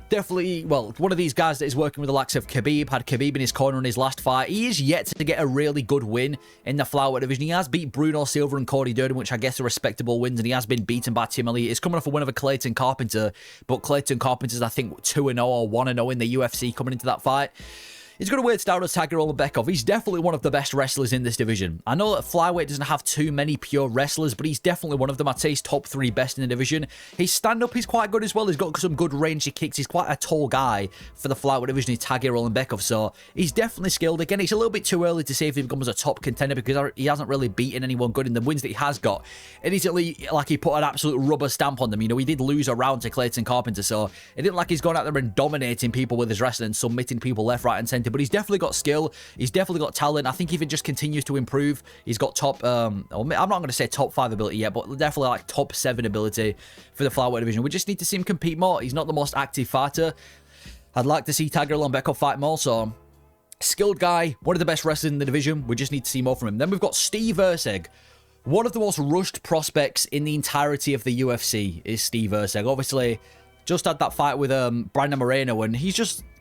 Definitely, well, one of these guys that is working with the likes of Khabib, had Khabib in his corner in his last fight. He is yet to get a really good win in the flyweight division. He has beat Bruno Silva and Cody Durden, which I guess are respectable wins, and he has been beaten by Tim Elliott. He's coming off a win over Clayton Carpenter, but Clayton Carpenter's, I think, 2-0 or 1-0 in the UFC coming into that fight. He's got a weird style as Tagir Ulanbekov. He's definitely one of the best wrestlers in this division. I know that flyweight doesn't have too many pure wrestlers, but he's definitely one of them. I'd say he's top 3 best in the division. His stand-up is quite good as well. He's got some good rangy kicks. He's quite a tall guy for the flyweight division. He's Tagir Ulanbekov, so he's definitely skilled. Again, it's a little bit too early to say if he becomes a top contender because he hasn't really beaten anyone good in the wins that he has got. It isn't like he put an absolute rubber stamp on them. You know, he did lose a round to Clayton Carpenter, so it didn't like he's gone out there and dominating people with his wrestling and submitting people left, right, and centre, but he's definitely got skill. He's definitely got talent. I think if he just continues to improve, he's got top, I'm not going to say top 5 ability yet, but definitely like top 7 ability for the flyweight division. We just need to see him compete more. He's not the most active fighter. I'd like to see Tagir Ulanbekov fight more, so skilled guy, one of the best wrestlers in the division. We just need to see more from him. Then we've got Steve Erceg. One of the most rushed prospects in the entirety of the UFC is Steve Erceg. Obviously, just had that fight with Brandon Moreno, and he's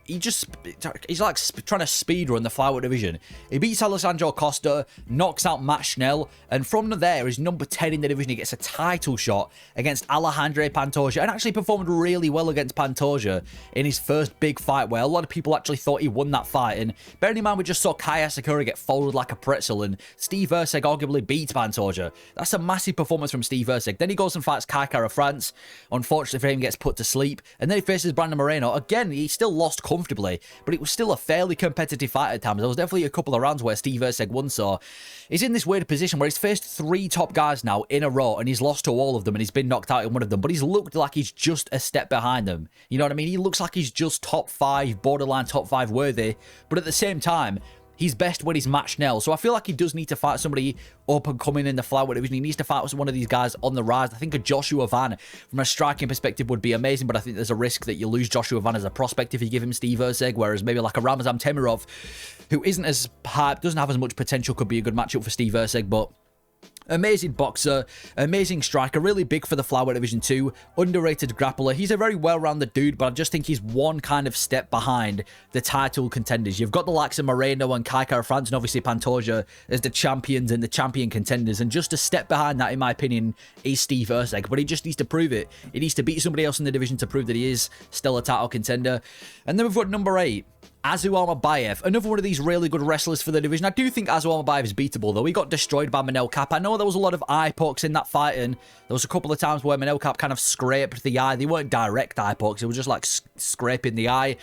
like trying to speedrun the flyweight division. He beats Alessandro Costa, knocks out Matt Schnell, and from there, he's number 10 in the division. He gets a title shot against Alejandro Pantoja, and actually performed really well against Pantoja in his first big fight, where a lot of people actually thought he won that fight. And bearing in mind, we just saw Kai Asakura get folded like a pretzel, and Steve Erceg arguably beats Pantoja. That's a massive performance from Steve Erceg. Then he goes and fights Kai Kara France. Unfortunately for him, gets put to sleep, and then he faces Brandon Moreno. Again, he still lost comfortably, but it was still a fairly competitive fight at times. There was definitely a couple of rounds where Steve Erceg won, so he's in this weird position where he's faced 3 top guys now in a row, and he's lost to all of them, and he's been knocked out in one of them, but he's looked like he's just a step behind them. You know what I mean? He looks like he's just top 5, borderline top 5 worthy, but at the same time, he's best when he's Matt Schnell. So I feel like he does need to fight somebody up and coming in the flyweight division. He needs to fight with one of these guys on the rise. I think a Joshua Van, from a striking perspective, would be amazing, but I think there's a risk that you lose Joshua Van as a prospect if you give him Steve Erceg, whereas maybe like a Ramazan Temirov, who isn't as hyped, doesn't have as much potential, could be a good matchup for Steve Erceg, but amazing boxer, amazing striker, really big for the flyweight division too, underrated grappler. He's a very well-rounded dude, but I just think he's one kind of step behind the title contenders. You've got the likes of Moreno and Kai Kara France and obviously Pantoja as the champions and the champion contenders, and just a step behind that, in my opinion, is Steve Erceg, but he just needs to prove it. He needs to beat somebody else in the division to prove that he is still a title contender. And then we've got number 8. Azu Almabayev, another one of these really good wrestlers for the division. I do think Azu Almabayev is beatable, though. He got destroyed by Manel Kape. I know there was a lot of eye pokes in that fight, and there was a couple of times where Manel Kape kind of scraped the eye. They weren't direct eye pokes. It was just like scraping the eye.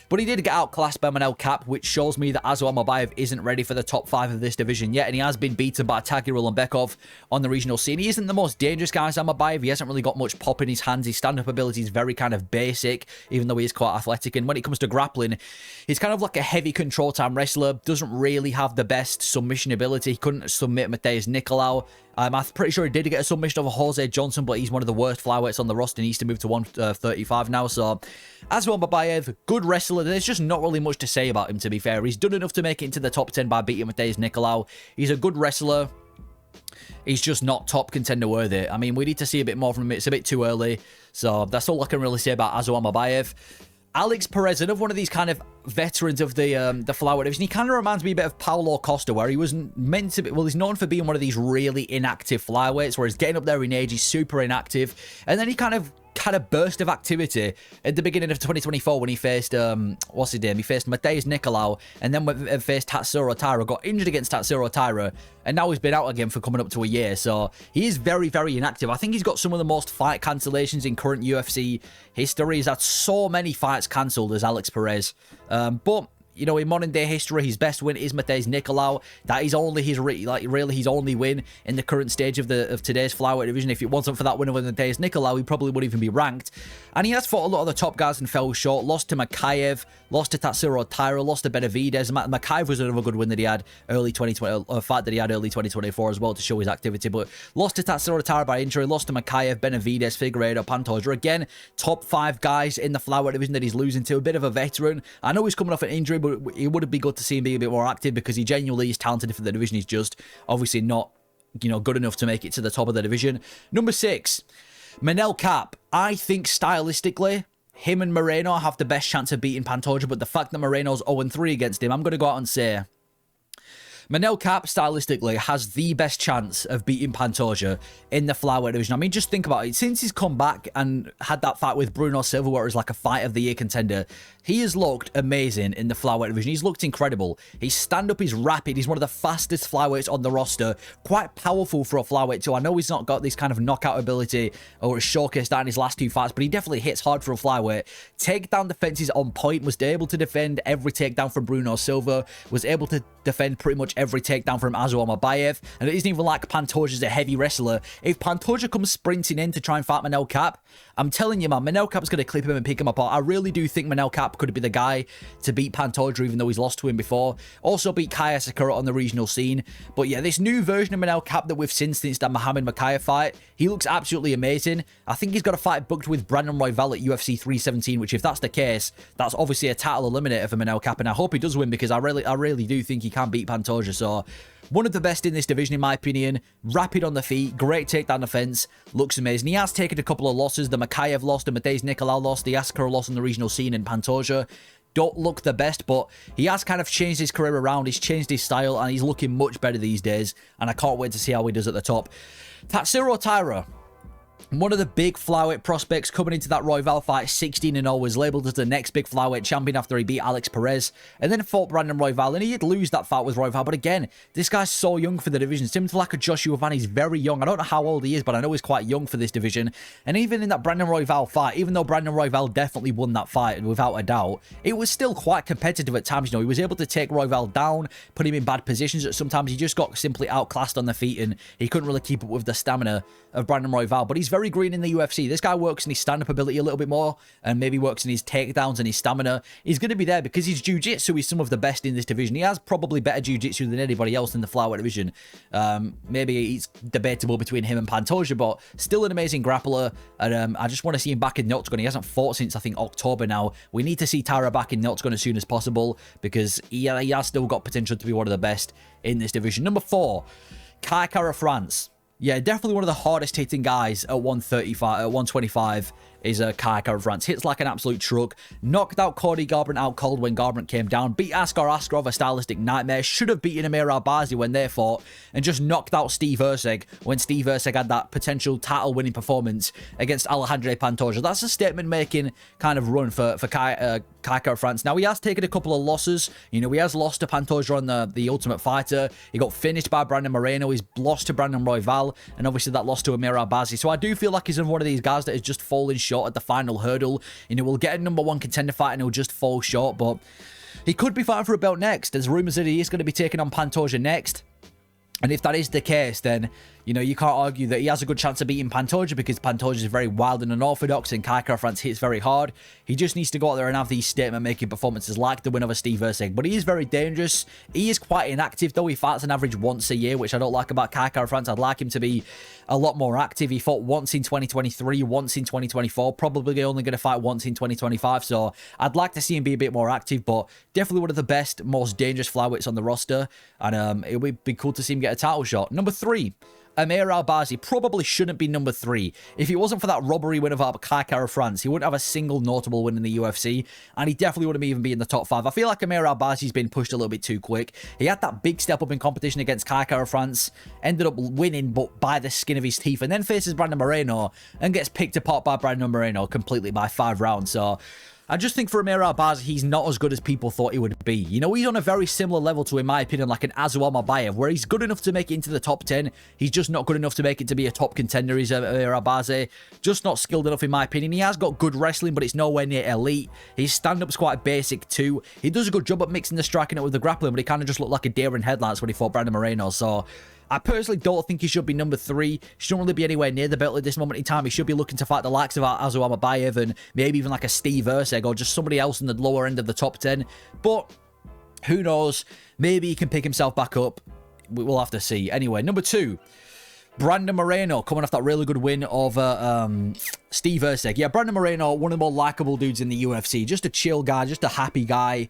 But he did get outclassed by Manel Kape, which shows me that Azu Almabayev isn't ready for the top 5 of this division yet, and he has been beaten by Tagir Ulanbekov on the regional scene. He isn't the most dangerous guy as Almabayev. He hasn't really got much pop in his hands. His stand-up ability is very kind of basic, even though he is quite athletic. And when it comes to grappling, he's kind of like a heavy control time wrestler. Doesn't really have the best submission ability. He couldn't submit Mateus Nicolau. I'm pretty sure he did get a submission over Jose Johnson, but he's one of the worst flyweights on the roster. He needs to move to 135 now. So, Azu Almabayev, good wrestler. There's just not really much to say about him, to be fair. He's done enough to make it into the top 10 by beating Mateus Nicolau. He's a good wrestler. He's just not top contender worthy. I mean, we need to see a bit more from him. It's a bit too early. So, that's all I can really say about Azu Almabayev. Alex Perez, another one of these kind of veterans of the flyweight division. He kind of reminds me a bit of Paulo Costa, where he was meant to be, well, he's known for being one of these really inactive flyweights, where he's getting up there in age, he's super inactive, and then he kind of had a burst of activity at the beginning of 2024 when he faced, what's his name? He faced Mateusz Nicolau, and then faced Tatsuro Taira, got injured against Tatsuro Taira, and now he's been out again for coming up to a year. So he is very, very inactive. I think he's got some of the most fight cancellations in current UFC history. He's had so many fights cancelled as Alex Perez. But you know, in modern day history, his best win is Mateusz Nicolau. That is only his really his only win in the current stage of today's flyweight division. If it wasn't for that win over Mateusz Nicolau, he probably wouldn't even be ranked. And he has fought a lot of the top guys and fell short. Lost to Makayev, lost to Tatsuro Taira, lost to Benavidez. Makayev was another good win that he had early 2020, a fight that he had early 2024 as well to show his activity. But lost to Tatsuro Taira by injury, lost to Makayev, Benavidez, Figueiredo, Pantoja. Again, top 5 guys in the flyweight division that he's losing to. A bit of a veteran. I know he's coming off an injury, but it would be good to see him be a bit more active because he genuinely is talented for the division. He's just obviously not, you know, good enough to make it to the top of the division. Number 6, Manel Kape. I think stylistically, him and Moreno have the best chance of beating Pantoja, but the fact that Moreno's 0-3 against him, I'm going to go out and say Manel Kape, stylistically, has the best chance of beating Pantoja in the flyweight division. I mean, just think about it. Since he's come back and had that fight with Bruno Silva, where it was like a fight of the year contender, he has looked amazing in the flyweight division. He's looked incredible. His stand-up is rapid. He's one of the fastest flyweights on the roster. Quite powerful for a flyweight too. I know he's not got this kind of knockout ability or a showcase that in his last 2 fights, but he definitely hits hard for a flyweight. Takedown defense is on point. Was able to defend every takedown from Bruno Silva. Was able to defend pretty much every takedown from Azo Amabayev. And it isn't even like Pantoja's a heavy wrestler. If Pantoja comes sprinting in to try and fight Manel Kape, I'm telling you, man, Manel Kape's going to clip him and pick him apart. I really do think Manel Kape could be the guy to beat Pantoja, even though he's lost to him before. Also beat Kaya Sakura on the regional scene. But yeah, this new version of Manel Kape that we've seen since that Muhammad Makayev fight, he looks absolutely amazing. I think he's got a fight booked with Brandon Royval at UFC 317, which if that's the case, that's obviously a title eliminator for Manel Kape, and I hope he does win because I really do think he can beat Pantoja. So one of the best in this division, in my opinion. Rapid on the feet, great takedown defense, looks amazing. He has taken a couple of losses. The Makayev loss, the Mateusz Nicolau loss, the Asakura loss on the regional scene, and Pantoja don't look the best, but he has kind of changed his career around. He's changed his style, and he's looking much better these days, and I can't wait to see how he does at the top. Tatsuro Taira, one of the big flyweight prospects coming into that Royval fight, 16-0, was labelled as the next big flyweight champion after he beat Alex Perez, and then fought Brandon Royval, and he did lose that fight with Royval, but again, this guy's so young for the division. Similar to like a Joshua Van, he's very young. I don't know how old he is, but I know he's quite young for this division, and even in that Brandon Royval fight, even though Brandon Royval definitely won that fight without a doubt, it was still quite competitive at times. You know, he was able to take Royval down, put him in bad positions, but sometimes he just got simply outclassed on the feet, and he couldn't really keep up with the stamina of Brandon Royval, but he's very green in the UFC. This guy works in his stand-up ability a little bit more, and maybe works in his takedowns and his stamina. He's going to be there because his jiu-jitsu is some of the best in this division. He has probably better jiu-jitsu than anybody else in the flyweight division. Maybe it's debatable between him and Pantoja, but still an amazing grappler, and I just want to see him back in the octagon. He hasn't fought since, I think, October now. We need to see Taira back in the octagon as soon as possible because he has still got potential to be one of the best in this division. Number 4, Kai Kara France. Yeah, definitely one of the hardest hitting guys at 135, at 125 is Kai Kara France. Hits like an absolute truck. Knocked out Cody Garbrandt out cold when Garbrandt came down. Beat Askar Askarov, a stylistic nightmare. Should have beaten Amir Albazi when they fought. And just knocked out Steve Erceg when Steve Erceg had that potential title-winning performance against Alejandro Pantoja. That's a statement-making kind of run for Kai Kara France. Now, he has taken a couple of losses. You know, he has lost to Pantoja on the Ultimate Fighter. He got finished by Brandon Moreno. He's lost to Brandon Royval. And obviously that loss to Amir Albazi. So I do feel like he's one of these guys that is just falling short at the final hurdle. You know, we'll get a number 1 contender fight and he'll just fall short. But he could be fighting for a belt next. There's rumours that he is going to be taking on Pantoja next. And if that is the case, then, you know, you can't argue that he has a good chance of beating Pantoja because Pantoja is very wild and unorthodox and Kai Kara France hits very hard. He just needs to go out there and have these statement-making performances like the win over Steve Erceg. But he is very dangerous. He is quite inactive, though. He fights an average once a year, which I don't like about Kai Kara France. I'd like him to be a lot more active. He fought once in 2023, once in 2024, probably only going to fight once in 2025. So I'd like to see him be a bit more active, but definitely one of the best, most dangerous flyweights on the roster. And it would be cool to see him get a title shot. Number 3. Amir Albazi probably shouldn't be number 3. If it wasn't for that robbery win over Kai Kara-France, he wouldn't have a single notable win in the UFC, and he definitely wouldn't even be in the top 5. I feel like Amir Albazi's been pushed a little bit too quick. He had that big step up in competition against Kai Kara-France, ended up winning, but by the skin of his teeth, and then faces Brandon Moreno and gets picked apart by Brandon Moreno completely by 5 rounds. So I just think for Amir Albazi, he's not as good as people thought he would be. You know, he's on a very similar level to, in my opinion, like an Azual Mabayev, where he's good enough to make it into the top 10. He's just not good enough to make it to be a top contender. He's Amir Albazi. Just not skilled enough, in my opinion. He has got good wrestling, but it's nowhere near elite. His stand-up's quite basic, too. He does a good job at mixing the striking up with the grappling, but he kind of just looked like a deer in headlights when he fought Brandon Moreno. So I personally don't think he should be number 3. He shouldn't really be anywhere near the belt at this moment in time. He should be looking to fight the likes of Azual Mabayev and maybe even like a Steve Erceg or just somebody else in the lower end of the top 10. But who knows? Maybe he can pick himself back up. We'll have to see. Anyway, number 2. Brandon Moreno, coming off that really good win over Steve Erceg. Yeah, Brandon Moreno, one of the more likable dudes in the UFC. Just a chill guy, just a happy guy.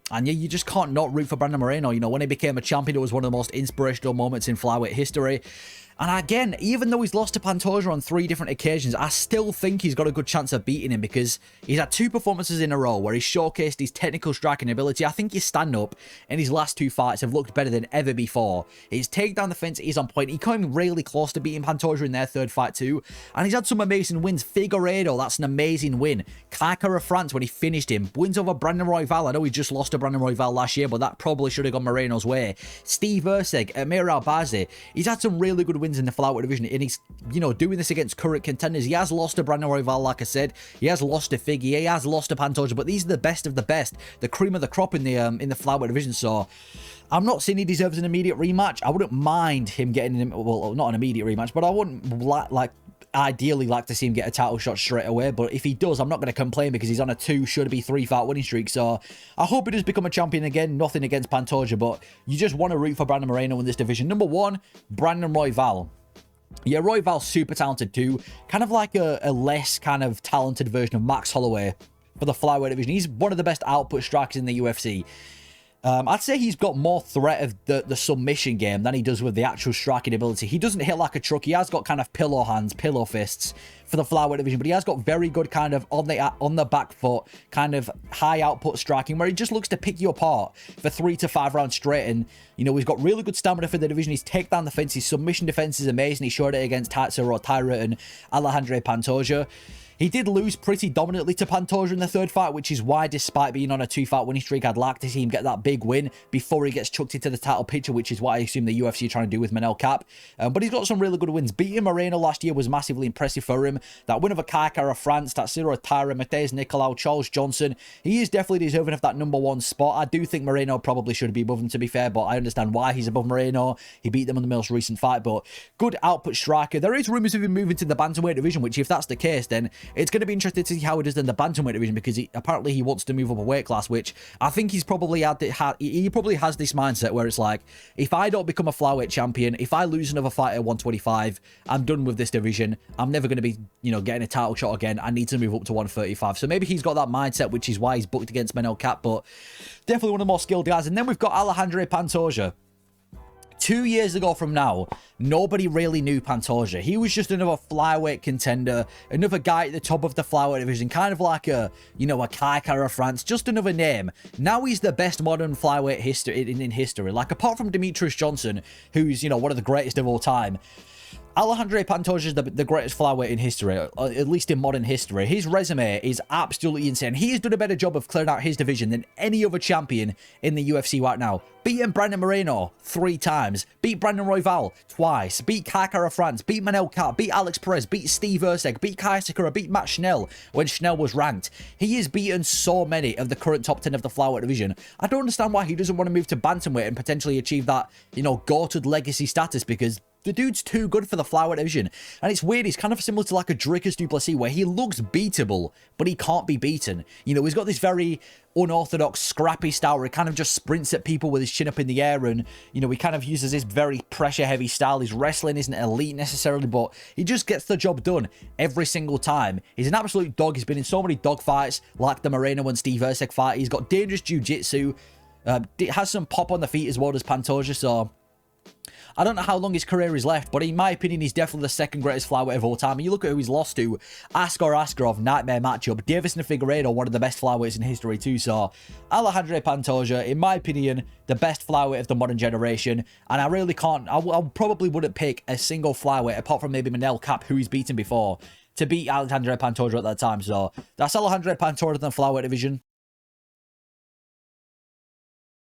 And yeah, you just can't not root for Brandon Moreno. You know, when he became a champion, it was one of the most inspirational moments in flyweight history. And again, even though he's lost to Pantoja on 3 different occasions, I still think he's got a good chance of beating him because he's had 2 performances in a row where he's showcased his technical striking ability. I think his stand-up in his last 2 fights have looked better than ever before. His takedown defense is on point. He came really close to beating Pantoja in their 3rd fight too. And he's had some amazing wins. Figueiredo, that's an amazing win. Kai Kara-France, when he finished him. Wins over Brandon Royval. I know he just lost to Brandon Royval last year, but that probably should have gone Moreno's way. Steve Erceg, Amir Albazi. He's had some really good wins in the flyweight division, and he's, you know, doing this against current contenders. He has lost to Brandon Royval, like I said. He has lost to Figgy. He has lost to Pantoja, but these are the best of the best, the cream of the crop in the flyweight division. So I'm not saying he deserves an immediate rematch. I wouldn't mind him getting him, well, not an immediate rematch, but I wouldn't ideally like to see him get a title shot straight away. But if he does, I'm not going to complain because he's on a 2, should be 3 fight winning streak. So I hope he does become a champion again. Nothing against Pantoja, but you just want to root for Brandon Moreno in this division. Number 1, Brandon Royval. Yeah, Royval's super talented too. Kind of like a less kind of talented version of Max Holloway for the flyweight division. He's one of the best output strikers in the UFC. I'd say he's got more threat of the submission game than he does with the actual striking ability. He doesn't hit like a truck. He has got kind of pillow hands, pillow fists for the flyweight division, but he has got very good kind of on the back foot, kind of high output striking, where he just looks to pick you apart for 3 to 5 rounds straight. And, you know, he's got really good stamina for the division. His takedown defense, his submission defense is amazing. He showed it against Tatsuro Taira and Alejandro Pantoja. He did lose pretty dominantly to Pantoja in the 3rd fight, which is why, despite being on a 2-fight winning streak, I'd like to see him get that big win before he gets chucked into the title picture, which is what I assume the UFC are trying to do with Manel Kape. But he's got some really good wins. Beating Moreno last year was massively impressive for him. That win over Kai Kara-France, Tatsuro Taira, Mateusz Nicolau, Charles Johnson. He is definitely deserving of that number 1 spot. I do think Moreno probably should be above him, to be fair, but I understand why he's above Moreno. He beat them in the most recent fight, but good output striker. There is rumours of him moving to the Bantamweight division, which if that's the case, then it's going to be interesting to see how he does in the Bantamweight division, because apparently he wants to move up a weight class, which I think he's probably he probably has this mindset where it's like, if I don't become a flyweight champion, if I lose another fight at 125, I'm done with this division. I'm never going to be, you know, getting a title shot again. I need to move up to 135. So maybe he's got that mindset, which is why he's booked against Manel Kape, but definitely one of the more skilled guys. And then we've got Alejandro Pantoja. 2 years ago from now, nobody really knew Pantoja. He was just another flyweight contender, another guy at the top of the flyweight division, kind of like a, you know, a Kai Kara-France, just another name. Now he's the best modern flyweight in history. Like, apart from Demetrius Johnson, who's, you know, one of the greatest of all time, Alejandro Pantoja is the greatest flyweight in history, at least in modern history. His resume is absolutely insane. He has done a better job of clearing out his division than any other champion in the UFC right now. Beating Brandon Moreno 3 times, beat Brandon Royval twice, beat Kai Kara-France, beat Manel Kape, beat Alex Perez, beat Steve Erceg, beat Kai Sakura, beat Matt Schnell when Schnell was ranked. He has beaten so many of the current top 10 of the flyweight division. I don't understand why he doesn't want to move to bantamweight and potentially achieve that, you know, goated legacy status, because the dude's too good for the flyweight division. And it's weird, he's kind of similar to like a Dricus du Plessis, where he looks beatable, but he can't be beaten. You know, he's got this very unorthodox, scrappy style where he kind of just sprints at people with his chin up in the air, and, you know, he kind of uses this very pressure-heavy style. His wrestling isn't elite necessarily, but he just gets the job done every single time. He's an absolute dog. He's been in so many dog fights, like the Moreno and Steve Erceg fight. He's got dangerous jiu-jitsu, has some pop on the feet as well as Pantoja, so I don't know how long his career is left, but in my opinion, he's definitely the second greatest flyweight of all time. And you look at who he's lost to, Askar Askarov, nightmare matchup. Davison Figueiredo, one of the best flyweights in history too. So Alejandro Pantoja, in my opinion, the best flyweight of the modern generation. And I really can't, I probably wouldn't pick a single flyweight, apart from maybe Manel Kape, who he's beaten before, to beat Alejandro Pantoja at that time. So that's Alejandro Pantoja in the flyweight division.